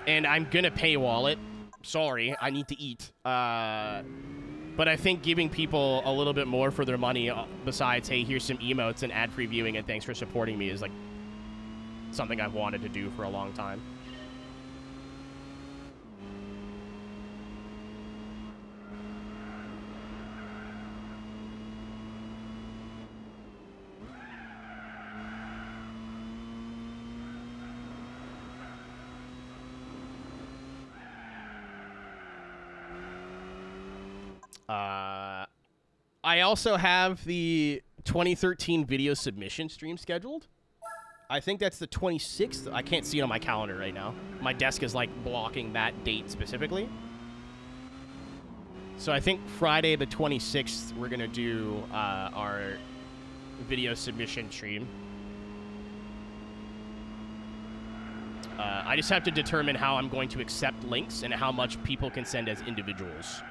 And I'm going to paywall it. Sorry, I need to eat. But I think giving people a little bit more for their money, besides, hey, here's some emotes and ad-free viewing and thanks for supporting me, is, like, something I've wanted to do for a long time. I also have the 2013 video submission stream scheduled. I think that's the 26th. I can't see it on my calendar right now. My desk is, like, blocking that date specifically. So I think Friday the 26th, we're going to do our video submission stream. I just have to determine how I'm going to accept links and how much people can send as individuals.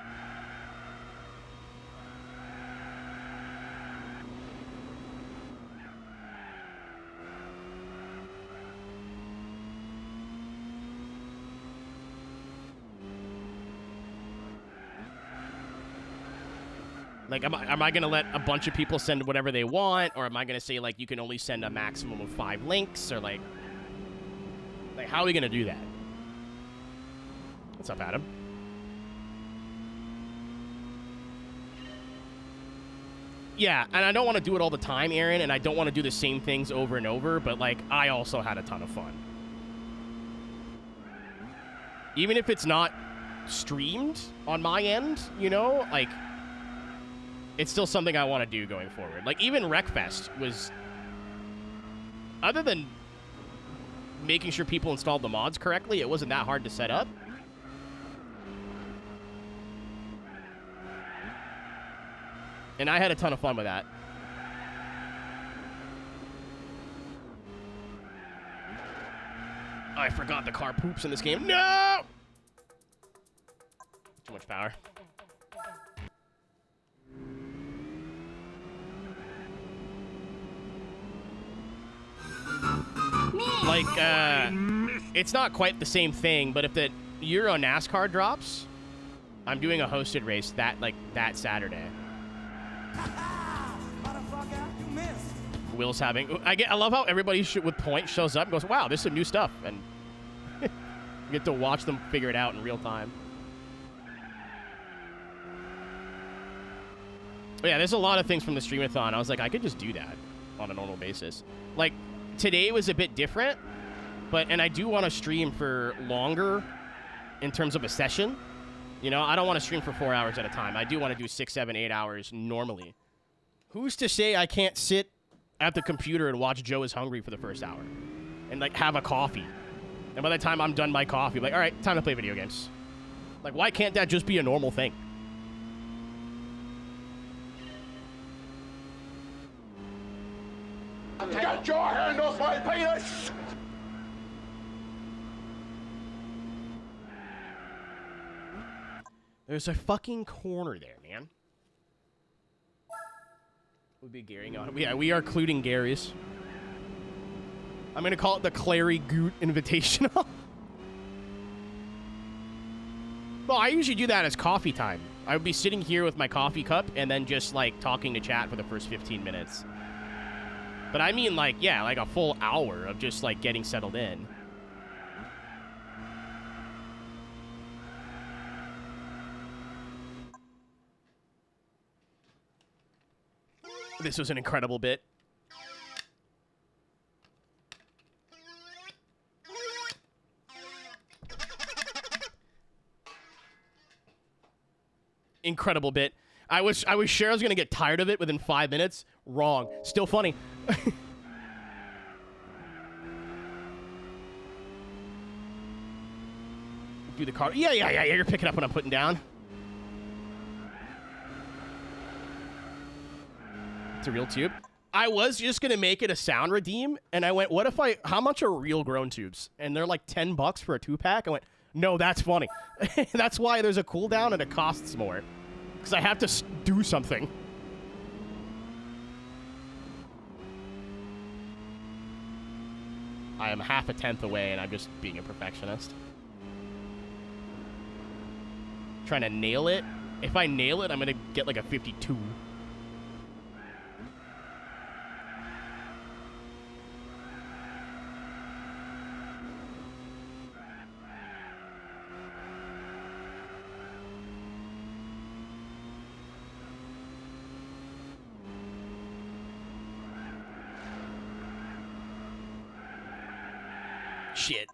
Like, am I going to let a bunch of people send whatever they want? Or am I going to say, like, you can only send a maximum of 5 links? Or, like how are we going to do that? What's up, Adam? Yeah, and I don't want to do it all the time, Aaron, and I don't want to do the same things over and over, but, like, I also had a ton of fun. Even if it's not streamed on my end, you know, like... It's still something I want to do going forward. Like, even Wreckfest was... Other than making sure people installed the mods correctly, it wasn't that hard to set up. And I had a ton of fun with that. I forgot the car poops in this game. No! Too much power. Like, it's not quite the same thing, but if the Euro NASCAR drops, I'm doing a hosted race that Saturday. Will's having... I love how everybody with points shows up and goes, wow, there's some new stuff. And you get to watch them figure it out in real time. But yeah, there's a lot of things from the streamathon. I was like, I could just do that on a normal basis. Like, today was a bit different, and I do want to stream for longer in terms of a session. You know, I don't want to stream for 4 hours at a time. I do want to do 6, 7, 8 hours normally. Who's to say I can't sit at the computer and watch Joe is Hungry for the first hour and, like, have a coffee? And by the time I'm done my coffee, I'm like, all right, time to play video games. Like, why can't that just be a normal thing? Get your hand off my penis! There's a fucking corner there, man. Would be Gary on it. Yeah, we are including Gary's. I'm gonna call it the Clary Goot Invitational. Well, I usually do that as coffee time. I would be sitting here with my coffee cup and then just, like, talking to chat for the first 15 minutes. But I mean, like, yeah, like a full hour of just, like, getting settled in. This was an incredible bit. Incredible bit. I was sure I was gonna get tired of it within 5 minutes. Wrong. Still funny. Do the car. Yeah. You're picking up what I'm putting down. It's a real tube. I was just gonna make it a sound redeem, and I went, what if how much are real grown tubes? And they're like $10 for a 2-pack. I went, no, that's funny. That's why there's a cooldown and it costs more. Because I have to do something. I am half a tenth away, and I'm just being a perfectionist. Trying to nail it. If I nail it, I'm going to get like a 52. Shit.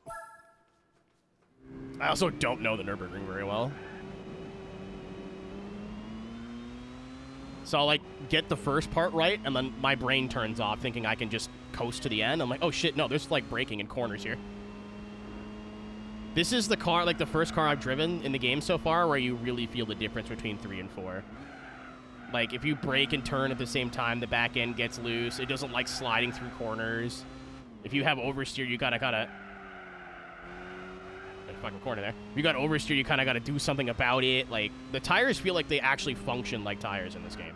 I also don't know the Nürburgring very well. So I'll, like, get the first part right, and then my brain turns off, thinking I can just coast to the end. I'm like, oh shit, no, there's, like, braking in corners here. This is the car, like, the first car I've driven in the game so far where you really feel the difference between 3 and 4. Like, if you brake and turn at the same time, the back end gets loose. It doesn't like sliding through corners. If you have oversteer, you gotta fucking corner there. You got oversteer, you kind of got to do something about it. Like, the tires feel like they actually function like tires in this game.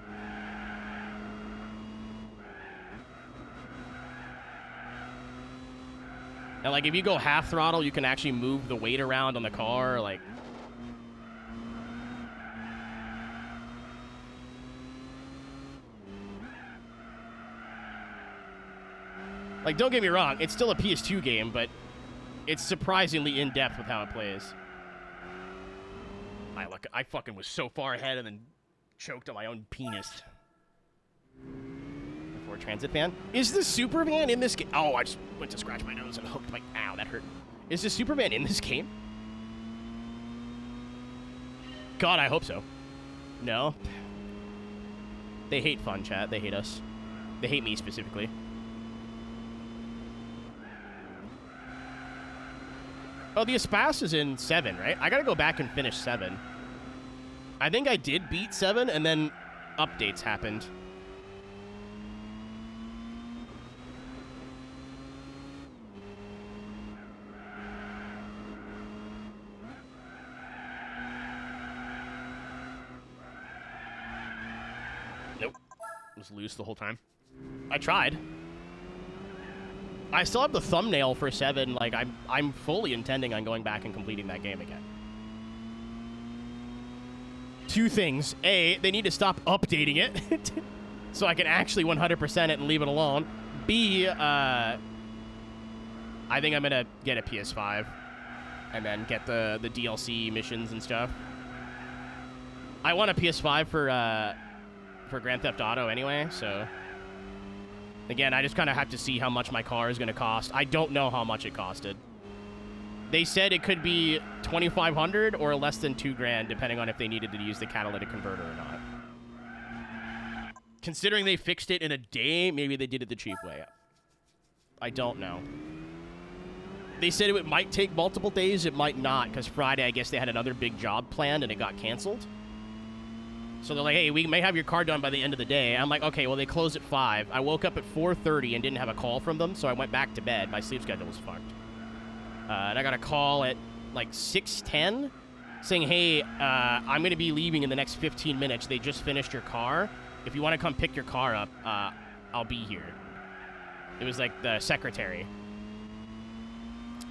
And, like, if you go half throttle, you can actually move the weight around on the car. Like, don't get me wrong, it's still a PS2 game, but it's surprisingly in-depth with how it plays. I fucking was so far ahead and then choked on my own penis. Ford Transit van. Is the Superman in this game? Oh, I just went to scratch my nose and hooked my... Ow, that hurt. Is the Superman in this game? God, I hope so. No. They hate fun, chat. They hate us. They hate me specifically. Oh, the Espas is in 7, right? I gotta go back and finish 7. I think I did beat 7, and then updates happened. Nope. It was loose the whole time. I tried. I still have the thumbnail for 7. Like, I'm fully intending on going back and completing that game again. 2 things. A, they need to stop updating it so I can actually 100% it and leave it alone. B, I think I'm going to get a PS5 and then get the DLC missions and stuff. I want a PS5 for for Grand Theft Auto anyway, so... Again, I just kind of have to see how much my car is going to cost. I don't know how much it costed. They said it could be $2,500 or less than $2,000, depending on if they needed to use the catalytic converter or not. Considering they fixed it in a day, maybe they did it the cheap way. I don't know. They said it might take multiple days. It might not, because Friday, I guess they had another big job planned, and it got canceled. So they're like, hey, we may have your car done by the end of the day. I'm like, okay, well, they close at 5. I woke up at 4:30 and didn't have a call from them, so I went back to bed. My sleep schedule was fucked. And I got a call at, like, 6:10 saying, hey, I'm going to be leaving in the next 15 minutes. They just finished your car. If you want to come pick your car up, I'll be here. It was, like, the secretary.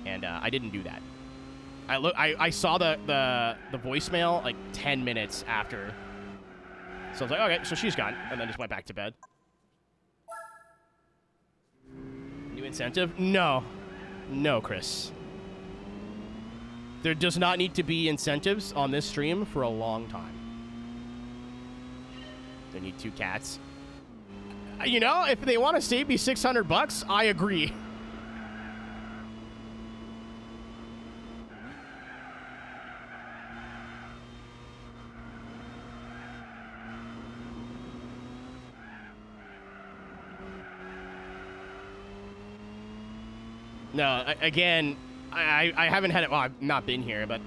And I didn't do that. I saw the voicemail, like, 10 minutes after. So I was like, okay, so she's gone. And then just went back to bed. New incentive? No. No, Chris. There does not need to be incentives on this stream for a long time. They need 2 cats. You know, if they want to save me $600, I agree. No, again, I haven't had it. Well, I've not been here, but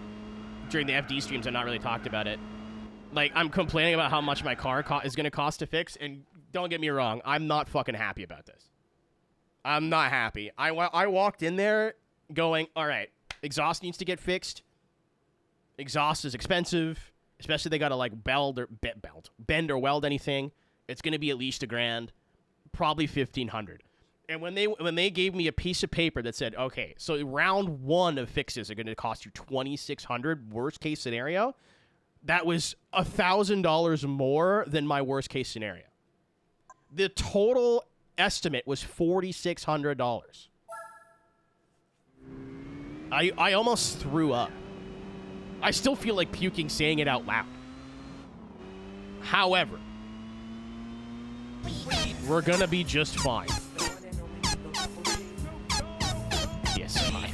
during the FD streams, I've not really talked about it. Like, I'm complaining about how much my car is going to cost to fix, and don't get me wrong, I'm not fucking happy about this. I'm not happy. I walked in there going, all right, exhaust needs to get fixed. Exhaust is expensive, especially they got to, like, bend or weld anything. It's going to be at least $1,000, probably $1,500. And when they gave me a piece of paper that said, okay, so round 1 of fixes are going to cost you $2,600, worst case scenario, that was $1,000 more than my worst case scenario. The total estimate was $4,600. I almost threw up. I still feel like puking saying it out loud. However, we're going to be just fine. PS5.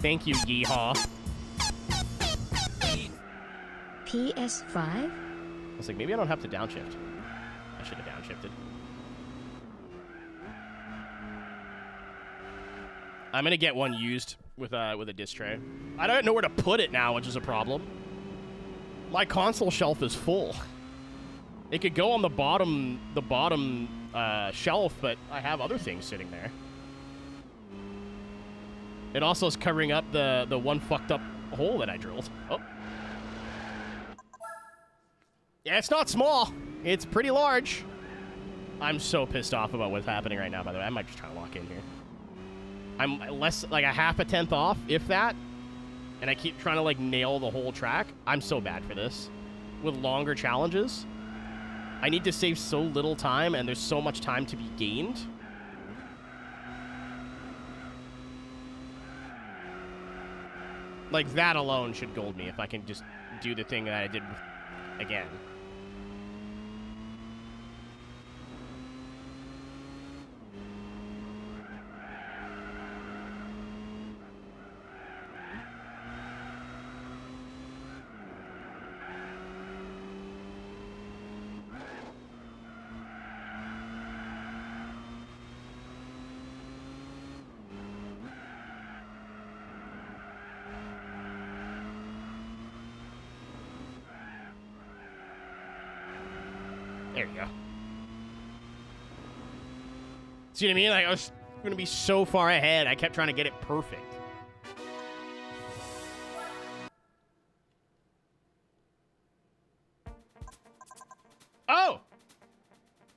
Thank you, yeehaw. PS5? I was like, maybe I don't have to downshift. I should have downshifted. I'm gonna get one used with a disc tray. I don't know where to put it now, which is a problem. My console shelf is full. It could go on the bottom shelf, but I have other things sitting there. It also is covering up the one fucked up hole that I drilled. Oh. Yeah, it's not small. It's pretty large. I'm so pissed off about what's happening right now, by the way. I might just try to walk in here. I'm less, like, a half a tenth off, if that. And I keep trying to, like, nail the whole track. I'm so bad for this. With longer challenges, I need to save so little time, and there's so much time to be gained. Like, that alone should gold me if I can just do the thing that I did again. There you go. See what I mean? Like, I was going to be so far ahead. I kept trying to get it perfect. Oh!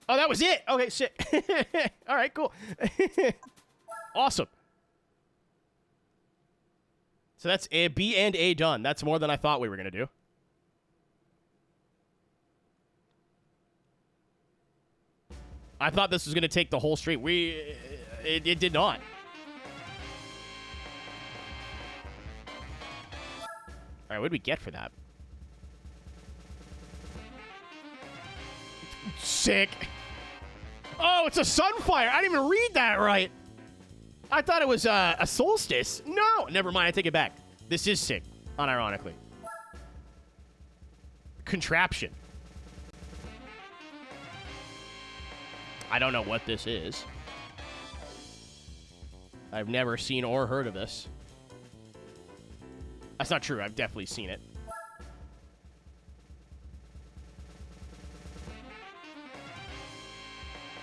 Oh, that was it. Okay, shit. All right, cool. Awesome. So that's a B and A done. That's more than I thought we were going to do. I thought this was going to take the whole street. It did not. All right, what did we get for that? Sick. Oh, it's a sunfire. I didn't even read that right. I thought it was a solstice. No, never mind. I take it back. This is sick, unironically. Contraption. I don't know what this is. I've never seen or heard of this. That's not true. I've definitely seen it.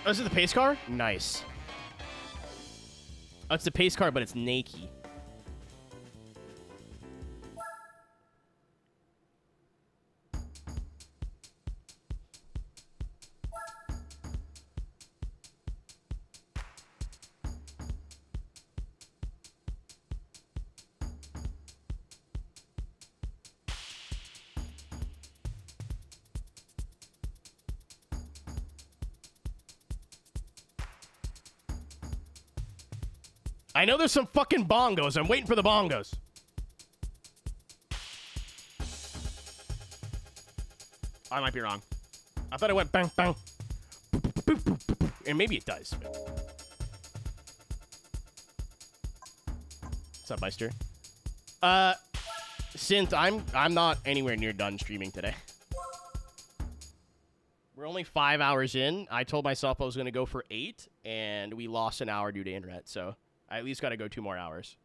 Oh, is it the pace car? Nice. Oh, it's the pace car, but it's naked. I know there's some fucking bongos. I'm waiting for the bongos. I might be wrong. I thought it went bang, bang. And maybe it does. What's up, Meister? Synth, I'm not anywhere near done streaming today. We're only 5 hours in. I told myself I was going to go for 8, and we lost an hour due to internet, so I at least got to go 2 more hours.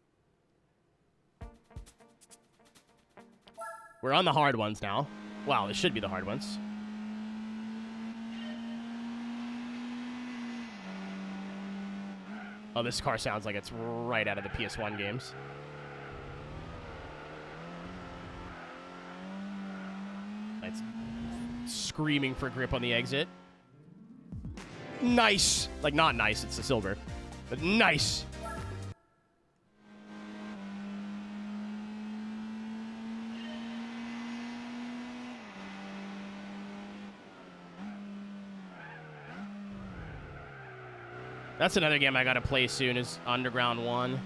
We're on the hard ones now. Wow, this should be the hard ones. Oh, this car sounds like it's right out of the PS1 games. It's screaming for grip on the exit. Nice. Like, not nice, it's a silver. But nice. That's another game I gotta play soon, is Underground 1.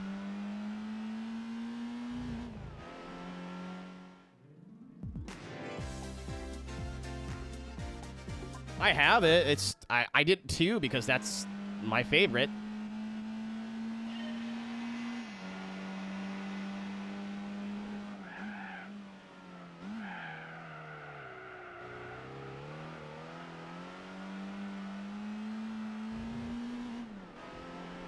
I have it. I did too, because that's my favorite.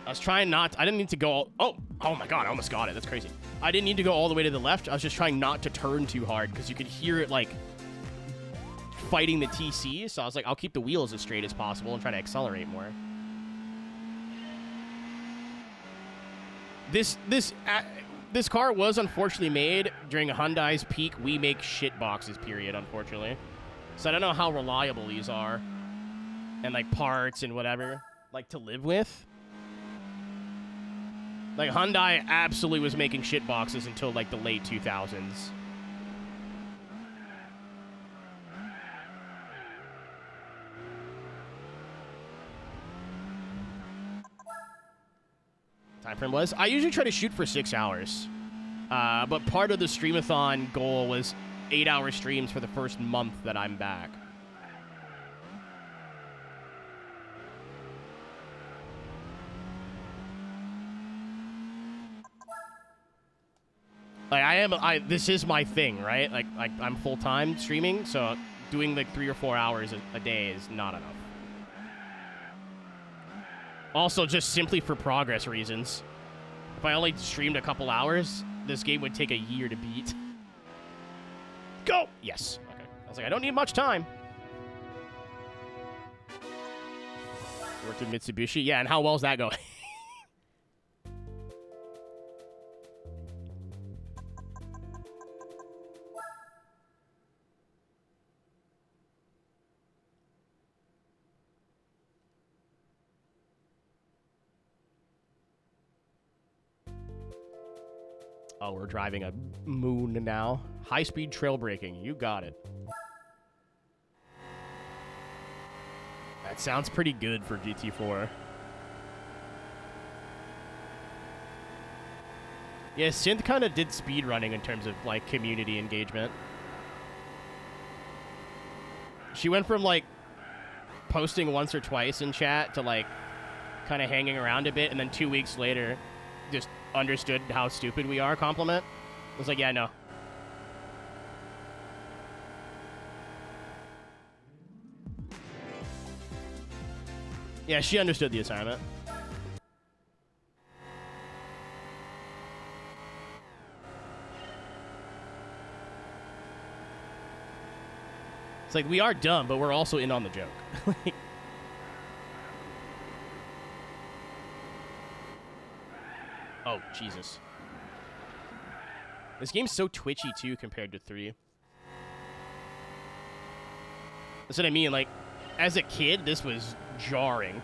I was trying not... I didn't need to go... Oh my god, I almost got it. That's crazy. I didn't need to go all the way to the left. I was just trying not to turn too hard, because you could hear it, like, fighting the TC. So I was like, I'll keep the wheels as straight as possible and try to accelerate more. This car was unfortunately made during Hyundai's peak we make shit boxes period, unfortunately. So I don't know how reliable these are. And, like, parts and whatever. Like, to live with. Like, Hyundai absolutely was making shit boxes until, like, the late 2000s. Time frame was? I usually try to shoot for 6 hours. But part of the streamathon goal was 8-hour streams for the first month that I'm back. Like, this is my thing, right? Like I'm full-time streaming, so doing like 3 or 4 hours a day is not enough. Also, just simply for progress reasons. If I only streamed a couple hours, this game would take a year to beat. Go! Yes. Okay. I was like, I don't need much time. Worked with Mitsubishi? Yeah, and how well's that going? Oh, we're driving a Moon now. High-speed trail braking. You got it. That sounds pretty good for GT4. Yeah, Synth kind of did speed running in terms of, like, community engagement. She went from, like, posting once or twice in chat to like kind of hanging around a bit, and then 2 weeks later just understood how stupid we are compliment. I was like, yeah, no. Yeah, she understood the assignment. It's like, we are dumb, but we're also in on the joke. Like, oh, Jesus. This game's so twitchy, too, compared to 3. That's what I mean. Like, as a kid, this was jarring.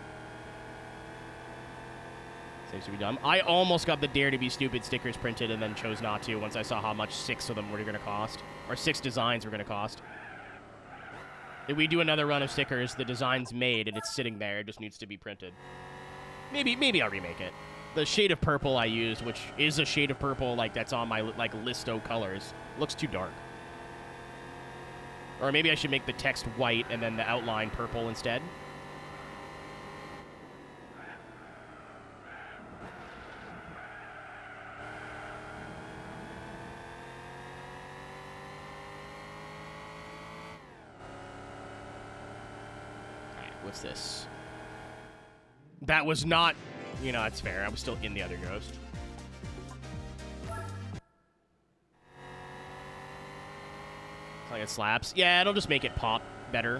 Seems to be dumb. I almost got the Dare to Be Stupid stickers printed and then chose not to once I saw how much 6 of them were going to cost. Or 6 designs were going to cost. If we do another run of stickers, the design's made and it's sitting there. It just needs to be printed. Maybe I'll remake it. The shade of purple I used, which is a shade of purple like that's on my like listo colors, looks too dark. Or maybe I should make the text white and then the outline purple instead. Alright, what's this? That was not... You know, that's fair. I was still in the other ghost. Like it slaps. Yeah, it'll just make it pop better.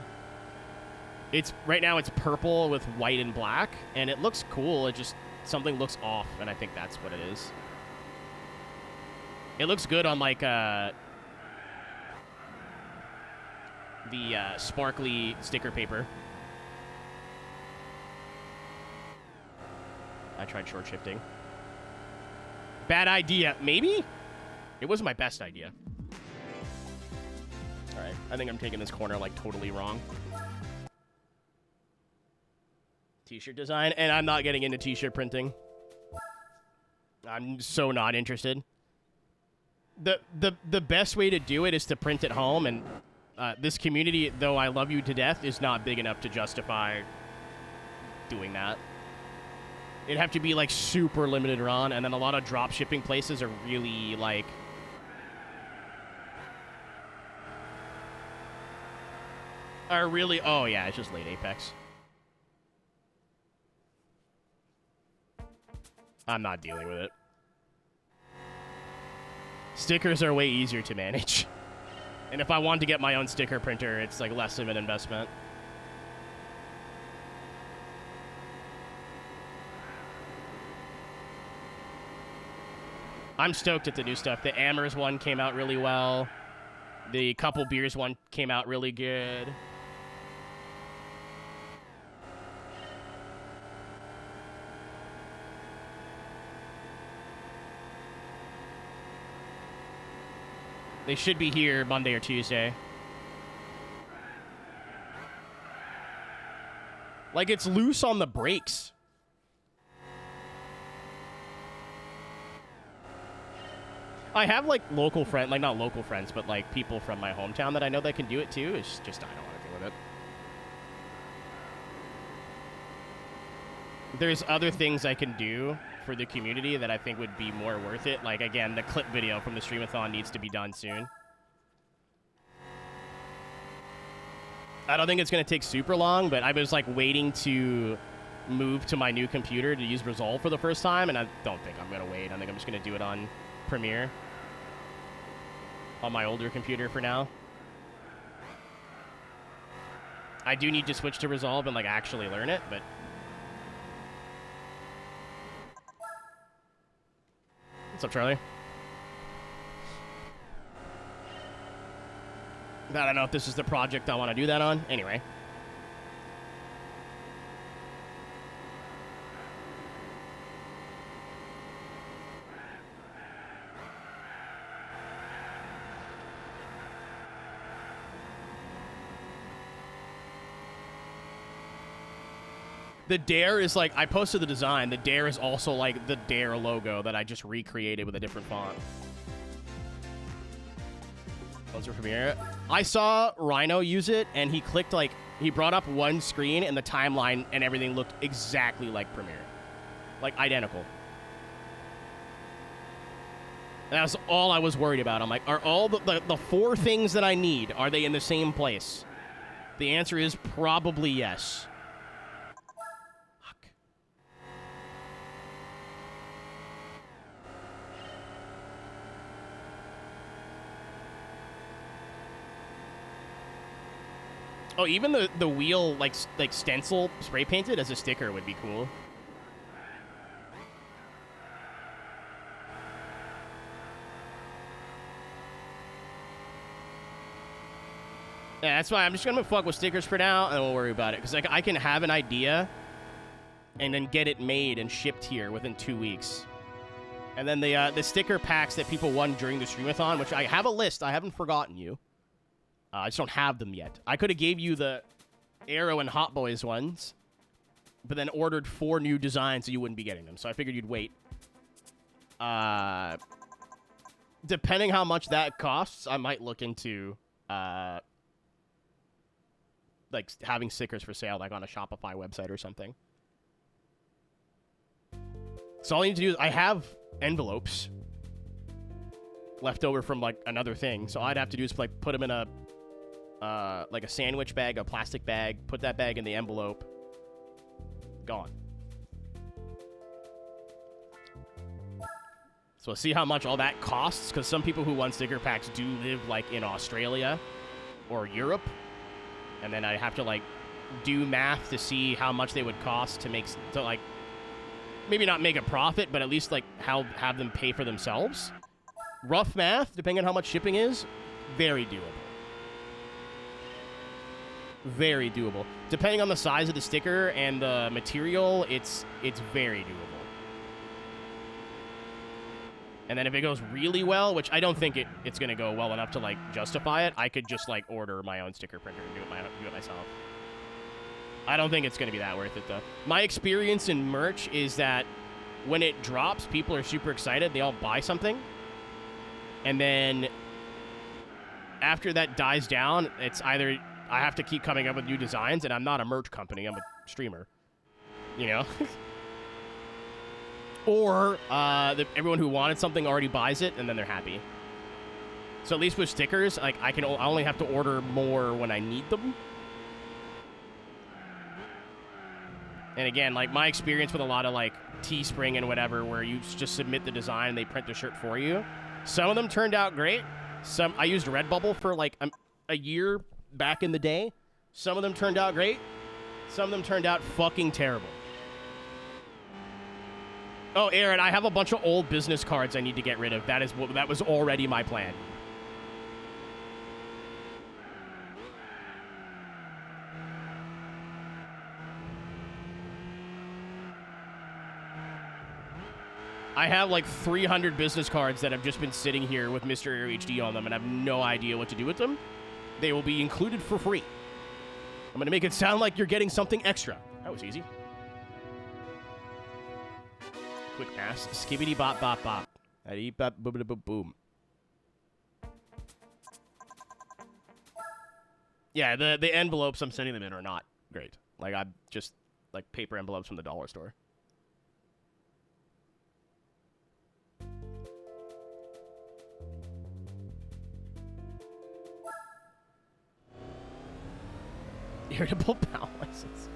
It's right now it's purple with white and black, and it looks cool. It just something looks off, and I think that's what it is. It looks good on like the sparkly sticker paper. I tried short shifting. Bad idea. Maybe? It wasn't my best idea. Alright, I think I'm taking this corner like totally wrong. T-shirt design, and I'm not getting into t-shirt printing. I'm so not interested. The best way to do it is to print at home, and this community, though I love you to death, is not big enough to justify doing that. It'd have to be, like, super limited run, and then a lot of drop shipping places are really, like... Oh, yeah, it's just late Apex. I'm not dealing with it. Stickers are way easier to manage. And if I wanted to get my own sticker printer, it's, like, less of an investment. I'm stoked at the new stuff. The Amers one came out really well. The Couple Beers one came out really good. They should be here Monday or Tuesday. Like, it's loose on the brakes. I have, like, local friends, like, not local friends, but, like, people from my hometown that I know that can do it, too. It's just, I don't want to deal with it. There's other things I can do for the community that I think would be more worth it. Like, again, the clip video from the Streamathon needs to be done soon. I don't think it's going to take super long, but I was, like, waiting to move to my new computer to use Resolve for the first time, and I don't think I'm going to wait. I think I'm just going to do it on Premiere on my older computer for now. I do need to switch to Resolve and, like, actually learn it, but... What's up, Charlie? I don't know if this is the project I want to do that on. Anyway. The Dare is like, I posted the design. The Dare is also like the Dare logo that I just recreated with a different font. Those are Premiere. I saw Rhino use it, and he clicked, like, he brought up one screen, and the timeline and everything looked exactly like Premiere. Like, identical. And that was all I was worried about. I'm like, are all the 4 things that I need, are they in the same place? The answer is probably yes. Fuck. Oh, even the wheel, like stencil spray painted as a sticker would be cool. Yeah, that's why I'm just gonna fuck with stickers for now, and we'll worry about it. Because like I can have an idea, and then get it made and shipped here within 2 weeks. And then the sticker packs that people won during the streamathon, which I have a list. I haven't forgotten you. I just don't have them yet. I could have gave you the Aero and Hot Boys ones, but then ordered 4 new designs so you wouldn't be getting them. So I figured you'd wait. Depending how much that costs, I might look into like having stickers for sale, like on a Shopify website or something. So all I need to do is I have envelopes left over from like another thing. So all I'd have to do is like put them in a like a sandwich bag, a plastic bag, put that bag in the envelope. Gone. So we'll see how much all that costs, because some people who won sticker packs do live like in Australia or Europe. And then I have to like do math to see how much they would cost to make, to like, maybe not make a profit, but at least like have them pay for themselves. Rough math, depending on how much shipping is, very doable. Very doable. Depending on the size of the sticker and the material, it's very doable. And then if it goes really well, which I don't think it's going to go well enough to, like, justify it, I could just, like, order my own sticker printer and do it myself. I don't think it's going to be that worth it, though. My experience in merch is that when it drops, people are super excited. They all buy something. And then after that dies down, it's either I have to keep coming up with new designs, and I'm not a merch company. I'm a streamer. You know? Or everyone who wanted something already buys it, and then they're happy. So at least with stickers, like I only have to order more when I need them. And again, like my experience with a lot of like Teespring and whatever, where you just submit the design and they print the shirt for you. Some of them turned out great. Some I used Redbubble for like a year back in the day. Some of them turned out great. Some of them turned out fucking terrible. Oh, Aaron, I have a bunch of old business cards I need to get rid of. That was already my plan. I have like 300 business cards that have just been sitting here with Mr. Air HD on them, and I have no idea what to do with them. They will be included for free. I'm going to make it sound like you're getting something extra. That was easy. Quick ass. Skibbity bop bop bop. Addy bop boom boom boom. Yeah, the envelopes I'm sending them in are not great. Like I'm just like paper envelopes from the dollar store. Irritable bowel license.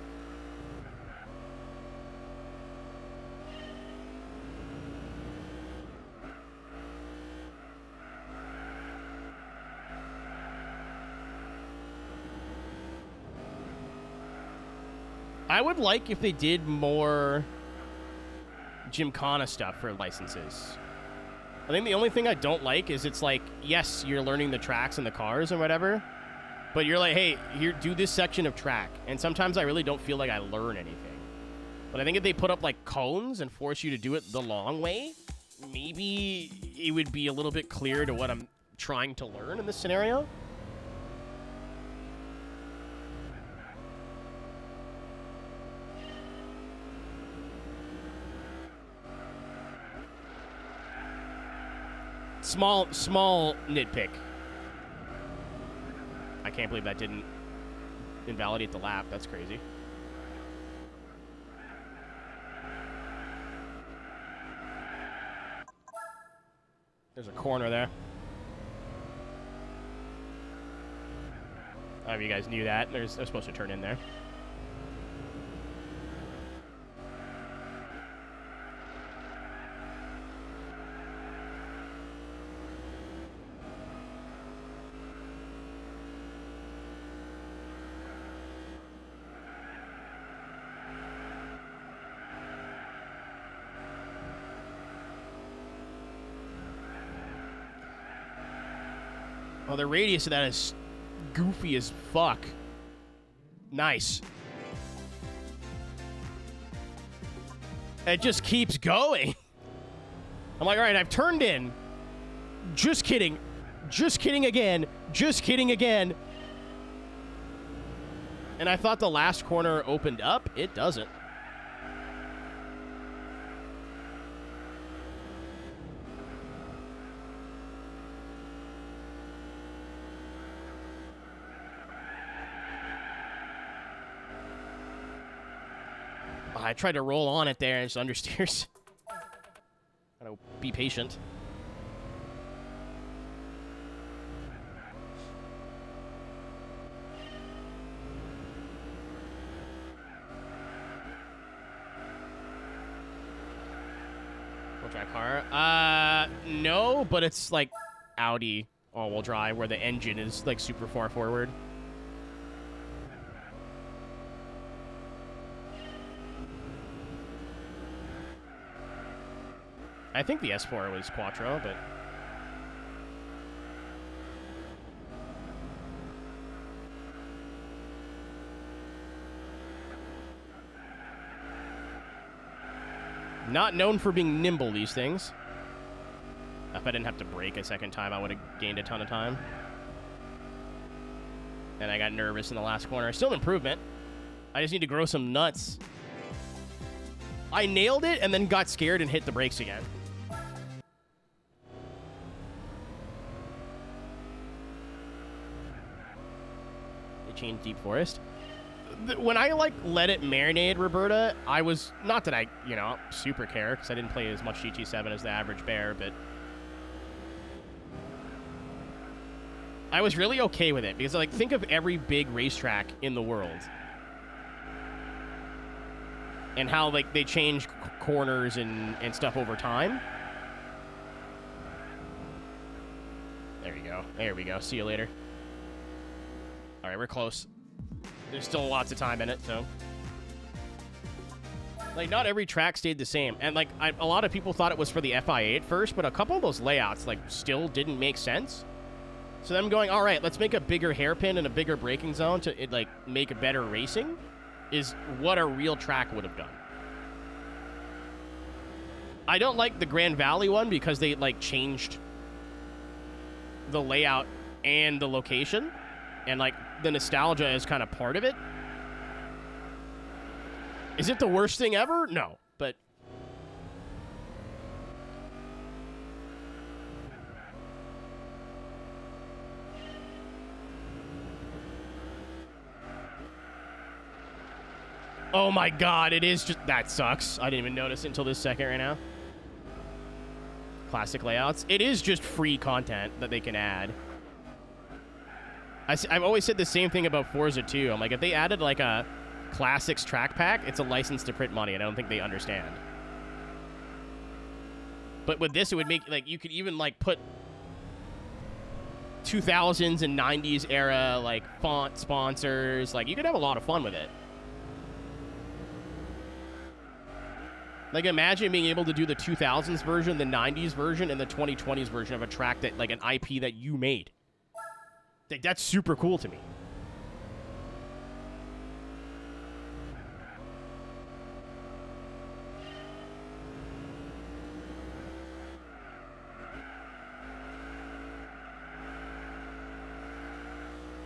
I would like if they did more Gymkhana stuff for licenses. I think the only thing I don't like is it's like, yes, you're learning the tracks and the cars and whatever, but you're like, hey, here, do this section of track. And sometimes I really don't feel like I learn anything. But I think if they put up like cones and force you to do it the long way, maybe it would be a little bit clearer to what I'm trying to learn in this scenario. Small nitpick. can't believe that didn't invalidate the lap. That's crazy. There's a corner there. I don't know if you guys knew that. They're supposed to turn in there. Oh, the radius of that is goofy as fuck. Nice. It just keeps going. I'm like, all right, I've turned in. Just kidding. Just kidding again. Just kidding again. And I thought the last corner opened up. It doesn't. I tried to roll on it there and it's understeers. Gotta be patient. Full drive car? No, but it's like Audi all-wheel drive where the engine is like super far forward. I think the S4 was Quattro, but... Not known for being nimble, these things. If I didn't have to brake a second time, I would have gained a ton of time. And I got nervous in the last corner. Still an improvement. I just need to grow some nuts. I nailed it and then got scared and hit the brakes again. Change Deep Forest. When I like let it marinate, Roberta, I was not that I, you know, super care because I didn't play as much GT7 as the average bear, but I was really okay with it because like think of every big racetrack in the world and how like they change corners and stuff over time. There you go. There we go. See you later. All right, we're close. There's still lots of time in it, so. Like, not every track stayed the same. And, like, a lot of people thought it was for the FIA at first, but a couple of those layouts, like, still didn't make sense. So them going, all right, let's make a bigger hairpin and a bigger braking zone to, like, make a better racing is what a real track would have done. I don't like the Grand Valley one because they, like, changed the layout and the location. And, like, the nostalgia is kind of part of it. Is it the worst thing ever? No, but... Oh my god, it is just... That sucks. I didn't even notice it until this second right now. Classic layouts. It is just free content that they can add. I've always said the same thing about Forza 2. I'm like, if they added, like, a Classics track pack, it's a license to print money, and I don't think they understand. But with this, it would make, like, you could even, like, put 2000s and 90s era, like, font sponsors. Like, you could have a lot of fun with it. Like, imagine being able to do the 2000s version, the 90s version, and the 2020s version of a track that, like, an IP that you made. Like, that's super cool to me.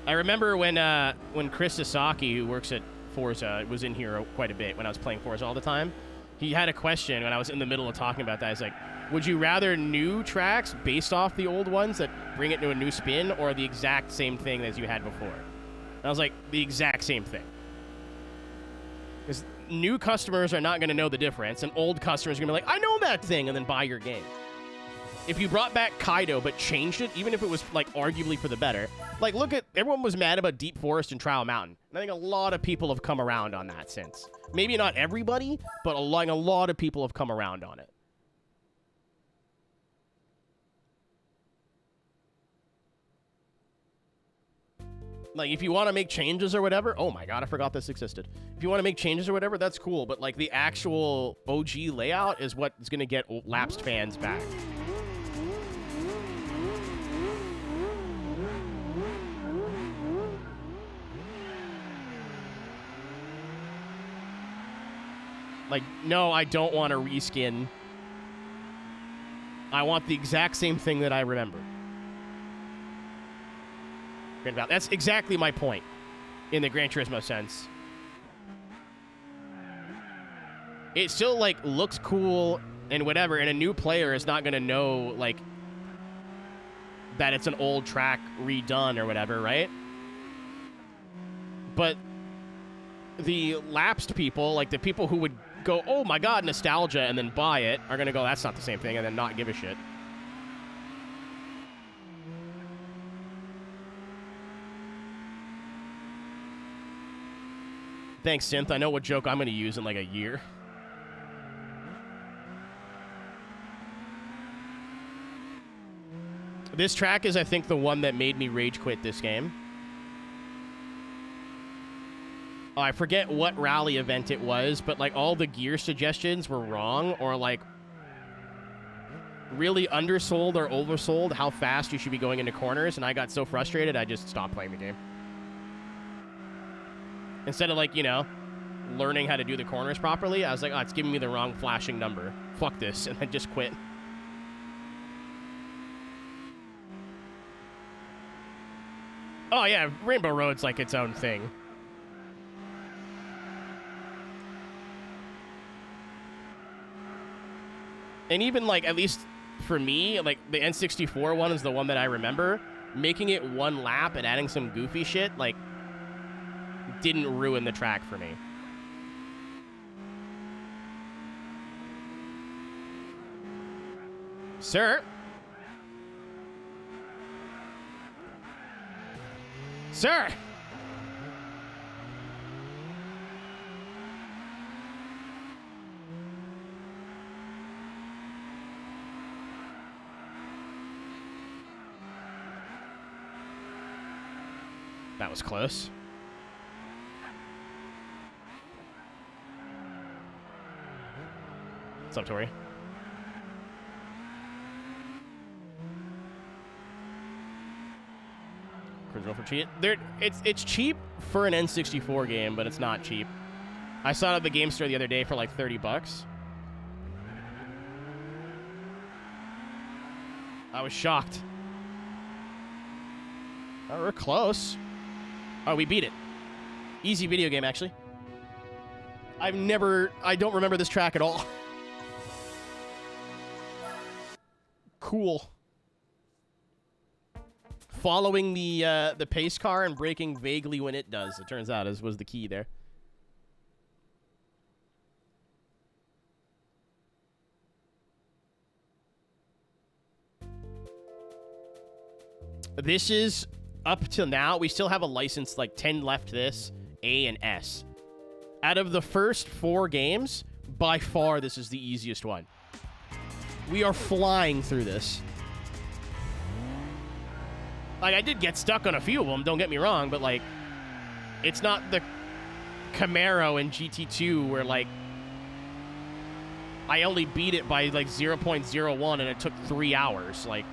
I remember when Chris Sasaki, who works at Forza, was in here quite a bit when I was playing Forza all the time. He had a question when I was in the middle of talking about that. He's like, would you rather new tracks based off the old ones that bring it to a new spin, or the exact same thing as you had before? And I was like, the exact same thing. Because new customers are not going to know the difference, and old customers are going to be like, I know that thing, and then buy your game. If you brought back Kaido but changed it, even if it was, like, arguably for the better, like, look at, everyone was mad about Deep Forest and Trial Mountain. And I think a lot of people have come around on that since. Maybe not everybody, but a lot of people have come around on it. Like, if you want to make changes or whatever, oh my god, I forgot this existed. If you want to make changes or whatever, that's cool, but, like, the actual OG layout is what is going to get lapsed fans back. Like, no, I don't want a reskin. I want the exact same thing that I remember. That's exactly my point in the Gran Turismo sense. It still, like, looks cool and whatever, and a new player is not going to know, like, that it's an old track redone or whatever, right? But the lapsed people, like the people who would go, oh my god, nostalgia, and then buy it, are going to go, that's not the same thing, and then not give a shit. Thanks, Synth. I know what joke I'm going to use in like a year. This track is, I think, the one that made me rage quit this game. Oh, I forget what rally event it was, but like all the gear suggestions were wrong, or like really undersold or oversold how fast you should be going into corners, and I got so frustrated I just stopped playing the game. Instead of, like, you know, learning how to do the corners properly, I was like, oh, it's giving me the wrong flashing number. Fuck this, and I just quit. Oh, yeah, Rainbow Road's like its own thing. And even, like, at least for me, like, the N64 one is the one that I remember. Making it one lap and adding some goofy shit, like, didn't ruin the track for me. Sir? Sir! That was close. What's up, Tori? Cruise for cheap. It's cheap for an N64 game, but it's not cheap. I saw it at the game store the other day for like $30. I was shocked. Oh, we're close. Oh, we beat it. Easy video game, actually. I don't remember this track at all. Cool. Following the pace car and braking vaguely when it does, it turns out, was the key there. This is, up till now, we still have a license, like 10 left this, A and S. Out of the first 4 games, by far this is the easiest one. We are flying through this. Like, I did get stuck on a few of them, don't get me wrong, but, like, it's not the Camaro in GT2 where, like, I only beat it by, like, 0.01 and it took 3 hours. Like,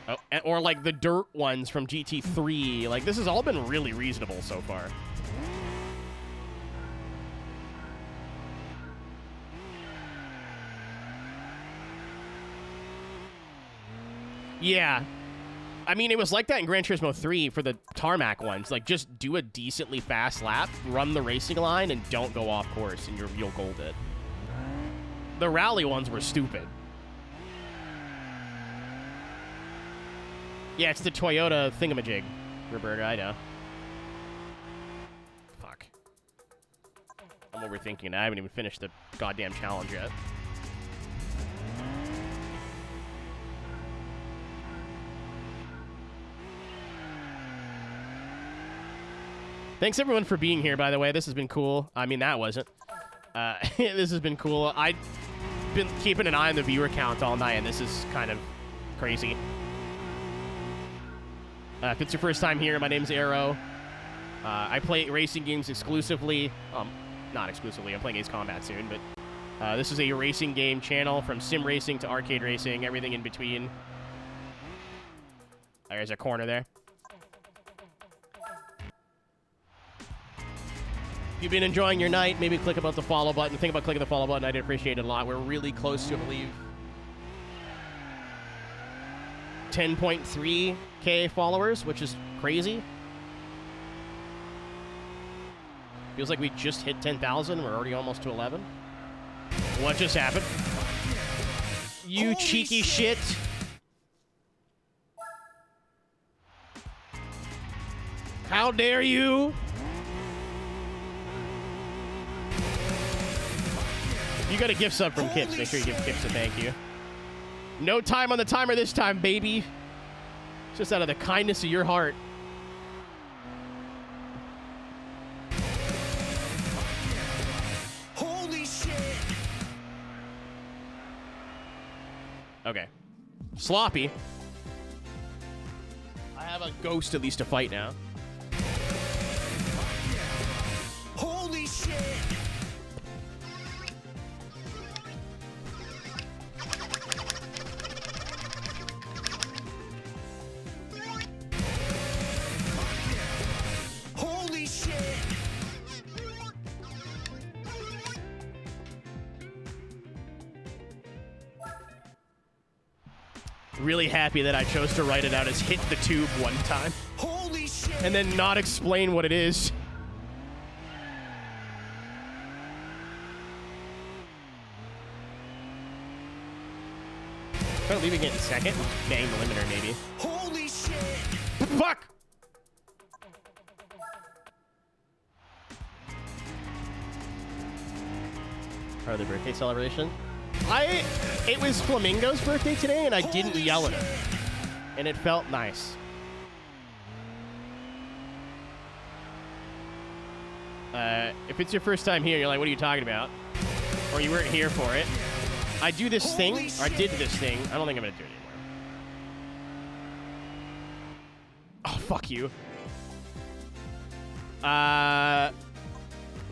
oh, or, like, the dirt ones from GT3. Like, this has all been really reasonable so far. Yeah. I mean, it was like that in Gran Turismo 3 for the tarmac ones. Like, just do a decently fast lap, run the racing line, and don't go off course, and you'll gold it. The rally ones were stupid. Yeah, it's the Toyota thingamajig, Roberta, I know. Fuck. I'm overthinking it. I haven't even finished the goddamn challenge yet. Thanks, everyone, for being here, by the way. This has been cool. I mean, that wasn't. This has been cool. I've been keeping an eye on the viewer count all night, and this is kind of crazy. If it's your first time here, my name's Aero. I play racing games exclusively. Not exclusively. I'm playing Ace Combat soon, but this is a racing game channel from sim racing to arcade racing, everything in between. There's a corner there. If you've been enjoying your night, maybe click about the follow button. Think about clicking the follow button. I'd appreciate it a lot. We're really close to, I believe, 10.3K followers, which is crazy. Feels like we just hit 10,000. We're already almost to 11. What just happened? You holy cheeky shit. How dare you? You got a gift sub from Kips. Make sure you give Kips a thank you. No time on the timer this time, baby. It's just out of the kindness of your heart. Holy shit! Okay. Sloppy. I have a ghost at least to fight now. Holy shit! Really happy that I chose to write it out as hit the tube one time. Holy shit! And then not explain what it is. Try leaving it in second. Bang the limiter, maybe. Holy shit! Fuck! Part of the birthday celebration. It was Flamingo's birthday today, and I didn't yell at him. And it felt nice. If it's your first time here, you're like, what are you talking about? Or you weren't here for it. I do this thing, or I did this thing. I don't think I'm going to do it anymore. Oh, fuck you.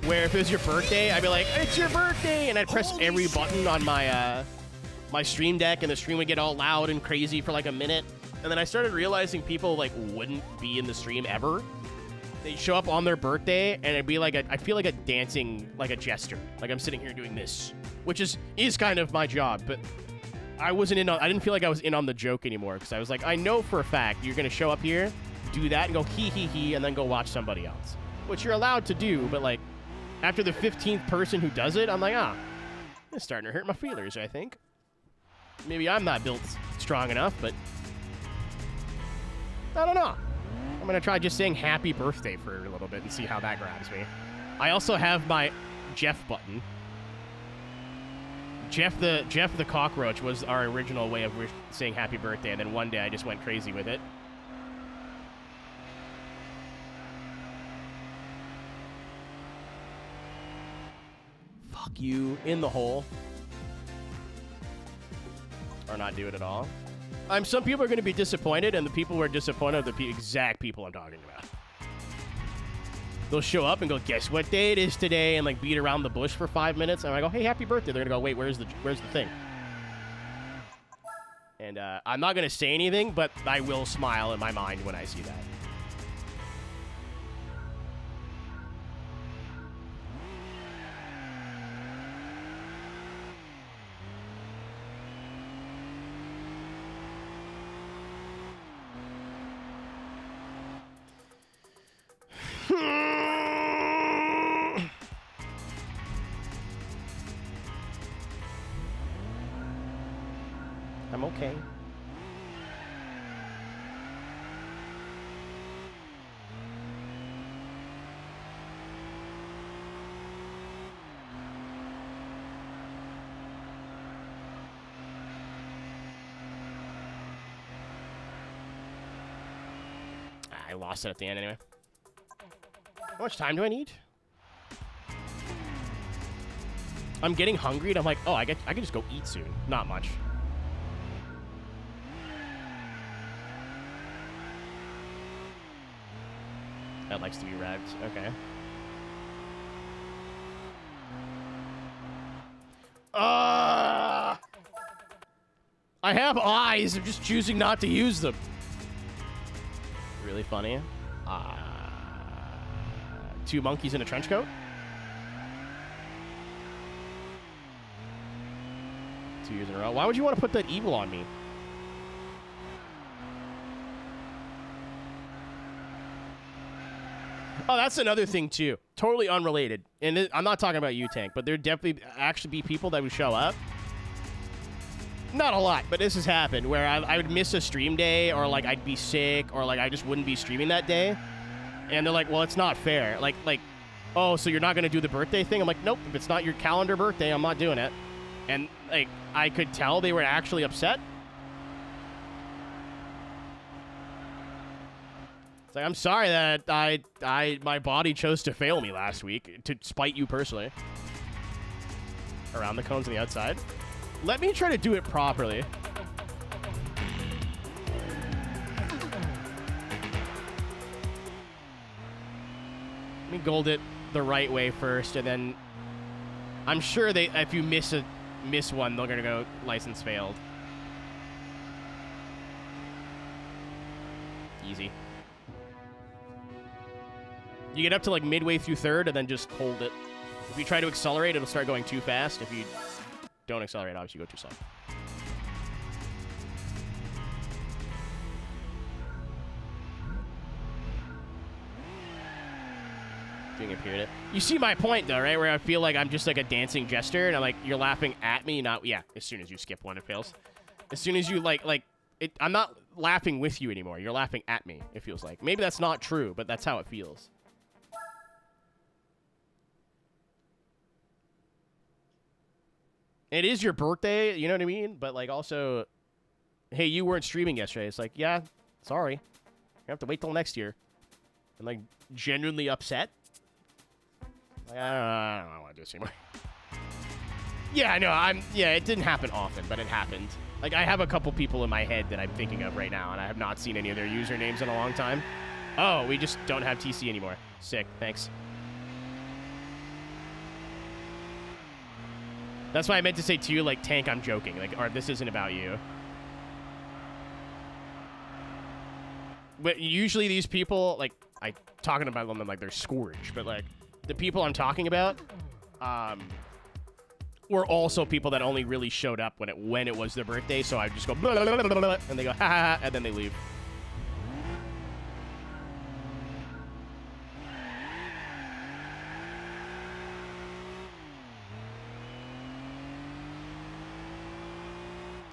Where if it was your birthday, I'd be like, it's your birthday! And I'd press every button on my my stream deck, and the stream would get all loud and crazy for like a minute. And then I started realizing people like wouldn't be in the stream ever. They'd show up on their birthday, and it'd be like I'd feel like a dancing, like a jester. Like I'm sitting here doing this, which is kind of my job, but I didn't feel like I was in on the joke anymore, because I was like, I know for a fact you're gonna show up here, do that, and go hee hee hee, and then go watch somebody else. Which you're allowed to do, but like, after the 15th person who does it, I'm like, it's starting to hurt my feelers, I think. Maybe I'm not built strong enough, but I don't know. I'm going to try just saying happy birthday for a little bit and see how that grabs me. I also have my Jeff button. Jeff the cockroach was our original way of saying happy birthday, and then one day I just went crazy with it. Fuck you in the hole. Or not do it at all. Some people are going to be disappointed, and the people who are disappointed are the exact people I'm talking about. They'll show up and go, guess what day it is today, and like beat around the bush for 5 minutes. And I go, hey, happy birthday. They're going to go, wait, where's the thing? And I'm not going to say anything, but I will smile in my mind when I see that. I'm okay. I lost it at the end anyway. How much time do I need? I'm getting hungry and I'm like, oh, I can just go eat soon. Not much. That likes to be revved. Okay. I have eyes. I'm just choosing not to use them. Really funny. Two monkeys in a trench coat. 2 years in a row. Why would you want to put that evil on me? Oh, that's another thing, too. Totally unrelated. And I'm not talking about you, Tank, but there'd definitely actually be people that would show up. Not a lot, but this has happened where I would miss a stream day, or like I'd be sick, or like I just wouldn't be streaming that day. And they're like, well, it's not fair. Like, oh, so you're not going to do the birthday thing? I'm like, nope, if it's not your calendar birthday, I'm not doing it. And like, I could tell they were actually upset. It's like, I'm sorry that my body chose to fail me last week to spite you personally. Around the cones on the outside. Let me try to do it properly. Let me gold it the right way first, and then I'm sure if you miss one, they're gonna go license failed. Easy. You get up to like midway through third, and then just hold it. If you try to accelerate, it'll start going too fast. If you don't accelerate, obviously you go too slow. Doing a period. You see my point, though, right? Where I feel like I'm just like a dancing jester, and I'm like, you're laughing at me, not... Yeah, as soon as you skip one, it fails. As soon as you, I'm not laughing with you anymore. You're laughing at me, it feels like. Maybe that's not true, but that's how it feels. It is your birthday, you know what I mean? But, like, also, hey, you weren't streaming yesterday. It's like, yeah, sorry. You have to wait till next year. And, like, genuinely upset. Like, I don't want to do this anymore. Yeah, I know. Yeah, it didn't happen often, but it happened. Like, I have a couple people in my head that I'm thinking of right now, and I have not seen any of their usernames in a long time. Oh, we just don't have TC anymore. Sick. Thanks. That's why I meant to say to you, like, Tank, I'm joking. Like, or this isn't about you. But usually these people, like, I'm talking about them like they're Scourge, but, like, the people I'm talking about were also people that only really showed up when it was their birthday, so I just go, blah, blah, blah, blah, blah, and they go, ha, ha, ha, and then they leave.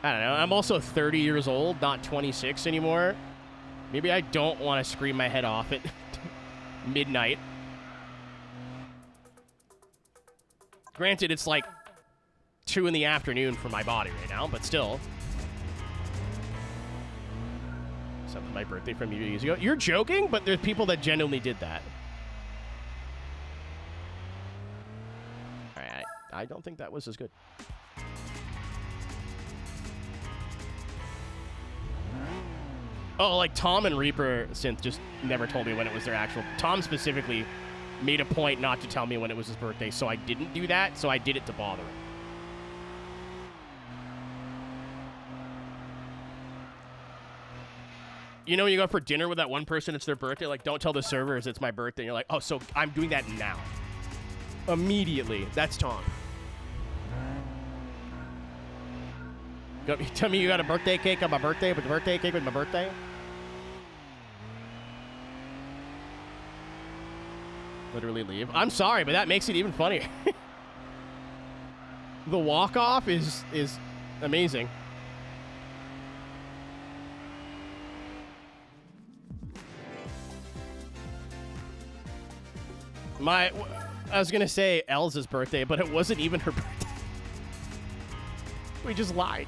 I don't know. I'm also 30 years old, not 26 anymore. Maybe I don't want to scream my head off at midnight. Granted, it's like 2 in the afternoon for my body right now, but still. Something my birthday from years ago. You're joking, but there's people that genuinely did that. All right, I don't think that was as good. Oh, like Tom and Reaper Synth just never told me when it was their actual... Tom specifically made a point not to tell me when it was his birthday, so I didn't do that, so I did it to bother him. You know when you go out for dinner with that one person, it's their birthday, like, don't tell the servers it's my birthday, and you're like, oh, so I'm doing that now. Immediately. That's Tom. Tell me you got a birthday cake on my birthday, but the birthday cake with my birthday? Literally leave. I'm sorry, but that makes it even funnier. The walk-off is amazing. I was gonna say Elsa's birthday, but it wasn't even her birthday. We just lied.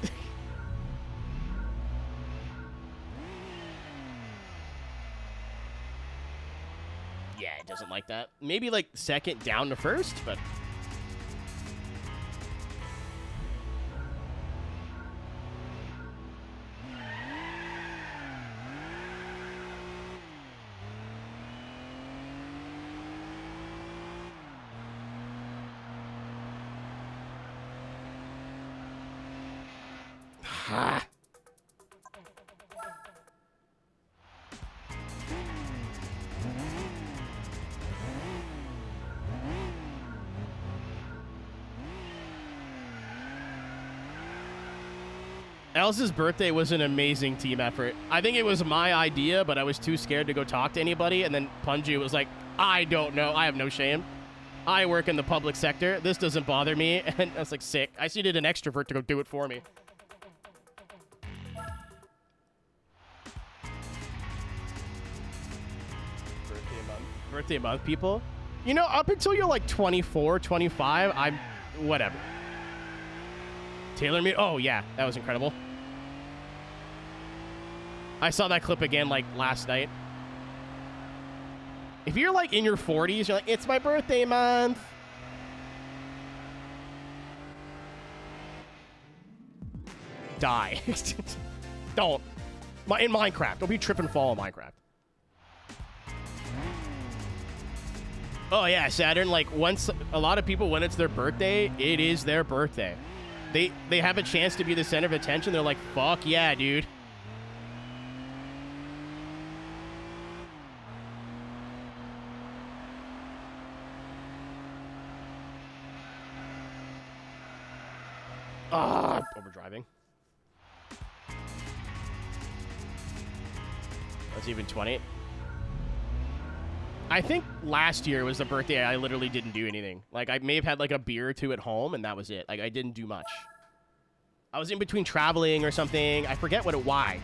Yeah, it doesn't like that. Maybe like second down to first, but... Ah. Elsa's birthday was an amazing team effort. I think it was my idea, but I was too scared to go talk to anybody, and then Punji was like, I don't know. I have no shame. I work in the public sector. This doesn't bother me. And I was like, sick. I just needed an extrovert to go do it for me. Birthday month, people. You know, up until you're like 24, 25, I'm... whatever. Taylor me. Oh, yeah. That was incredible. I saw that clip again, like, last night. If you're, like, in your 40s, you're like, it's my birthday month. Die. Don't. In Minecraft. Don't be trip and fall in Minecraft. Oh, yeah, Saturn. Like, once a lot of people, when it's their birthday, it is their birthday. They have a chance to be the center of attention. They're like, fuck yeah, dude. Ah, overdriving. That's even 20. I think last year was the birthday I literally didn't do anything. Like, I may have had, like, a beer or two at home, and that was it. Like, I didn't do much. I was in between traveling or something. I forget why.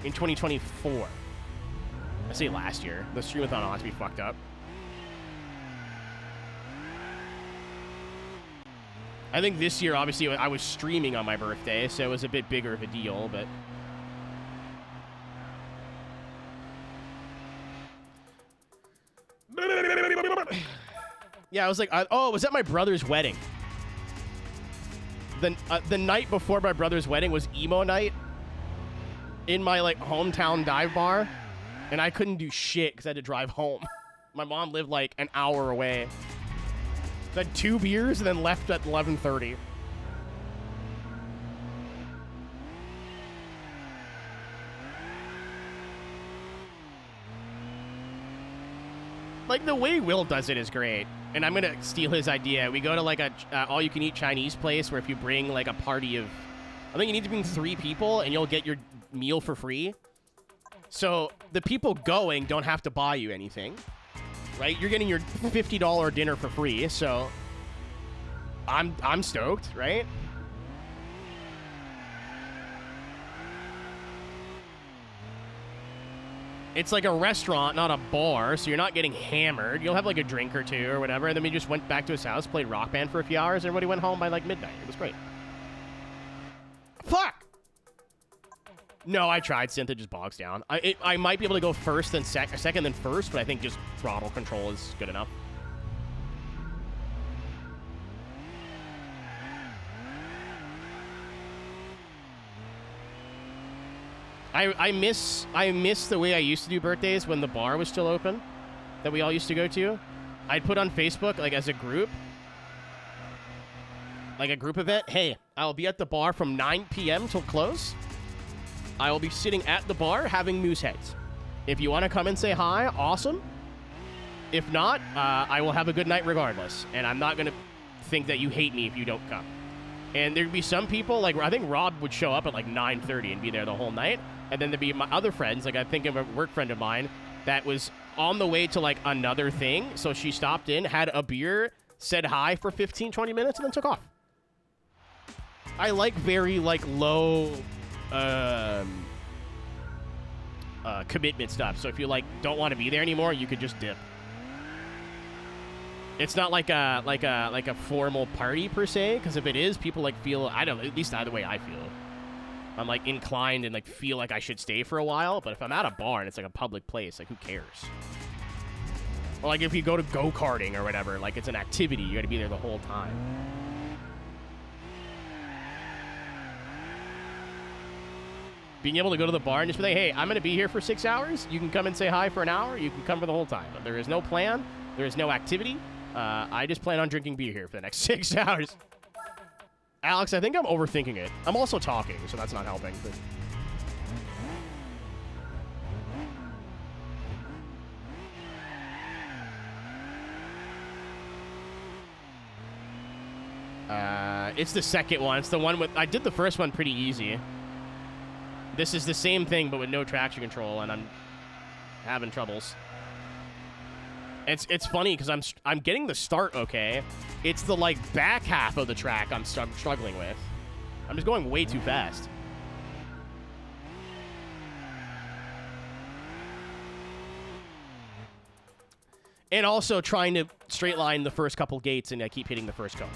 In 2024. I say last year. The streamathon ought to be fucked up. I think this year, obviously, I was streaming on my birthday, so it was a bit bigger of a deal, but... Yeah, I was like, oh, it was at my brother's wedding. The night before my brother's wedding was emo night in my, like, hometown dive bar, and I couldn't do shit because I had to drive home. My mom lived, like, an hour away. So I had 2 beers and then left at 11:30. Like, the way Will does it is great. And I'm going to steal his idea. We go to, like, a all-you-can-eat Chinese place where if you bring, like, a party of... I think you need to bring 3 people, and you'll get your meal for free. So the people going don't have to buy you anything, right? You're getting your $50 dinner for free, so I'm stoked, right? It's like a restaurant, not a bar, so you're not getting hammered. You'll have, like, a drink or two or whatever, and then we just went back to his house, played Rock Band for a few hours, and everybody went home by, like, midnight. It was great. Fuck! No, I tried. Synth, just bogs down. I might be able to go first, then second, then first, but I think just throttle control is good enough. I miss the way I used to do birthdays when the bar was still open, that we all used to go to. I'd put on Facebook, like, as a group, like a group event. Hey, I'll be at the bar from 9 p.m. till close. I will be sitting at the bar having moose heads. If you want to come and say hi, awesome. If not, I will have a good night regardless. And I'm not going to think that you hate me if you don't come. And there'd be some people, like, I think Rob would show up at, like, 9:30 and be there the whole night. And then there'd be my other friends, like, I think of a work friend of mine that was on the way to like another thing. So she stopped in, had a beer, said hi for 15, 20 minutes, and then took off. I like very like low commitment stuff. So if you like don't want to be there anymore, you could just dip. It's not like a formal party per se, because if it is, people like feel, I don't know, at least the way I feel. I'm like inclined and like feel like I should stay for a while, but if I'm at a bar and it's like a public place, like who cares? Or like if you go to go-karting or whatever, like it's an activity, you gotta be there the whole time. Being able to go to the bar and just be like, hey, I'm gonna be here for 6 hours, you can come and say hi for an hour, you can come for the whole time. But there is no plan, there is no activity. I just plan on drinking beer here for the next 6 hours. Alex, I think I'm overthinking it. I'm also talking, so that's not helping. But it's the second one. It's the one with... I did the first one pretty easy. This is the same thing, but with no traction control, and I'm having troubles. It's funny because I'm getting the start okay. It's the like back half of the track I'm struggling with. I'm just going way too fast. And also trying to straight line the first couple gates, and I keep hitting the first cone.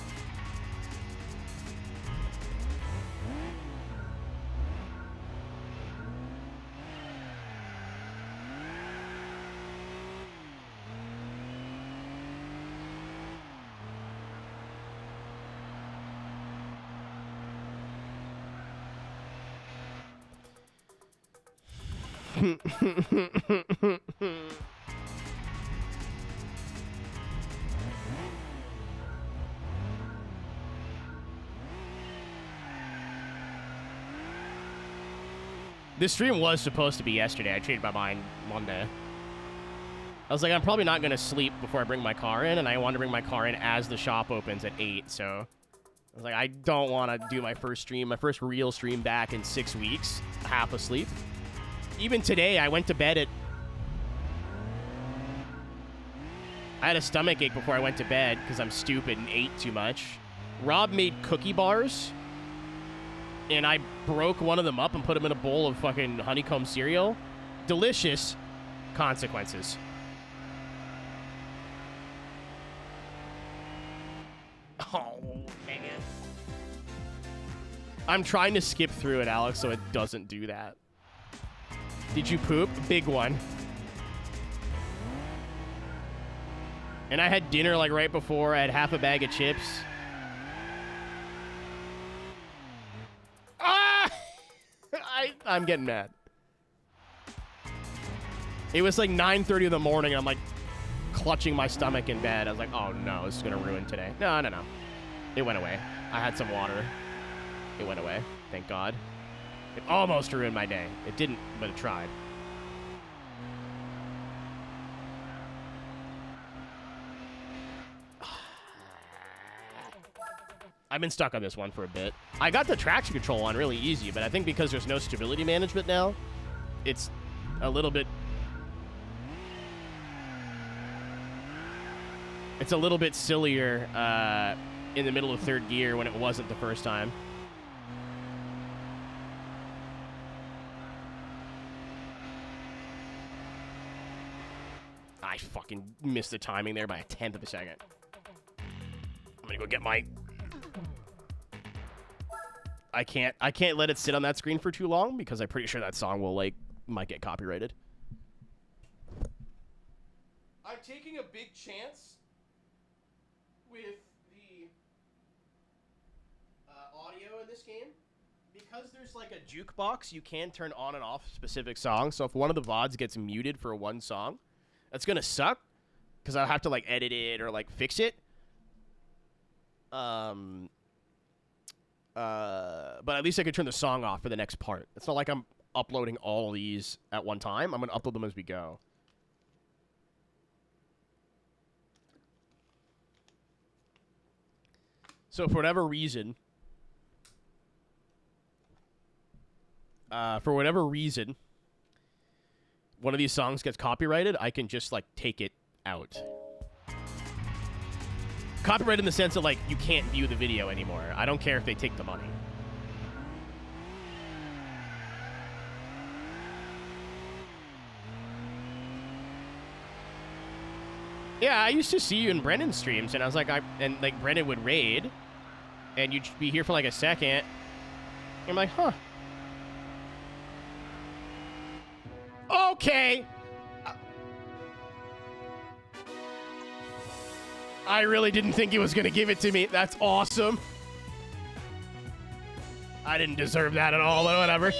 This stream was supposed to be yesterday. I changed my mind Monday. I was like, I'm probably not going to sleep before I bring my car in, and I want to bring my car in as the shop opens at 8, so... I was like, I don't want to do my first stream, my first real stream back in 6 weeks, half asleep. Even today, I went to bed at... I had a stomach ache before I went to bed because I'm stupid and ate too much. Rob made cookie bars, and I broke one of them up and put them in a bowl of fucking honeycomb cereal. Delicious consequences. Oh, man. I'm trying to skip through it, Alex, so it doesn't do that. Did you poop? Big one. And I had dinner like right before. I had half a bag of chips. Ah! I'm getting mad. It was like 9:30 in the morning, and I'm like clutching my stomach in bed. I was like, oh no, this is gonna ruin today. No. It went away. I had some water. It went away. Thank God. It almost ruined my day. It didn't, but it tried. I've been stuck on this one for a bit. I got the traction control on really easy, but I think because there's no stability management now, it's a little bit... It's a little bit sillier in the middle of third gear when it wasn't the first time. I fucking missed the timing there by a tenth of a second. I'm gonna go get my... I can't let it sit on that screen for too long because I'm pretty sure that song will might get copyrighted. I'm taking a big chance with the audio in this game because there's like a jukebox. You can turn on and off specific songs. So if one of the VODs gets muted for one song, that's gonna suck because I'll have to like edit it or like fix it. But at least I could turn the song off for the next part. It's not like I'm uploading all these at one time. I'm going to upload them as we go. So for whatever reason, one of these songs gets copyrighted, I can just, like, take it out. Copyright in the sense of, like, you can't view the video anymore. I don't care if they take the money. Yeah, I used to see you in Brendan's streams, and I was like, like, Brendan would raid, and you'd be here for, like, a second. I'm like, huh. Okay. I really didn't think he was going to give it to me. That's awesome. I didn't deserve that at all, but whatever.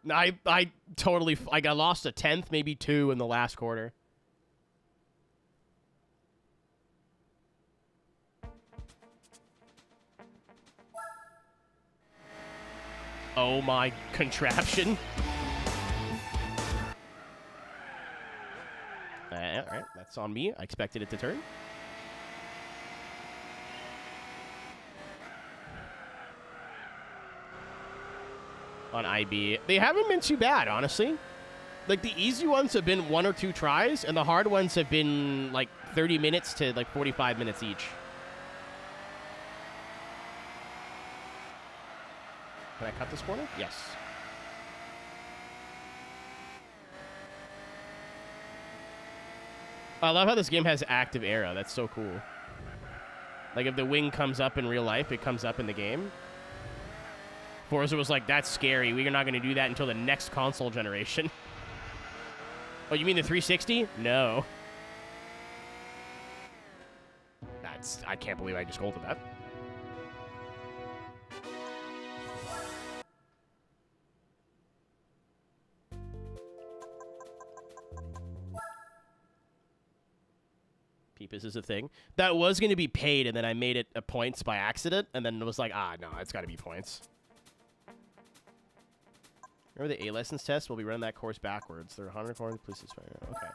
I totally, I got lost a 10th, maybe 2 in the last quarter. Oh my contraption. Alright, that's on me. I expected it to turn. On IB. They haven't been too bad, honestly. Like, the easy ones have been 1 or 2 tries, and the hard ones have been, like, 30 minutes to, like, 45 minutes each. Can I cut this corner? Yes. I love how this game has active arrow. That's so cool. Like, if the wing comes up in real life, it comes up in the game. Forza was like, that's scary. We're not going to do that until the next console generation. Oh, you mean the 360? No. I can't believe I just scolded that. Peepus is a thing. That was going to be paid, and then I made it a points by accident, and then it was like, no, it's got to be points. Remember the A license test? We'll be running that course backwards. They're 100 corners. Please expire. Okay.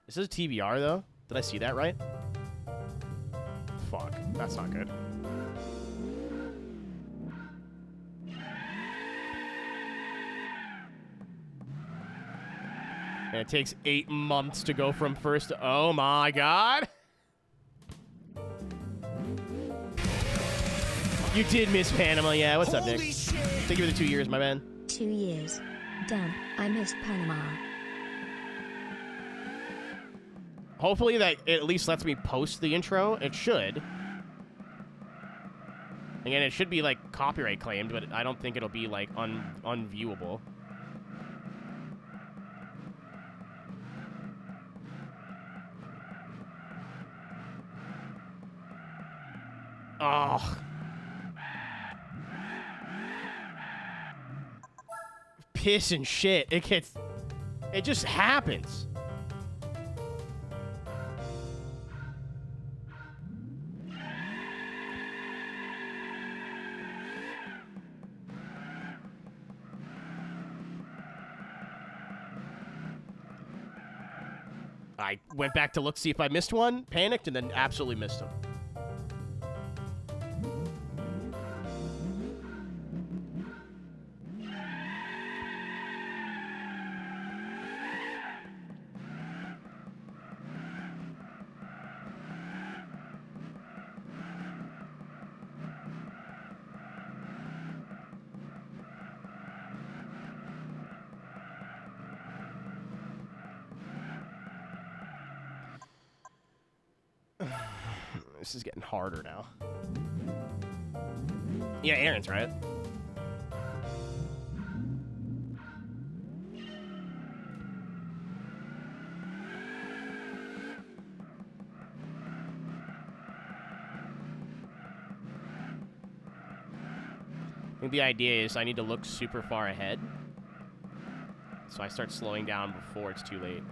This is a TBR, though. Did I see that right? Fuck. That's not good. And it takes 8 months to go from first to... Oh, my God. You did miss Panama. Yeah, what's up, Nick? Thank you for the 2 years, my man. 2 years. Damn, I missed Panama. Hopefully that at least lets me post the intro. It should. Again, it should be, like, copyright claimed, but I don't think it'll be, like, unviewable. Oh. Piss and shit. It just happens. I went back to look, see if I missed one, panicked, and then absolutely missed them. This is getting harder now. Yeah, Aaron's right. I think the idea is I need to look super far ahead, so I start slowing down before it's too late.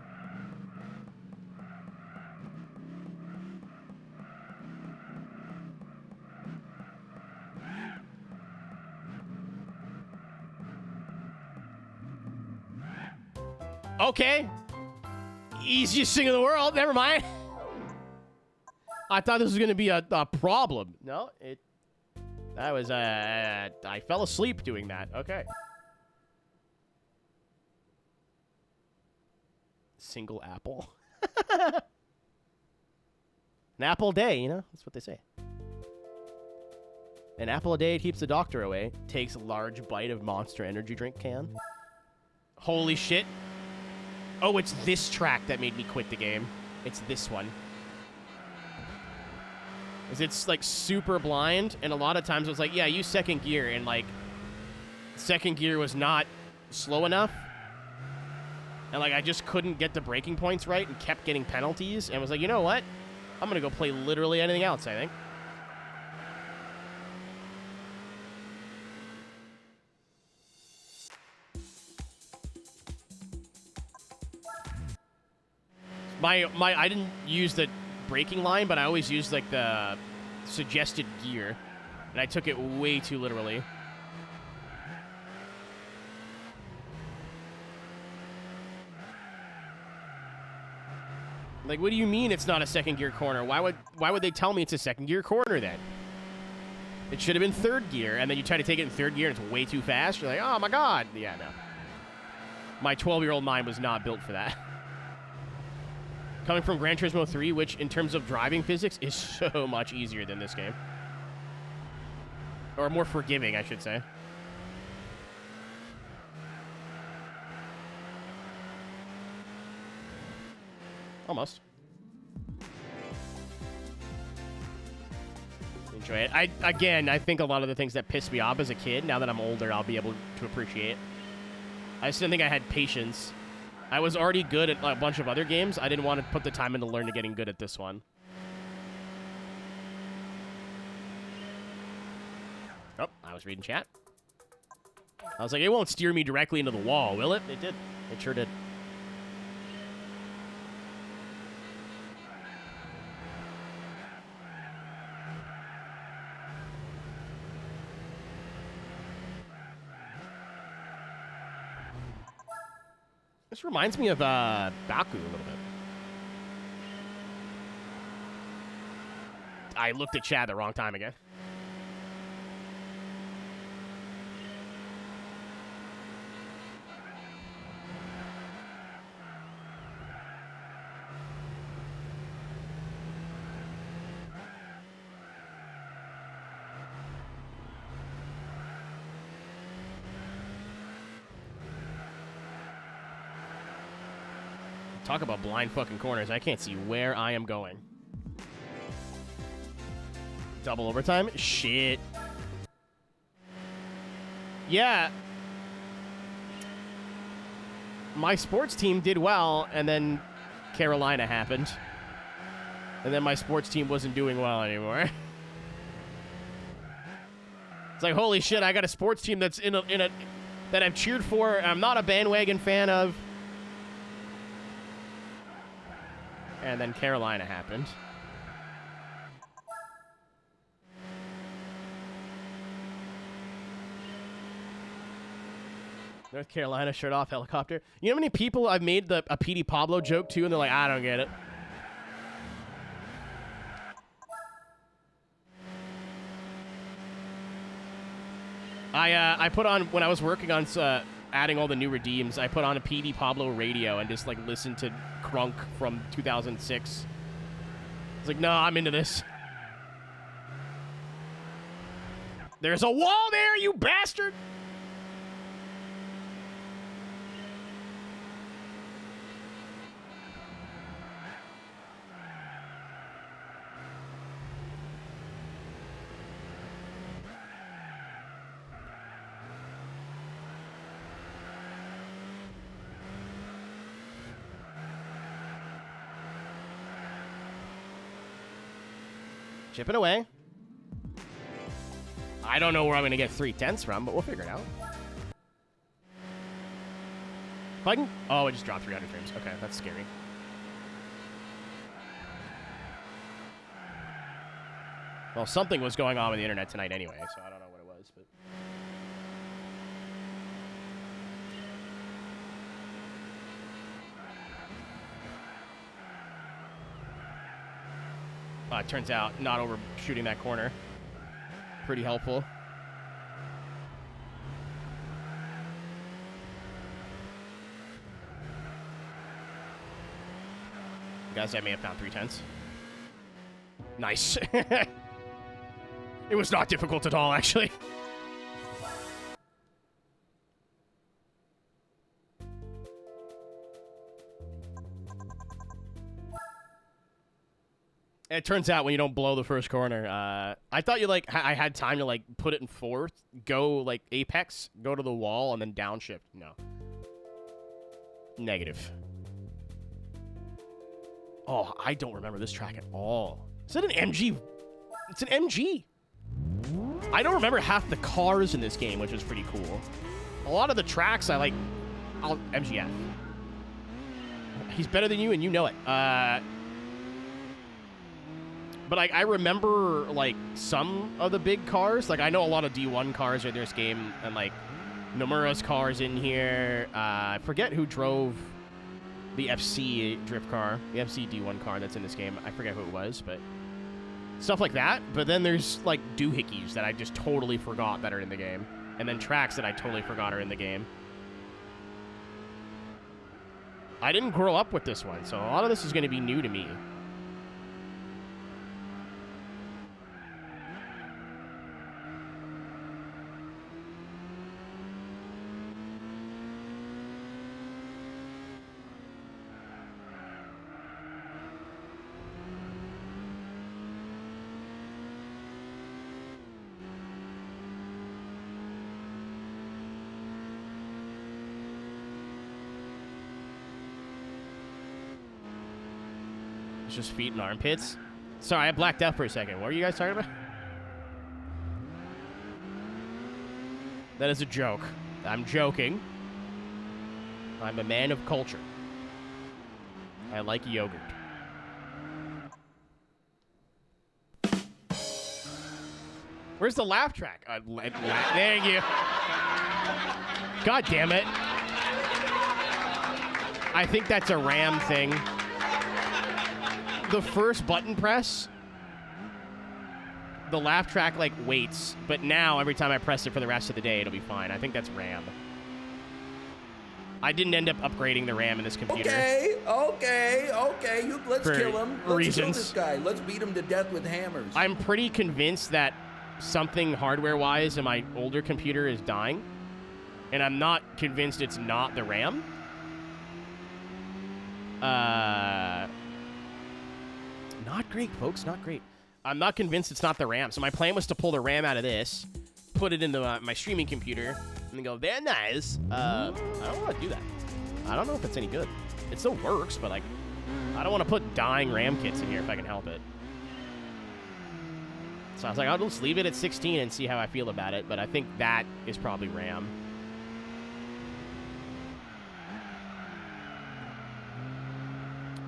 Okay. Easiest thing in the world. Never mind. I thought this was gonna be a problem. No, that was I fell asleep doing that. Okay. Single apple. An apple a day, you know? That's what they say. An apple a day keeps the doctor away. Takes a large bite of Monster Energy drink can. Holy shit. Oh, it's this track that made me quit the game. It's this one. It's like super blind, and a lot of times it was like, yeah, use second gear, and like second gear was not slow enough. And like I just couldn't get the braking points right and kept getting penalties, and was like, you know what? I'm gonna go play literally anything else, I think. I didn't use the braking line, but I always used like the suggested gear, and I took it way too literally. Like, what do you mean it's not a second gear corner? Why would they tell me it's a second gear corner then? It should have been third gear, and then you try to take it in third gear and it's way too fast. You're like, oh my god. Yeah, no. My 12-year-old mind was not built for that. Coming from Gran Turismo 3, which in terms of driving physics is so much easier than this game. Or more forgiving, I should say. Almost. Enjoy it. I think a lot of the things that pissed me off as a kid, now that I'm older, I'll be able to appreciate. I just didn't think I had patience. I was already good at a bunch of other games. I didn't want to put the time in to learn to getting good at this one. Oh, I was reading chat. I was like, it won't steer me directly into the wall, will it? It did. It sure did. This reminds me of Baku a little bit. I looked at Chad the wrong time again. Talk about blind fucking corners. I can't see where I am going. Double overtime? Shit. Yeah. My sports team did well, and then Carolina happened. And then my sports team wasn't doing well anymore. It's like, holy shit, I got a sports team that's in a that I've cheered for, I'm not a bandwagon fan of. And then Carolina happened. North Carolina shirt off helicopter. You know how many people I've made a Petey Pablo joke to, and they're like, I don't get it. I put on, when I was working on adding all the new redeems, I put on a Petey Pablo radio and just like listened to Crunk from 2006. It's like, no, I'm into this. There's a wall there, you bastard! Chipping away. I don't know where I'm going to get 3/10 from, but we'll figure it out. If I can... Oh, I just dropped 300 frames. Okay, that's scary. Well, something was going on with the internet tonight anyway, so I don't know what it was, but... It turns out not overshooting that corner. Pretty helpful. Guys, I may have found 310s. Nice. It was not difficult at all, actually. It turns out when you don't blow the first corner, I thought you I had time to put it in fourth, go apex, go to the wall, and then downshift. No. Negative. Oh, I don't remember this track at all. Is that an MG? It's an MG. I don't remember half the cars in this game, which is pretty cool. A lot of the tracks I like. MGF. He's better than you, and you know it. But I remember some of the big cars. I know a lot of D1 cars are in this game, and Nomura's cars in here. I forget who drove the FC drift car, the FC D1 car that's in this game. I forget who it was, but stuff like that. But then there's doohickeys that I just totally forgot that are in the game, and then tracks that I totally forgot are in the game. I didn't grow up with this one, so a lot of this is going to be new to me. It's just feet and armpits. Sorry, I blacked out for a second. What were you guys talking about? That is a joke. I'm joking. I'm a man of culture. I like yogurt. Where's the laugh track? Thank you. God damn it. I think that's a RAM thing. The first button press, the laugh track waits, but now every time I press it for the rest of the day, it'll be fine. I think that's RAM. I didn't end up upgrading the RAM in this computer. Okay. Let's kill him. Let's reasons. kill this guy. Let's beat him to death with hammers. I'm pretty convinced that something hardware-wise in my older computer is dying, and I'm not convinced it's not the RAM. Not great, folks. Not great. I'm not convinced it's not the RAM. So my plan was to pull the RAM out of this, put it into my streaming computer, and then go, very nice. I don't want to do that. I don't know if it's any good. It still works, but I don't want to put dying RAM kits in here if I can help it. So I was like, I'll just leave it at 16 and see how I feel about it. But I think that is probably RAM.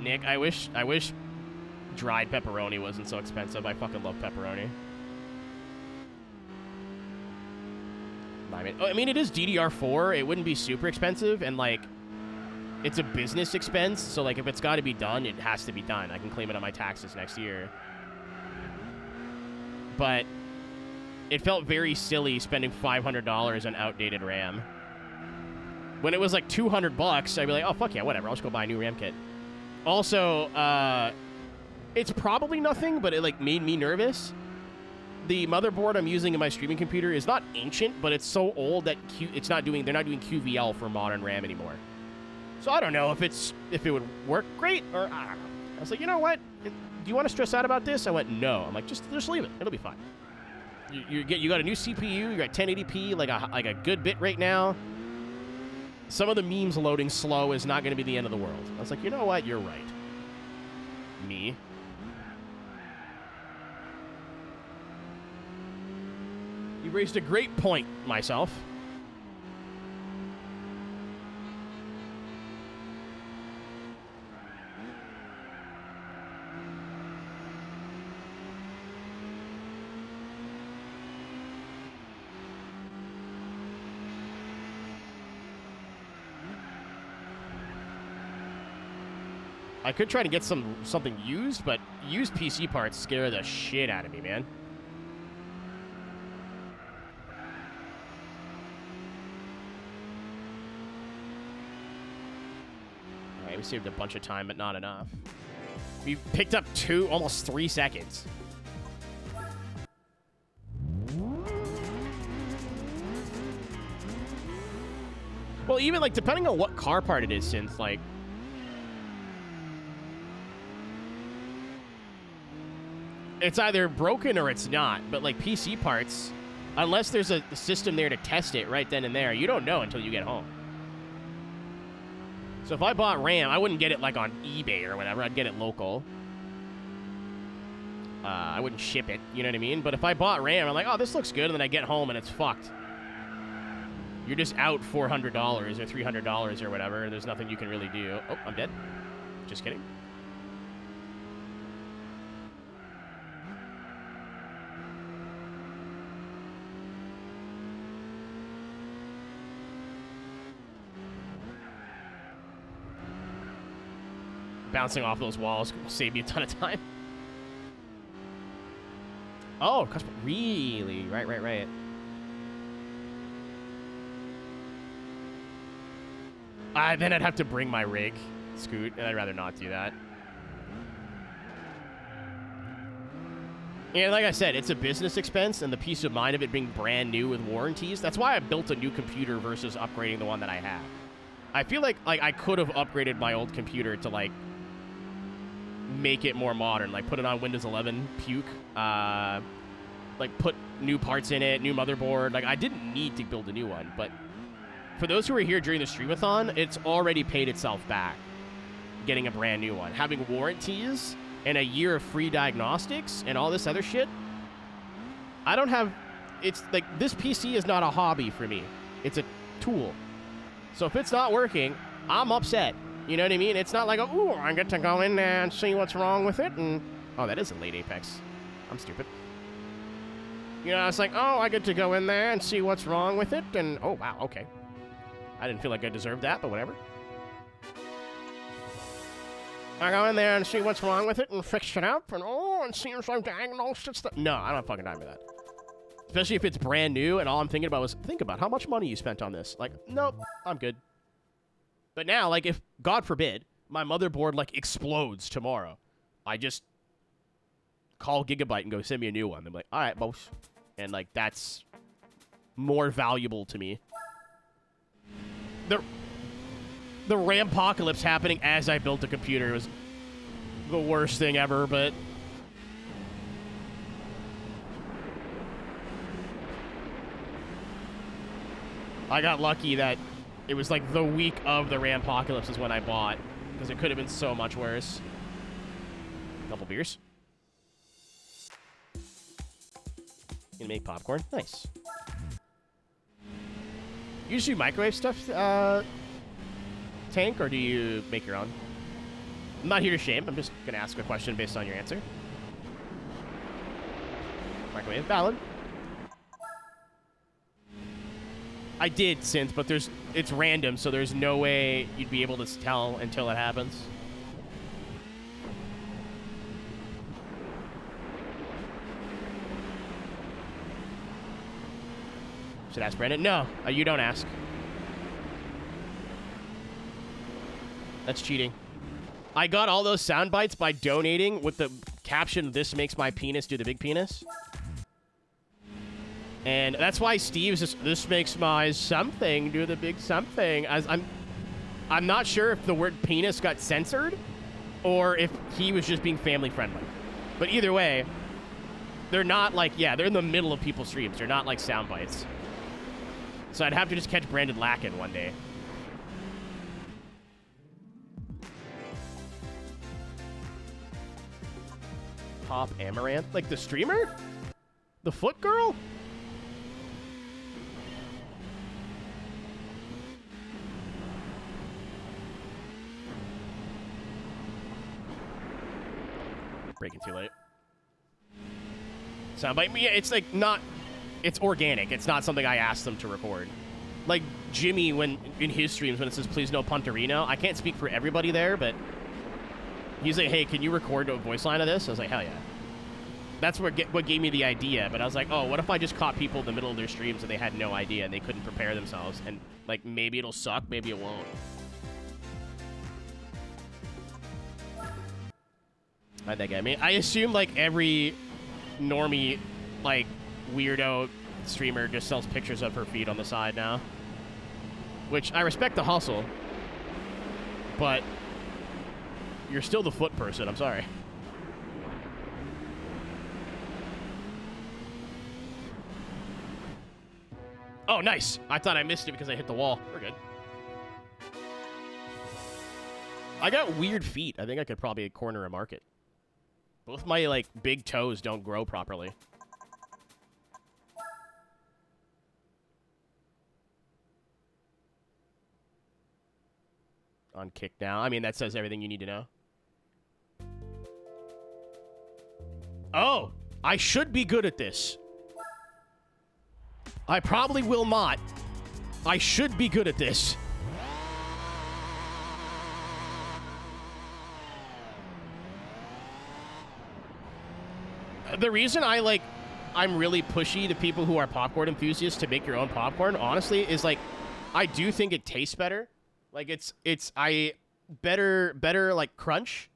Nick, I wish dried pepperoni wasn't so expensive. I fucking love pepperoni. I mean, it is DDR4. It wouldn't be super expensive, and it's a business expense. So if it's got to be done, it has to be done. I can claim it on my taxes next year. But it felt very silly spending $500 on outdated RAM. When it was $200, I'd be like, oh fuck yeah, whatever. I'll just go buy a new RAM kit. Also, it's probably nothing, but it made me nervous. The motherboard I'm using in my streaming computer is not ancient, but it's so old that they're not doing QVL for modern RAM anymore. So I don't know if it would work great, or I don't know. I was like, you know what? Do you want to stress out about this? I went, no. I'm like, just leave it. It'll be fine. You got a new CPU. You got 1080p, like a good bit right now. Some of the memes loading slow is not going to be the end of the world. I was like, you know what? You're right. Me. You raised a great point, myself. I could try to get something used, but used PC parts scare the shit out of me, man. All right, we saved a bunch of time, but not enough. We picked up almost 3 seconds. Well, even, like, depending on what car part it is, since, like... It's either broken or it's not. But, like, PC parts, unless there's a system there to test it right then and there, you don't know until you get home. So if I bought RAM, I wouldn't get it, like, on eBay or whatever. I'd get it local. I wouldn't ship it, you know what I mean? But if I bought RAM, I'm like, oh, this looks good, and then I get home and it's fucked. You're just out $400 or $300 or whatever. There's nothing you can really do. Oh, I'm dead. Just kidding. Bouncing off those walls save me a ton of time. Oh, really? Right. Then I'd have to bring my rig, Scoot, and I'd rather not do that. And like I said, it's a business expense, and the peace of mind of it being brand new with warranties. That's why I built a new computer versus upgrading the one that I have. I feel like I could have upgraded my old computer to, like, make it more modern. Like, put it on Windows 11, puke. Like, put new parts in it, new motherboard. Like, I didn't need to build a new one, but... For those who were here during the streamathon, it's already paid itself back getting a brand new one. Having warranties and a year of free diagnostics and all this other shit, I don't have... It's like, this PC is not a hobby for me. It's a tool. So if it's not working, I'm upset. You know what I mean? It's not like, ooh, I get to go in there and see what's wrong with it. And oh, that is a late Apex. I'm stupid. You know, it's like, oh, I get to go in there and see what's wrong with it. And oh, wow, okay. I didn't feel like I deserved that, but whatever. I go in there and see what's wrong with it and fix it up, and oh, it seems like diagnosed it's the... No, I don't have fucking time for that. Especially if it's brand new, and all I'm thinking about was, think about how much money you spent on this. Like, nope, I'm good. But now, like, if, God forbid, my motherboard, like, explodes tomorrow, I just call Gigabyte and go, send me a new one. They're like, all right, boss. And, like, that's more valuable to me. The Rampocalypse happening as I built the computer was the worst thing ever, but... I got lucky that it was like the week of the Rampocalypse is when I bought, because it could have been so much worse. Couple beers. Gonna make popcorn. Nice. You just do microwave stuff, Tank, or do you make your own? I'm not here to shame. I'm just going to ask a question based on your answer. Microwave, valid. I did synth, but it's random, so there's no way you'd be able to tell until it happens. Should ask Brandon? No, you don't ask. That's cheating. I got all those sound bites by donating with the caption, "This makes my penis do the big penis." And that's why Steve's just, "This makes my something do the big something." As I'm not sure if the word penis got censored or if he was just being family friendly. But either way, they're not like, yeah, they're in the middle of people's streams. They're not like sound bites. So I'd have to just catch Brandon Lacken one day. Pop Amaranth? Like the streamer? The foot girl? Breaking too late. Soundbite? Yeah, it's like not... It's organic. It's not something I asked them to record. Like Jimmy, when in his streams, when it says, "Please no Punterino," I can't speak for everybody there, but He's like, hey, can you record a voice line of this? I was like, hell yeah. That's what gave me the idea. But I was like, oh, what if I just caught people in the middle of their streams and they had no idea and they couldn't prepare themselves? And, like, maybe it'll suck, maybe it won't. How'd that get me? I assume, like, every normie, like, weirdo streamer just sells pictures of her feet on the side now. Which, I respect the hustle. But you're still the foot person, I'm sorry. Oh, nice. I thought I missed it because I hit the wall. We're good. I got weird feet. I think I could probably corner a market. Both my, like, big toes don't grow properly. On kick now. I mean, that says everything you need to know. Oh, I should be good at this. I probably will not. I should be good at this. The reason I'm really pushy to people who are popcorn enthusiasts to make your own popcorn, honestly, is like, I do think it tastes better. Like, better like crunch.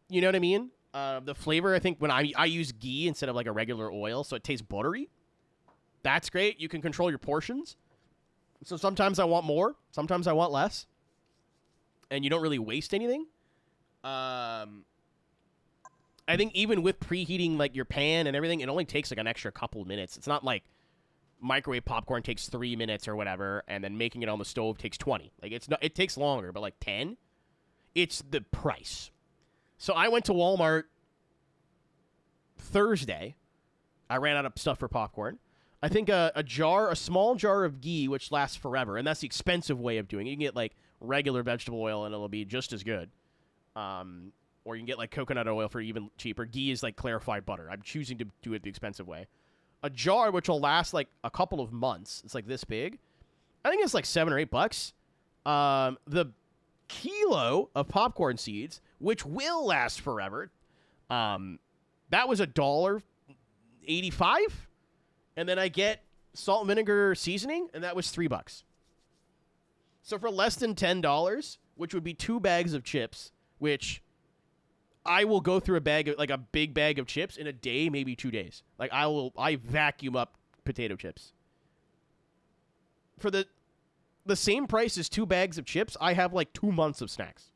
You know what I mean? The flavor, I think, when I use ghee instead of like a regular oil, so it tastes buttery. That's great. You can control your portions. So sometimes I want more, sometimes I want less. And you don't really waste anything. I think even with preheating like your pan and everything, it only takes like an extra couple of minutes. It's not like microwave popcorn takes 3 minutes or whatever, and then making it on the stove takes 20. Like, it's not, it takes longer, but like 10, it's the price. So I went to Walmart Thursday. I ran out of stuff for popcorn. I think a small jar of ghee, which lasts forever, and that's the expensive way of doing it. You can get like regular vegetable oil, and it'll be just as good. Or you can get like coconut oil for even cheaper. Ghee is like clarified butter. I'm choosing to do it the expensive way. A jar which will last like a couple of months. It's like this big. I think it's like $7 or $8. The kilo of popcorn seeds, which will last forever, that was $1.85. And then I get salt and vinegar seasoning, and that was $3. So for less than $10, which would be 2 bags of chips, which I will go through a big bag of chips in a day, maybe 2 days. Like, I vacuum up potato chips. For the same price as 2 bags of chips, I have like 2 months of snacks.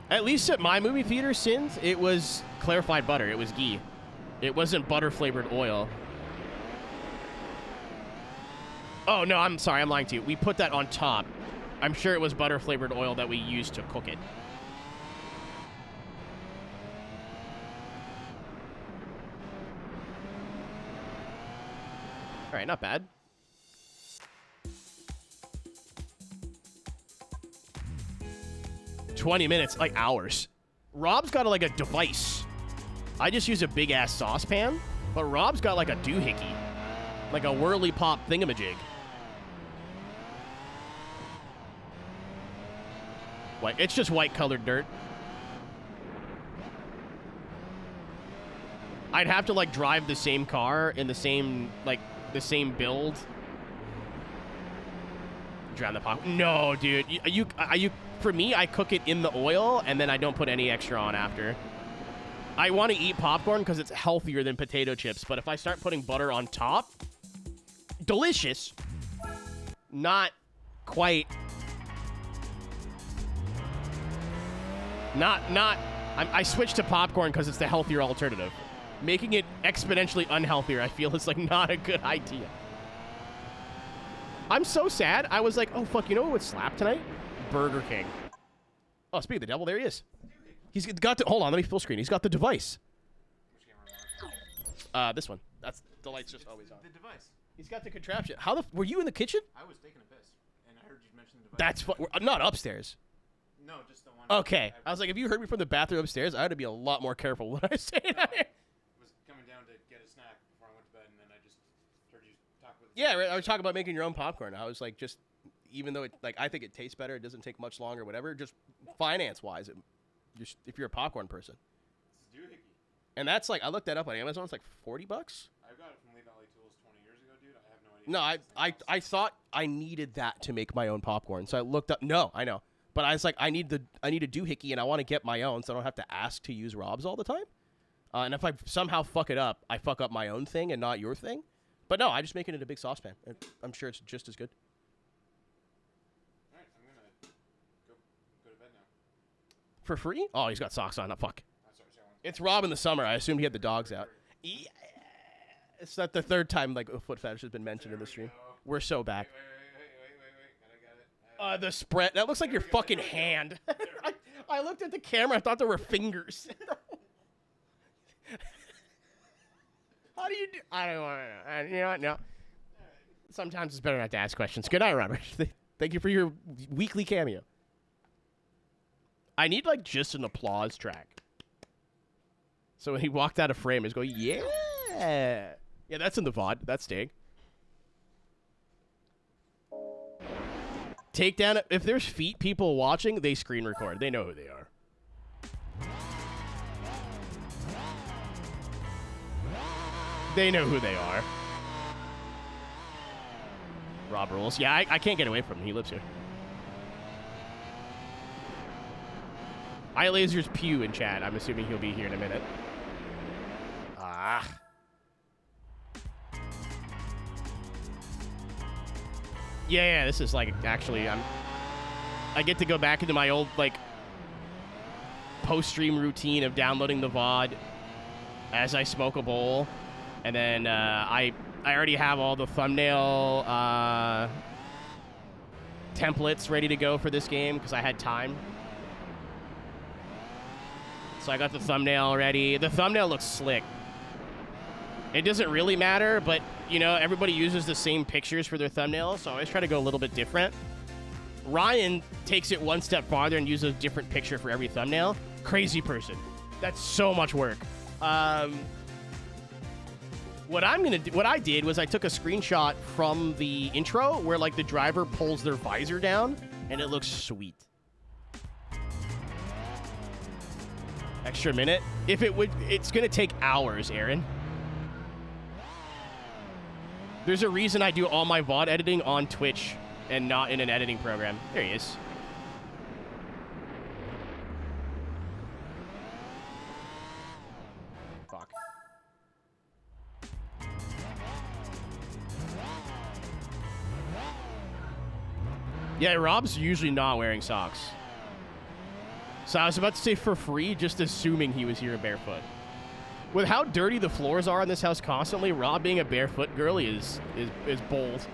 At least at my movie theater, Sins, it was clarified butter. It was ghee. It wasn't butter-flavored oil. Oh, no, I'm sorry. I'm lying to you. We put that on top. I'm sure it was butter-flavored oil that we used to cook it. All right, not bad. $20 minutes, like hours. Rob's got like a device. I just use a big-ass saucepan, but Rob's got like a doohickey. Like a whirly pop thingamajig. What? It's just white-colored dirt. I'd have to like drive the same car in the same build. Drown the pop. No, dude. You for me, I cook it in the oil, and then I don't put any extra on after. I want to eat popcorn because it's healthier than potato chips, but if I start putting butter on top, delicious. Not quite. I switched to popcorn because it's the healthier alternative. Making it exponentially unhealthier, I feel, is like not a good idea. I'm so sad. I was like, oh, fuck, you know what would slap tonight? Burger King. Oh, speaking of the devil, there he is. He's got the... Hold on, let me full screen. He's got the device. This one. That's... The light's just always on. The device. He's got the contraption. How the... Were you in the kitchen? I was taking a piss, and I heard you mention the device. That's... Not upstairs. No, just the one... Okay. I was like, if you heard me from the bathroom upstairs, I had to be a lot more careful when I say that. Was coming Yeah, right, I was talking about making your own popcorn. I was like, just even though it like I think it tastes better, it doesn't take much longer, whatever. Just finance wise, if you're a popcorn person. It's doohickey. And that's like I looked that up on Amazon. It's like $40. I got it from Lee Valley Tools 20 years ago, dude. I have no idea. No, I thought I needed that to make my own popcorn, so I looked up. No, I know, but I was like, I need a doohickey, and I want to get my own, so I don't have to ask to use Rob's all the time. And if I somehow fuck it up, I fuck up my own thing and not your thing. But no, I just make it in a big saucepan. I'm sure it's just as good. All right, I'm gonna go to bed now. For free? Oh, he's got socks on. Oh, fuck. Sorry. It's Rob in the summer. I assumed he had the dogs out. Yeah. It's not the third time like a foot fetish has been mentioned in the stream. We're so back. Wait. Got it. The spread. That looks like your fucking hand. I looked at the camera. I thought there were fingers. How do you do? I don't want to know. You know what? No. Sometimes it's better not to ask questions. Good night, Robert. Thank you for your weekly cameo. I need like just an applause track. So when he walked out of frame, he's going, yeah. Yeah, that's in the VOD. That's staying. Takedown. If there's feet people watching, they screen record. They know who they are. They know who they are. Rob rules. Yeah, I can't get away from him. He lives here. iLaser's Pew in chat. I'm assuming he'll be here in a minute. Ah. Yeah, this is like actually I get to go back into my old like post-stream routine of downloading the VOD as I smoke a bowl. And then I already have all the thumbnail templates ready to go for this game because I had time. So I got the thumbnail ready. The thumbnail looks slick. It doesn't really matter, but, you know, everybody uses the same pictures for their thumbnails, so I always try to go a little bit different. Ryan takes it one step farther and uses a different picture for every thumbnail. Crazy person. That's so much work. What I did was I took a screenshot from the intro where like the driver pulls their visor down and it looks sweet. Extra minute? It's gonna take hours, Aaron. There's a reason I do all my VOD editing on Twitch and not in an editing program. There he is. Fuck. Yeah, Rob's usually not wearing socks. So I was about to say for free, just assuming he was here barefoot. With how dirty the floors are in this house constantly, Rob being a barefoot girly is bold.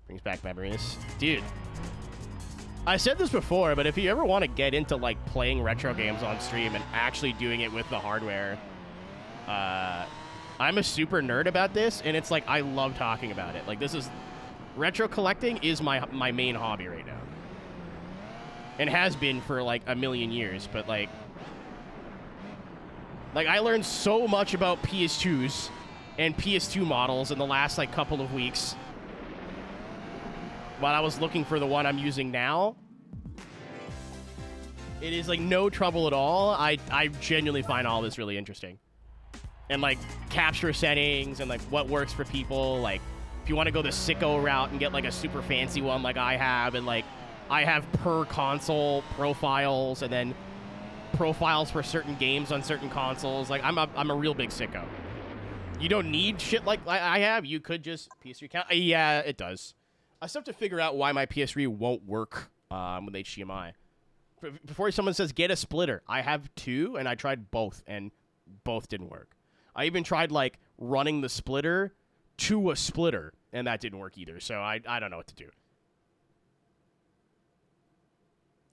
Brings back memories. Dude. I said this before, but if you ever want to get into like playing retro games on stream and actually doing it with the hardware, I'm a super nerd about this, and it's like I love talking about it. Like this is retro collecting is my main hobby right now, and has been for like a million years. But like I learned so much about PS2s and PS2 models in the last like couple of weeks. While I was looking for the one I'm using now, it is like no trouble at all. I genuinely find all this really interesting. And like capture settings and like what works for people. Like if you want to go the sicko route and get like a super fancy one like I have, and like I have per console profiles and then profiles for certain games on certain consoles. Like I'm a real big sicko. You don't need shit like I have. You could just PS3 count. Yeah, it does. I still have to figure out why my PS3 won't work with HDMI. Before someone says, get a splitter. I have two, and I tried both, and both didn't work. I even tried, like, running the splitter to a splitter, and that didn't work either. So I don't know what to do.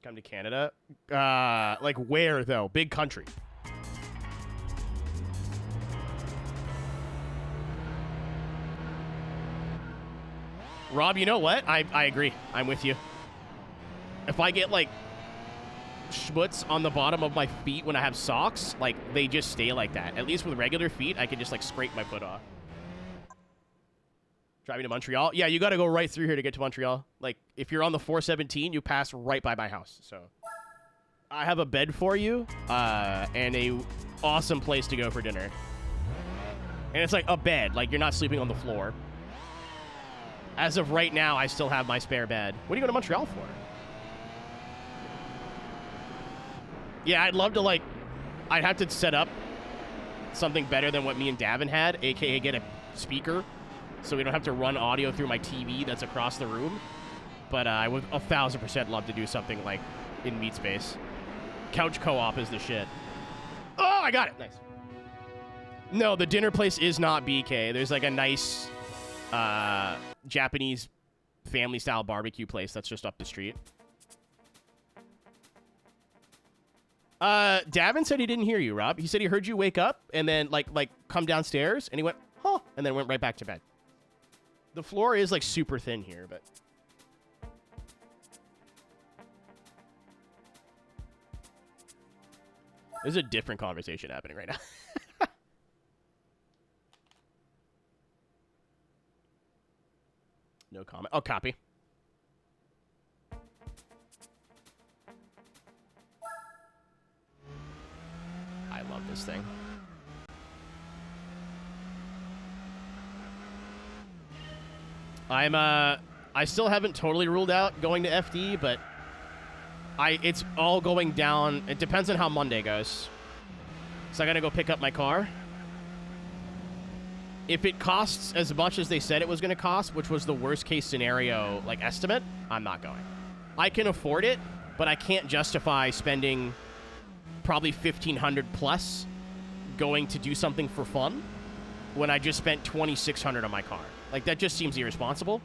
Come to Canada? Like, where, though? Big country. Rob, you know what? I agree. I'm with you. If I get, like, schmutz on the bottom of my feet when I have socks, like, they just stay like that. At least with regular feet, I can just, like, scrape my foot off. Driving to Montreal? Yeah, you got to go right through here to get to Montreal. Like, if you're on the 417, you pass right by my house. So, I have a bed for you, and a awesome place to go for dinner. And it's like a bed. Like, you're not sleeping on the floor. As of right now, I still have my spare bed. What are you going to Montreal for? Yeah, I'd love to, like, I'd have to set up something better than what me and Davin had, a.k.a. get a speaker, so we don't have to run audio through my TV that's across the room. But I would 1,000% love to do something, like, in Meat Space. Couch co-op is the shit. Oh, I got it. Nice. No, the dinner place is not BK. There's, like, a nice Japanese family-style barbecue place that's just up the street. Davin said he didn't hear you, Rob. He said he heard you wake up and then, like come downstairs, and he went, huh, and then went right back to bed. The floor is, like, super thin here, but... There's a different conversation happening right now. No comment. Oh, copy. I love this thing. I still haven't totally ruled out going to FD, but it's all going down. It depends on how Monday goes. So I gotta go pick up my car. If it costs as much as they said it was gonna cost, which was the worst case scenario, like, estimate, I'm not going. I can afford it, but I can't justify spending probably $1,500 plus going to do something for fun when I just spent $2,600 on my car. Like, that just seems irresponsible.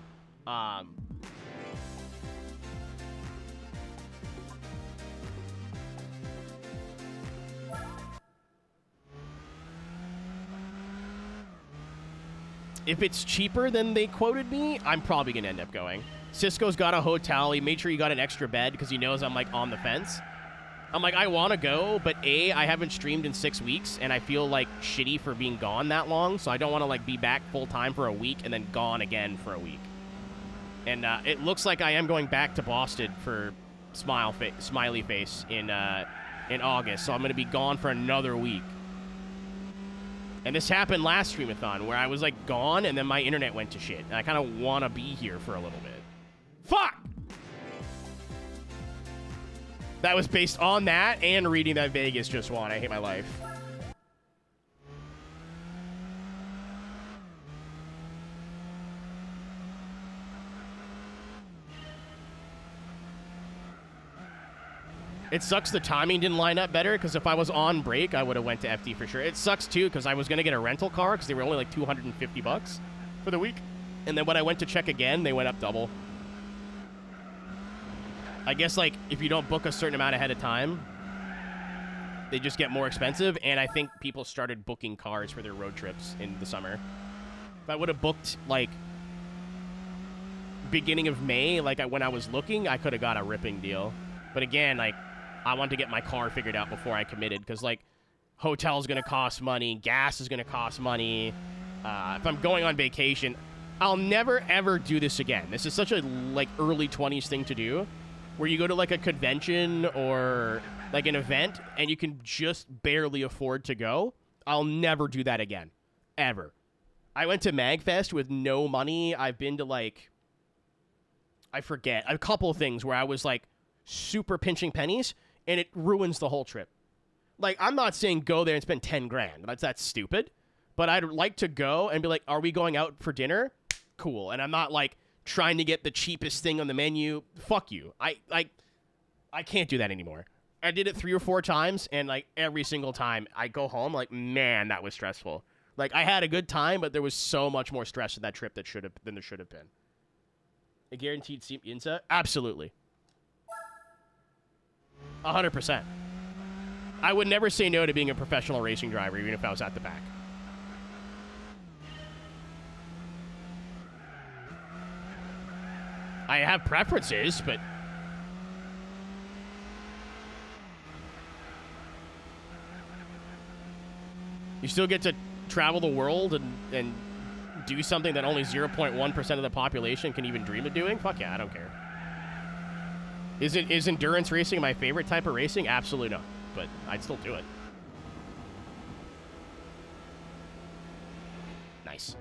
If it's cheaper than they quoted me, I'm probably going to end up going. Cisco's got a hotel. He made sure he got an extra bed because he knows I'm, like, on the fence. I'm like, I want to go, but A, I haven't streamed in 6 weeks, and I feel, like, shitty for being gone that long, so I don't want to, like, be back full-time for a week and then gone again for a week. And it looks like I am going back to Boston for Smiley Face in August, so I'm going to be gone for another week. And this happened last Streamathon, where I was, like, gone, and then my internet went to shit, and I kind of want to be here for a little bit. Fuck! That was based on that and reading that Vegas just won. I hate my life. It sucks the timing didn't line up better, because if I was on break, I would have went to FD for sure. It sucks, too, because I was going to get a rental car, because they were only like $250 for the week. And then when I went to check again, they went up double. I guess, like, if you don't book a certain amount ahead of time, they just get more expensive. And I think people started booking cars for their road trips in the summer. If I would have booked, like, beginning of May, like when I was looking, I could have got a ripping deal. But again, like, I wanted to get my car figured out before I committed, because, like, hotel's going to cost money, gas is going to cost money. If I'm going on vacation, I'll never, ever do this again. This is such a, like, early 20s thing to do, where you go to, like, a convention or, like, an event, and you can just barely afford to go. I'll never do that again. Ever. I went to MagFest with no money. I've been to, like, I forget, a couple of things where I was, like, super pinching pennies, and it ruins the whole trip. Like, I'm not saying go there and spend 10 grand. That's stupid. But I'd like to go and be like, are we going out for dinner? Cool. And I'm not, like, trying to get the cheapest thing on the menu. Fuck you. I can't do that anymore. I did it 3 or 4 times, and, like, every single time I go home, like, man, that was stressful. Like, I had a good time, but there was so much more stress in that trip than there should have been. A guaranteed seat inside? Absolutely. 100%. I would never say no to being a professional racing driver, even if I was at the back. I have preferences, but you still get to travel the world and do something that only 0.1% of the population can even dream of doing? Fuck yeah, I don't care. Is endurance racing my favorite type of racing? Absolutely not, but I'd still do it. Nice.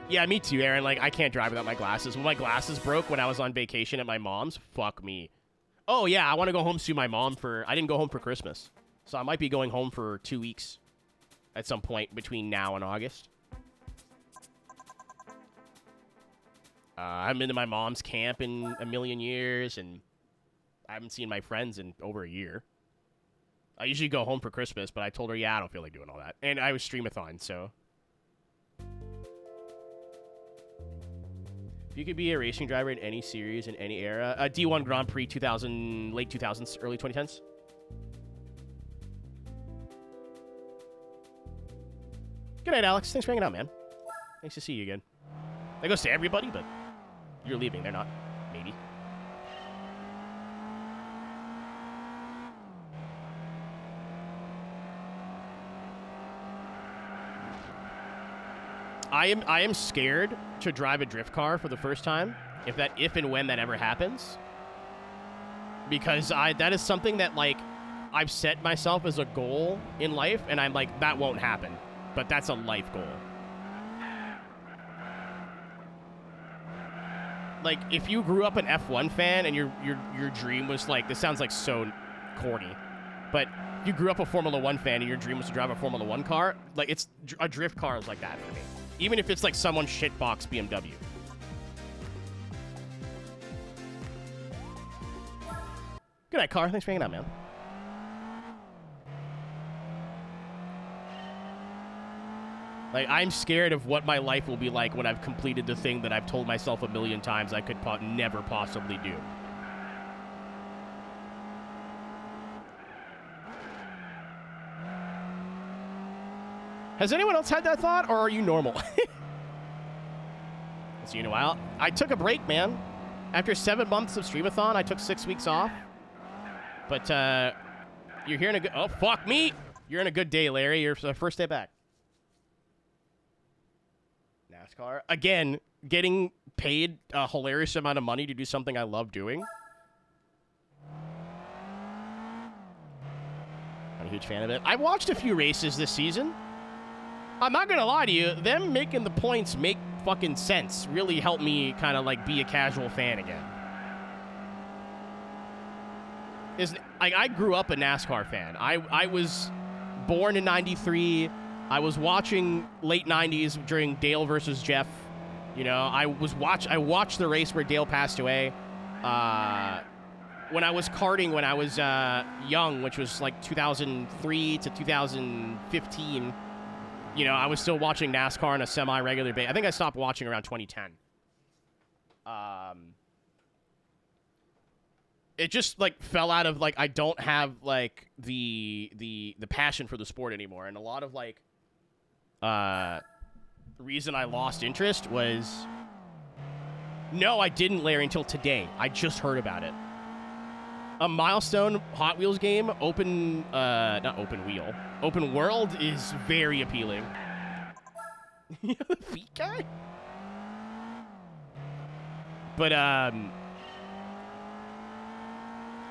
Yeah, me too, Aaron. Like, I can't drive without my glasses. When my glasses broke when I was on vacation at my mom's, fuck me. Oh, yeah, I want to go home to see my mom for... I didn't go home for Christmas. So I might be going home for 2 weeks at some point between now and August. I haven't been to my mom's camp in a million years, and I haven't seen my friends in over a year. I usually go home for Christmas, but I told her, yeah, I don't feel like doing all that. And I was streamathon, so... If you could be a racing driver in any series, in any era... D1 Grand Prix 2000, late 2000s, early 2010s. Good night, Alex. Thanks for hanging out, man. Nice to see you again. That goes to everybody, but you're leaving. They're not. Maybe. I am scared to drive a drift car for the first time, if and when that ever happens. Because that is something that, like, I've set myself as a goal in life, and I'm like, that won't happen. But that's a life goal. Like, if you grew up an F1 fan and your dream was like, this sounds like so corny, but you grew up a Formula 1 fan and your dream was to drive a Formula 1 car, like, it's a drift car is like that for me. Even if it's like someone's shitbox BMW. Good night, Car. Thanks for hanging out, man. Like, I'm scared of what my life will be like when I've completed the thing that I've told myself a million times I could never possibly do. Has anyone else had that thought, or are you normal? I'll see you in a while. I took a break, man. After 7 months of streamathon, I took 6 weeks off. But, you're here in a good... Oh, fuck me! You're in a good day, Larry. You're the first day back. NASCAR. Again, getting paid a hilarious amount of money to do something I love doing. I'm a huge fan of it. I watched a few races this season. I'm not gonna lie to you, them making the points make fucking sense. Really helped me kind of like be a casual fan again. I grew up a NASCAR fan. I was born in '93. I was watching late 90s during Dale versus Jeff. You know, I watched the race where Dale passed away. When I was karting when I was young, which was like 2003 to 2015, you know, I was still watching NASCAR on a semi-regular basis. I think I stopped watching around 2010. It just like fell out of like I don't have like the passion for the sport anymore, and a lot of like the reason I lost interest was no, I didn't, Larry, until today. I just heard about it. A Milestone Hot Wheels game, not open wheel, open world is very appealing. You know the feet guy? But I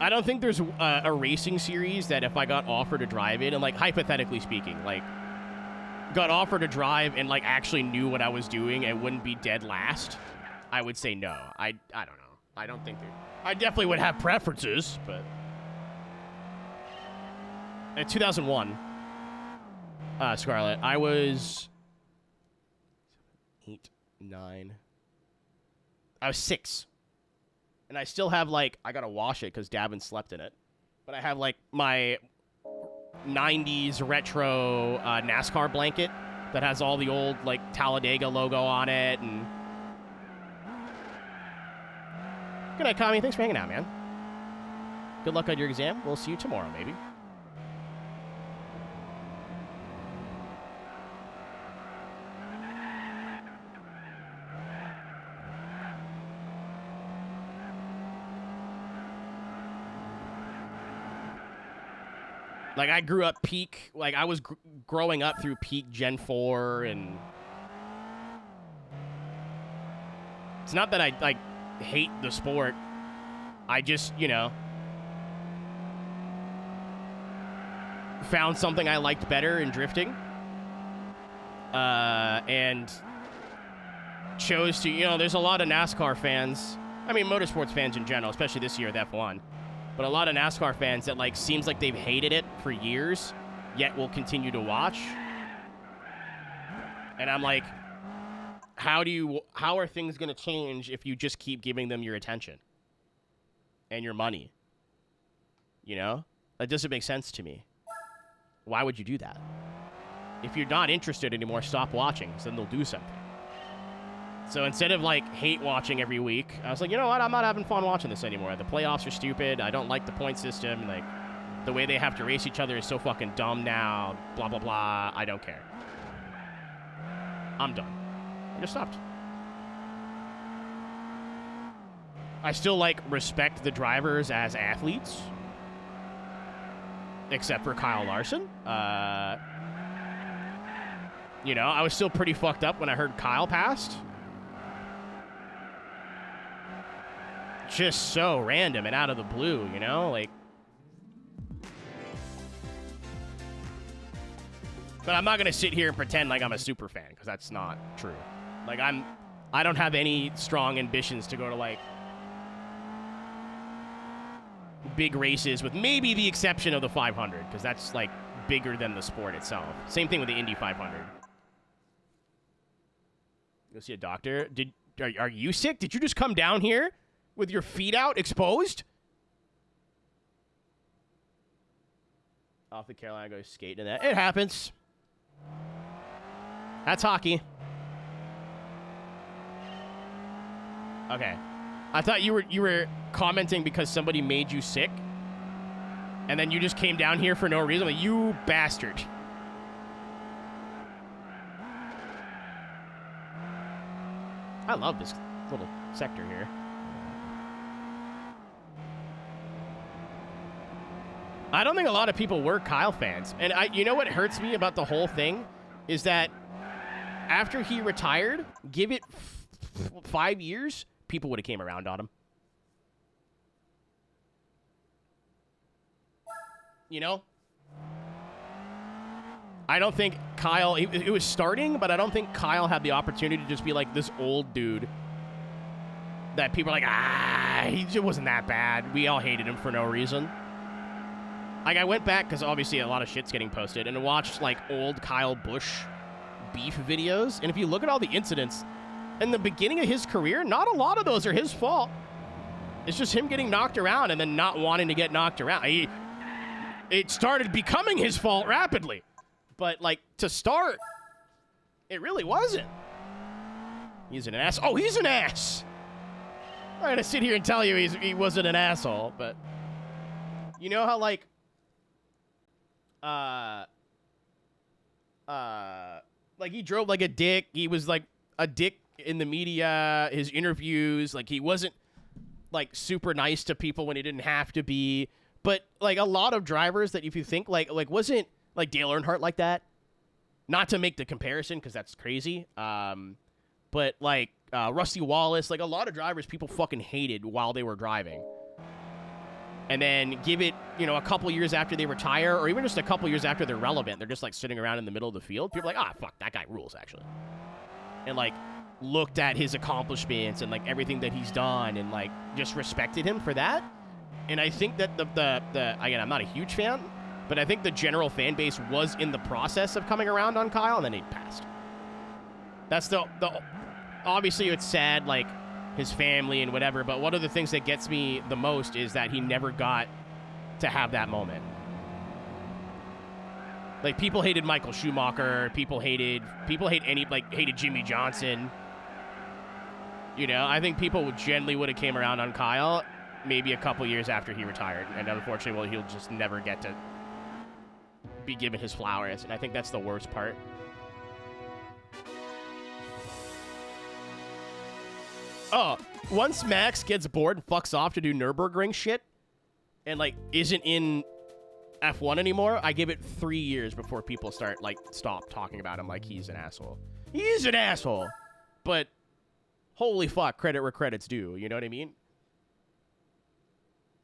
don't think there's a racing series that if I got offered to drive it, and like hypothetically speaking, like got offered to drive and like actually knew what I was doing and wouldn't be dead last, I would say no. I don't know. I don't think I definitely would have preferences, but in 2001, Scarlett, I was 8, 9. I was 6. And I still have, like, I gotta wash it because Davin slept in it. But I have, like, my 90s retro NASCAR blanket that has all the old, like, Talladega logo on it. And good night, Kami. Thanks for hanging out, man. Good luck on your exam. We'll see you tomorrow, maybe. Like, I grew up peak, like, I was growing up through peak Gen 4, and it's not that I, like, hate the sport. I just, you know, found something I liked better in drifting, and chose to, you know, there's a lot of NASCAR fans, I mean, motorsports fans in general, especially this year with F1, but a lot of NASCAR fans that, like, seems like they've hated it for years, yet will continue to watch. And I'm like, how are things going to change if you just keep giving them your attention and your money? You know? That doesn't make sense to me. Why would you do that? If you're not interested anymore, stop watching, so then they'll do something. So instead of, like, hate watching every week, I was like, you know what? I'm not having fun watching this anymore. The playoffs are stupid. I don't like the point system. Like, the way they have to race each other is so fucking dumb now. Blah, blah, blah. I don't care. I'm done. I just stopped. I still, like, respect the drivers as athletes. Except for Kyle Larson. You know, I was still pretty fucked up when I heard Kyle passed. Just so random and out of the blue, you know? Like, but I'm not going to sit here and pretend like I'm a super fan, because that's not true. Like, I don't have any strong ambitions to go to, like, big races, with maybe the exception of the 500, because that's, like, bigger than the sport itself. Same thing with the Indy 500. Go see a doctor. Are you sick? Did you just come down here with your feet out exposed? Off the Carolina goes skating in that. It happens. That's hockey. Okay. I thought you were commenting because somebody made you sick, and then you just came down here for no reason. Like, you bastard. I love this little sector here. I don't think a lot of people were Kyle fans. And you know what hurts me about the whole thing is that after he retired, give it 5 years, people would have came around on him. You know? I don't think Kyle, it was starting, but I don't think Kyle had the opportunity to just be like this old dude that people are like, he just wasn't that bad. We all hated him for no reason. Like, I went back, because obviously a lot of shit's getting posted, and watched, like, old Kyle Busch beef videos. And if you look at all the incidents in the beginning of his career, not a lot of those are his fault. It's just him getting knocked around and then not wanting to get knocked around. It started becoming his fault rapidly. But, like, to start, it really wasn't. He's an ass. Oh, he's an ass. I'm not going to sit here and tell you he wasn't an asshole, but you know how, like, like, he drove like a dick. He was, like, a dick in the media, his interviews. Like, he wasn't, like, super nice to people when he didn't have to be. But, like, a lot of drivers that if you think, like wasn't, like, Dale Earnhardt like that? Not to make the comparison, because that's crazy. But, like, Rusty Wallace, like, a lot of drivers people fucking hated while they were driving. And then give it, you know, a couple years after they retire, or even just a couple years after they're relevant, they're just, like, sitting around in the middle of the field. People are like, fuck, that guy rules, actually. And, like, looked at his accomplishments and, like, everything that he's done and, like, just respected him for that. And I think that the again, I'm not a huge fan, but I think the general fan base was in the process of coming around on Kyle, and then he passed. That's the obviously it's sad, like, his family and whatever, but one of the things that gets me the most is that he never got to have that moment. Like, people hated Michael Schumacher, people hated Jimmy Johnson. You know, I think people generally would have came around on Kyle maybe a couple years after he retired, and unfortunately, well, he'll just never get to be given his flowers, and I think that's the worst part. Oh, once Max gets bored and fucks off to do Nürburgring shit, and, like, isn't in F1 anymore, I give it 3 years before people stop talking about him like he's an asshole. He is an asshole, but holy fuck, credit where credit's due. You know what I mean?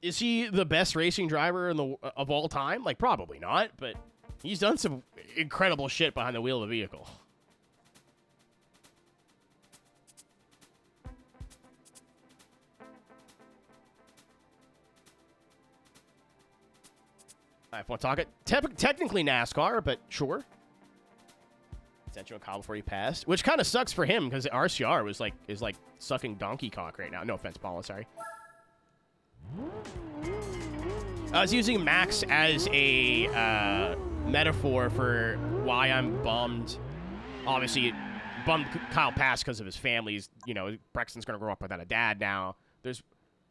Is he the best racing driver of all time? Like, probably not, but he's done some incredible shit behind the wheel of a vehicle. If I want to talk it, technically NASCAR, but sure. Sent you a call before he passed, which kind of sucks for him because the RCR is like sucking donkey cock right now. No offense, Paula. Sorry. I was using Max as a metaphor for why I'm bummed. Obviously, bummed Kyle passed because of his family's. You know, Brexton's gonna grow up without a dad now. There's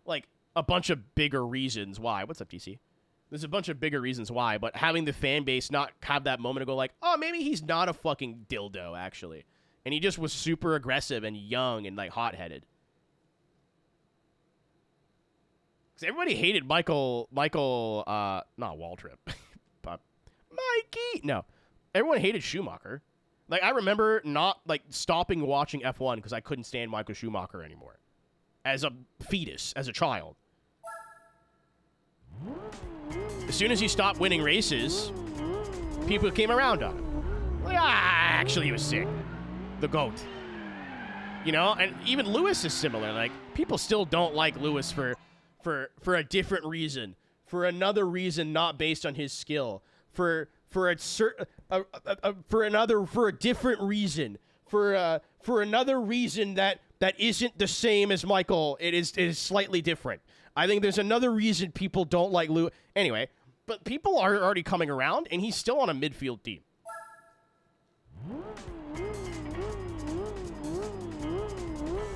like a bunch of bigger reasons why. What's up, DC? There's a bunch of bigger reasons why, but having the fan base not have that moment to go like, oh, maybe he's not a fucking dildo, actually. And he just was super aggressive and young and, like, hot-headed. Because everybody hated Michael, not Waltrip, but Mikey. No, everyone hated Schumacher. Like, I remember not, like, stopping watching F1 because I couldn't stand Michael Schumacher anymore. As a fetus, as a child. As soon as he stopped winning races, people came around on him. Like, actually, he was sick. The GOAT. You know? And even Lewis is similar. Like, people still don't like Lewis for a different reason. For another reason not based on his skill. For a different reason. For another reason that isn't the same as Michael. It is slightly different. I think there's another reason people don't like Lewis. Anyway, but people are already coming around, and he's still on a midfield team.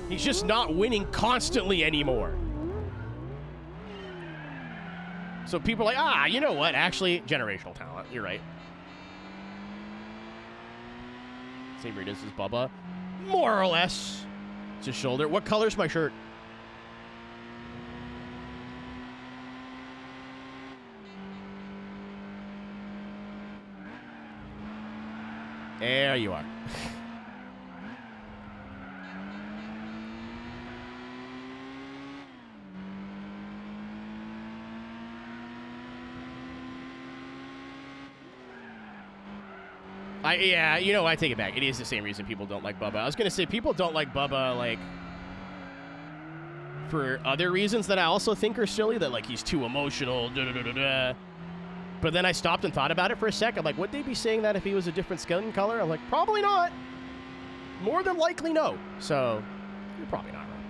He's just not winning constantly anymore. So people are like, you know what? Actually, generational talent. You're right. Same read as Bubba. More or less. It's his shoulder. What color's my shirt? There you are. Yeah, you know, I take it back. It is the same reason people don't like Bubba. I was going to say people don't like Bubba, like, for other reasons that I also think are silly, that, like, he's too emotional, da-da-da-da-da. But then I stopped and thought about it for a second. Like, would they be saying that if he was a different skin color? I'm like, probably not. More than likely, no. So, you're probably not wrong.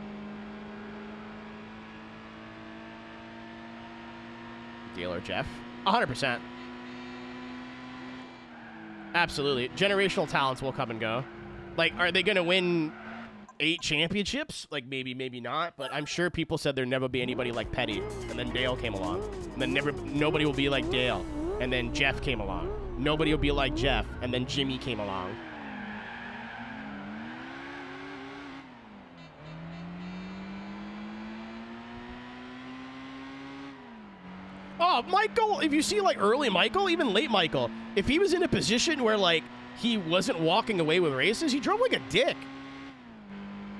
Dale or Jeff? 100%. Absolutely. Generational talents will come and go. Like, are they going to win 8 championships? Like, maybe, maybe not. But I'm sure people said there'd never be anybody like Petty. And then Dale came along. And then nobody will be like Dale. And then Jeff came along. Nobody will be like Jeff. And then Jimmy came along. Oh, Michael, if you see, like, early Michael, even late Michael, if he was in a position where, like, he wasn't walking away with races, he drove like a dick.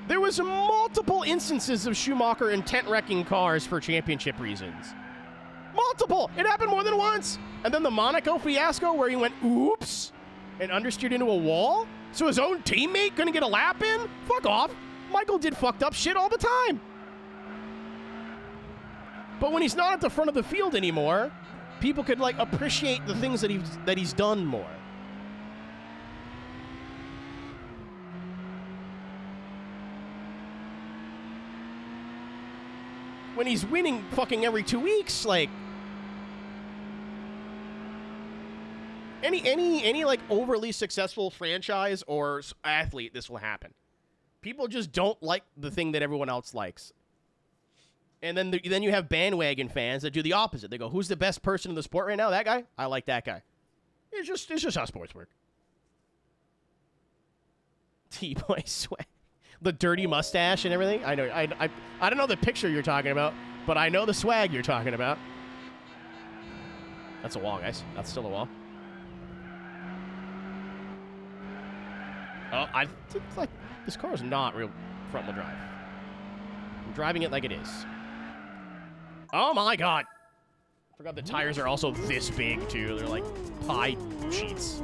There was multiple instances of Schumacher intent wrecking cars for championship reasons. Multiple. It happened more than once. And then the Monaco fiasco where he went, oops, and understeered into a wall. So his own teammate couldn't get a lap in? Fuck off. Michael did fucked up shit all the time. But when he's not at the front of the field anymore, people could, like, appreciate the things that he's done more. When he's winning fucking every 2 weeks, like, any like overly successful franchise or athlete, this will happen. People just don't like the thing that everyone else likes. And then then you have bandwagon fans that do the opposite. They go, who's the best person in the sport right now? That guy? I like that guy. It's just how sports work. T-boy swag. The dirty mustache and everything. I know. I don't know the picture you're talking about, but I know the swag you're talking about. That's a wall, guys. That's still a wall. Oh, I think like this car is not real front-wheel drive. I'm driving it like it is. Oh my god! I forgot the tires are also this big too. They're like pie sheets.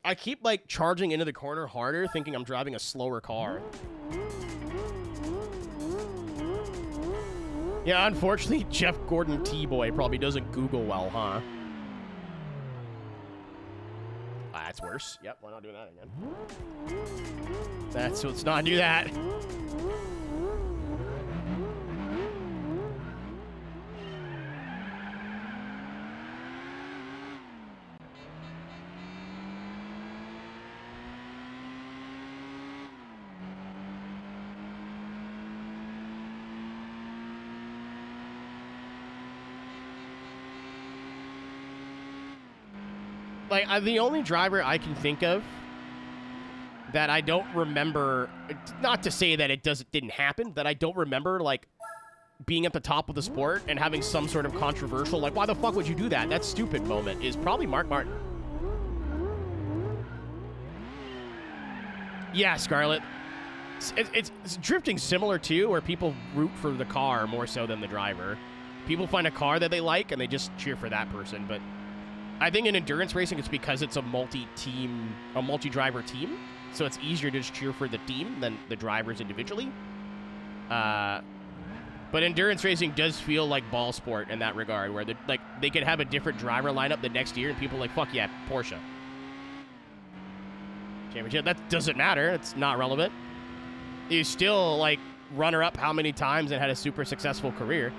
I keep, like, charging into the corner harder, thinking I'm driving a slower car. Yeah, unfortunately, Jeff Gordon T-Boy probably doesn't Google well, huh? That's worse. Yep, why not doing that again? Let's not do that. Like, the only driver I can think of that I don't remember, not to say that it didn't happen, that I don't remember, like, being at the top of the sport and having some sort of controversial, like, why the fuck would you do that? That's stupid moment, is probably Mark Martin. Yeah, Scarlett. It's drifting similar, too, where people root for the car more so than the driver. People find a car that they like, and they just cheer for that person, but I think in endurance racing, it's because it's a multi-driver team, so it's easier to just cheer for the team than the drivers individually. But endurance racing does feel like ball sport in that regard, where they could have a different driver lineup the next year, and people are like, fuck yeah, Porsche. Championship, that doesn't matter. It's not relevant. You still, like, runner-up how many times and had a super successful career.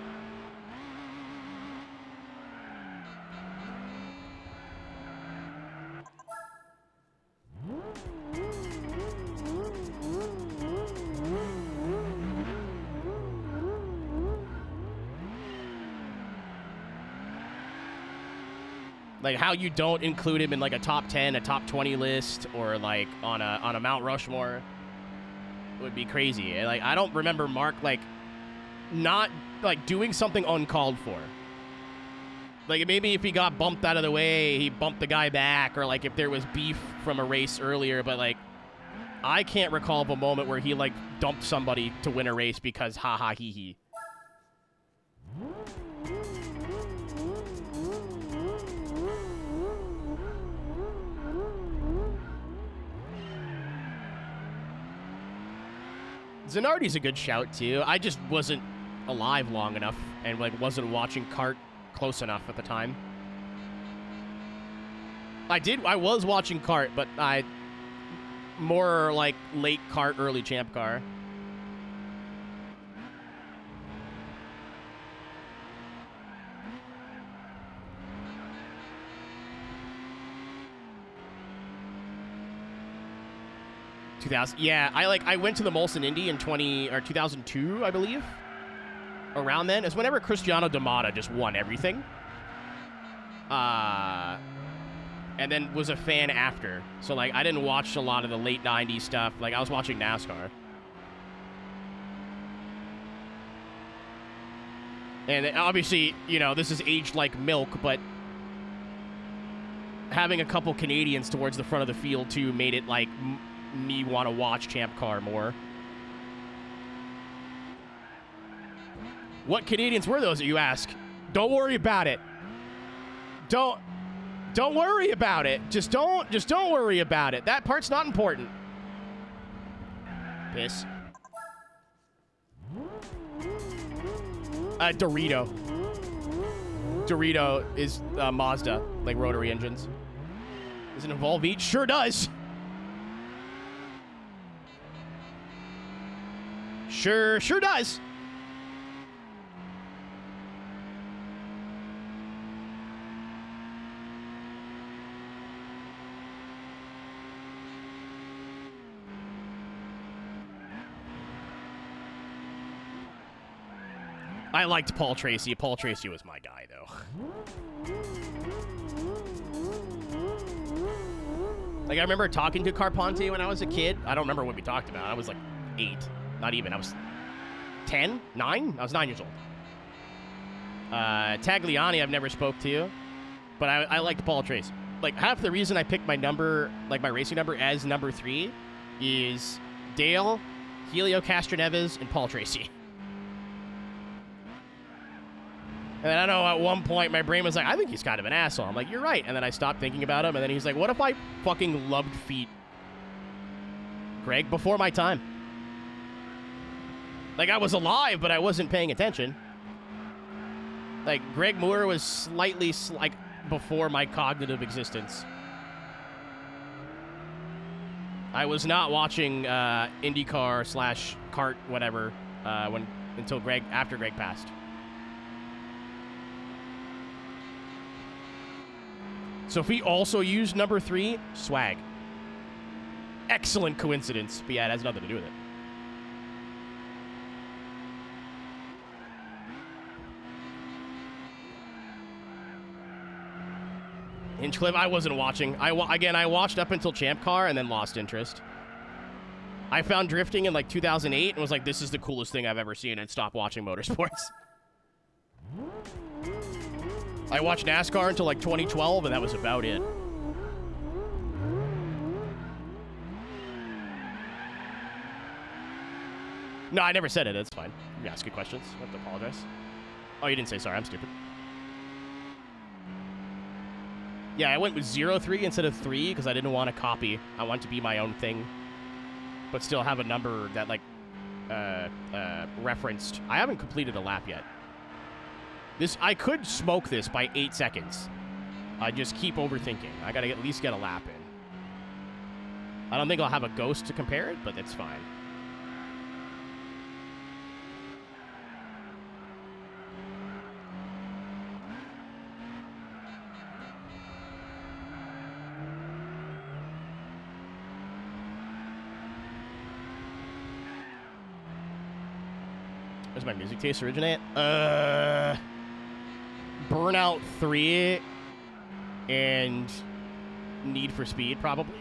Like, how you don't include him in, like, a top 10, a top 20 list, or, like, on a Mount Rushmore would be crazy. Like, I don't remember Mark, like, not, like, doing something uncalled for. Like, maybe if he got bumped out of the way, he bumped the guy back, or, like, if there was beef from a race earlier, but, like, I can't recall of a moment where he, like, dumped somebody to win a race because ha-ha hee-hee. Zanardi's a good shout, too. I just wasn't alive long enough and, like, wasn't watching kart close enough at the time. I was watching kart, but more, like, late kart, early champ car. Yeah, I went to the Molson Indy in 2002, I believe. Around then. It's whenever Cristiano D'Amata just won everything. And then was a fan after. So, like, I didn't watch a lot of the late 90s stuff. Like, I was watching NASCAR. And obviously, you know, this is aged like milk, but having a couple Canadians towards the front of the field, too, made it, like, me want to watch Champ Car more. What Canadians were those, you ask? Don't worry about it. Don't worry about it. Just don't worry about it. That part's not important. Piss. Dorito. Dorito is Mazda, like rotary engines. Does it involve each? Sure does. Sure does. I liked Paul Tracy. Paul Tracy was my guy, though. Like, I remember talking to Carponte when I was a kid. I don't remember what we talked about. I was like 8. Not even. I was 10? 9? I was 9 years old. Tagliani I've never spoke to. But I liked Paul Tracy. Like, half the reason I picked my number, like my racing number as number 3 is Dale, Helio Castroneves, and Paul Tracy. And I know at one point my brain was like, I think he's kind of an asshole. I'm like, you're right. And then I stopped thinking about him. And then he's like, what if I fucking loved feet? Greg, before my time. Like, I was alive, but I wasn't paying attention. Like, Greg Moore was slightly, like, before my cognitive existence. I was not watching IndyCar / kart, whatever, until after Greg passed. So if we also use number 3, swag. Excellent coincidence, but yeah, it has nothing to do with it. Hinchcliffe, I wasn't watching. I watched up until Champ Car and then lost interest. I found drifting in like 2008 and was like, this is the coolest thing I've ever seen, and stopped watching motorsports. I watched NASCAR until like 2012, and that was about it. No, I never said it. It's fine. You ask good questions. I have to apologize. Oh, you didn't say sorry. I'm stupid. Yeah, I went with 03 instead of 3 because I didn't want to copy. I wanted to be my own thing, but still have a number that, like, referenced. I haven't completed a lap yet. I could smoke this by 8 seconds. I just keep overthinking. I gotta at least get a lap in. I don't think I'll have a ghost to compare it, but that's fine. Where's my music taste originate? Burnout 3 and Need for Speed, probably.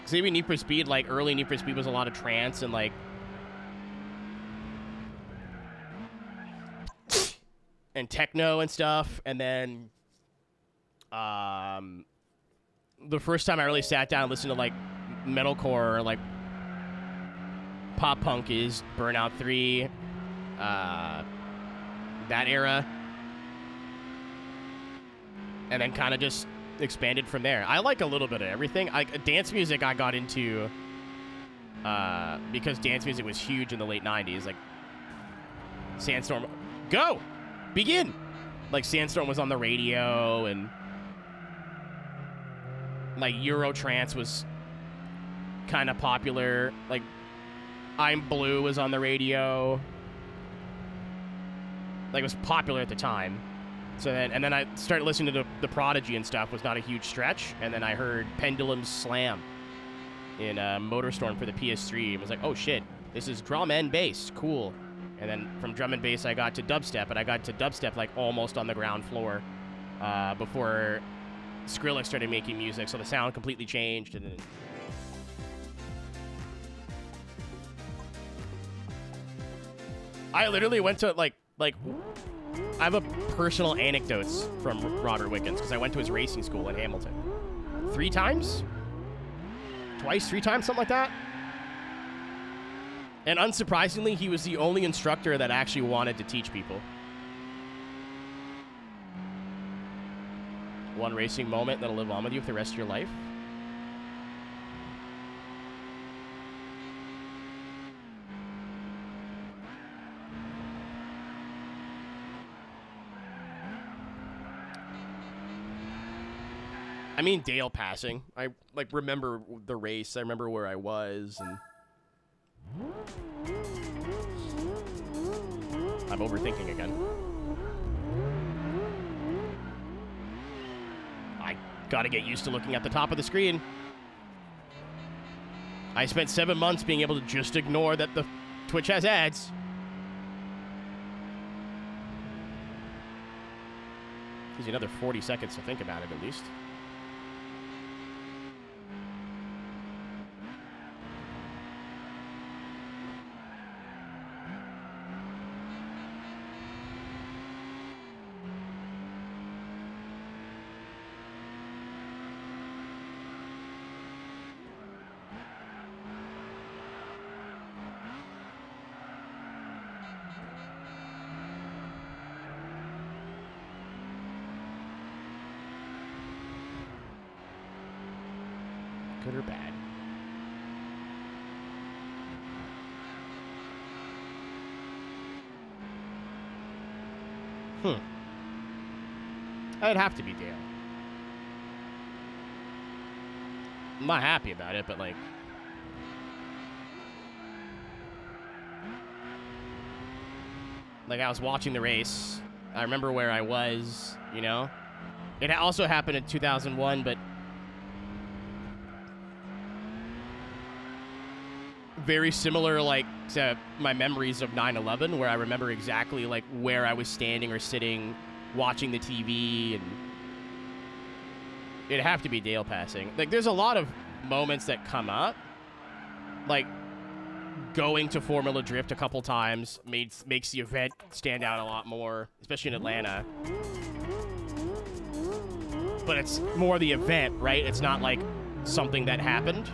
So maybe Need for Speed, like early Need for Speed was a lot of trance and like and techno and stuff, and then the first time I really sat down and listened to like metalcore or like pop punk is Burnout 3, that era, and then kind of just expanded from there. I like a little bit of everything. Dance music I got into because dance music was huge in the late 90s. Like Sandstorm, go, begin. Like Sandstorm was on the radio, and like Eurotrance was kind of popular. Like I'm Blue was on the radio. Like it was popular at the time. So then I started listening to the Prodigy and stuff. Was not a huge stretch. And then I heard Pendulum Slam in Motorstorm for the PS3. It was like, oh shit, this is drum and bass, cool. And then from drum and bass I got to dubstep, and I got to dubstep like almost on the ground floor before Skrillex started making music, so the sound completely changed. And then I literally went to like I have a personal anecdotes from Robert Wickens because I went to his racing school in Hamilton 3 times, twice, 3 times, something like that. And unsurprisingly, he was the only instructor that actually wanted to teach people. One racing moment that'll live on with you for the rest of your life. I mean, Dale passing. I like remember the race. I remember where I was, and I'm overthinking again. Gotta get used to looking at the top of the screen. I spent 7 months being able to just ignore that the Twitch has ads. Gives you another 40 seconds to think about it, at least. Good or bad? I'd have to be Dale. I'm not happy about it, but like... Like, I was watching the race. I remember where I was, you know? It also happened in 2001, but... very similar, like, to my memories of 9/11, where I remember exactly, like, where I was standing or sitting, watching the TV, and it'd have to be Dale passing. Like, there's a lot of moments that come up, like, going to Formula Drift a couple times makes the event stand out a lot more, especially in Atlanta. But it's more the event, right? It's not, like, something that happened.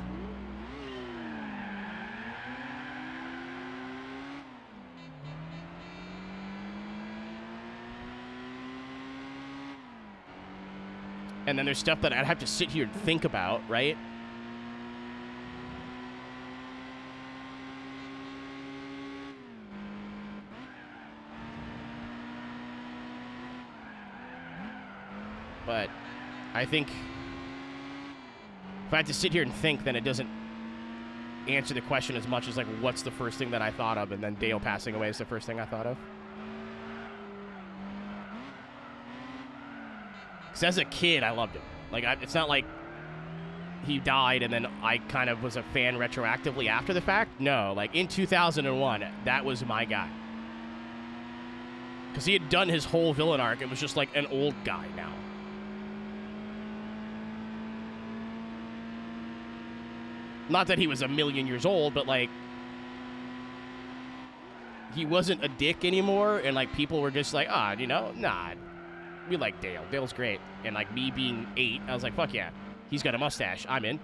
And then there's stuff that I'd have to sit here and think about, right? But I think if I had to sit here and think, then it doesn't answer the question as much as, like, what's the first thing that I thought of, and then Dale passing away is the first thing I thought of. Because as a kid, I loved him. Like, it's not like he died and then I kind of was a fan retroactively after the fact. No, like, in 2001, that was my guy. Because he had done his whole villain arc. It was just like an old guy now. Not that he was a million years old, but, like, he wasn't a dick anymore, and, like, people were just like, you know, nah, we like Dale. Dale's great. And, like, me being 8, I was like, fuck yeah. He's got a mustache. I'm in.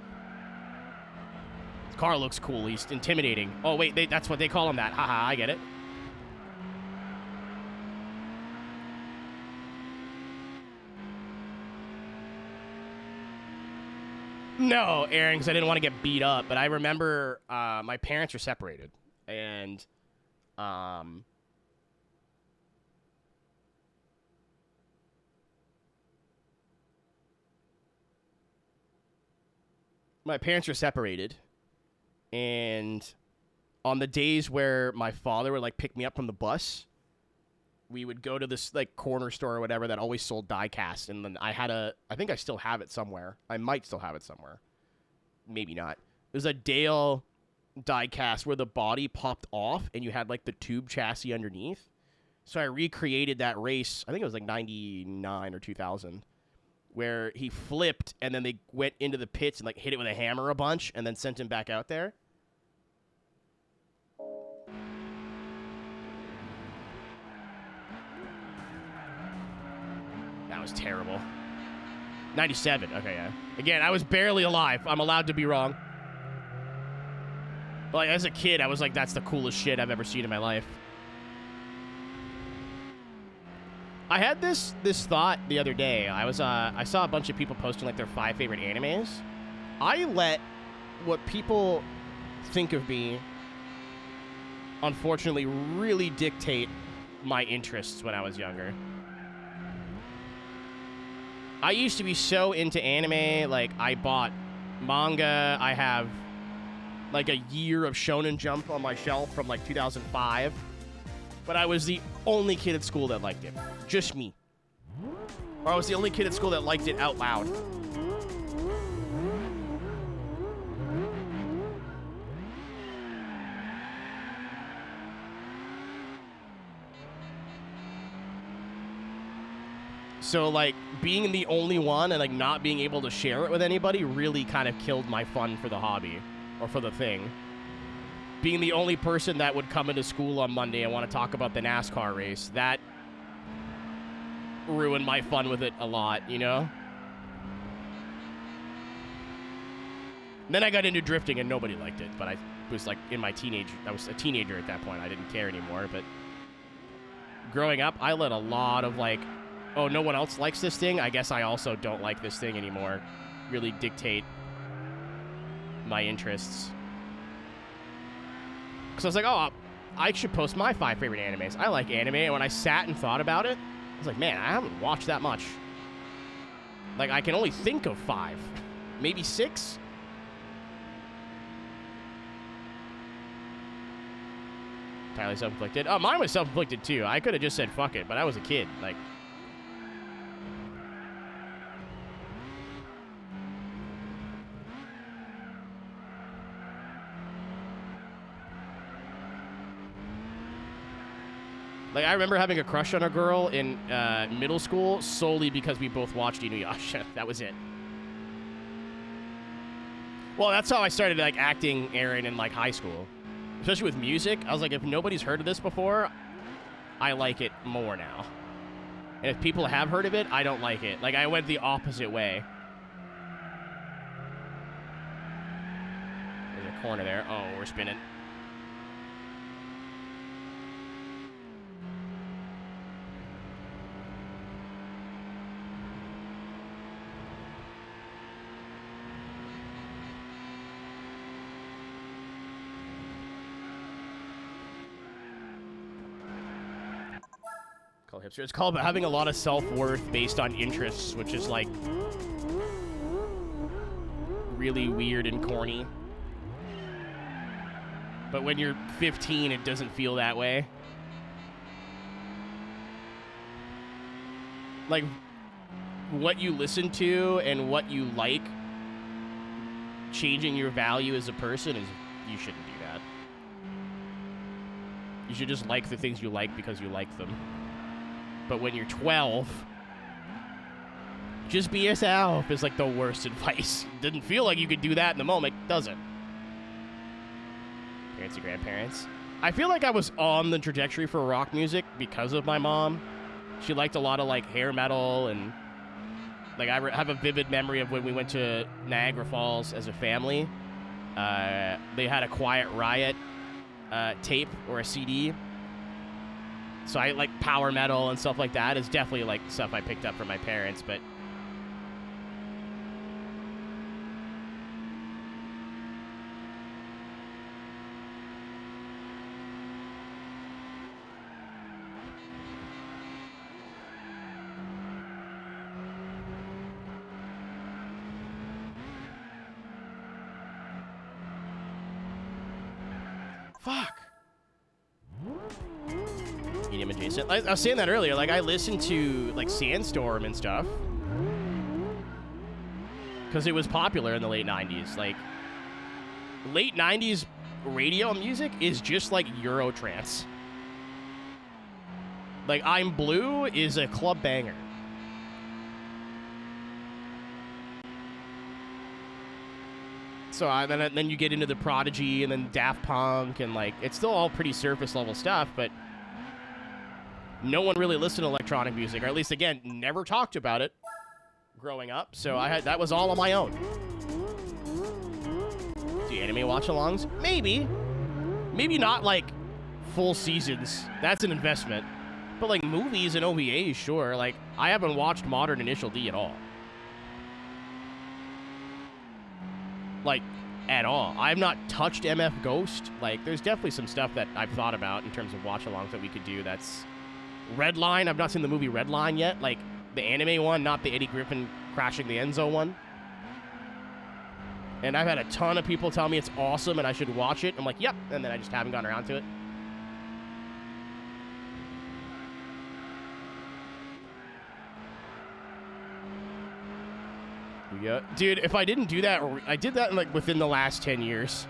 His car looks cool. He's intimidating. Oh, wait, that's what they call him that. Haha, I get it. No, Aaron, because I didn't want to get beat up. But I remember my parents were separated. And my parents were separated. And on the days where my father would, like, pick me up from the bus, we would go to this, like, corner store or whatever that always sold die-cast. And then I think I still have it somewhere. I might still have it somewhere. Maybe not. There's a Dale die-cast where the body popped off and you had, like, the tube chassis underneath. So I recreated that race. I think it was, like, 99 or 2000. Where he flipped and then they went into the pits and, like, hit it with a hammer a bunch and then sent him back out there. That was terrible. 97. Okay, yeah. Again, I was barely alive. I'm allowed to be wrong. But, like, as a kid, I was like, that's the coolest shit I've ever seen in my life. I had this thought the other day. I saw a bunch of people posting, like, their 5 favorite animes. I let what people think of me, unfortunately, really dictate my interests when I was younger. I used to be so into anime. Like, I bought manga. I have, like, a year of Shonen Jump on my shelf from, like, 2005. But I was the only kid at school that liked it. Just me. Or I was the only kid at school that liked it out loud. So, like, being the only one and, like, not being able to share it with anybody really kind of killed my fun for the hobby or for the thing. Being the only person that would come into school on Monday and want to talk about the NASCAR race, that ruined my fun with it a lot, you know? Then I got into drifting and nobody liked it, but I was like I was a teenager at that point. I didn't care anymore, but growing up, I let a lot of like, oh, no one else likes this thing, I guess I also don't like this thing anymore, really dictate my interests. Because I was like, oh, I should post my 5 favorite animes. I like anime, and when I sat and thought about it, I was like, man, I haven't watched that much. Like, I can only think of 5. Maybe 6? Entirely self-inflicted. Oh, mine was self-inflicted, too. I could have just said fuck it, but I was a kid. Like... Like, I remember having a crush on a girl in middle school solely because we both watched Inuyasha. That was it. Well, that's how I started, like, acting, Aaron, in, like, high school. Especially with music. I was like, if nobody's heard of this before, I like it more now. And if people have heard of it, I don't like it. Like, I went the opposite way. There's a corner there. Oh, we're spinning. Called hipster. It's called having a lot of self-worth based on interests, which is like really weird and corny. But when you're 15, it doesn't feel that way. Like, what you listen to and what you like changing your value as a person is, you shouldn't do that. You should just like the things you like because you like them. But when you're 12, just be yourself is like the worst advice. Didn't feel like you could do that in the moment, does it? Parents and grandparents. I feel like I was on the trajectory for rock music because of my mom. She liked a lot of like hair metal, and like I have a vivid memory of when we went to Niagara Falls as a family. They had a Quiet Riot tape or a CD. So I like power metal and stuff like that. Is definitely like stuff I picked up from my parents, but fuck. Medium adjacent. I was saying that earlier. Like, I listened to, like, Sandstorm and stuff. Because it was popular in the late 90s. Like, late 90s radio music is just like Eurotrance. Like, I'm Blue is a club banger. So then you get into the Prodigy and then Daft Punk, and, like, it's still all pretty surface-level stuff, but no one really listened to electronic music, or at least, again, never talked about it growing up. So that was all on my own. Do anime watch-alongs? Maybe. Maybe not, like, full seasons. That's an investment. But, like, movies and OVAs, sure. Like, I haven't watched Modern Initial D at all. Like, at all. I have not touched MF Ghost. Like, there's definitely some stuff that I've thought about in terms of watch-alongs that we could do that's... Redline, I've not seen the movie Redline yet. Like, the anime one, not the Eddie Griffin crashing the Enzo one. And I've had a ton of people tell me it's awesome and I should watch it. I'm like, yep. And then I just haven't gotten around to it. Yeah. Dude, if I didn't do that, I did that like within the last 10 years.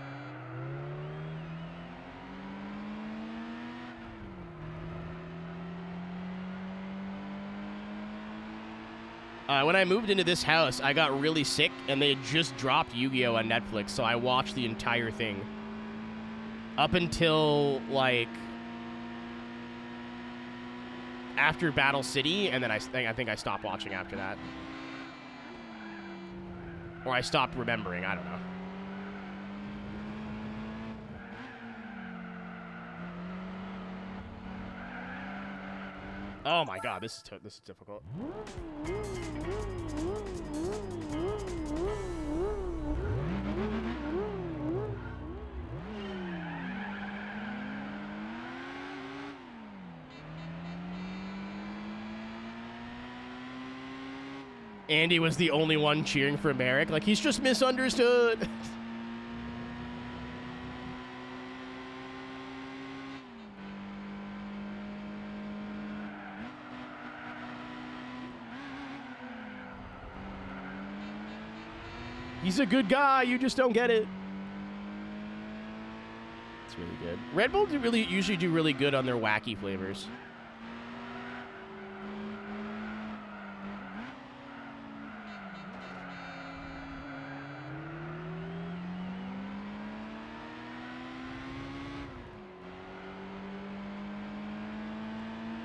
When I moved into this house, I got really sick, and they had just dropped Yu-Gi-Oh! On Netflix, so I watched the entire thing. Up until, like, after Battle City, and then I think I stopped watching after that. Or I stopped remembering, I don't know. Oh my god, this is difficult. Andy was the only one cheering for Merrick. Like, he's just misunderstood. He's a good guy, you just don't get it. It's really good. Red Bull usually do really good on their wacky flavors.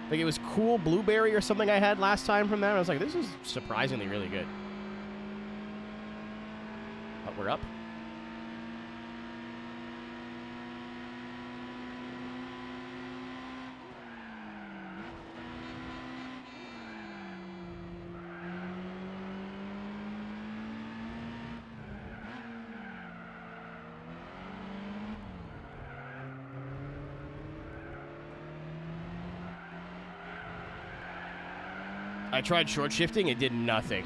Like, it was cool blueberry or something I had last time from them. I was like, this is surprisingly really good. But we're up. I tried short shifting, it did nothing.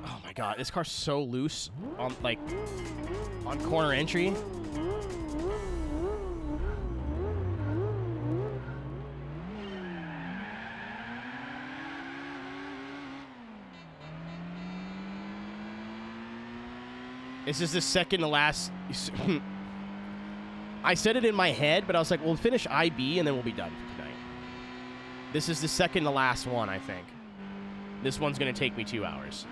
Oh my god, this car's so loose on, like, on corner entry. This is the second to last. I said it in my head, but I was like, we'll finish IB and then we'll be done for tonight. This is the second to last one, I think. This one's going to take me 2 hours.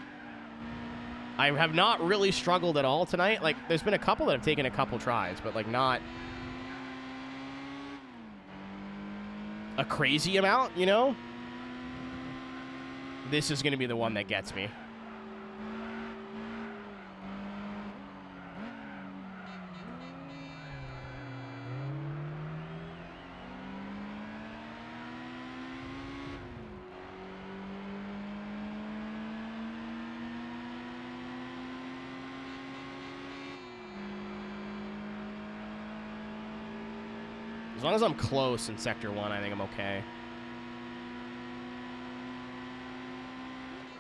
I have not really struggled at all tonight. Like, there's been a couple that have taken a couple tries, but, like, not a crazy amount, you know? This is going to be the one that gets me. As long as I'm close in Sector 1, I think I'm okay.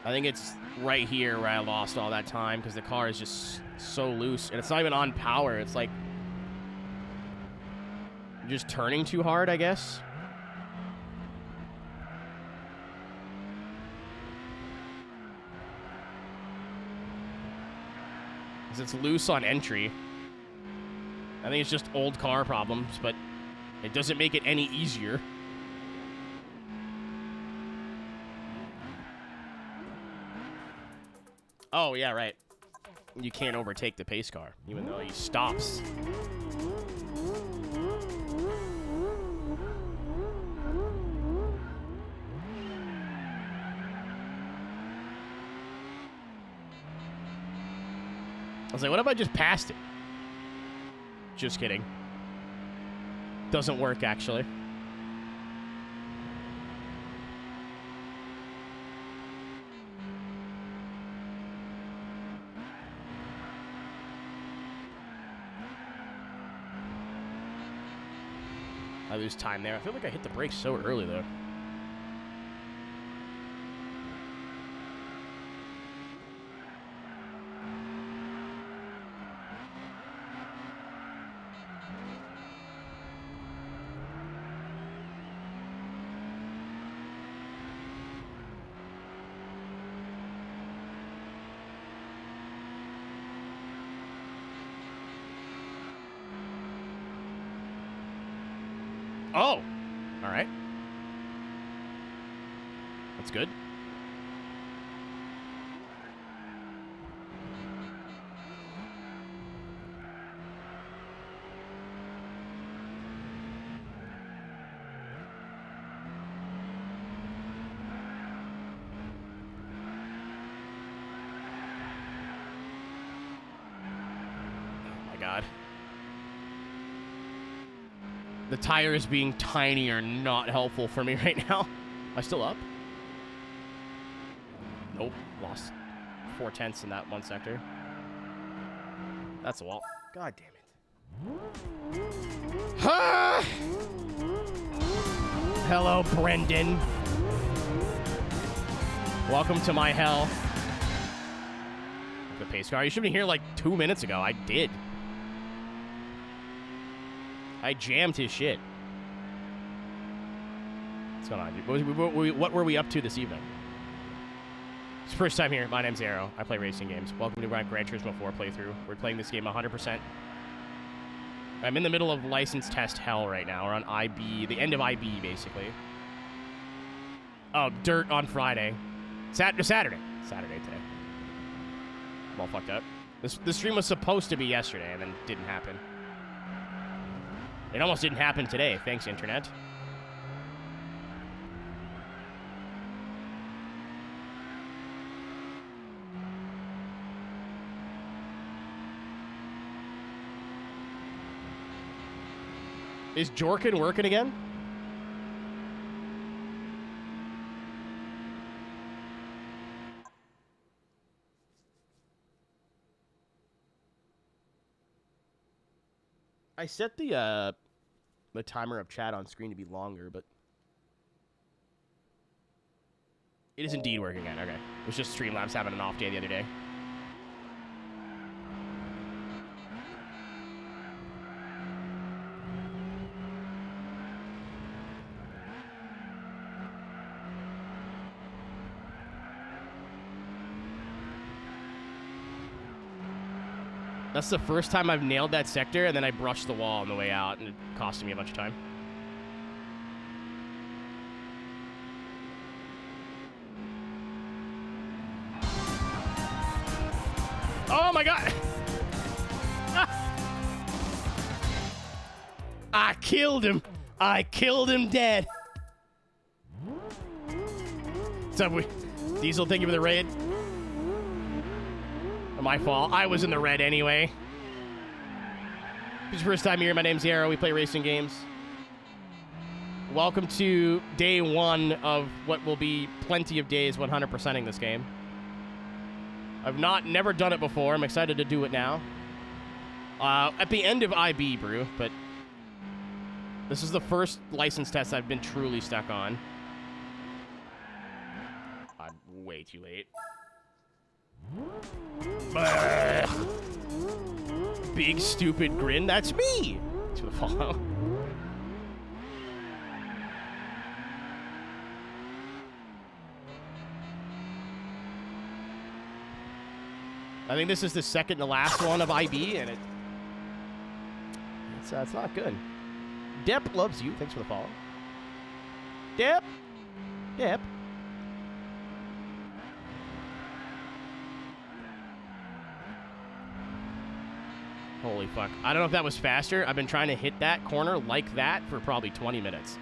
I think it's right here where I lost all that time because the car is just so loose. And it's not even on power. It's like just turning too hard, I guess. Because it's loose on entry. I think it's just old car problems, but it doesn't make it any easier. Oh, yeah, right. You can't overtake the pace car, even though he stops. I was like, what if I just passed it? Just kidding. Doesn't work, actually. I lose time there. I feel like I hit the brakes so early, though. Oh! Alright. That's good. God. The tires being tiny are not helpful for me right now. Am I still up? Nope. Lost 4/10 in that one sector. That's a wall. God damn it. Ah! Hello, Brendan. Welcome to my hell. The pace car. You should have been here like 2 minutes ago. I did. I jammed his shit. What's going on, dude? What were we up to this evening? It's the first time here. My name's Aero. I play racing games. Welcome to Gran Turismo 4 playthrough. We're playing this game 100%. I'm in the middle of license test hell right now. We're on IB, the end of IB, basically. Oh, dirt on Friday. Saturday. Saturday today. I'm all fucked up. This stream was supposed to be yesterday, and then didn't happen. It almost didn't happen today. Thanks, Internet. Is Jorkin working again? I set the timer of chat on screen to be longer, but it is indeed working again. Okay. It was just Streamlabs having an off day the other day. That's the first time I've nailed that sector, and then I brushed the wall on the way out, and it costed me a bunch of time. Oh my god! I killed him! I killed him dead! What's up, Diesel? Thank you for the raid. My fault. I was in the red anyway. It's your first time here. My name's Aero. We play racing games. Welcome to day one of what will be plenty of days 100%ing this game. I've never done it before. I'm excited to do it now. At the end of IB, Brew, but this is the first license test I've been truly stuck on. I'm way too late. Big stupid grin. That's me. To the follow. I think this is the second to last one of IB, and it's not good. Depp loves you. Thanks for the follow. Depp. Holy fuck. I don't know if that was faster. I've been trying to hit that corner like that for probably 20 minutes.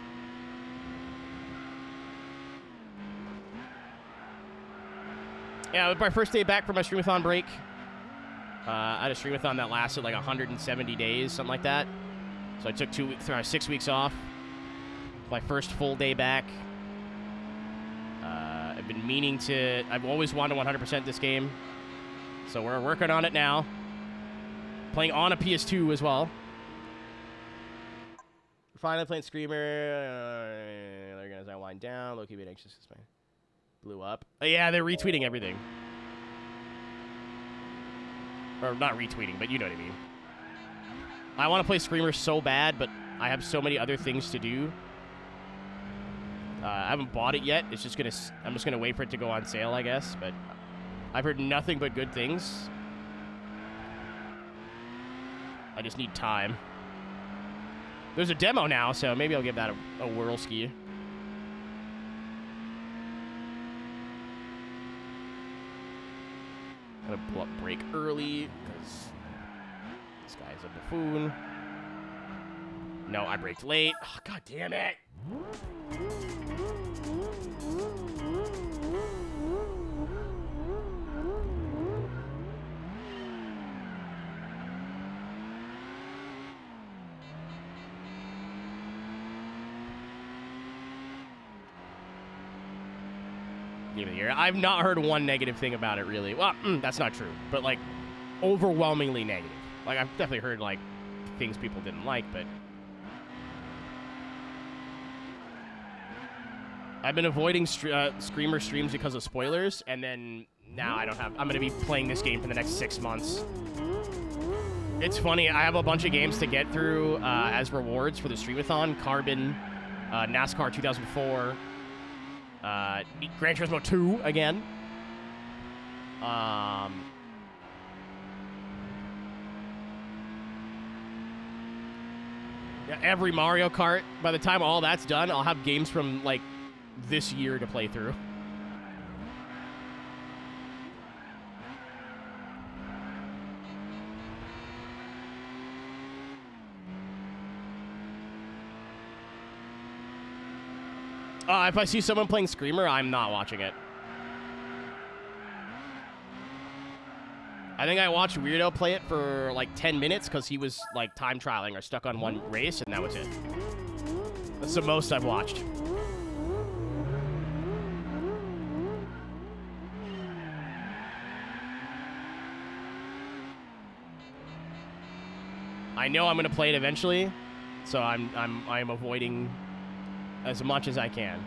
Yeah, my first day back from my streamathon break. I had a streamathon that lasted like 170 days, something like that. So I took 6 weeks off. My first full day back. I've been meaning to... I've always wanted to 100% this game. So we're working on it now. Playing on a PS2 as well. We're finally playing Screamer. They're going to wind down. Low-key a bit anxious because my blew up. Yeah, they're retweeting everything. Or not retweeting, but you know what I mean. I want to play Screamer so bad, but I have so many other things to do. I haven't bought it yet. It's just I'm just gonna wait for it to go on sale, I guess. But I've heard nothing but good things. I just need time. There's a demo now, so maybe I'll give that a whirl ski. Gonna pull up brake early because this guy's a buffoon. No, I braked late. Oh, God damn it. Game of the year. I've not heard one negative thing about it, really. Well, that's not true, but like overwhelmingly negative. Like I've definitely heard like things people didn't like, but I've been avoiding Screamer streams because of spoilers, and then now I don't have. I'm gonna be playing this game for the next 6 months. It's funny. I have a bunch of games to get through as rewards for the Streamathon. Carbon, NASCAR 2004. Gran Turismo 2 again. Yeah, every Mario Kart. By the time all that's done, I'll have games from like this year to play through. If I see someone playing Screamer, I'm not watching it. I think I watched Weirdo play it for like 10 minutes because he was like time trialing or stuck on one race, and that was it. That's the most I've watched. I know I'm gonna play it eventually, so I'm avoiding as much as I can.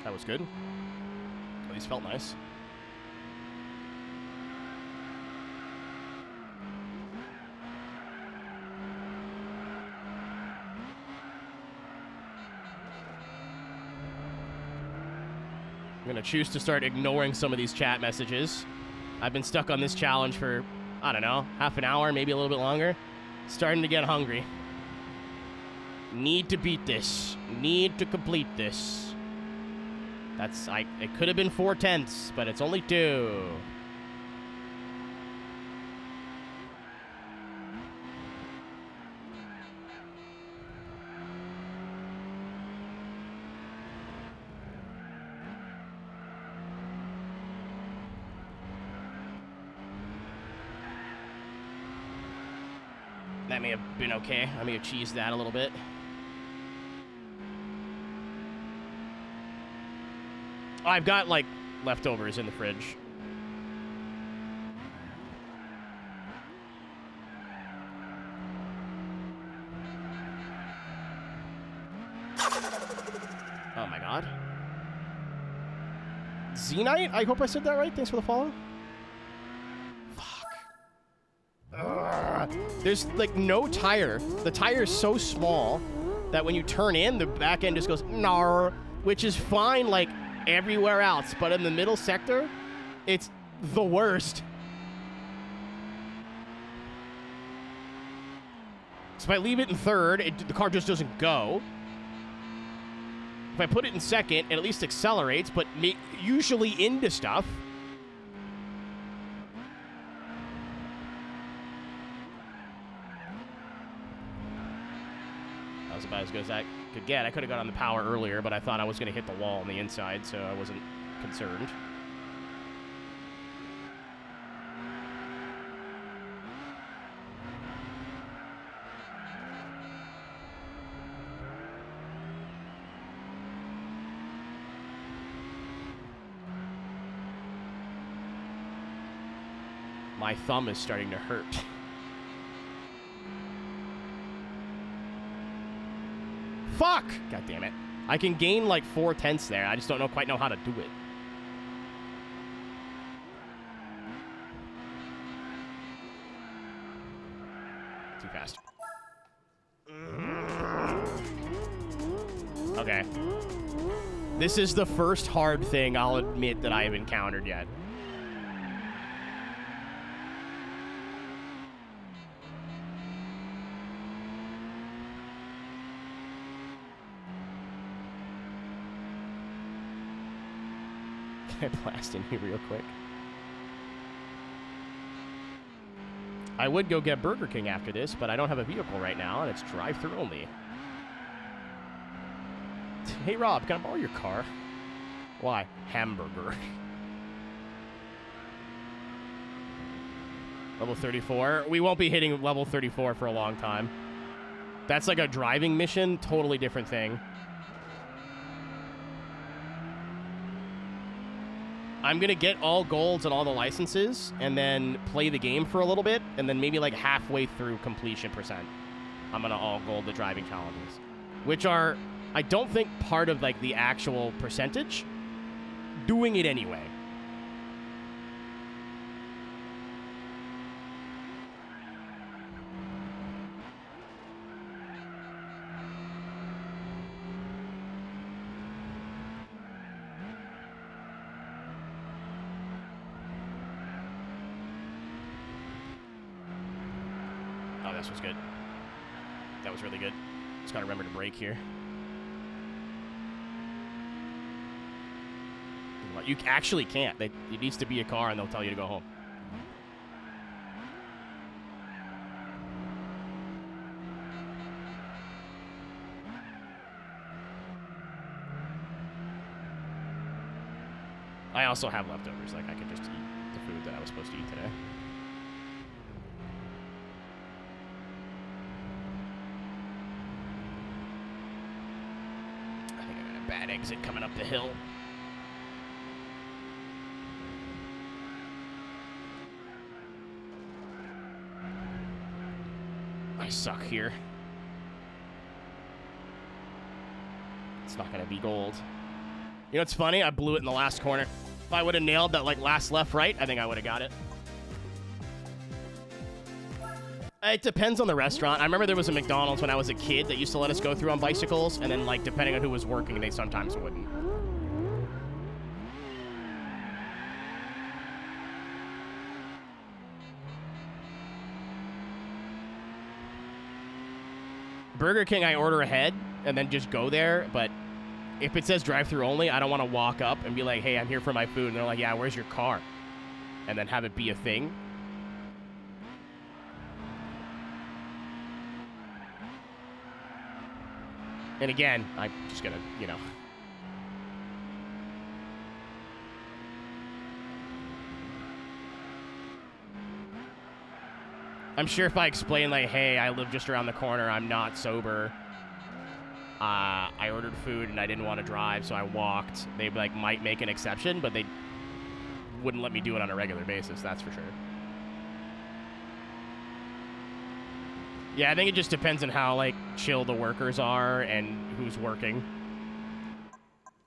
That was good. At least felt nice. I'm gonna choose to start ignoring some of these chat messages. I've been stuck on this challenge for, I don't know, half an hour, maybe a little bit longer. Starting to get hungry. Need to beat this. Need to complete this. That's, it could have been 4/10, but it's only 2. That may have been okay. I may have cheesed that a little bit. I've got, like, leftovers in the fridge. Oh, my God. Zenite? I hope I said that right. Thanks for the follow. There's, like, no tire. The tire is so small that when you turn in, the back end just goes, nar, which is fine, like, everywhere else. But in the middle sector, it's the worst. So if I leave it in third, the car just doesn't go. If I put it in second, it at least accelerates, but usually into stuff. That was about as good as I could get. I could have got on the power earlier, but I thought I was going to hit the wall on the inside, so I wasn't concerned. My thumb is starting to hurt. Fuck! God damn it. I can gain like 4/10 there. I just don't quite know how to do it. Too fast. Okay. This is the first hard thing I'll admit that I have encountered yet. Can I blast in here real quick? I would go get Burger King after this, but I don't have a vehicle right now, and it's drive-through only. Hey, Rob, can I borrow your car? Why? Hamburger. Level 34. We won't be hitting level 34 for a long time. That's like a driving mission. Totally different thing. I'm going to get all golds and all the licenses and then play the game for a little bit. And then maybe like halfway through completion percent, I'm going to all gold the driving challenges. Which are, I don't think, part of like the actual percentage. Doing it anyway. This was good. That was really good. Just gotta remember to brake here. You actually can't. It needs to be a car and they'll tell you to go home. I also have leftovers. Like, I could just eat the food that I was supposed to eat today. Bad exit coming up the hill. I suck here. It's not gonna be gold. You know what's funny? I blew it in the last corner. If I would have nailed that like last left right, I think I would have got it. It depends on the restaurant. I remember there was a McDonald's when I was a kid that used to let us go through on bicycles, and then, like, depending on who was working, they sometimes wouldn't. Burger King, I order ahead and then just go there, but if it says drive-through only, I don't want to walk up and be like, hey, I'm here for my food. And they're like, yeah, where's your car? And then have it be a thing. And again, I'm just gonna, you know. I'm sure if I explain, like, hey, I live just around the corner, I'm not sober. I ordered food and I didn't want to drive, so I walked. They, like, might make an exception, but they wouldn't let me do it on a regular basis, that's for sure. Yeah, I think it just depends on how, like, chill the workers are and who's working.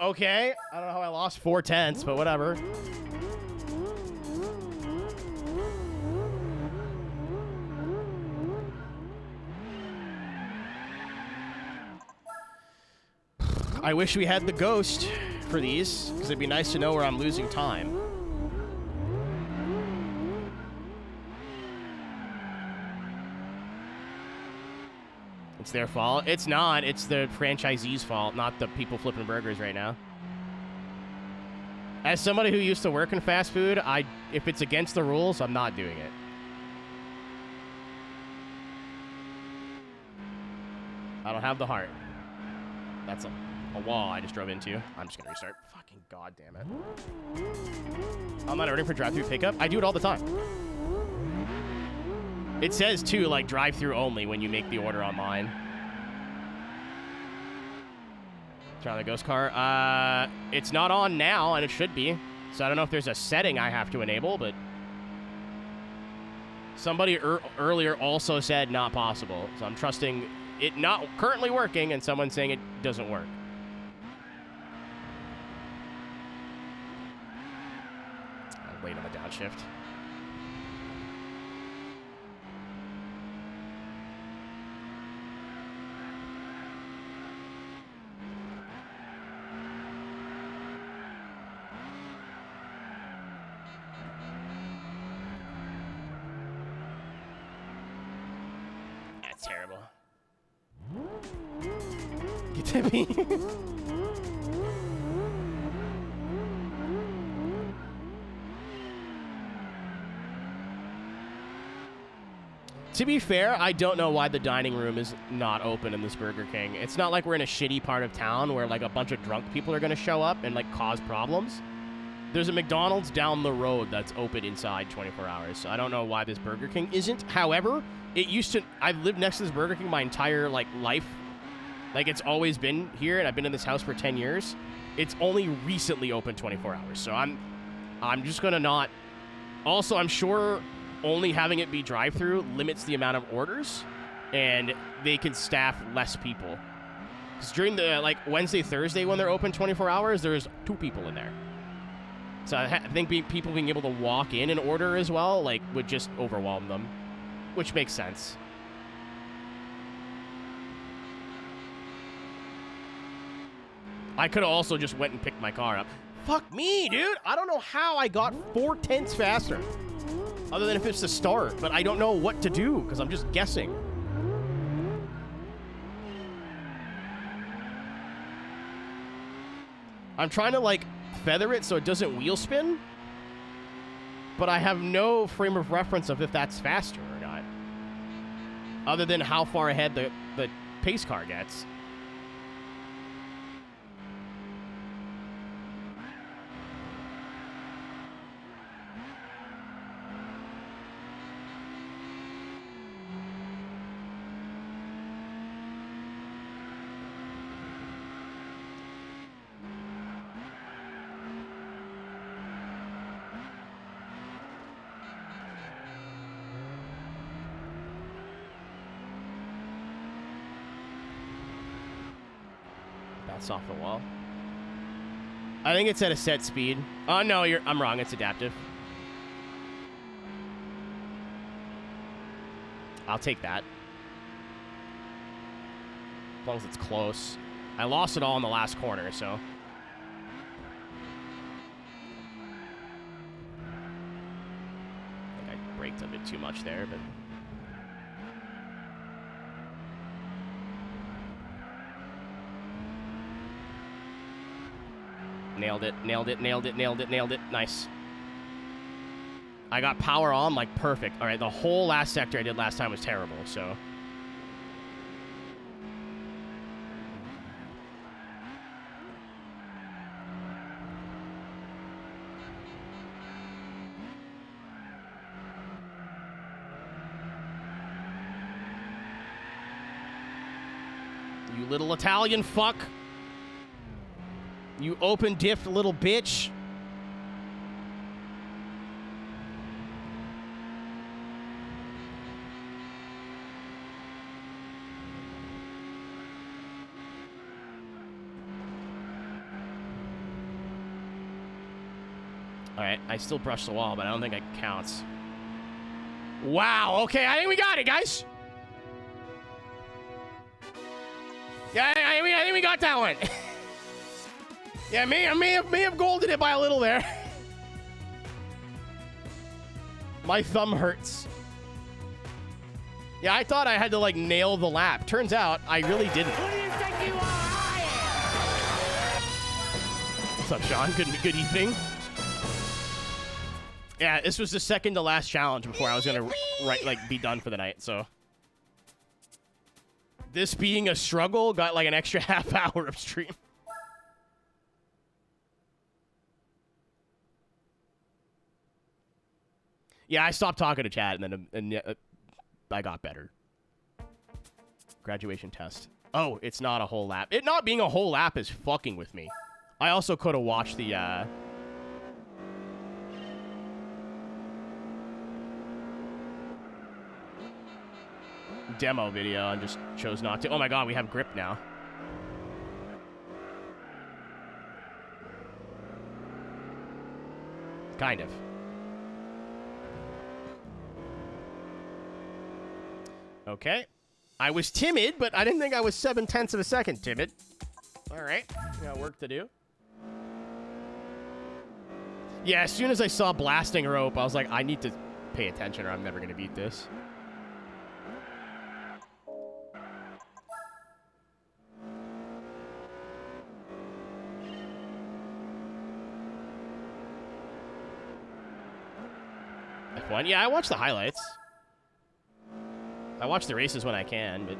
Okay, I don't know how I lost 4/10, but whatever. I wish we had the ghost for these, because it'd be nice to know where I'm losing time. It's their fault. It's not. It's the franchisee's fault, not the people flipping burgers right now. As somebody who used to work in fast food, if it's against the rules, I'm not doing it. I don't have the heart. That's a wall I just drove into. I'm just gonna restart. Fucking goddamn it. I'm not ordering for drive-through pickup. I do it all the time. It says, too, like, drive-through only when you make the order online. Try the ghost car. It's not on now, and it should be. So I don't know if there's a setting I have to enable, but somebody earlier also said not possible. So I'm trusting it not currently working and someone saying it doesn't work. I'm late on the downshift. terrible. Get to me. To be fair, I don't know why the dining room is not open in this Burger King. It's not like we're in a shitty part of town where like a bunch of drunk people are going to show up and like cause problems. There's a McDonald's down the road that's open inside 24 hours. So I don't know why this Burger King isn't. However, it used to... I've lived next to this Burger King my entire like life. Like it's always been here, and I've been in this house for 10 years. It's only recently open 24 hours. So I'm just going to not... Also, I'm sure... only having it be drive-through limits the amount of orders, and they can staff less people. Because during the, like, Wednesday, Thursday, when they're open 24 hours, there's 2 people in there. So I think people being able to walk in and order as well, like, would just overwhelm them, which makes sense. I could have also just went and picked my car up. Fuck me, dude! I don't know how I got 4/10 faster. Other than if it's the start, but I don't know what to do, because I'm just guessing. I'm trying to, like, feather it so it doesn't wheel spin, but I have no frame of reference of if that's faster or not. Other than how far ahead the pace car gets. That's off the wall. I think it's at a set speed. Oh, no, I'm wrong. It's adaptive. I'll take that. As long as it's close. I lost it all in the last corner, so... I think I braked a bit too much there, but... Nailed it, nailed it, nailed it, nailed it, nailed it. Nice. I got power on, like, perfect. All right, the whole last sector I did last time was terrible, so... You little Italian fuck. You open diffed little bitch. All right, I still brushed the wall, but I don't think it counts. Wow, okay, I think we got it, guys. Yeah, I think we got that one. Yeah, I may have golden it by a little there. My thumb hurts. Yeah, I thought I had to, like, nail the lap. Turns out, I really didn't. Who do you think you are? What's up, Sean? Good evening. Yeah, this was the second to last challenge before I was gonna be done for the night, so. This being a struggle, got like an extra half hour of stream. Yeah, I stopped talking to chat, and then I got better. Graduation test. Oh, it's not a whole lap. It not being a whole lap is fucking with me. I also could have watched the, demo video and just chose not to. Oh my god, we have grip now. Kind of. Okay. I was timid, but I didn't think I was 7/10 of a second timid. Alright. We got work to do. Yeah, as soon as I saw blasting rope, I was like, I need to pay attention or I'm never going to beat this. F1. Yeah, I watch the highlights. I watch the races when I can, but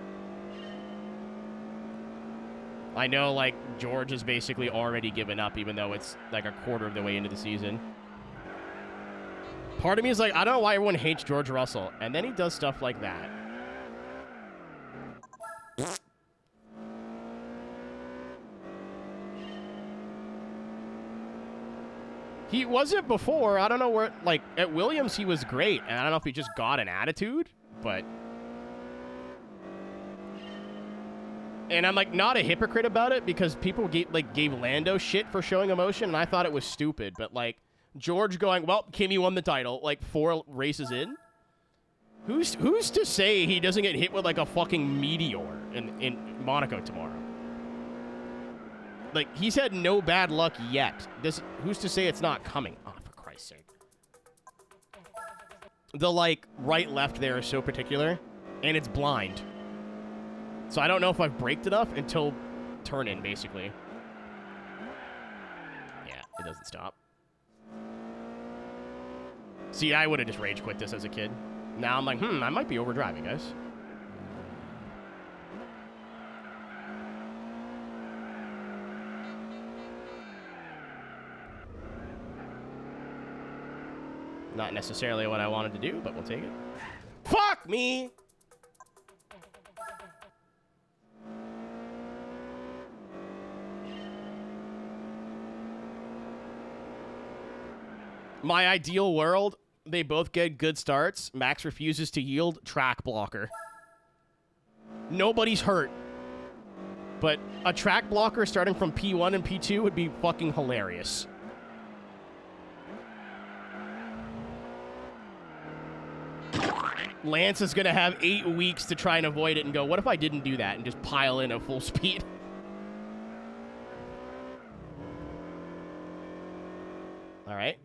I know, like, George has basically already given up, even though it's, like, a quarter of the way into the season. Part of me is like, I don't know why everyone hates George Russell, and then he does stuff like that. He wasn't before. I don't know where, like, at Williams he was great, and I don't know if he just got an attitude, but... And I'm, like, not a hypocrite about it because people gave Lando shit for showing emotion, and I thought it was stupid. But, like, George going, well, Kimi won the title, like, 4 races in? Who's to say he doesn't get hit with, like, a fucking meteor in Monaco tomorrow? Like, he's had no bad luck yet. Who's to say it's not coming? Oh, for Christ's sake. The, like, right-left there is so particular, and it's blind. So I don't know if I've braked enough until turn-in, basically. Yeah, it doesn't stop. See, I would have just rage quit this as a kid. Now I'm like, I might be overdriving, guys. Not necessarily what I wanted to do, but we'll take it. Fuck me! My ideal world, they both get good starts. Max refuses to yield, track blocker. Nobody's hurt. But a track blocker starting from P1 and P2 would be fucking hilarious. Lance is going to have 8 weeks to try and avoid it and go, what if I didn't do that and just pile in at full speed? All right.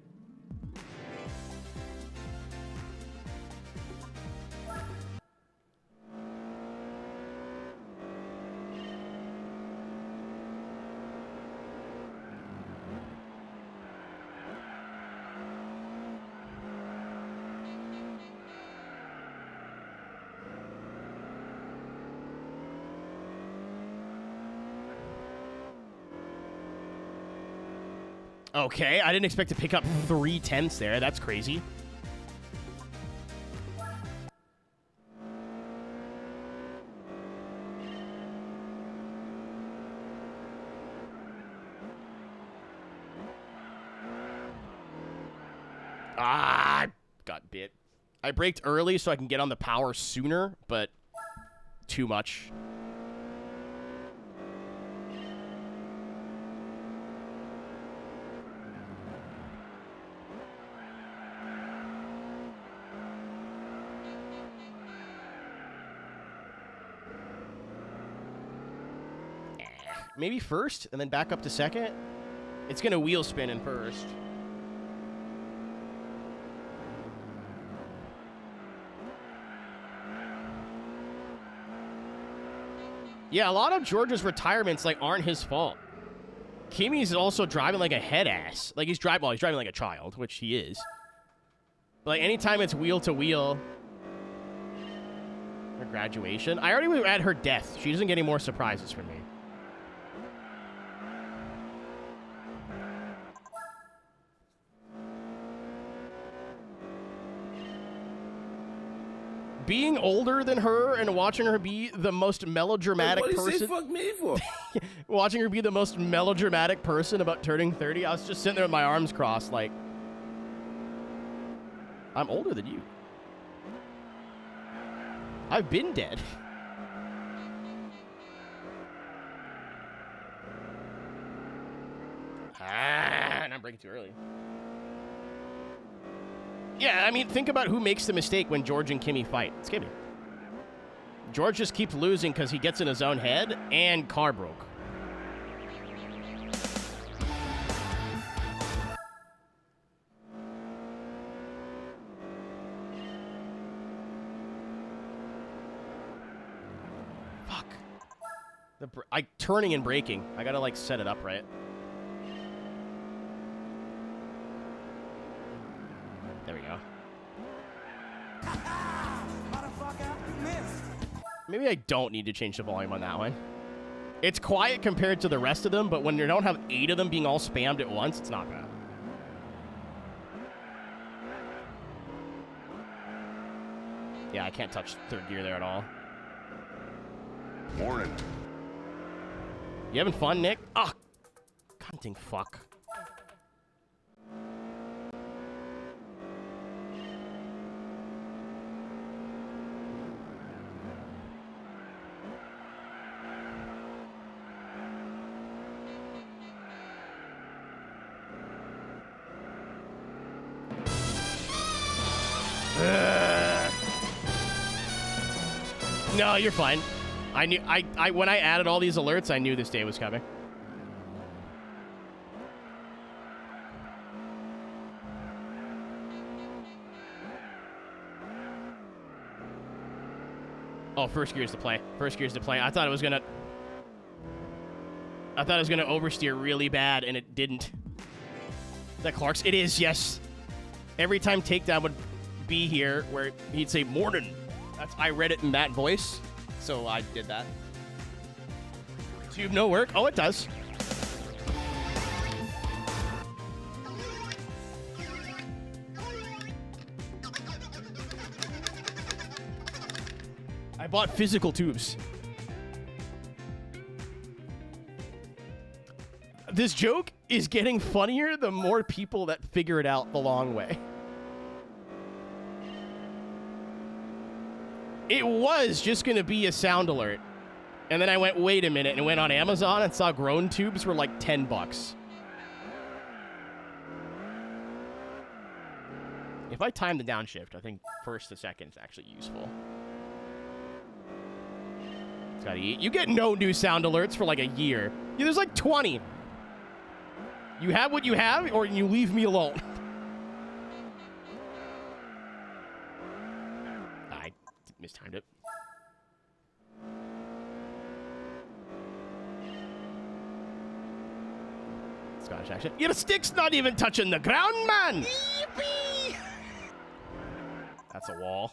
Okay, I didn't expect to pick up 3 tenths there. That's crazy. Ah, got bit. I braked early so I can get on the power sooner, but too much. Maybe first, and then back up to second. It's going to wheel spin in first. Yeah, a lot of George's retirements aren't his fault. Kimi's also driving like a head ass. Like he's driving like a child, which he is. But anytime it's wheel to wheel. Her graduation. I already was at her death. She doesn't get any more surprises from me. Being older than her and watching her be the most melodramatic person. What do you say fuck me for? Watching her be the most melodramatic person about turning 30, I was just sitting there with my arms crossed like, I'm older than you. I've been dead. And I'm breaking too early. Yeah, I mean, think about who makes the mistake when George and Kimi fight. It's Kimi. George just keeps losing because he gets in his own head and car broke. Fuck. Turning and braking. I gotta, set it up right. There we go. Maybe I don't need to change the volume on that one. It's quiet compared to the rest of them, but when you don't have 8 of them being all spammed at once, it's not bad. Yeah, I can't touch third gear there at all. Morning. You having fun, Nick? Ah, cunting fuck. No, you're fine. I knew I when I added all these alerts, I knew this day was coming. Oh, first gear's to play. First gear's to play. I thought it was gonna oversteer really bad, and it didn't. Is that Clark's? It is, yes. Every time takedown would be here, where he'd say morning. I read it in that voice, so I did that. Tube no work. Oh, it does. I bought physical tubes. This joke is getting funnier the more people that figure it out the long way. It was just going to be a sound alert. And then I went, wait a minute, and went on Amazon and saw grown tubes were like $10. If I time the downshift, I think first to second is actually useful. It's gotta eat. You get no new sound alerts for like a year. Yeah, there's like 20. You have what you have, or you leave me alone. I mistimed it. Scottish accent. Your stick's not even touching the ground, man! Yippee! That's a wall.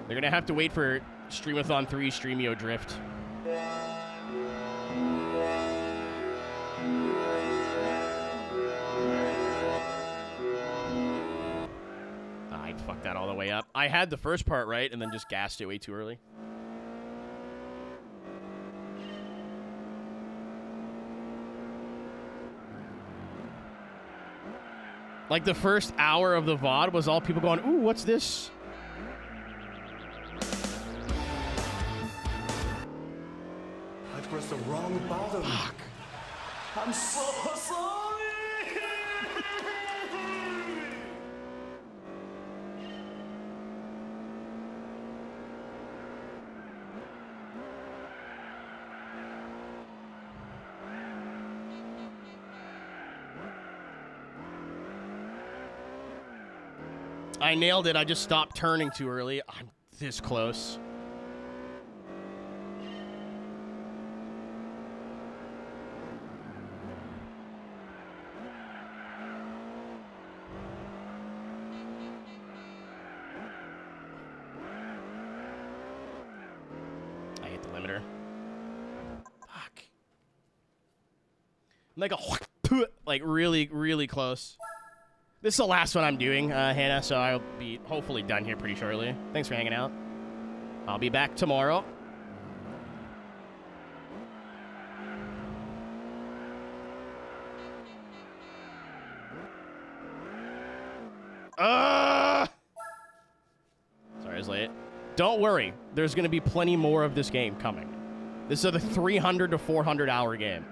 They're gonna have to wait for Streamathon 3 Streamio Drift. I fucked that all the way up. I had the first part right and then just gassed it way too early. Like the first hour of the VOD was all people going, ooh, what's this? I pressed the wrong button. Fuck. I'm so sorry. I nailed it. I just stopped turning too early. I'm this close. I hit the limiter. Fuck. I'm like like really, really close. This is the last one I'm doing, Hannah, so I'll be hopefully done here pretty shortly. Thanks for hanging out. I'll be back tomorrow. Sorry I was late. Don't worry. There's going to be plenty more of this game coming. This is a 300 to 400 hour game.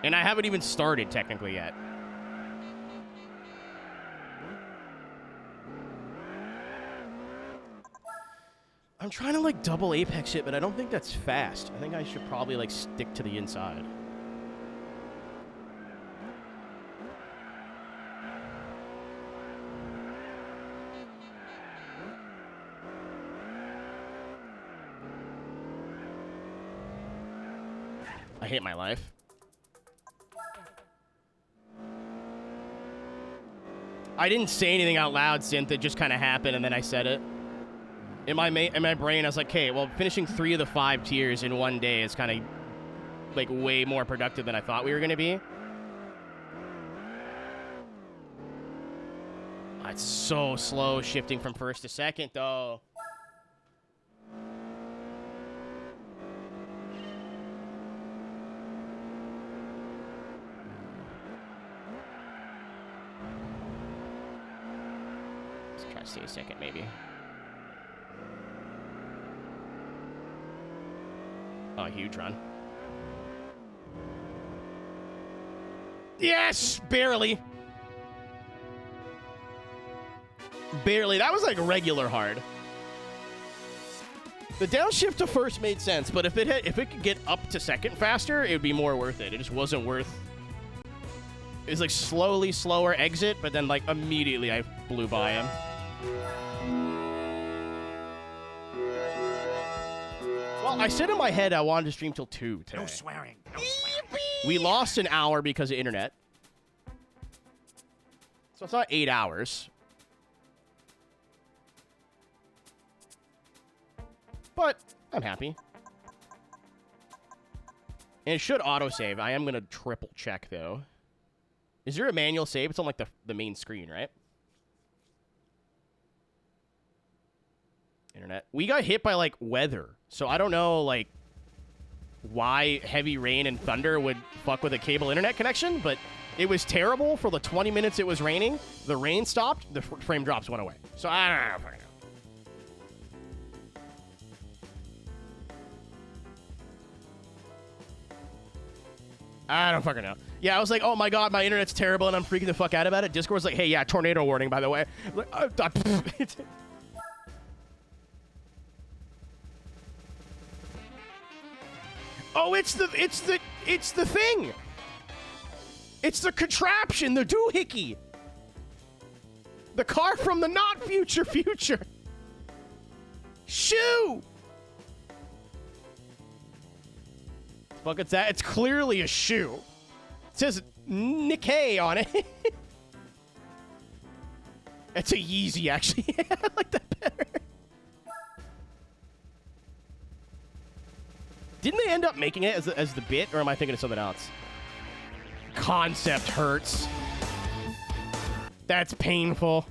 And I haven't even started technically yet. I'm trying to like double apex it, but I don't think that's fast. I think I should probably like stick to the inside. I hate my life. I didn't say anything out loud, Synth. It just kind of happened, and then I said it. In my brain, I was like, okay, well, finishing 3 of the 5 tiers in one day is kind of, like, way more productive than I thought we were going to be. It's so slow shifting from first to second, though. Let's try to stay a second, maybe. Oh, huge run. Yes! Barely. Barely. That was like regular hard. The downshift to first made sense, but if it could get up to second faster, it would be more worth it. It just wasn't worth. It was like slowly slower exit, but then like immediately I blew by him. Well, I said in my head I wanted to stream till 2 today. No swearing. No swearing. We lost an hour because of internet. So it's not 8 hours. But I'm happy. And it should autosave. I am going to triple check, though. Is there a manual save? It's on, like, the main screen, right? Internet. We got hit by, like, weather. So I don't know, like, why heavy rain and thunder would fuck with a cable internet connection, but it was terrible for the 20 minutes it was raining. The rain stopped. The frame drops went away. So I don't know. I don't fucking know. Yeah, I was like, oh my god, my internet's terrible and I'm freaking the fuck out about it. Discord's like, hey, yeah, tornado warning, by the way. Like, oh, it's the thing. It's the contraption, the doohickey. The car from the not future. Shoo! Fuck, it's that. It's clearly a shoe. It says Nikkei on it. It's a Yeezy, actually. I like that better. Didn't they end up making it as the bit, or am I thinking of something else? Concept hurts. That's painful.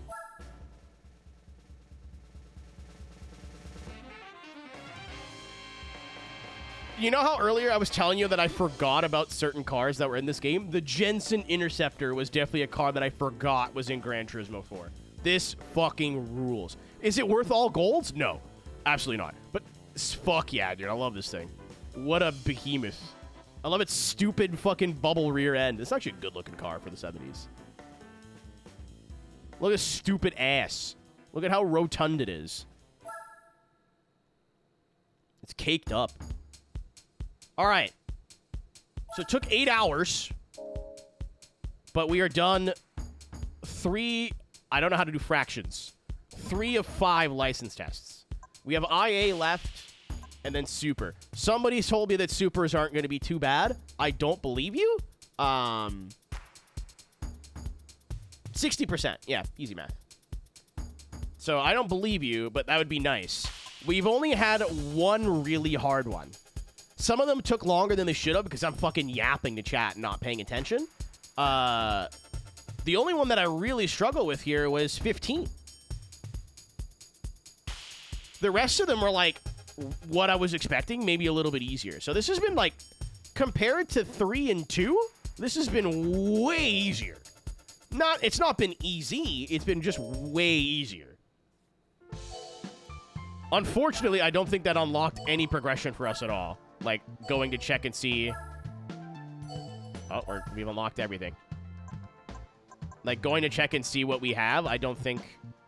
You know how earlier I was telling you that I forgot about certain cars that were in this game? The Jensen Interceptor was definitely a car that I forgot was in Gran Turismo 4. This fucking rules. Is it worth all golds? No. Absolutely not. But fuck yeah, dude. I love this thing. What a behemoth. I love its stupid fucking bubble rear end. It's actually a good-looking car for the 70s. Look at this stupid ass. Look at how rotund it is. It's caked up. All right. So it took 8 hours, but we are done 3, I don't know how to do fractions, 3 of 5 license tests. We have IA left and then Super. Somebody told me that Supers aren't going to be too bad. I don't believe you. 60%. Yeah, easy math. So I don't believe you, but that would be nice. We've only had one really hard one. Some of them took longer than they should have because I'm fucking yapping to chat and not paying attention. The only one that I really struggle with here was 15. The rest of them were like what I was expecting, maybe a little bit easier. So this has been like, compared to 3 and 2, this has been way easier. It's not been easy, it's been just way easier. Unfortunately, I don't think that unlocked any progression for us at all. Like, going to check and see... Oh, we've unlocked everything. Like, going to check and see what we have, I don't think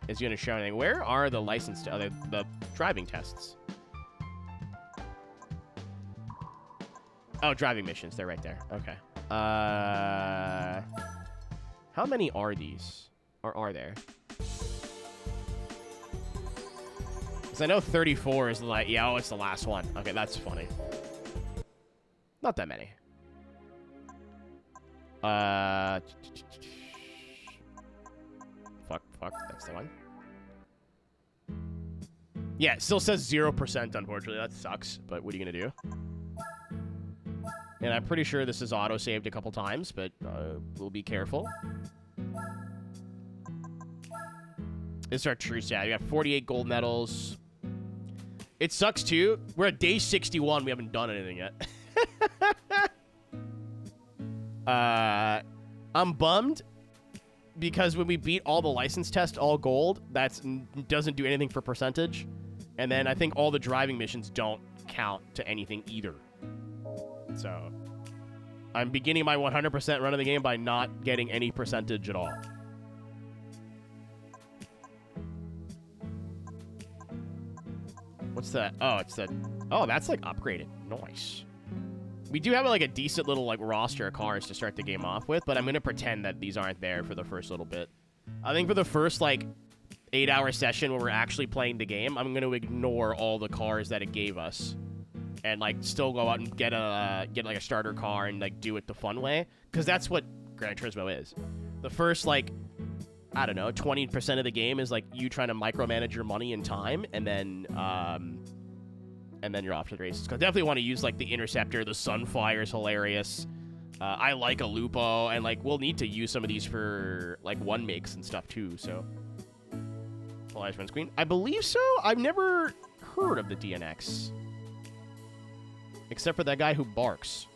is going to show anything. Where are the license... the driving tests? Oh, driving missions. They're right there. Okay. How many are these? Or are there? Because I know 34 is the... Yeah, oh, it's the last one. Okay, that's funny. Not that many. Fuck, that's the one. Yeah, it still says 0%, unfortunately. That sucks, but what are you gonna do? And I'm pretty sure this is auto-saved a couple times, but we'll be careful. This is our true stat. We got 48 gold medals. It sucks, too. We're at day 61. We haven't done anything yet. I'm bummed because when we beat all the license tests, all gold, that doesn't do anything for percentage. And then I think all the driving missions don't count to anything either. So I'm beginning my 100% run of the game by not getting any percentage at all. What's that? Oh, it's that. Oh, that's like upgraded. Nice. We do have like a decent little like roster of cars to start the game off with, but I'm going to pretend that these aren't there for the first little bit. I think for the first like 8-hour session where we're actually playing the game, I'm going to ignore all the cars that it gave us and like still go out and get like a starter car and like do it the fun way, because that's what Gran Turismo is. The first like, I don't know, 20% of the game is like you trying to micromanage your money and time, and then you're off to the races. Cause I definitely want to use like the Interceptor. The Sunfire is hilarious. I like a Lupo, and like we'll need to use some of these for like one makes and stuff too. So, full eyes screen. I believe so. I've never heard of the DNX, except for that guy who barks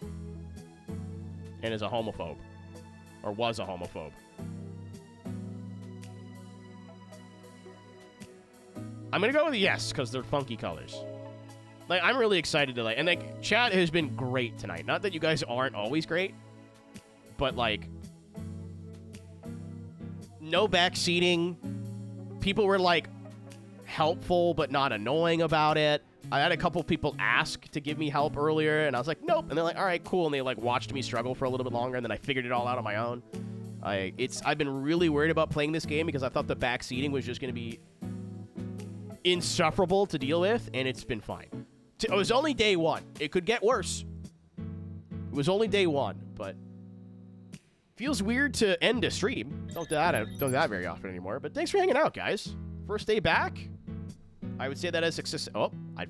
and is a homophobe, or was a homophobe. I'm gonna go with a yes because they're funky colors. Like, I'm really excited to like, and like, chat has been great tonight. Not that you guys aren't always great, but like, no backseating. People were like helpful but not annoying about it. I had a couple people ask to give me help earlier, and I was like, nope. And they're like, all right, cool. And they like watched me struggle for a little bit longer, and then I figured it all out on my own. I've been really worried about playing this game because I thought the backseating was just gonna be insufferable to deal with, and it's been fine. It was only day one. It could get worse. It was only day one, but feels weird to end a stream. Don't do that very often anymore. But thanks for hanging out, guys. First day back. I would say that as success. Oh, I